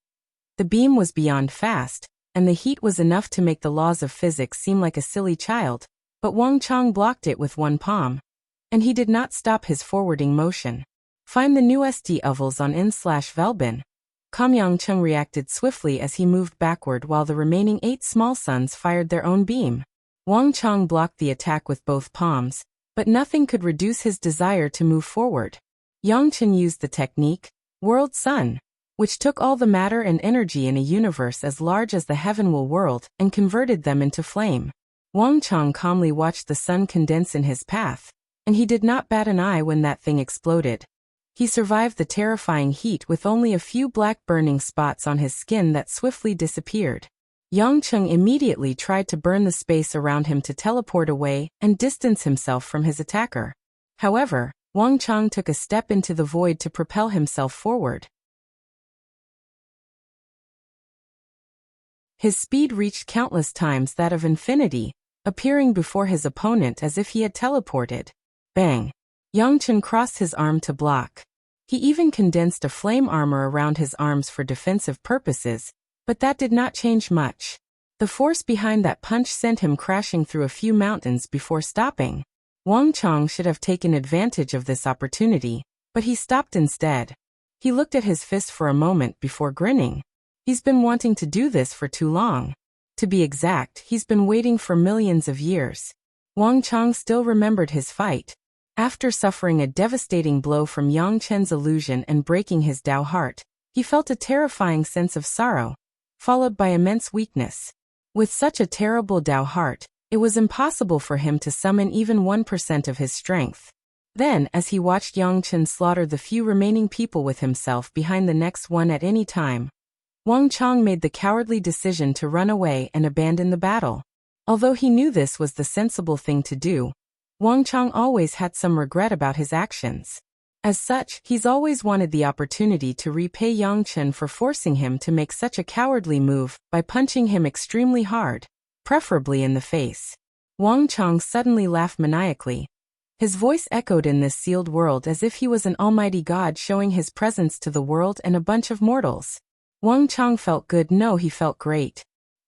The beam was beyond fast, and the heat was enough to make the laws of physics seem like a silly child, but Wang Chang blocked it with one palm. And he did not stop his forwarding motion. Find the new SD ovals on in/Velbin. Yang reacted swiftly as he moved backward while the remaining 8 small suns fired their own beam. Wang Chang blocked the attack with both palms, but nothing could reduce his desire to move forward. Yangchen used the technique, World Sun, which took all the matter and energy in a universe as large as the heavenward world and converted them into flame. Wang Chang calmly watched the sun condense in his path, and he did not bat an eye when that thing exploded. He survived the terrifying heat with only a few black burning spots on his skin that swiftly disappeared. Yangchen immediately tried to burn the space around him to teleport away and distance himself from his attacker. However, Wang Chang took a step into the void to propel himself forward. His speed reached countless times that of infinity, appearing before his opponent as if he had teleported. Bang! Yangchen crossed his arm to block. He even condensed a flame armor around his arms for defensive purposes, but that did not change much. The force behind that punch sent him crashing through a few mountains before stopping. Wang Chang should have taken advantage of this opportunity, but he stopped instead. He looked at his fist for a moment before grinning. He's been wanting to do this for too long. To be exact, he's been waiting for millions of years. Wang Chang still remembered his fight. After suffering a devastating blow from Yangchen's illusion and breaking his Tao heart, he felt a terrifying sense of sorrow, followed by immense weakness. With such a terrible Tao heart, it was impossible for him to summon even 1% of his strength. Then, as he watched Yangchen slaughter the few remaining people with himself behind the next one at any time, Wang Chang made the cowardly decision to run away and abandon the battle. Although he knew this was the sensible thing to do, Wang Chang always had some regret about his actions. As such, he's always wanted the opportunity to repay Yangchen for forcing him to make such a cowardly move by punching him extremely hard, preferably in the face. Wang Chang suddenly laughed maniacally. His voice echoed in this sealed world as if he was an almighty god showing his presence to the world and a bunch of mortals. Wang Chang felt good. No, he felt great.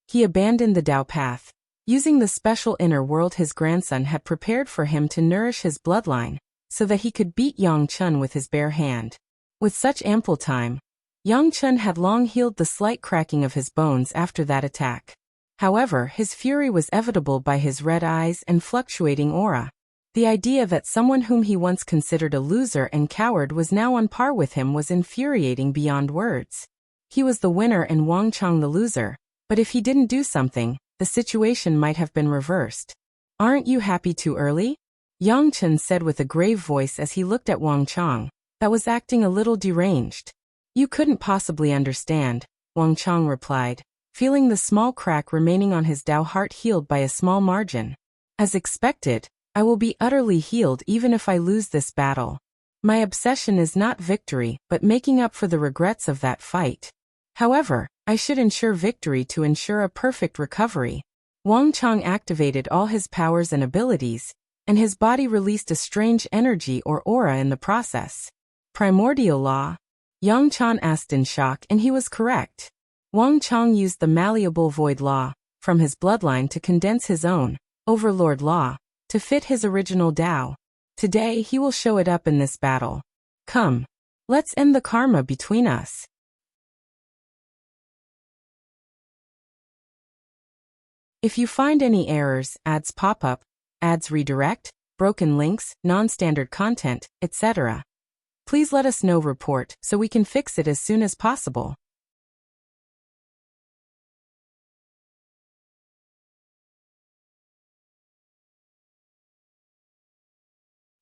He abandoned the Tao path, using the special inner world his grandson had prepared for him to nourish his bloodline, so that he could beat Yangchen with his bare hand. With such ample time, Yangchen had long healed the slight cracking of his bones after that attack. However, his fury was evitable by his red eyes and fluctuating aura. The idea that someone whom he once considered a loser and coward was now on par with him was infuriating beyond words. He was the winner and Wang Chang the loser, but if he didn't do something, the situation might have been reversed. "Aren't you happy too early?" Yangchen said with a grave voice as he looked at Wang Chang, that was acting a little deranged. "You couldn't possibly understand," Wang Chang replied, feeling the small crack remaining on his Tao heart healed by a small margin. "As expected, I will be utterly healed even if I lose this battle. My obsession is not victory but making up for the regrets of that fight. However, I should ensure victory to ensure a perfect recovery." Wang Chang activated all his powers and abilities, and his body released a strange energy or aura in the process. "Primordial law?" Yangchen asked in shock, and he was correct. Wang Chang used the malleable void law from his bloodline to condense his own overlord law to fit his original Tao. Today he will show it up in this battle. Come, let's end the karma between us. If you find any errors, ads pop up, ads redirect, broken links, non-standard content, etc., please let us know. Report so we can fix it as soon as possible.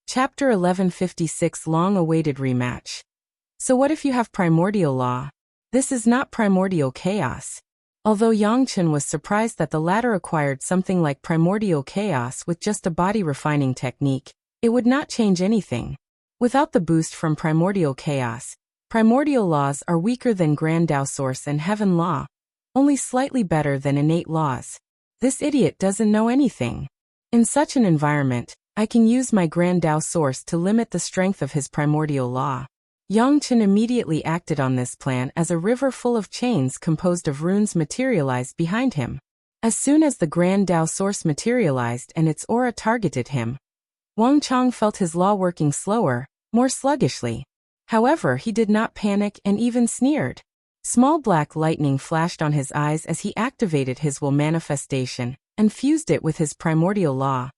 Chapter 1156, Long-awaited rematch. So what if you have primordial law? This is not primordial chaos. Although Yang Chen was surprised that the latter acquired something like primordial chaos with just a body refining technique, it would not change anything. Without the boost from primordial chaos, primordial laws are weaker than Grand Tao Source and Heaven Law, only slightly better than innate laws. This idiot doesn't know anything. In such an environment, I can use my Grand Tao Source to limit the strength of his primordial law. Yang Chen immediately acted on this plan as a river full of chains composed of runes materialized behind him. As soon as the Grand Tao Source materialized and its aura targeted him, Wang Chang felt his law working slower, more sluggishly. However, he did not panic and even sneered. Small black lightning flashed on his eyes as he activated his will manifestation and fused it with his primordial law,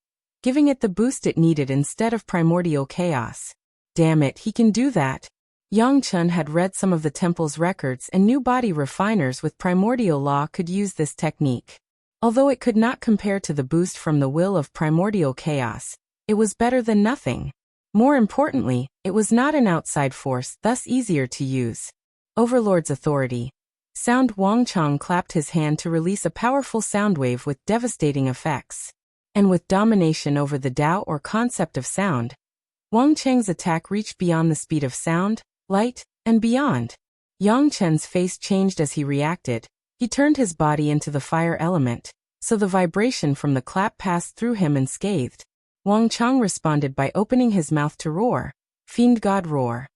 giving it the boost it needed instead of primordial chaos. Damn it, he can do that. Yang Chen had read some of the temple's records and knew body refiners with primordial law could use this technique. Although it could not compare to the boost from the will of primordial chaos, it was better than nothing. More importantly, it was not an outside force, thus easier to use. Overlord's authority. Sound. Wang Chang clapped his hand to release a powerful sound wave with devastating effects. And with domination over the Tao or concept of sound, Wang Chang's attack reached beyond the speed of sound, light, and beyond. Yang Chen's face changed as he reacted. He turned his body into the fire element, so the vibration from the clap passed through him unscathed. Wang Chang responded by opening his mouth to roar. Fiend God roar.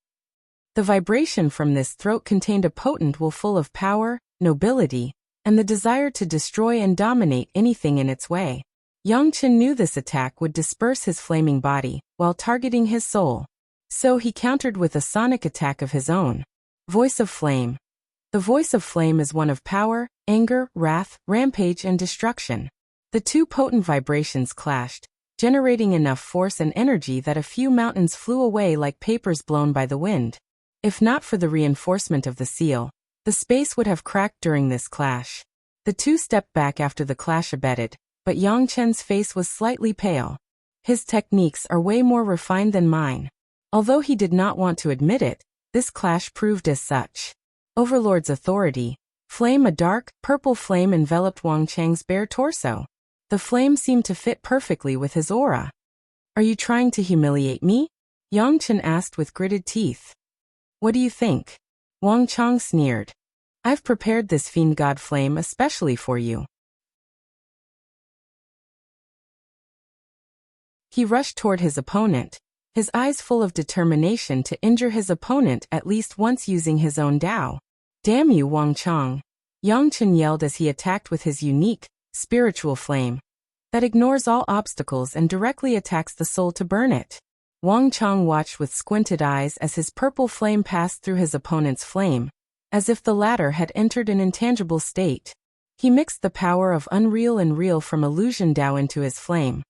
The vibration from this throat contained a potent will full of power, nobility, and the desire to destroy and dominate anything in its way. Yang Chen knew this attack would disperse his flaming body, while targeting his soul. So he countered with a sonic attack of his own. Voice of Flame. The voice of flame is one of power, anger, wrath, rampage, and destruction. The two potent vibrations clashed, generating enough force and energy that a few mountains flew away like papers blown by the wind. If not for the reinforcement of the seal, the space would have cracked during this clash. The two stepped back after the clash abated, but Yang Chen's face was slightly pale. His techniques are way more refined than mine. Although he did not want to admit it, this clash proved as such. Overlord's authority. Flame. A dark, purple flame enveloped Wang Chang's bare torso. The flame seemed to fit perfectly with his aura. Are you trying to humiliate me? Yang Chen asked with gritted teeth. What do you think? Wang Chang sneered. I've prepared this fiend god flame especially for you. He rushed toward his opponent, his eyes full of determination to injure his opponent at least once using his own Tao. Damn you, Wang Chang! Yang Chen yelled as he attacked with his unique, spiritual flame that ignores all obstacles and directly attacks the soul to burn it. Wang Chang watched with squinted eyes as his purple flame passed through his opponent's flame, as if the latter had entered an intangible state. He mixed the power of unreal and real from illusion Tao into his flame.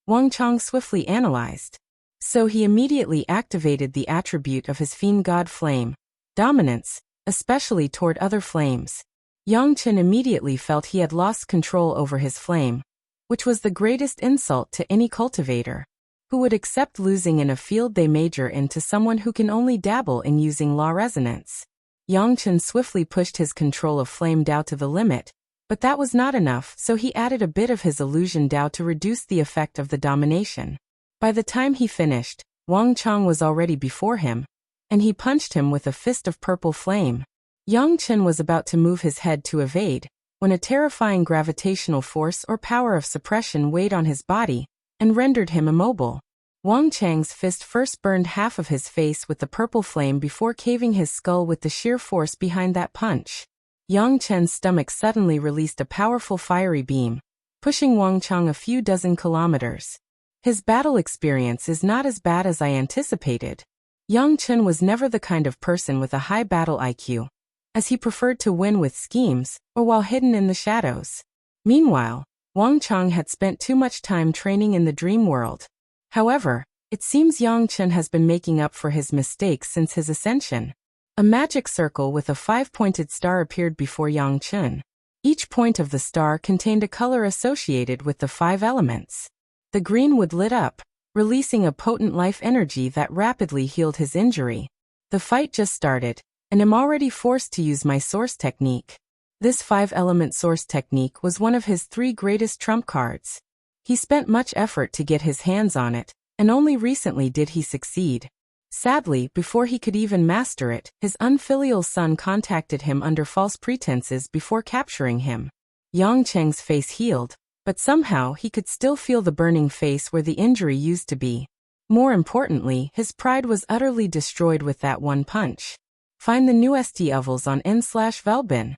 Wang Chang swiftly analyzed. So he immediately activated the attribute of his fiend god flame, dominance, especially toward other flames. Yang Chen immediately felt he had lost control over his flame, which was the greatest insult to any cultivator. Who would accept losing in a field they major in to someone who can only dabble in using law resonance? Yang Chen swiftly pushed his control of flame Tao to the limit, but that was not enough, so he added a bit of his illusion Tao to reduce the effect of the domination. By the time he finished, Wang Chang was already before him, and he punched him with a fist of purple flame. Yang Chen was about to move his head to evade, when a terrifying gravitational force or power of suppression weighed on his body and rendered him immobile. Wang Chang's fist first burned half of his face with the purple flame before caving his skull with the sheer force behind that punch. Yang Chen's stomach suddenly released a powerful fiery beam, pushing Wang Chang a few dozen kilometers. His battle experience is not as bad as I anticipated. Yang Chen was never the kind of person with a high battle IQ, as he preferred to win with schemes or while hidden in the shadows. Meanwhile, Wang Chang had spent too much time training in the dream world. However, it seems Yang Chen has been making up for his mistakes since his ascension. A magic circle with a 5-pointed star appeared before Yang Chen. Each point of the star contained a color associated with the 5 elements. The green wood lit up, releasing a potent life energy that rapidly healed his injury. The fight just started, and I'm already forced to use my source technique. This 5-element source technique was one of his 3 greatest trump cards. He spent much effort to get his hands on it, and only recently did he succeed. Sadly, before he could even master it, his unfilial son contacted him under false pretenses before capturing him. Yang Cheng's face healed, but somehow he could still feel the burning face where the injury used to be. More importantly, his pride was utterly destroyed with that one punch. Find the newest ovals on n/Velbin.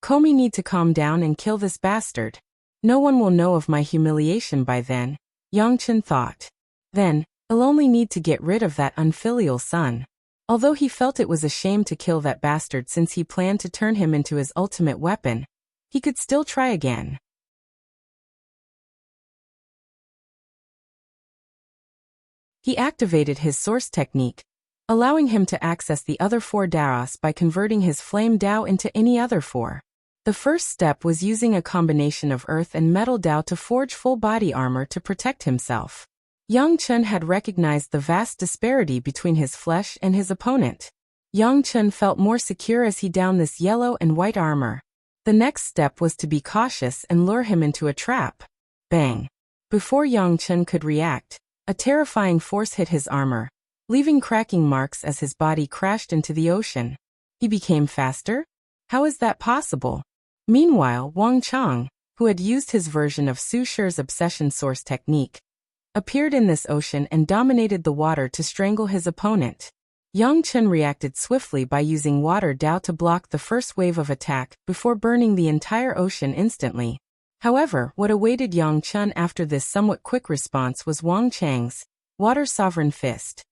Komi need to calm down and kill this bastard. No one will know of my humiliation by then, Yang Chen thought. Then, I'll only need to get rid of that unfilial son. Although he felt it was a shame to kill that bastard since he planned to turn him into his ultimate weapon, he could still try again. He activated his source technique, allowing him to access the other 4 Daos by converting his flame Dao into any other 4. The first step was using a combination of earth and metal Dao to forge full body armor to protect himself. Yang Chen had recognized the vast disparity between his flesh and his opponent. Yang Chen felt more secure as he donned this yellow and white armor. The next step was to be cautious and lure him into a trap. Bang! Before Yang Chen could react, a terrifying force hit his armor, leaving cracking marks as his body crashed into the ocean. He became faster? How is that possible? Meanwhile, Wang Chang, who had used his version of Su Shi's obsession source technique, appeared in this ocean and dominated the water to strangle his opponent. Yang Chen reacted swiftly by using water Dao to block the first wave of attack before burning the entire ocean instantly. However, what awaited Yang Chen after this somewhat quick response was Wang Chang's Water Sovereign Fist.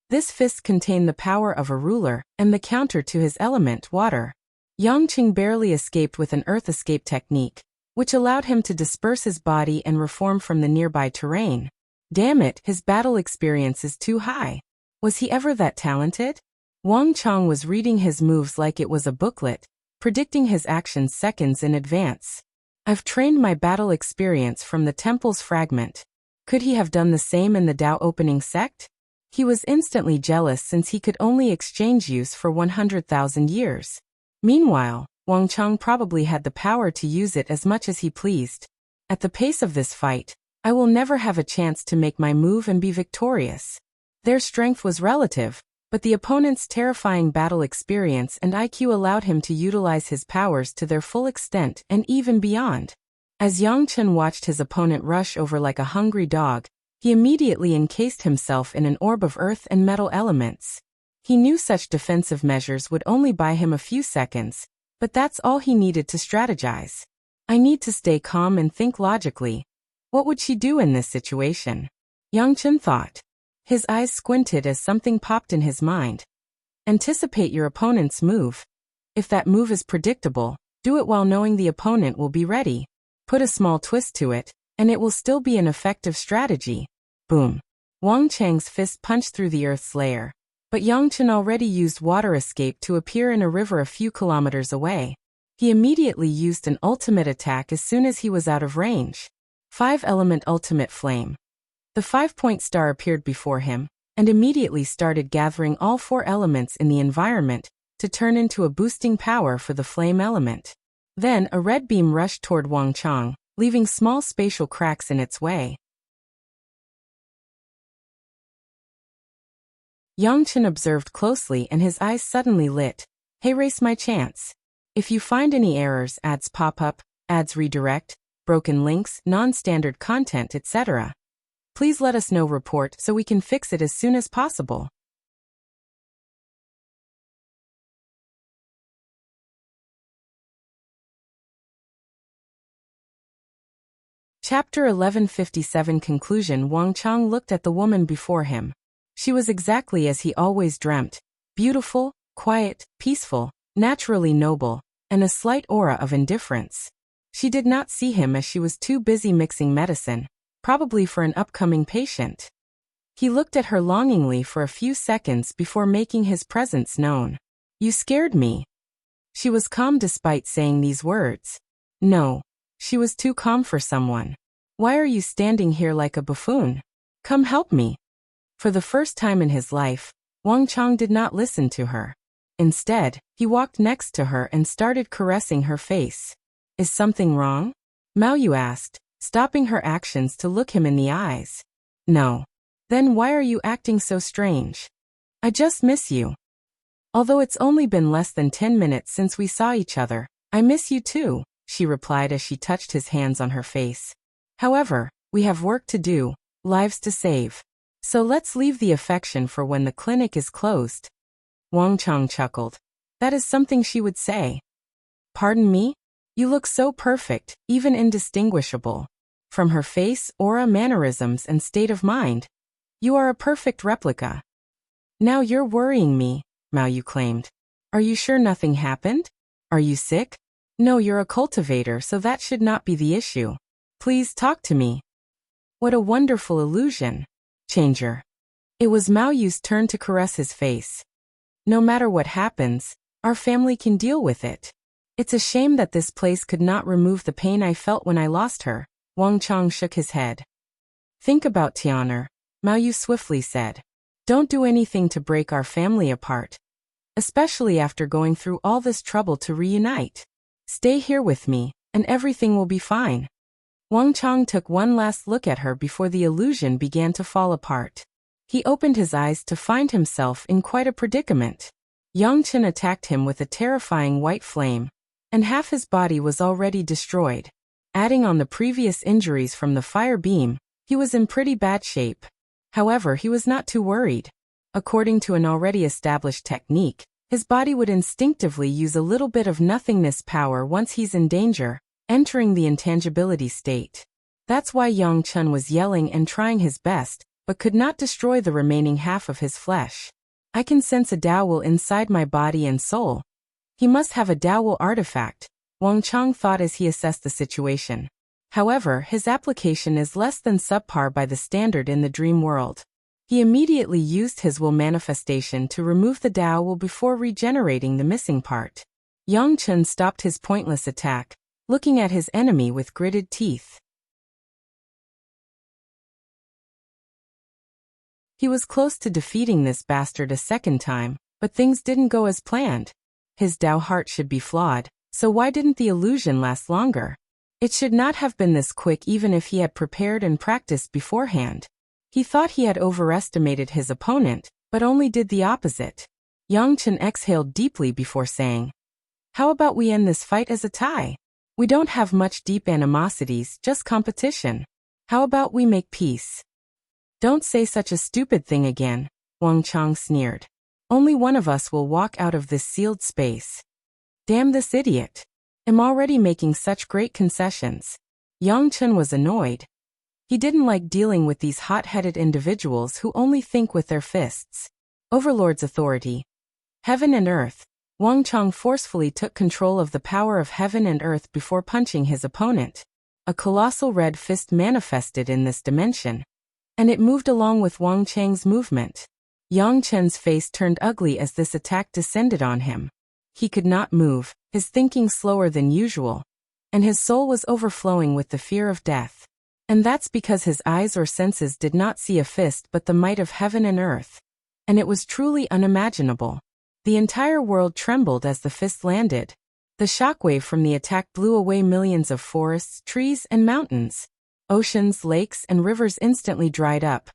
This fist contained the power of a ruler and the counter to his element, water. Yang Chen barely escaped with an earth escape technique, which allowed him to disperse his body and reform from the nearby terrain. Damn it, his battle experience is too high. Was he ever that talented? Wang Chang was reading his moves like it was a booklet, predicting his actions seconds in advance. I've trained my battle experience from the temple's fragment. Could he have done the same in the Dao opening sect? He was instantly jealous since he could only exchange use for 100,000 years. Meanwhile, Wang Chang probably had the power to use it as much as he pleased. At the pace of this fight, I will never have a chance to make my move and be victorious. Their strength was relative, but the opponent's terrifying battle experience and IQ allowed him to utilize his powers to their full extent and even beyond. As Yang Chen watched his opponent rush over like a hungry dog, he immediately encased himself in an orb of earth and metal elements. He knew such defensive measures would only buy him a few seconds, but that's all he needed to strategize. I need to stay calm and think logically. What would she do in this situation? Yang Chen thought. His eyes squinted as something popped in his mind. Anticipate your opponent's move. If that move is predictable, do it while knowing the opponent will be ready. Put a small twist to it, and it will still be an effective strategy. Boom. Wang Chang's fist punched through the earth's layer, but Yang Chen already used water escape to appear in a river a few kilometers away. He immediately used an ultimate attack as soon as he was out of range. 5-element ultimate flame. The 5-point star appeared before him, and immediately started gathering all 4 elements in the environment to turn into a boosting power for the flame element. Then a red beam rushed toward Wang Chang, leaving small spatial cracks in its way. Yang Chen observed closely and his eyes suddenly lit. Hey, race my chance. If you find any errors, ads pop up, ads redirect, broken links, non-standard content, etc., please let us know. Report so we can fix it as soon as possible. Chapter 1157 Conclusion. Wang Chang looked at the woman before him. She was exactly as he always dreamt. Beautiful, quiet, peaceful, naturally noble, and a slight aura of indifference. She did not see him as she was too busy mixing medicine, probably for an upcoming patient. He looked at her longingly for a few seconds before making his presence known. You scared me. She was calm despite saying these words. No, she was too calm for someone. Why are you standing here like a buffoon? Come help me. For the first time in his life, Wang Chang did not listen to her. Instead, he walked next to her and started caressing her face. Is something wrong? Mao Yu asked, stopping her actions to look him in the eyes. No. Then why are you acting so strange? I just miss you. Although it's only been less than 10 minutes since we saw each other, I miss you too, she replied as she touched his hands on her face. However, we have work to do, lives to save. So let's leave the affection for when the clinic is closed. Wang Chang chuckled. That is something she would say. Pardon me? You look so perfect, even indistinguishable. From her face, aura, mannerisms, and state of mind. You are a perfect replica. Now you're worrying me, Mao Yu claimed. Are you sure nothing happened? Are you sick? No, you're a cultivator, so that should not be the issue. Please talk to me. What a wonderful illusion. Changer. It was Mao Yu's turn to caress his face. No matter what happens, our family can deal with it. It's a shame that this place could not remove the pain I felt when I lost her. Wang Chang shook his head. Think about Tian'er, Mao Yu swiftly said. Don't do anything to break our family apart. Especially after going through all this trouble to reunite. Stay here with me, and everything will be fine. Wang Chang took one last look at her before the illusion began to fall apart. He opened his eyes to find himself in quite a predicament. Yang Chen attacked him with a terrifying white flame, and half his body was already destroyed. Adding on the previous injuries from the fire beam, he was in pretty bad shape. However, he was not too worried. According to an already established technique, his body would instinctively use a little bit of nothingness power once he's in danger, entering the intangibility state. That's why Yang Chen was yelling and trying his best, but could not destroy the remaining half of his flesh. I can sense a Dao will inside my body and soul. He must have a Dao will artifact, Wang Chang thought as he assessed the situation. However, his application is less than subpar by the standard in the dream world. He immediately used his will manifestation to remove the Dao will before regenerating the missing part. Yang Chen stopped his pointless attack, looking at his enemy with gritted teeth. He was close to defeating this bastard a second time, but things didn't go as planned. His Dao heart should be flawed, so why didn't the illusion last longer? It should not have been this quick even if he had prepared and practiced beforehand. He thought he had overestimated his opponent, but only did the opposite. Yang Chen exhaled deeply before saying, How about we end this fight as a tie? We don't have much deep animosities, just competition. How about we make peace? Don't say such a stupid thing again, Wang Chang sneered. Only one of us will walk out of this sealed space. Damn this idiot. I'm already making such great concessions. Yang Chen was annoyed. He didn't like dealing with these hot-headed individuals who only think with their fists. Overlord's authority. Heaven and earth. Wang Chang forcefully took control of the power of heaven and earth before punching his opponent. A colossal red fist manifested in this dimension, and it moved along with Wang Chang's movement. Yang Chen's face turned ugly as this attack descended on him. He could not move, his thinking slower than usual, and his soul was overflowing with the fear of death. And that's because his eyes or senses did not see a fist but the might of heaven and earth. And it was truly unimaginable. The entire world trembled as the fist landed. The shockwave from the attack blew away millions of forests, trees, and mountains. Oceans, lakes, and rivers instantly dried up.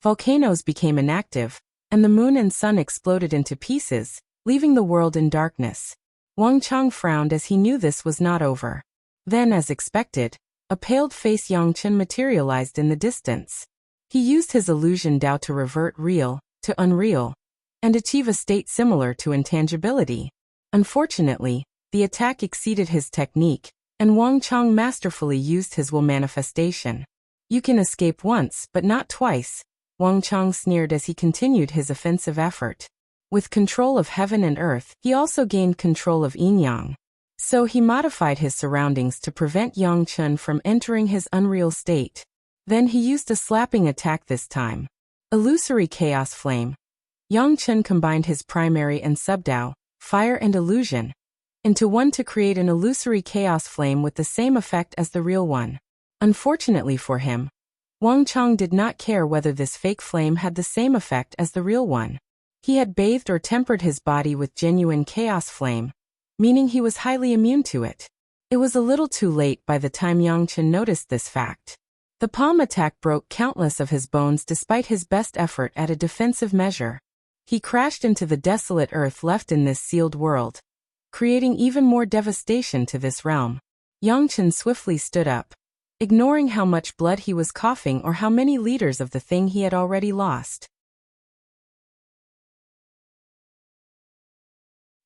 Volcanoes became inactive, and the moon and sun exploded into pieces, leaving the world in darkness. Wang Chang frowned as he knew this was not over. Then, as expected, a paled-faced Yang Chen materialized in the distance. He used his illusion Dao to revert real to unreal, and achieve a state similar to intangibility. Unfortunately, the attack exceeded his technique, and Wang Chang masterfully used his will manifestation. You can escape once, but not twice, Wang Chang sneered as he continued his offensive effort. With control of heaven and earth, he also gained control of yin-yang. So he modified his surroundings to prevent Yang Chen from entering his unreal state. Then he used a slapping attack this time. Illusory Chaos Flame. Yang Chen combined his primary and sub-Dao, fire and illusion, into one to create an illusory chaos flame with the same effect as the real one. Unfortunately for him, Wang Chang did not care whether this fake flame had the same effect as the real one. He had bathed or tempered his body with genuine chaos flame, meaning he was highly immune to it. It was a little too late by the time Yangchen noticed this fact. The palm attack broke countless of his bones despite his best effort at a defensive measure. He crashed into the desolate earth left in this sealed world, creating even more devastation to this realm. Yangchen swiftly stood up, ignoring how much blood he was coughing or how many liters of the thing he had already lost.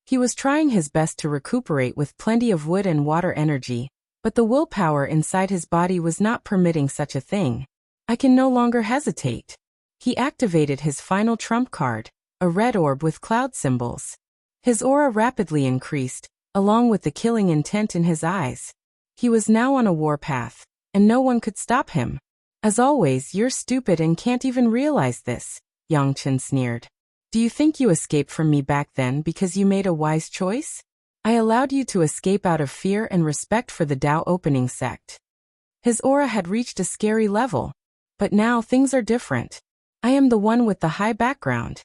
He was trying his best to recuperate with plenty of wood and water energy, but the willpower inside his body was not permitting such a thing. I can no longer hesitate. He activated his final trump card, a red orb with cloud symbols. His aura rapidly increased, along with the killing intent in his eyes. He was now on a warpath, and no one could stop him. As always, you're stupid and can't even realize this, Yangchen sneered. Do you think you escaped from me back then because you made a wise choice? I allowed you to escape out of fear and respect for the Tao opening sect. His aura had reached a scary level. But now things are different. I am the one with the high background.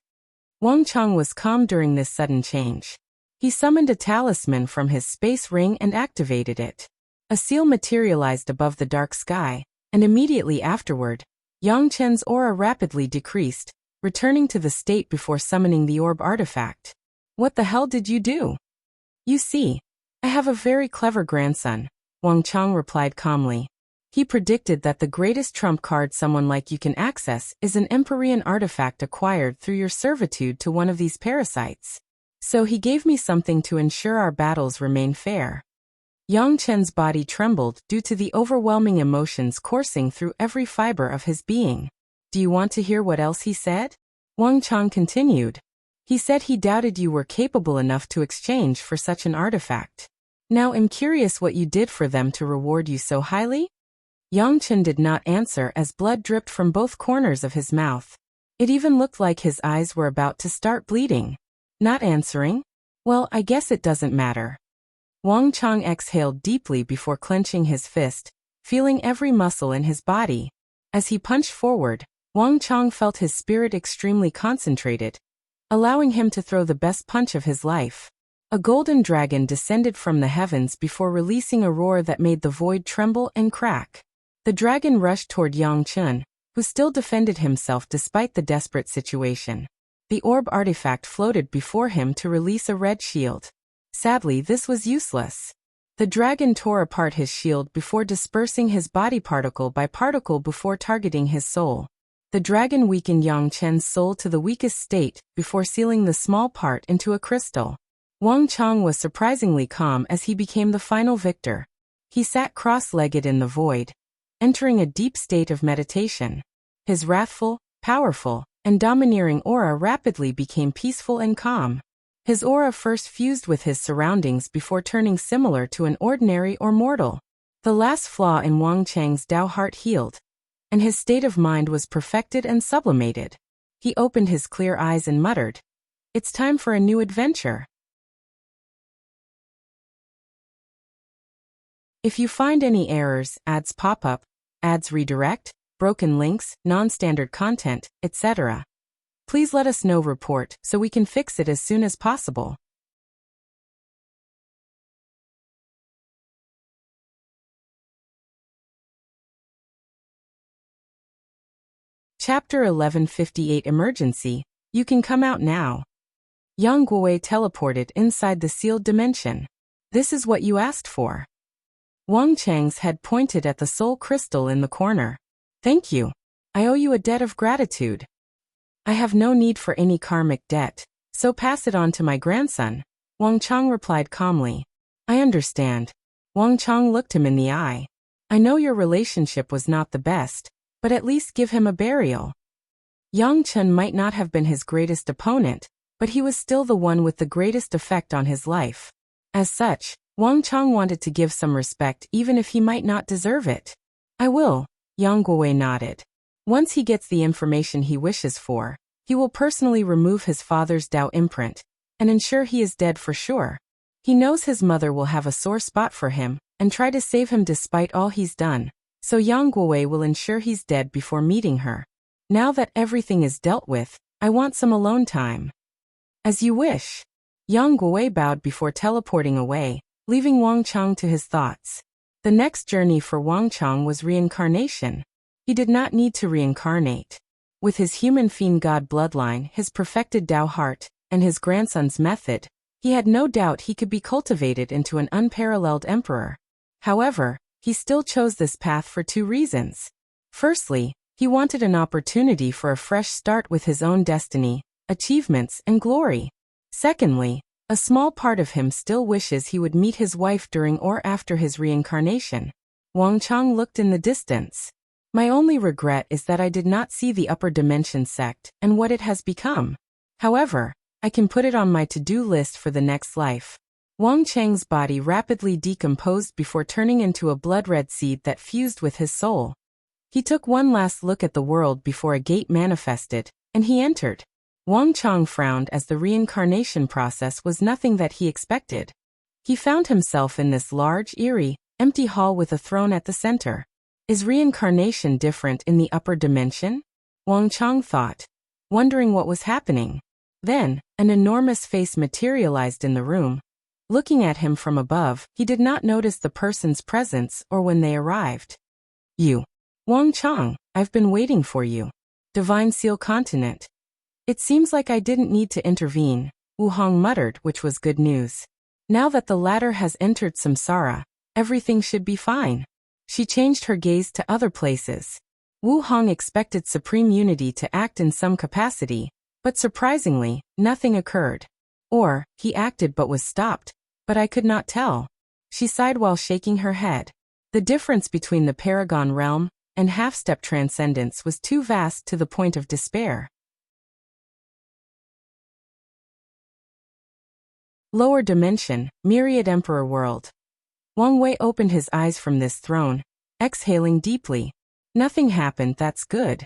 Wang Chang was calm during this sudden change. He summoned a talisman from his space ring and activated it. A seal materialized above the dark sky, and immediately afterward, Yang Chen's aura rapidly decreased, returning to the state before summoning the orb artifact. What the hell did you do? You see, I have a very clever grandson, Wang Chang replied calmly. He predicted that the greatest trump card someone like you can access is an Empyrean artifact acquired through your servitude to one of these parasites. So he gave me something to ensure our battles remain fair. Yang Chen's body trembled due to the overwhelming emotions coursing through every fiber of his being. Do you want to hear what else he said? Wang Chang continued. He said he doubted you were capable enough to exchange for such an artifact. Now I'm curious what you did for them to reward you so highly? Yang Chen did not answer as blood dripped from both corners of his mouth. It even looked like his eyes were about to start bleeding. Not answering? Well, I guess it doesn't matter. Wang Chang exhaled deeply before clenching his fist, feeling every muscle in his body. As he punched forward, Wang Chang felt his spirit extremely concentrated, allowing him to throw the best punch of his life. A golden dragon descended from the heavens before releasing a roar that made the void tremble and crack. The dragon rushed toward Yang Chen, who still defended himself despite the desperate situation. The orb artifact floated before him to release a red shield. Sadly, this was useless. The dragon tore apart his shield before dispersing his body particle by particle before targeting his soul. The dragon weakened Yang Chen's soul to the weakest state before sealing the small part into a crystal. Wang Chang was surprisingly calm as he became the final victor. He sat cross-legged in the void, entering a deep state of meditation. His wrathful, powerful, and domineering aura rapidly became peaceful and calm. His aura first fused with his surroundings before turning similar to an ordinary or mortal. The last flaw in Wang Chang's Tao heart healed, and his state of mind was perfected and sublimated. He opened his clear eyes and muttered, "It's time for a new adventure." If you find any errors, ads pop up, ads redirect, broken links, non-standard content, etc., please let us know. Report so we can fix it as soon as possible. Chapter 1158 Emergency. You can come out now. Yang Guowei teleported inside the sealed dimension. This is what you asked for. Wang Chang's head pointed at the soul crystal in the corner. Thank you. I owe you a debt of gratitude. I have no need for any karmic debt, so pass it on to my grandson, Wang Chang replied calmly. I understand. Wang Chang looked him in the eye. I know your relationship was not the best, but at least give him a burial. Yang Chen might not have been his greatest opponent, but he was still the one with the greatest effect on his life. As such, Wang Chang wanted to give some respect even if he might not deserve it. I will, Yang Guowei nodded. Once he gets the information he wishes for, he will personally remove his father's Tao imprint and ensure he is dead for sure. He knows his mother will have a sore spot for him and try to save him despite all he's done, so Yang Guowei will ensure he's dead before meeting her. Now that everything is dealt with, I want some alone time. As you wish. Yang Guowei bowed before teleporting away, leaving Wang Chang to his thoughts. The next journey for Wang Chang was reincarnation. He did not need to reincarnate. With his human fiend god bloodline, his perfected Dao heart, and his grandson's method, he had no doubt he could be cultivated into an unparalleled emperor. However, he still chose this path for two reasons. Firstly, he wanted an opportunity for a fresh start with his own destiny, achievements, and glory. Secondly, a small part of him still wishes he would meet his wife during or after his reincarnation. Wang Chang looked in the distance. My only regret is that I did not see the upper dimension sect and what it has become. However, I can put it on my to-do list for the next life. Wang Chang's body rapidly decomposed before turning into a blood-red seed that fused with his soul. He took one last look at the world before a gate manifested, and he entered. Wang Chang frowned as the reincarnation process was nothing that he expected. He found himself in this large, eerie, empty hall with a throne at the center. Is reincarnation different in the upper dimension? Wang Chang thought, wondering what was happening. Then, an enormous face materialized in the room. Looking at him from above, he did not notice the person's presence or when they arrived. You. Wang Chang, I've been waiting for you. Divine Seal Continent. It seems like I didn't need to intervene, Wu Hong muttered, which was good news. Now that the latter has entered samsara, everything should be fine. She changed her gaze to other places. Wu Hong expected Supreme Unity to act in some capacity, but surprisingly, nothing occurred. Or, he acted but was stopped, but I could not tell. She sighed while shaking her head. The difference between the Paragon realm and half-step transcendence was too vast to the point of despair. Lower dimension, Myriad Emperor world. Wang Wei opened his eyes from this throne, exhaling deeply. Nothing happened, that's good.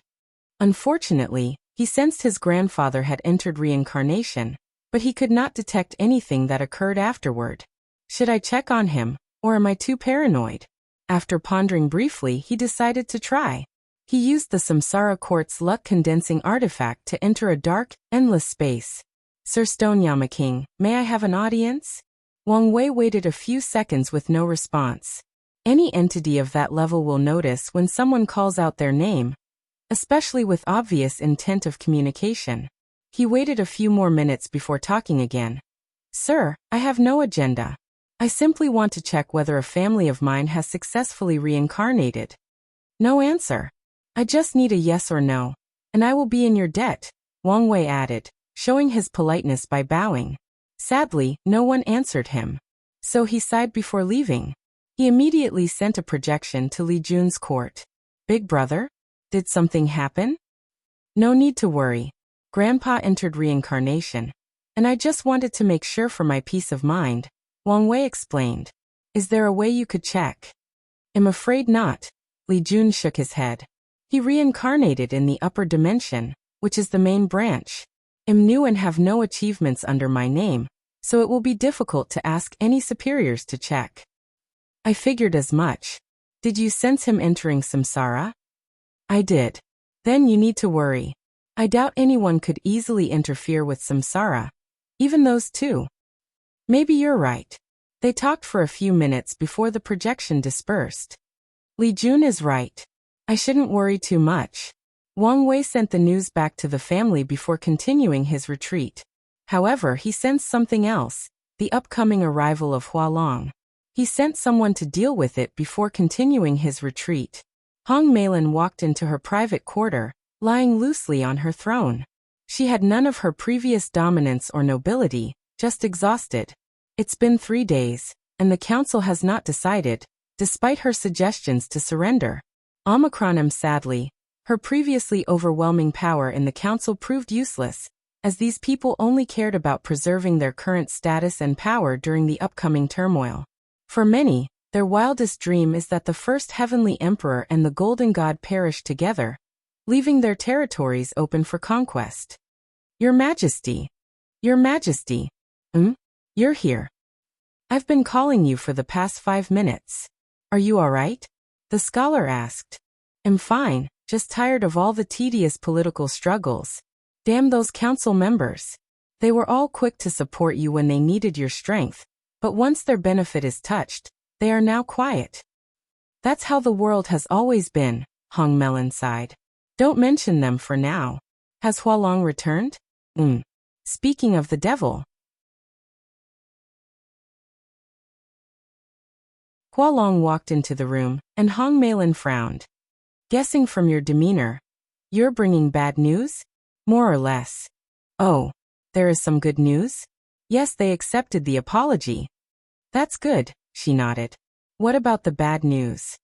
Unfortunately, he sensed his grandfather had entered reincarnation, but he could not detect anything that occurred afterward. Should I check on him, or am I too paranoid? After pondering briefly, he decided to try. He used the Samsara Quartz luck-condensing artifact to enter a dark, endless space. Sir Stoneyama King, may I have an audience? Wang Wei waited a few seconds with no response. Any entity of that level will notice when someone calls out their name, especially with obvious intent of communication. He waited a few more minutes before talking again. Sir, I have no agenda. I simply want to check whether a family of mine has successfully reincarnated. No answer. I just need a yes or no, and I will be in your debt, Wang Wei added, showing his politeness by bowing. Sadly, no one answered him. So he sighed before leaving. He immediately sent a projection to Li Jun's court. Big brother? Did something happen? No need to worry. Grandpa entered reincarnation, and I just wanted to make sure for my peace of mind, Wang Wei explained. Is there a way you could check? I'm afraid not. Li Jun shook his head. He reincarnated in the upper dimension, which is the main branch. I'm new and have no achievements under my name, so it will be difficult to ask any superiors to check. I figured as much. Did you sense him entering samsara? I did. Then you need to worry. I doubt anyone could easily interfere with samsara, even those two. Maybe you're right. They talked for a few minutes before the projection dispersed. Li Jun is right. I shouldn't worry too much. Wang Wei sent the news back to the family before continuing his retreat. However, he sensed something else, the upcoming arrival of Hualong. He sent someone to deal with it before continuing his retreat. Hong Meilin walked into her private quarter, lying loosely on her throne. She had none of her previous dominance or nobility, just exhausted. It's been 3 days, and the council has not decided, despite her suggestions to surrender. Omicron sadly, her previously overwhelming power in the council proved useless, as these people only cared about preserving their current status and power during the upcoming turmoil. For many, their wildest dream is that the first heavenly emperor and the golden god perish together, leaving their territories open for conquest. Your Majesty. Your Majesty. You're here. I've been calling you for the past 5 minutes. Are you all right? The scholar asked. I'm fine, just tired of all the tedious political struggles. Damn those council members. They were all quick to support you when they needed your strength, but once their benefit is touched, they are now quiet. That's how the world has always been, Hong Melon sighed. Don't mention them for now. Has Hualong returned? Speaking of the devil. Hualong walked into the room, and Hong Melon frowned. Guessing from your demeanor, you're bringing bad news? More or less. Oh, there is some good news? Yes, they accepted the apology. That's good, she nodded. What about the bad news?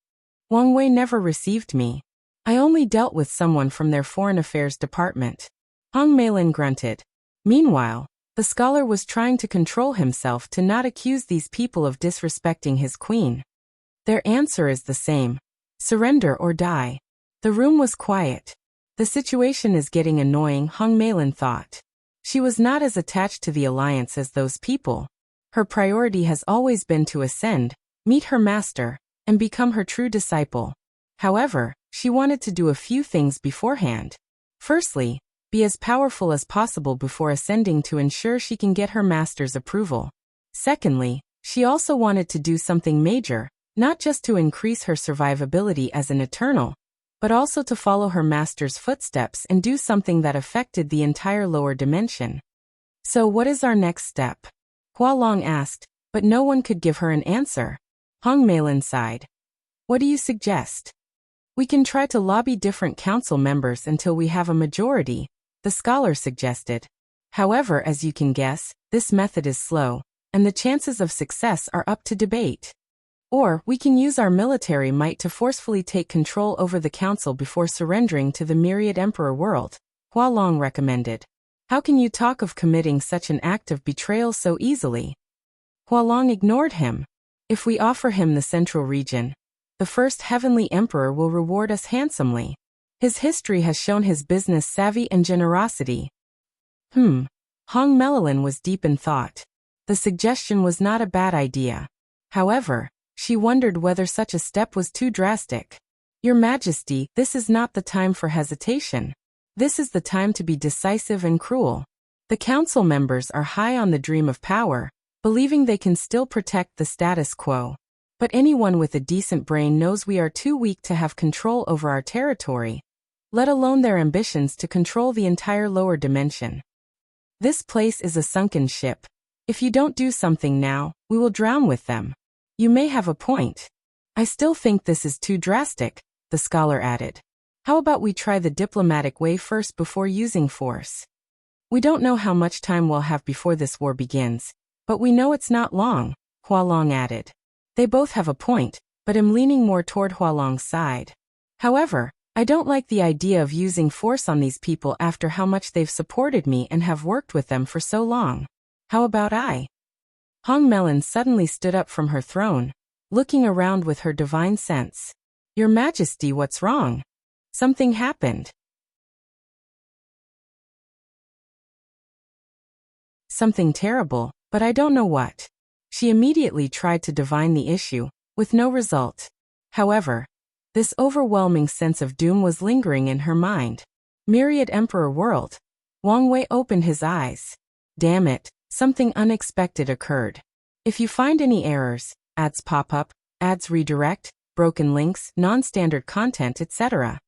Wang Wei never received me. I only dealt with someone from their foreign affairs department. Hong Melon grunted. Meanwhile, the scholar was trying to control himself to not accuse these people of disrespecting his queen. Their answer is the same. Surrender or die. The room was quiet. The situation is getting annoying, Hong Melon thought. She was not as attached to the alliance as those people. Her priority has always been to ascend, meet her master, and become her true disciple. However, she wanted to do a few things beforehand. Firstly, be as powerful as possible before ascending to ensure she can get her master's approval. Secondly, she also wanted to do something major, not just to increase her survivability as an eternal, but also to follow her master's footsteps and do something that affected the entire lower dimension. So what is our next step? Hualong asked, but no one could give her an answer. Hong Melon sighed. What do you suggest? We can try to lobby different council members until we have a majority, the scholar suggested. However, as you can guess, this method is slow, and the chances of success are up to debate. Or, we can use our military might to forcefully take control over the council before surrendering to the myriad emperor world, Hualong recommended. How can you talk of committing such an act of betrayal so easily? Hualong ignored him. If we offer him the central region, the first heavenly emperor will reward us handsomely. His history has shown his business savvy and generosity. Hong Melon was deep in thought. The suggestion was not a bad idea. However, she wondered whether such a step was too drastic. Your Majesty, this is not the time for hesitation. This is the time to be decisive and cruel. The council members are high on the dream of power, believing they can still protect the status quo. But anyone with a decent brain knows we are too weak to have control over our territory, let alone their ambitions to control the entire lower dimension. This place is a sunken ship. If you don't do something now, we will drown with them. You may have a point. I still think this is too drastic, the scholar added. How about we try the diplomatic way first before using force? We don't know how much time we'll have before this war begins, but we know it's not long, Hualong added. They both have a point, but am leaning more toward Hualong's side. However, I don't like the idea of using force on these people after how much they've supported me and have worked with them for so long. How about I? Hong Melon suddenly stood up from her throne, looking around with her divine sense. Your Majesty, what's wrong? Something happened. Something terrible, but I don't know what. She immediately tried to divine the issue, with no result. However, this overwhelming sense of doom was lingering in her mind. Myriad Emperor World. Wang Wei opened his eyes. Damn it, something unexpected occurred. If you find any errors, ads pop up, ads redirect, broken links, non-standard content, etc.,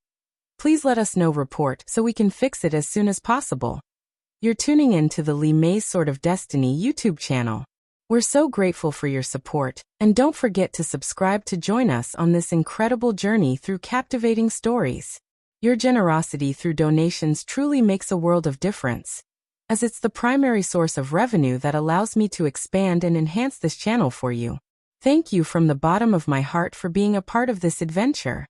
please let us know. Report so we can fix it as soon as possible. You're tuning in to the Li Mei's Sword of Destiny YouTube channel. We're so grateful for your support, and don't forget to subscribe to join us on this incredible journey through captivating stories. Your generosity through donations truly makes a world of difference, as it's the primary source of revenue that allows me to expand and enhance this channel for you. Thank you from the bottom of my heart for being a part of this adventure.